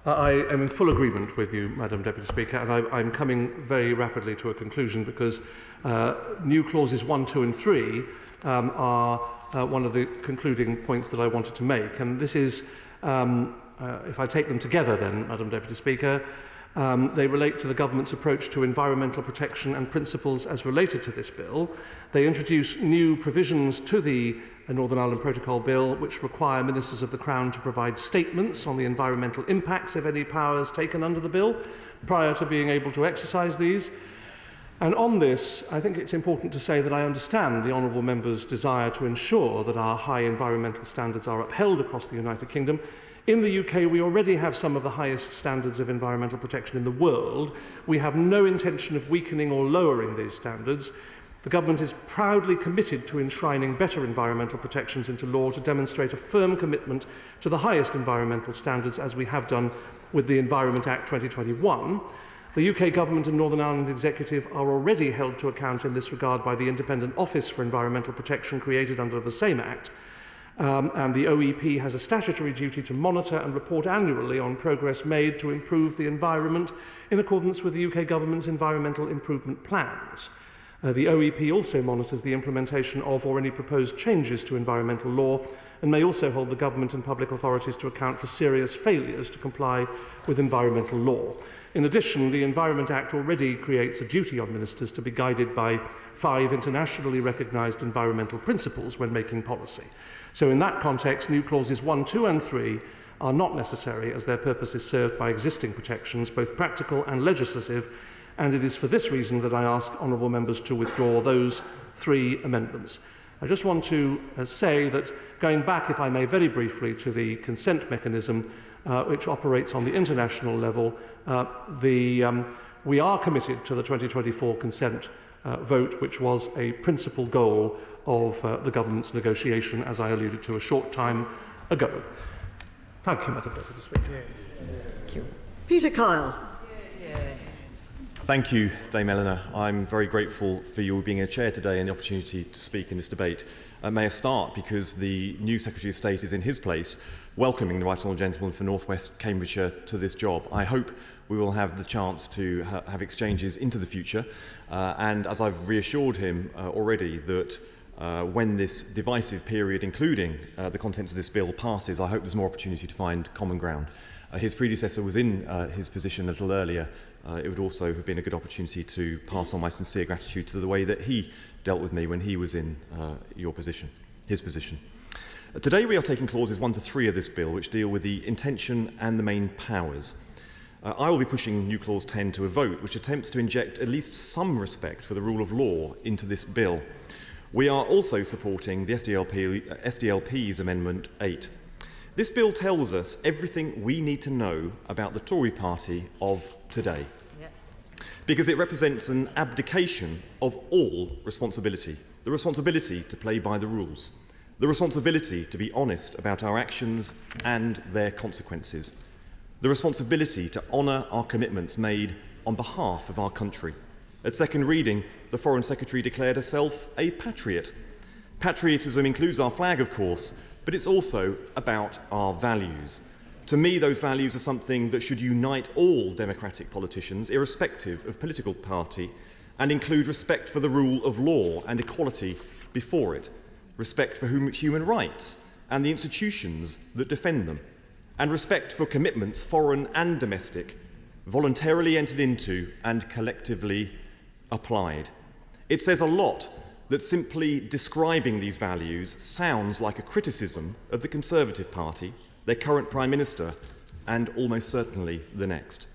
I am in full agreement with you, Madam Deputy Speaker, and I'm coming very rapidly to a conclusion because new clauses 1, 2 and 3 are one of the concluding points that I wanted to make. And this is, if I take them together then, Madam Deputy Speaker, they relate to the government's approach to environmental protection and principles as related to this bill. They introduce new provisions to the Northern Ireland Protocol Bill which require ministers of the Crown to provide statements on the environmental impacts of any powers taken under the bill prior to being able to exercise these. And on this, I think it's important to say that I understand the Honourable Member's desire to ensure that our high environmental standards are upheld across the United Kingdom. In the UK, we already have some of the highest standards of environmental protection in the world. We have no intention of weakening or lowering these standards. The Government is proudly committed to enshrining better environmental protections into law to demonstrate a firm commitment to the highest environmental standards, as we have done with the Environment Act 2021. The UK Government and Northern Ireland Executive are already held to account in this regard by the Independent Office for Environmental Protection created under the same Act. And the OEP has a statutory duty to monitor and report annually on progress made to improve the environment in accordance with the UK Government's environmental improvement plans. The OEP also monitors the implementation of or any proposed changes to environmental law and may also hold the government and public authorities to account for serious failures to comply with environmental law. In addition, the Environment Act already creates a duty on ministers to be guided by 5 internationally recognised environmental principles when making policy. So in that context, new clauses 1, 2 and 3 are not necessary, as their purpose is served by existing protections, both practical and legislative, and it is for this reason that I ask honourable members to withdraw those 3 amendments. I just want to say that, going back, if I may, very briefly to the consent mechanism which operates on the international level, we are committed to the 2024 consent vote, which was a principal goal of the government's negotiation, as I alluded to a short time ago. Thank you, Madam Deputy Speaker. Thank you. Peter Kyle. Thank you, Dame Eleanor. I'm very grateful for you being a chair today and the opportunity to speak in this debate. May I start, because the new Secretary of State is in his place, welcoming the Right Honourable Gentleman for North West Cambridgeshire to this job. I hope we will have the chance to have exchanges into the future, and as I've reassured him already that when this divisive period, including the contents of this bill, passes, I hope there's more opportunity to find common ground. His predecessor was in his position a little earlier. It would also have been a good opportunity to pass on my sincere gratitude to the way that he dealt with me when he was in his position. Today we are taking clauses 1 to 3 of this bill, which deal with the intention and the main powers. I will be pushing new clause 10 to a vote, which attempts to inject at least some respect for the rule of law into this bill. We are also supporting the SDLP's Amendment 8. This bill tells us everything we need to know about the Tory party of today, because it represents an abdication of all responsibility. The responsibility to play by the rules, the responsibility to be honest about our actions and their consequences, the responsibility to honour our commitments made on behalf of our country. At second reading, the Foreign Secretary declared herself a patriot. Patriotism includes our flag, of course, but it's also about our values. To me, those values are something that should unite all democratic politicians, irrespective of political party, and include respect for the rule of law and equality before it, respect for human rights and the institutions that defend them, and respect for commitments, foreign and domestic, voluntarily entered into and collectively applied. It says a lot that simply describing these values sounds like a criticism of the Conservative Party, their current Prime Minister, and almost certainly the next.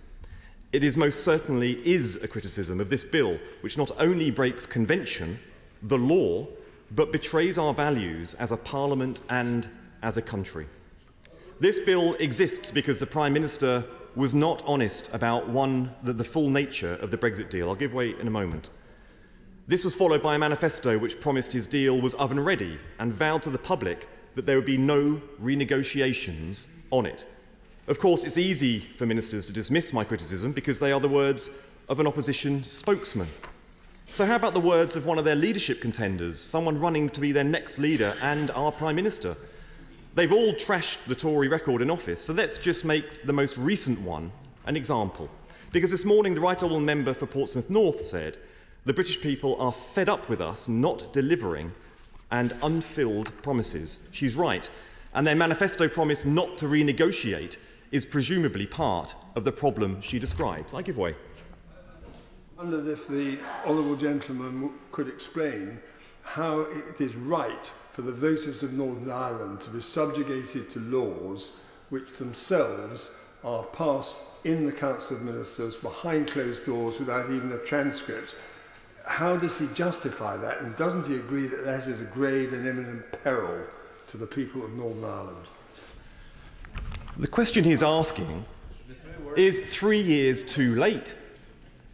It is most certainly a criticism of this bill, which not only breaks convention, the law, but betrays our values as a parliament and as a country. This bill exists because the Prime Minister was not honest about the full nature of the Brexit deal. I'll give way in a moment. This was followed by a manifesto which promised his deal was oven-ready and vowed to the public that there would be no renegotiations on it. Of course, it's easy for ministers to dismiss my criticism because they are the words of an opposition spokesman. So how about the words of one of their leadership contenders, someone running to be their next leader and our Prime Minister? They've all trashed the Tory record in office, so let's just make the most recent one an example. Because this morning, the Right Honourable Member for Portsmouth North said, "The British people are fed up with us not delivering and unfilled promises." She's right, and their manifesto promise not to renegotiate is presumably part of the problem she describes. I give way. I wondered if the honourable gentleman could explain how it is right for the voters of Northern Ireland to be subjugated to laws which themselves are passed in the Council of Ministers behind closed doors without even a transcript. How does he justify that, and doesn't he agree that that is a grave and imminent peril to the people of Northern Ireland? The question he's asking is 3 years too late.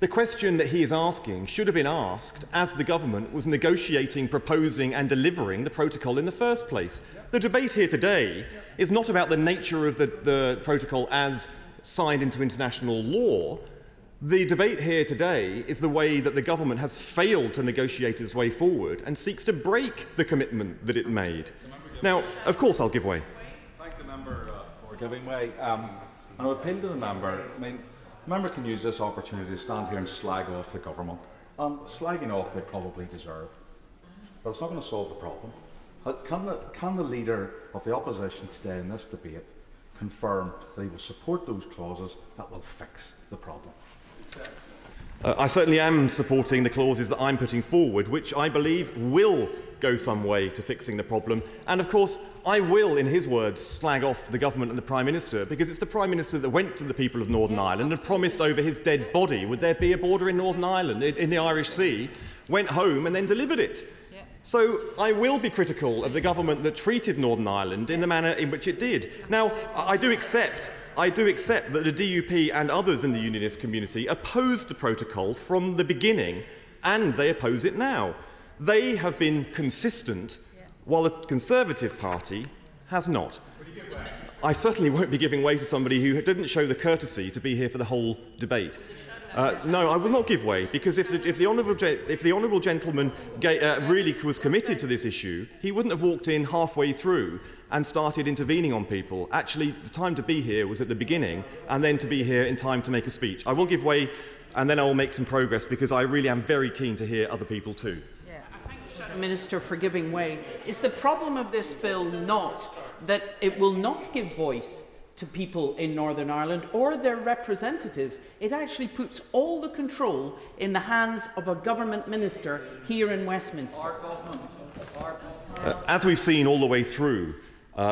The question that he is asking should have been asked as the government was negotiating, proposing and delivering the protocol in the first place. The debate here today is not about the nature of the protocol as signed into international law. The debate here today is the way that the government has failed to negotiate its way forward and seeks to break the commitment that it made. Now, of course, I'll give way. Thank the member for giving way. And I would appeal to the member. I mean, the member can use this opportunity to stand here and slag off the government. Slagging off they probably deserve, but it's not going to solve the problem. Can the leader of the opposition today in this debate confirm that he will support those clauses that will fix the problem? I certainly am supporting the clauses that I'm putting forward, which I believe will go some way to fixing the problem. And of course, I will, in his words, slag off the government and the Prime Minister, because it's the Prime Minister that went to the people of Northern Ireland and promised over his dead body would there be a border in Northern Ireland, in the Irish Sea, went home and then delivered it. So I will be critical of the government that treated Northern Ireland in the manner in which it did. Now, I do accept that the DUP and others in the unionist community opposed the protocol from the beginning, and they oppose it now. They have been consistent, while the Conservative Party has not. I certainly won't be giving way to somebody who didn't show the courtesy to be here for the whole debate. No, I will not give way, because if the honourable gentleman really was committed to this issue, he wouldn't have walked in halfway through and started intervening on people. Actually, the time to be here was at the beginning, and then to be here in time to make a speech. I will give way, and then I will make some progress, because I really am very keen to hear other people too. Minister for giving way. Is the problem of this bill not that it will not give voice to people in Northern Ireland or their representatives? It actually puts all the control in the hands of a government minister here in Westminster. As we've seen all the way through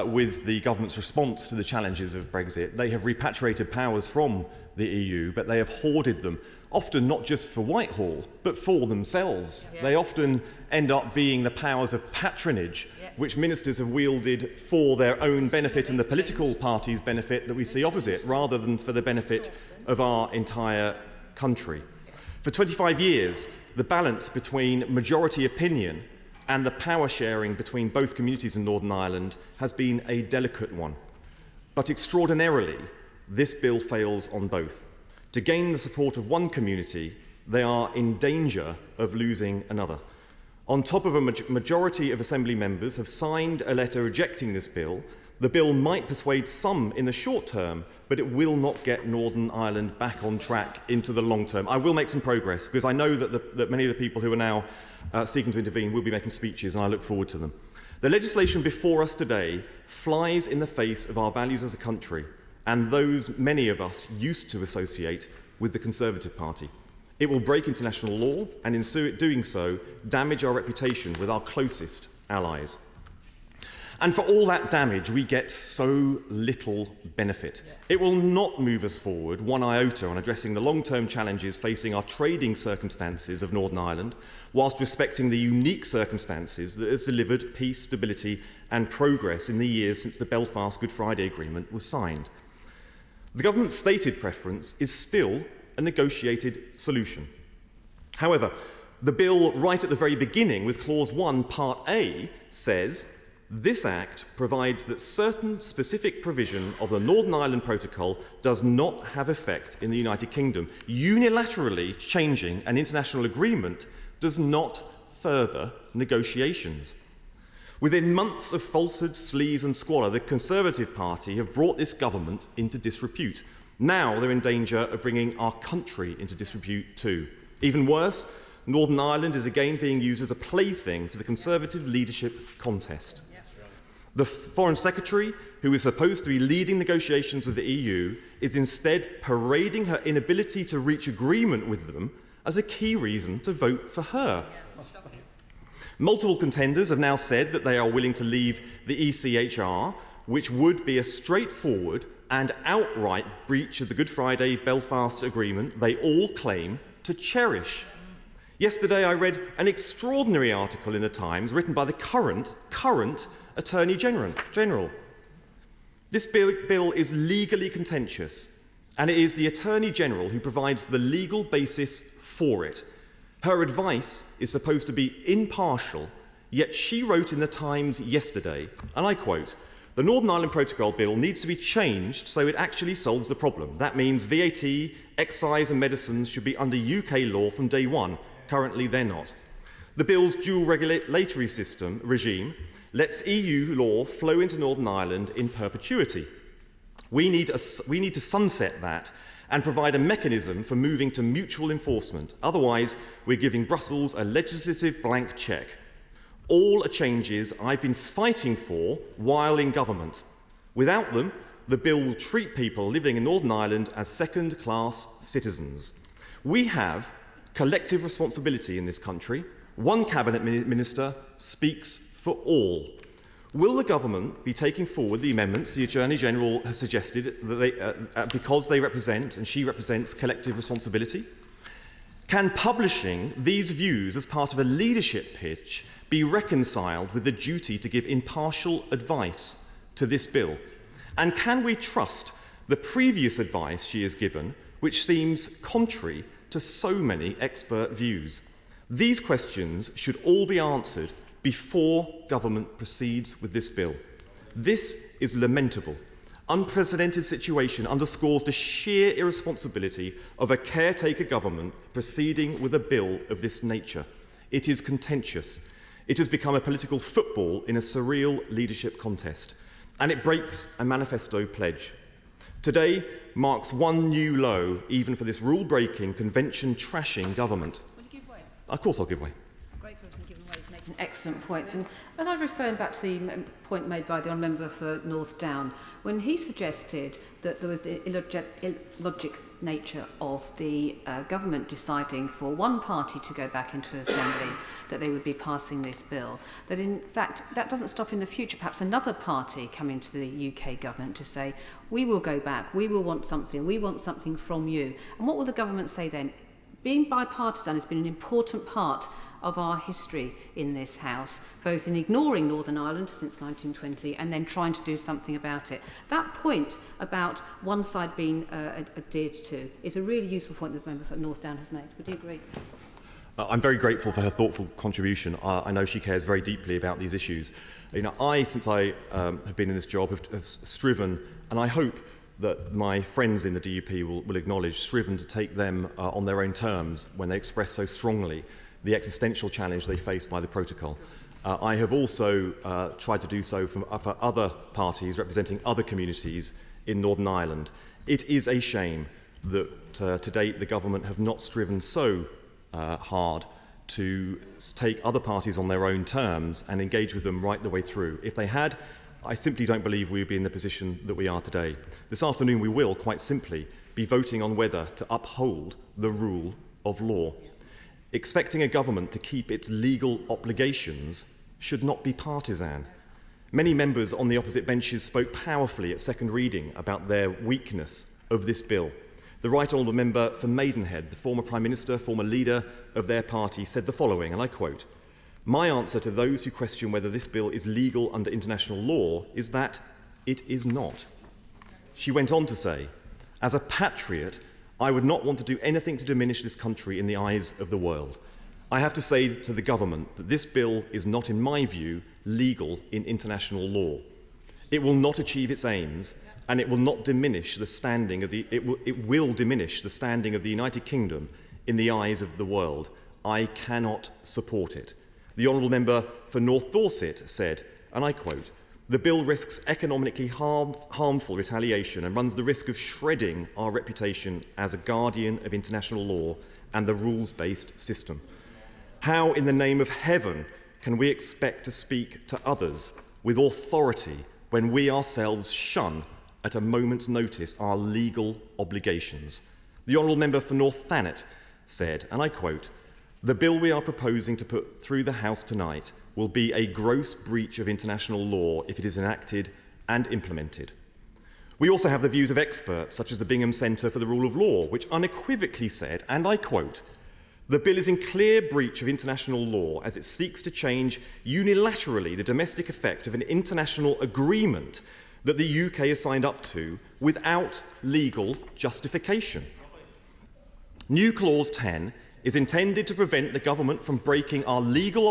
with the government's response to the challenges of Brexit, they have repatriated powers from the EU, but they have hoarded them, often not just for Whitehall, but for themselves. Yeah. They often end up being the powers of patronage, which ministers have wielded for their own benefit and the political party's benefit that we see opposite, rather than for the benefit of our entire country. For 25 years, the balance between majority opinion and the power sharing between both communities in Northern Ireland has been a delicate one. But extraordinarily, this bill fails on both. To gain the support of one community, they are in danger of losing another. On top of a majority of Assembly members have signed a letter rejecting this bill, the bill might persuade some in the short term, but it will not get Northern Ireland back on track into the long term. I will make some progress, because I know that many of the people who are now seeking to intervene will be making speeches, and I look forward to them. The legislation before us today flies in the face of our values as a country, and those many of us used to associate with the Conservative Party. It will break international law, and in doing so, damage our reputation with our closest allies. And for all that damage, we get so little benefit. It will not move us forward one iota on addressing the long-term challenges facing our trading circumstances of Northern Ireland, whilst respecting the unique circumstances that has delivered peace, stability and progress in the years since the Belfast Good Friday Agreement was signed. The government's stated preference is still a negotiated solution. However, the bill right at the very beginning, with Clause 1, Part A, says, "This Act provides that certain specific provision of the Northern Ireland Protocol does not have effect in the United Kingdom. Unilaterally changing an international agreement does not further negotiations." Within months of falsehood, sleaze and squalor, the Conservative Party have brought this government into disrepute. Now they're in danger of bringing our country into disrepute too. Even worse, Northern Ireland is again being used as a plaything for the Conservative leadership contest. The Foreign Secretary, who is supposed to be leading negotiations with the EU, is instead parading her inability to reach agreement with them as a key reason to vote for her. Multiple contenders have now said that they are willing to leave the ECHR, which would be a straightforward and outright breach of the Good Friday Belfast Agreement they all claim to cherish. Yesterday I read an extraordinary article in the Times written by the current Attorney General. This bill is legally contentious, and it is the Attorney General who provides the legal basis for it. Her advice is supposed to be impartial, yet she wrote in the Times yesterday, and I quote, "The Northern Ireland Protocol Bill needs to be changed so it actually solves the problem. That means VAT, excise and medicines should be under UK law from day one. Currently they're not. The bill's dual regulatory regime lets EU law flow into Northern Ireland in perpetuity. We need to sunset that and provide a mechanism for moving to mutual enforcement. Otherwise, we're giving Brussels a legislative blank cheque. All are changes I've been fighting for while in government. Without them, the bill will treat people living in Northern Ireland as second-class citizens. We have collective responsibility in this country. One cabinet minister speaks for all. Will the government be taking forward the amendments the Attorney General has suggested that because they represent, and she represents, collective responsibility? Can publishing these views as part of a leadership pitch be reconciled with the duty to give impartial advice to this bill? And can we trust the previous advice she has given, which seems contrary to so many expert views? These questions should all be answered before government proceeds with this bill. This is lamentable. unprecedented situation underscores the sheer irresponsibility of a caretaker government proceeding with a bill of this nature. It is contentious. It has become a political football in a surreal leadership contest, and it breaks a manifesto pledge. Today marks one new low, even for this rule-breaking, convention-trashing government. Will you give way? Of course I'll give way. Grateful for giving way. He's making excellent points. And as I referred back to the point made by the Honourable Member for North Down, when he suggested that there was the illogic nature of the government deciding for one party to go back into Assembly, that they would be passing this bill, that in fact that doesn't stop in the future perhaps another party coming to the UK government to say, we will go back, we will want something, we want something from you. And what will the government say then? Being bipartisan has been an important part of our history in this House, both in ignoring Northern Ireland since 1920 and then trying to do something about it. That point about one side being adhered to is a really useful point that the member for North Down has made. Would you agree? I'm very grateful for her thoughtful contribution. I know she cares very deeply about these issues. You know, since I have been in this job, have striven, and I hope that my friends in the DUP will acknowledge, striven to take them on their own terms when they express so strongly the existential challenge they face by the protocol. I have also tried to do so for other parties representing other communities in Northern Ireland. It is a shame that to date the government have not striven so hard to take other parties on their own terms and engage with them right the way through. If they had, I simply don't believe we would be in the position that we are today. This afternoon we will, quite simply, be voting on whether to uphold the rule of law. Expecting a government to keep its legal obligations should not be partisan. Many members on the opposite benches spoke powerfully at second reading about their weakness of this bill. The Right Honourable Member for Maidenhead, the former Prime Minister, former leader of their party, said the following, and I quote, "My answer to those who question whether this bill is legal under international law is that it is not." She went on to say, "As a patriot, I would not want to do anything to diminish this country in the eyes of the world. I have to say to the government that this bill is not, in my view, legal in international law. It will not achieve its aims, and it will not diminish the standing of it will diminish the standing of the United Kingdom in the eyes of the world. I cannot support it." The Honourable Member for North Dorset said, and I quote, "The bill risks economically harmful retaliation and runs the risk of shredding our reputation as a guardian of international law and the rules-based system. How, in the name of heaven, can we expect to speak to others with authority when we ourselves shun at a moment's notice our legal obligations?" The Honourable Member for North Thanet said, and I quote, "The bill we are proposing to put through the House tonight will be a gross breach of international law if it is enacted and implemented." We also have the views of experts, such as the Bingham Centre for the Rule of Law, which unequivocally said, and I quote, "The bill is in clear breach of international law as it seeks to change unilaterally the domestic effect of an international agreement that the UK has signed up to without legal justification. New Clause 10 is intended to prevent the government from breaking our legal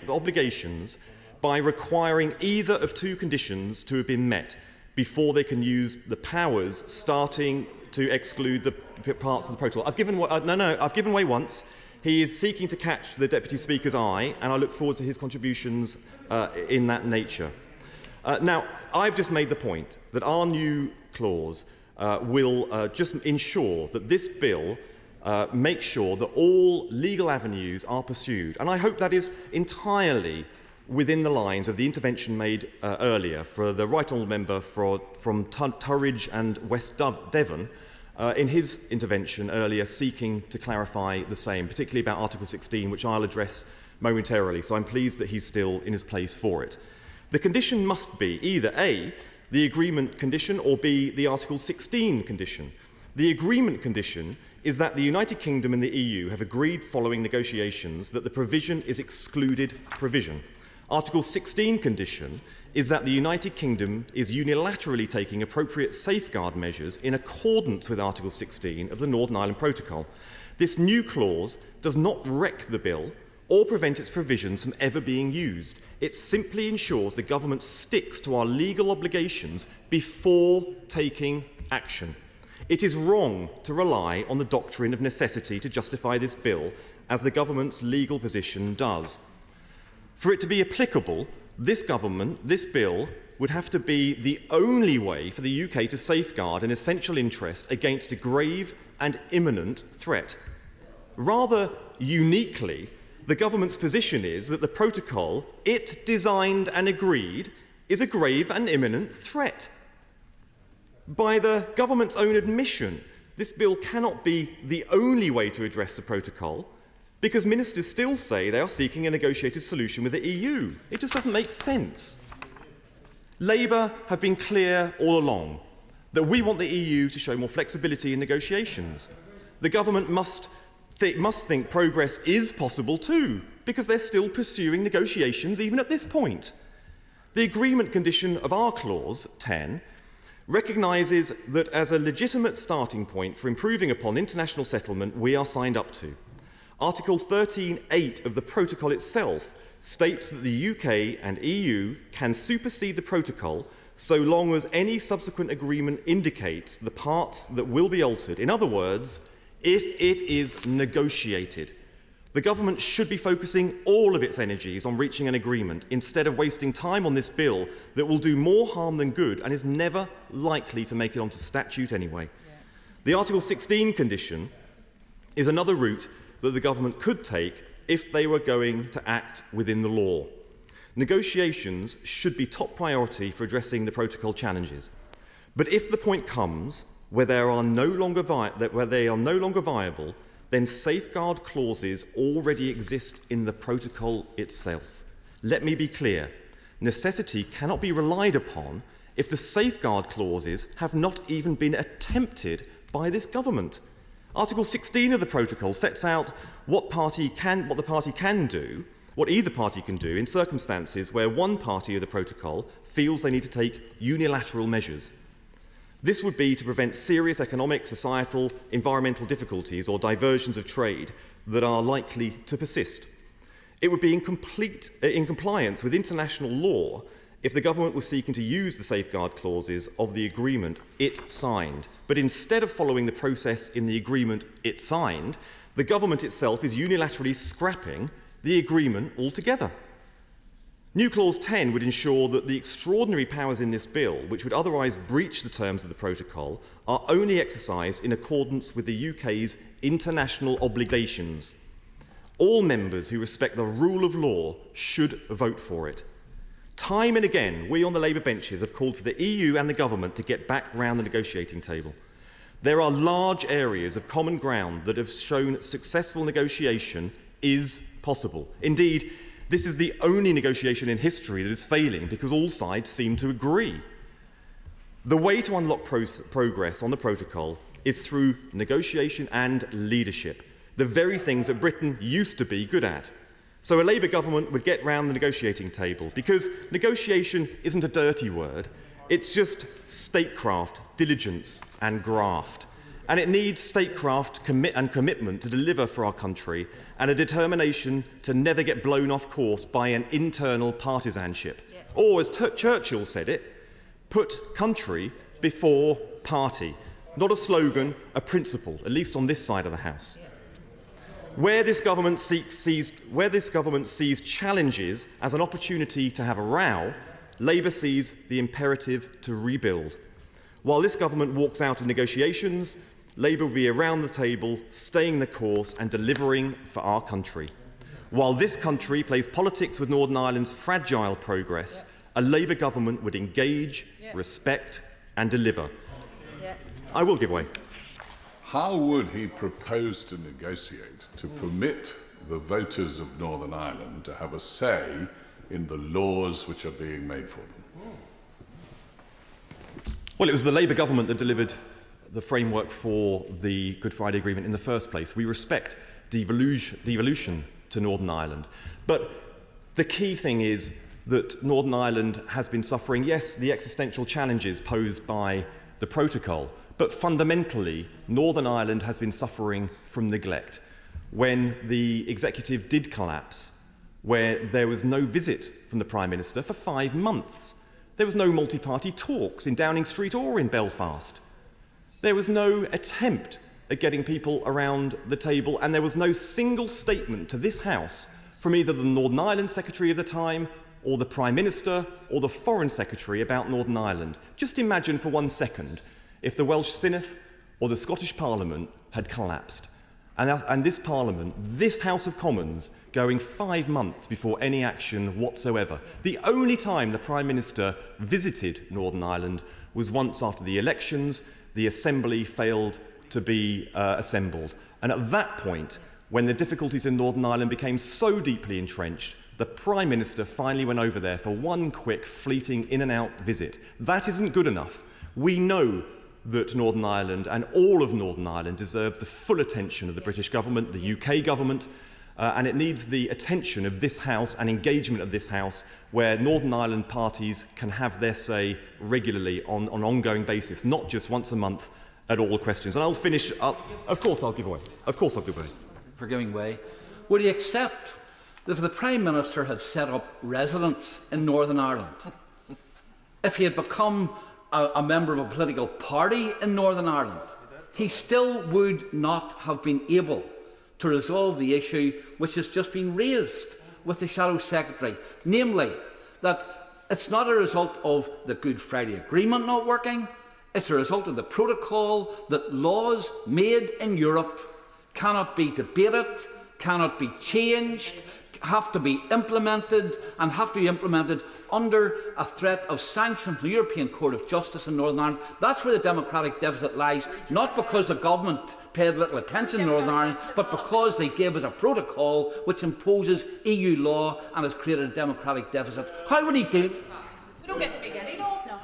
obligations by requiring either of two conditions to have been met before they can use the powers starting to exclude the parts of the protocol." I've given way once. He is seeking to catch the Deputy Speaker's eye, and I look forward to his contributions in that nature. Now, I've just made the point that our new clause will just ensure that this bill make sure that all legal avenues are pursued. And I hope that is entirely within the lines of the intervention made earlier for the Right Honourable Member from Turridge and West Devon in his intervention earlier, seeking to clarify the same, particularly about Article 16, which I'll address momentarily. So I'm pleased that he's still in his place for it. The condition must be either A, the agreement condition, or B, the Article 16 condition. The agreement condition is that the United Kingdom and the EU have agreed following negotiations that the provision is excluded provision. Article 16 condition is that the United Kingdom is unilaterally taking appropriate safeguard measures in accordance with Article 16 of the Northern Ireland Protocol. This new clause does not wreck the bill or prevent its provisions from ever being used. It simply ensures the government sticks to our legal obligations before taking action. It is wrong to rely on the doctrine of necessity to justify this bill, as the government's legal position does. For it to be applicable, this bill would have to be the only way for the UK to safeguard an essential interest against a grave and imminent threat. Rather uniquely, the government's position is that the protocol it designed and agreed is a grave and imminent threat. By the government's own admission, this bill cannot be the only way to address the protocol, because ministers still say they are seeking a negotiated solution with the EU. It just doesn't make sense. Labour have been clear all along that we want the EU to show more flexibility in negotiations. The government must think progress is possible too, because they're still pursuing negotiations even at this point. The agreement condition of our clause 10 recognises that as a legitimate starting point for improving upon international settlement we are signed up to. Article 13.8 of the protocol itself states that the UK and EU can supersede the protocol so long as any subsequent agreement indicates the parts that will be altered. In other words, if it is negotiated. The government should be focusing all of its energies on reaching an agreement instead of wasting time on this bill that will do more harm than good and is never likely to make it onto statute anyway. The Article 16 condition is another route that the government could take if they were going to act within the law. Negotiations should be top priority for addressing the protocol challenges. But if the point comes where they are no longer viable, then safeguard clauses already exist in the protocol itself. Let me be clear. Necessity cannot be relied upon if the safeguard clauses have not even been attempted by this government. Article 16 of the protocol sets out what either party can do in circumstances where one party of the protocol feels they need to take unilateral measures. This would be to prevent serious economic, societal, environmental difficulties or diversions of trade that are likely to persist. It would be in compliance with international law if the government was seeking to use the safeguard clauses of the agreement it signed. But instead of following the process in the agreement it signed, the government itself is unilaterally scrapping the agreement altogether. New Clause 10 would ensure that the extraordinary powers in this bill, which would otherwise breach the terms of the protocol, are only exercised in accordance with the UK's international obligations. All members who respect the rule of law should vote for it. Time and again, we on the Labour benches have called for the EU and the government to get back round the negotiating table. There are large areas of common ground that have shown successful negotiation is possible. Indeed, this is the only negotiation in history that is failing because all sides seem to agree. The way to unlock progress on the protocol is through negotiation and leadership, the very things that Britain used to be good at. So a Labour government would get round the negotiating table, because negotiation isn't a dirty word, it's just statecraft, diligence and graft. And it needs statecraft commitment to deliver for our country and a determination to never get blown off course by an internal partisanship. Yeah. Or, as Churchill said it, put country before party. Not a slogan, a principle, at least on this side of the House. Yeah. Where this government sees challenges as an opportunity to have a row, Labour sees the imperative to rebuild. While this government walks out of negotiations, Labour will be around the table, staying the course and delivering for our country. While this country plays politics with Northern Ireland's fragile progress, a Labour government would engage, respect and deliver. I will give way. How would he propose to negotiate to permit the voters of Northern Ireland to have a say in the laws which are being made for them? Well, it was the Labour government that delivered the framework for the Good Friday Agreement in the first place. We respect devolution to Northern Ireland. But the key thing is that Northern Ireland has been suffering, yes, the existential challenges posed by the protocol, but fundamentally, Northern Ireland has been suffering from neglect. when the executive did collapse, where there was no visit from the Prime Minister for 5 months. There was no multi-party talks in Downing Street or in Belfast. There was no attempt at getting people around the table, and there was no single statement to this House from either the Northern Ireland Secretary of the time or the Prime Minister or the Foreign Secretary about Northern Ireland. Just imagine for 1 second if the Welsh Synod or the Scottish Parliament had collapsed. And this Parliament, this House of Commons, going 5 months before any action whatsoever. The only time the Prime Minister visited Northern Ireland was once after the elections. The Assembly failed to be assembled. And at that point, when the difficulties in Northern Ireland became so deeply entrenched, the Prime Minister finally went over there for one quick, fleeting in-and-out visit. That isn't good enough. We know that Northern Ireland and all of Northern Ireland deserves the full attention of the British government, the UK government, and it needs the attention of this House and engagement of this House, where Northern Ireland parties can have their say regularly on an ongoing basis, not just once a month at all questions. And I'll finish. Of course I'll give way. Of course I'll give way. For giving way. Would he accept that if the Prime Minister had set up residence in Northern Ireland, if he had become a member of a political party in Northern Ireland, he still would not have been able to resolve the issue which has just been raised with the Shadow Secretary, namely that it's not a result of the Good Friday Agreement not working, it's a result of the protocol that laws made in Europe cannot be debated, cannot be changed, have to be implemented, and have to be implemented under a threat of sanction from the European Court of Justice in Northern Ireland. That's where the democratic deficit lies, not because the government paid little attention in Northern Ireland, but because they gave us a protocol which imposes EU law and has created a democratic deficit. How would he deal with that? We don't get to make any laws now.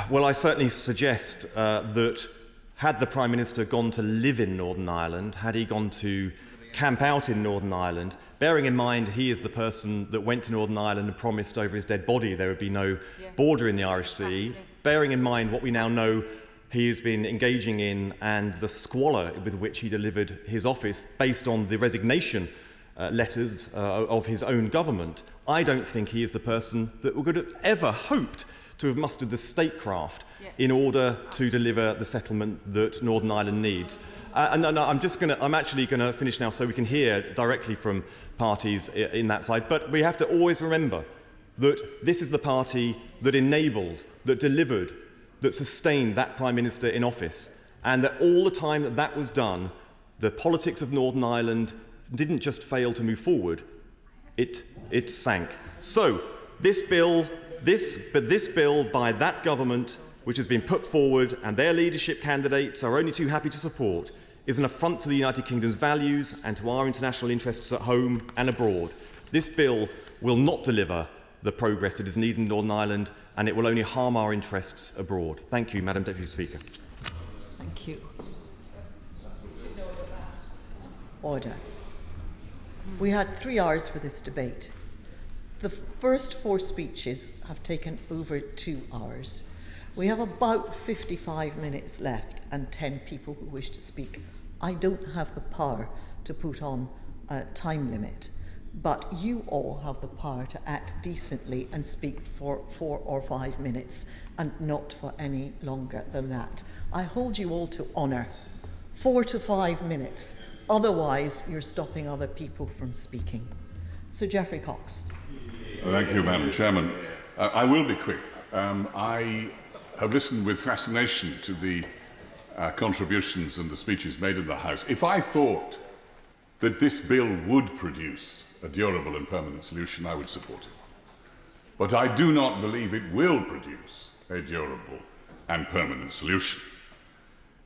Well, I certainly suggest that had the Prime Minister gone to live in Northern Ireland, had he gone to camp out in Northern Ireland, bearing in mind he is the person that went to Northern Ireland and promised over his dead body there would be no border in the Irish Sea, bearing in mind what we now know he has been engaging in and the squalor with which he delivered his office based on the resignation letters of his own government, I don't think he is the person that would have ever hoped to have mustered the statecraft in order to deliver the settlement that Northern Ireland needs. And I'm actually going to finish now so we can hear directly from parties in that side. But we have to always remember that this is the party that enabled, that delivered, that sustained that Prime Minister in office. And that all the time that that was done, the politics of Northern Ireland didn't just fail to move forward, it sank. So this bill by that government, which has been put forward and their leadership candidates are only too happy to support, is an affront to the United Kingdom's values and to our international interests at home and abroad. This bill will not deliver the progress that is needed in Northern Ireland, and it will only harm our interests abroad. Thank you, Madam Deputy Speaker. Thank you. Order. We had 3 hours for this debate. The first 4 speeches have taken over 2 hours. We have about 55 minutes left and 10 people who wish to speak. I don't have the power to put on a time limit, but you all have the power to act decently and speak for 4 or 5 minutes and not for any longer than that. I hold you all to honour 4 to 5 minutes. Otherwise, you're stopping other people from speaking. Sir Geoffrey Cox. Thank you, Madam Chairman. I will be quick. I have listened with fascination to the contributions and the speeches made in the House. If I thought that this bill would produce a durable and permanent solution, I would support it. But I do not believe it will produce a durable and permanent solution.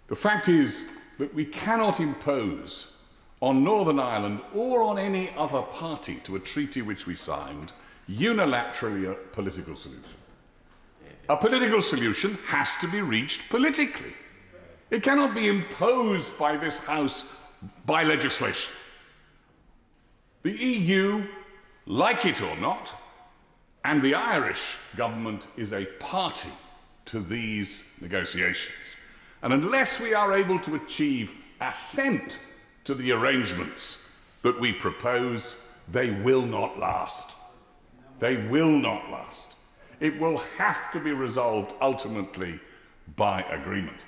The fact is that we cannot impose on Northern Ireland or on any other party to a treaty which we signed unilaterally a political solution. A political solution has to be reached politically. It cannot be imposed by this House by legislation. The EU, like it or not, and the Irish government is a party to these negotiations. And unless we are able to achieve assent to the arrangements that we propose, they will not last. They will not last. It will have to be resolved ultimately by agreement.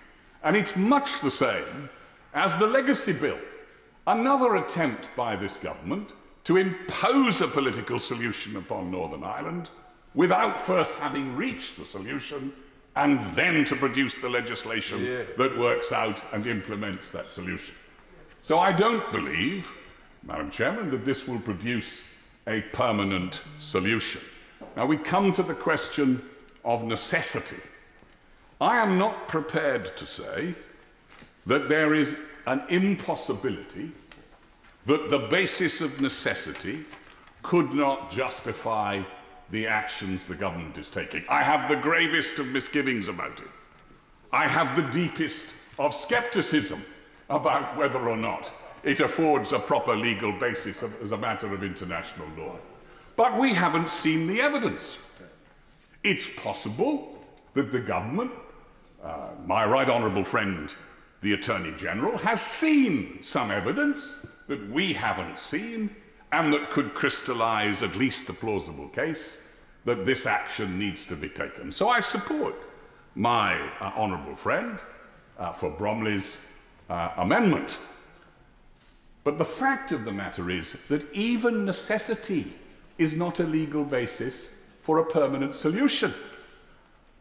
And it's much the same as the legacy bill, another attempt by this government to impose a political solution upon Northern Ireland without first having reached the solution and then to produce the legislation that works out and implements that solution. So I don't believe, Madam Chairman, that this will produce a permanent solution. Now we come to the question of necessity. I am not prepared to say that there is an impossibility that the basis of necessity could not justify the actions the government is taking. I have the gravest of misgivings about it. I have the deepest of scepticism about whether or not it affords a proper legal basis as a matter of international law. But we haven't seen the evidence. It's possible that the government, my right honourable friend, the Attorney General, has seen some evidence that we haven't seen and that could crystallise at least a plausible case that this action needs to be taken. So I support my honourable friend for Bromley's amendment. But the fact of the matter is that even necessity is not a legal basis for a permanent solution.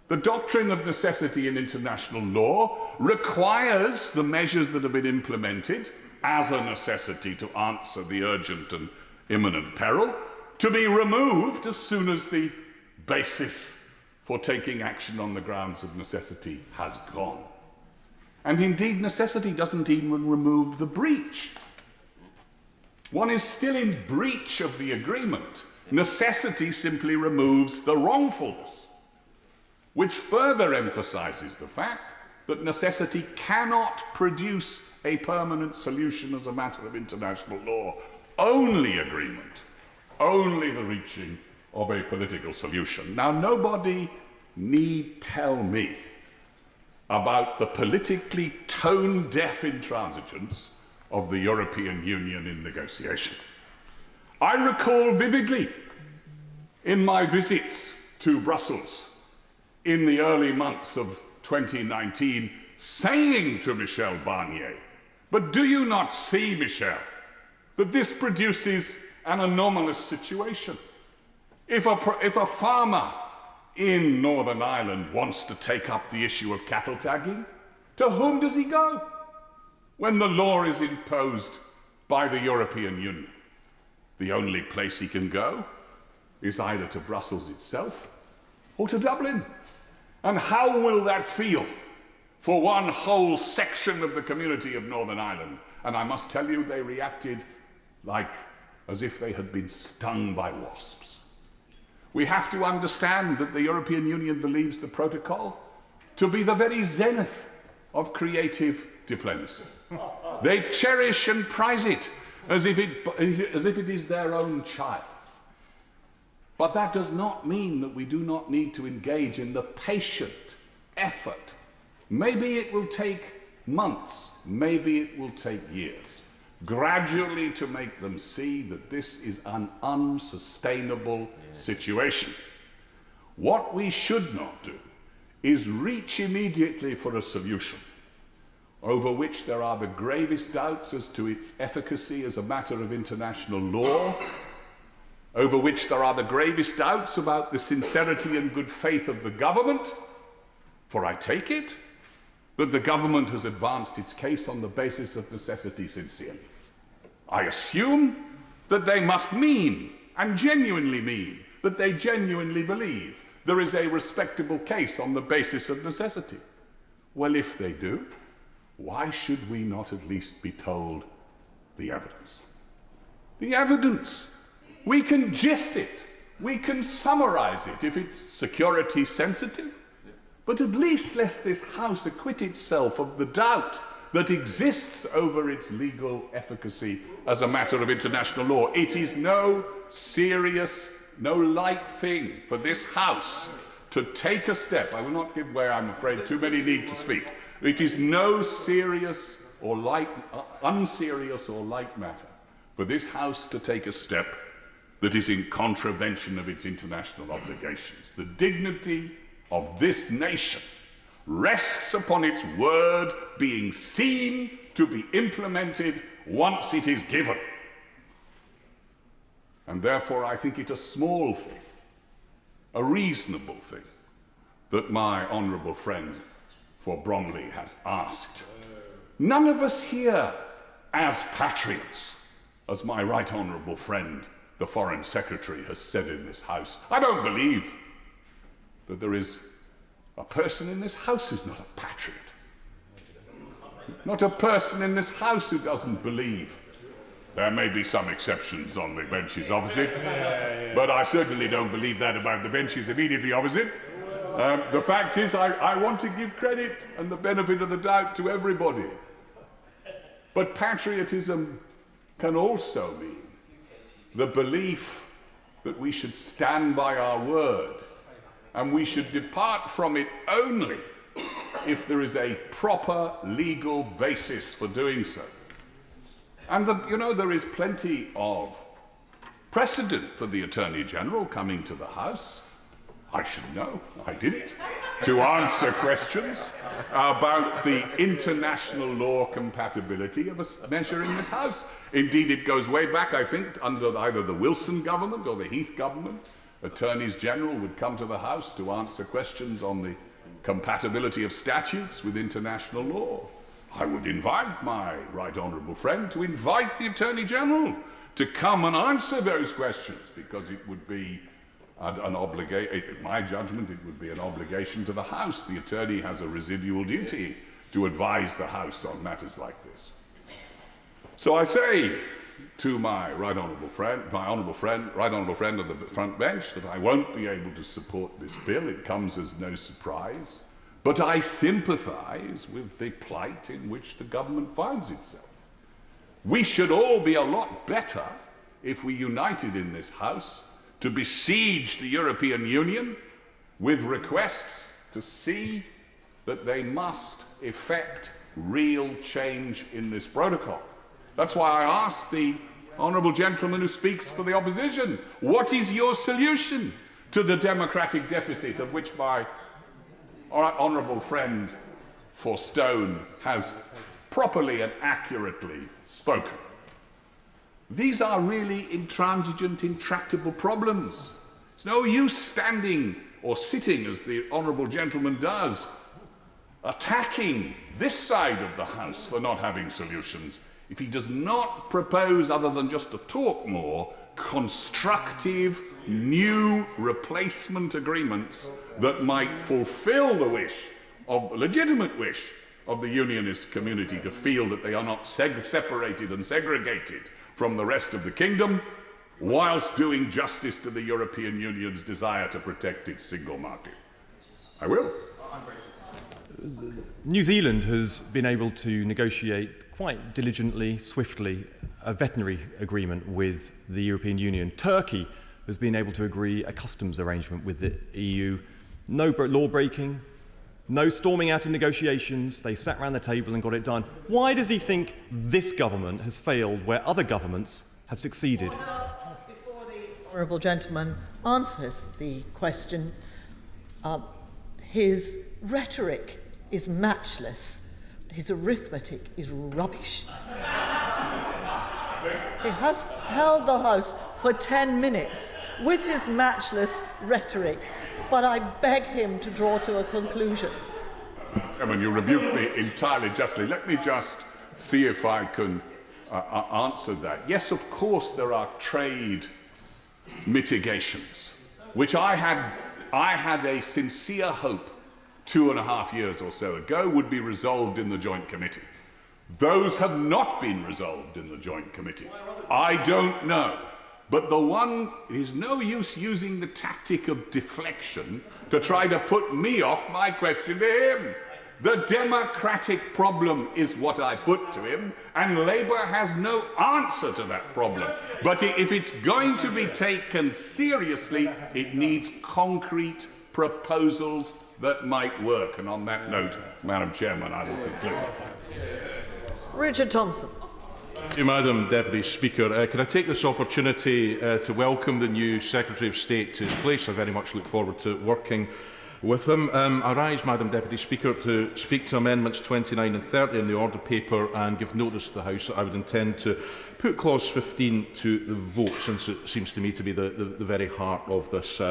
The doctrine of necessity in international law requires the measures that have been implemented as a necessity to answer the urgent and imminent peril to be removed as soon as the basis for taking action on the grounds of necessity has gone. And indeed, necessity doesn't even remove the breach. One is still in breach of the agreement. Necessity simply removes the wrongfulness, which further emphasises the fact that necessity cannot produce a permanent solution as a matter of international law. Only agreement, only the reaching of a political solution. Now, nobody need tell me about the politically tone-deaf intransigence of the European Union in negotiation. I recall vividly in my visits to Brussels in the early months of 2019 saying to Michel Barnier, "But do you not see, Michel, that this produces an anomalous situation? If a farmer in Northern Ireland wants to take up the issue of cattle tagging, to whom does he go when the law is imposed by the European Union? The only place he can go is either to Brussels itself or to Dublin. And how will that feel for one whole section of the community of Northern Ireland?" And I must tell you, they reacted as if they had been stung by wasps. We have to understand that the European Union believes the protocol to be the very zenith of creative diplomacy. They cherish and prize it as if it is their own child. But that does not mean that we do not need to engage in the patient effort. Maybe it will take months, maybe it will take years, gradually to make them see that this is an unsustainable situation. What we should not do is reach immediately for a solution over which there are the gravest doubts as to its efficacy as a matter of international law, over which there are the gravest doubts about the sincerity and good faith of the government, for I take it that the government has advanced its case on the basis of necessity sincerely. I assume that they must mean, and genuinely mean, that they genuinely believe there is a respectable case on the basis of necessity. Well, if they do, why should we not at least be told the evidence? The evidence. We can gist it. We can summarise it if it's security sensitive. But at least lest this House acquit itself of the doubt that exists over its legal efficacy as a matter of international law. It is no serious, no light thing for this House to take a step. I will not give way, I'm afraid, too many need to speak. It is no serious or unserious or light matter for this House to take a step that is in contravention of its international obligations. The dignity of this nation rests upon its word being seen to be implemented once it is given. And therefore I think it a small thing, a reasonable thing, that my honourable friend for Bromley has asked. None of us here as patriots, as my right honourable friend, the Foreign Secretary, has said in this House. I don't believe that there is a person in this House who's not a patriot. Not a person in this House who doesn't believe. There may be some exceptions on the benches opposite, but I certainly don't believe that about the benches immediately opposite. The fact is, I want to give credit and the benefit of the doubt to everybody. But patriotism can also mean the belief that we should stand by our word, and we should depart from it only if there is a proper legal basis for doing so. And there is plenty of precedent for the Attorney General coming to the House. I should know, I didn't, to answer questions about the international law compatibility of a measure in this House. Indeed, it goes way back, I think, under either the Wilson government or the Heath government. Attorneys General would come to the House to answer questions on the compatibility of statutes with international law. I would invite my right honourable friend to invite the Attorney General to come and answer those questions, because it would be an obligation. In my judgment, it would be an obligation to the House. The Attorney has a residual duty to advise the House on matters like this. So I say to my right honourable friend on the front bench, that I won't be able to support this bill. It comes as no surprise. But I sympathise with the plight in which the government finds itself. We should all be a lot better if we united in this House to besiege the European Union with requests to see that they must effect real change in this protocol. That's why I asked the honourable gentleman who speaks for the opposition, what is your solution to the democratic deficit of which my honourable friend for Stone has properly and accurately spoken? These are really intransigent, intractable problems. It's no use standing or sitting, as the honourable gentleman does, attacking this side of the House for not having solutions, if he does not propose, other than just to talk more, constructive, new replacement agreements that might fulfil the legitimate wish of the unionist community to feel that they are not separated and segregated from the rest of the kingdom, whilst doing justice to the European Union's desire to protect its single market. I will. New Zealand has been able to negotiate quite diligently, swiftly, a veterinary agreement with the European Union. Turkey has been able to agree a customs arrangement with the EU. No law breaking, no storming out in negotiations. They sat around the table and got it done. Why does he think this government has failed where other governments have succeeded? Before the honourable gentleman answers the question, his rhetoric is matchless. His arithmetic is rubbish. He has held the House for 10 minutes with his matchless rhetoric, but I beg him to draw to a conclusion. Chairman, you rebuke me entirely justly. Let me just see if I can answer that. Yes, of course, there are trade mitigations, which I had a sincere hope 2.5 years or so ago would be resolved in the Joint Committee. Those have not been resolved in the Joint Committee. I don't know. But it is no use using the tactic of deflection to try to put me off my question to him. The democratic problem is what I put to him, and Labour has no answer to that problem. But if it's going to be taken seriously, it needs concrete proposals that might work. And on that note, Madam Chairman, I will conclude. Richard Thompson. Thank you, Madam Deputy Speaker. Can I take this opportunity to welcome the new Secretary of State to his place? I very much look forward to working with him. I rise, Madam Deputy Speaker, to speak to Amendments 29 and 30 in the order paper and give notice to the House that I would intend to put Clause 15 to the vote, since it seems to me to be the very heart of this,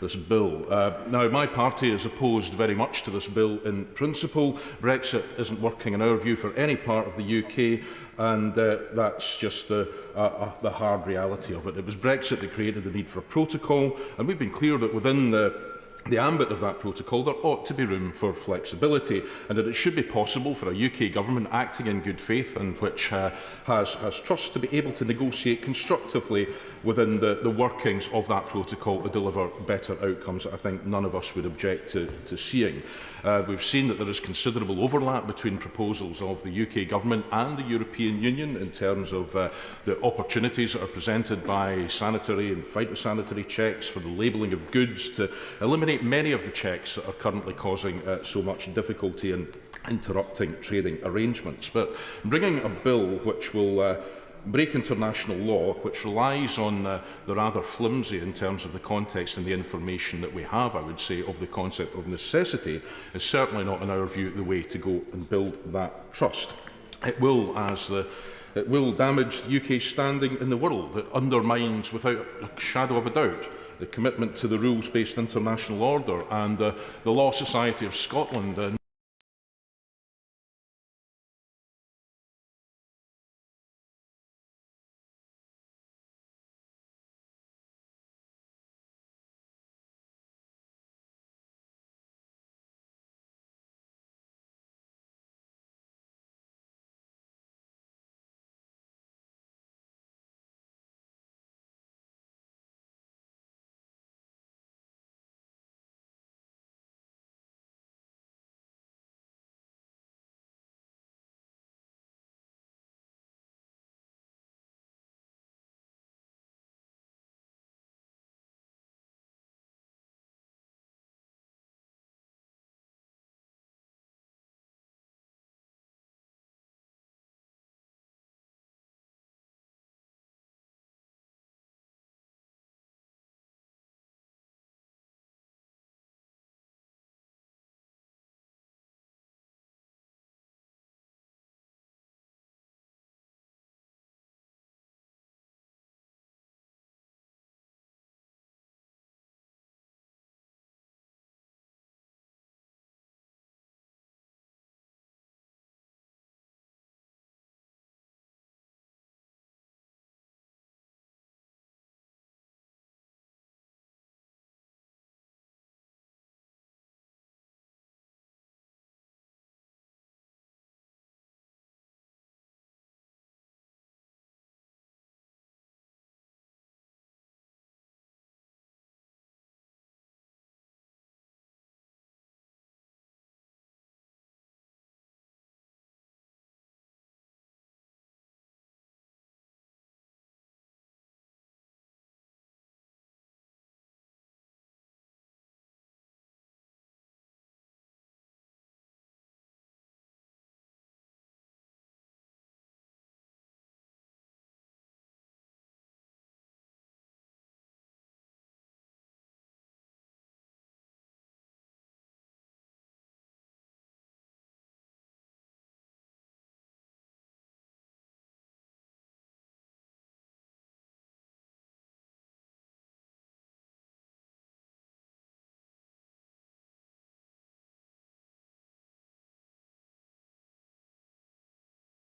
this bill. Now, my party is opposed very much to this bill in principle. Brexit isn't working, in our view, for any part of the UK, and that's just the hard reality of it. It was Brexit that created the need for a protocol, and we've been clear that within the ambit of that protocol, there ought to be room for flexibility, and that it should be possible for a UK government acting in good faith and which has trust to be able to negotiate constructively within the workings of that protocol to deliver better outcomes that I think none of us would object to seeing. We've seen that there is considerable overlap between proposals of the UK government and the European Union in terms of the opportunities that are presented by sanitary and phytosanitary checks for the labelling of goods to eliminate many of the checks that are currently causing so much difficulty in interrupting trading arrangements. But bringing a bill which will break international law, which relies on the rather flimsy, in terms of the context and the information that we have, I would say, of the concept of necessity, is certainly not, in our view, the way to go and build that trust. It will, it will damage the UK's standing in the world. It undermines, without a shadow of a doubt, the commitment to the rules-based international order and the Law Society of Scotland.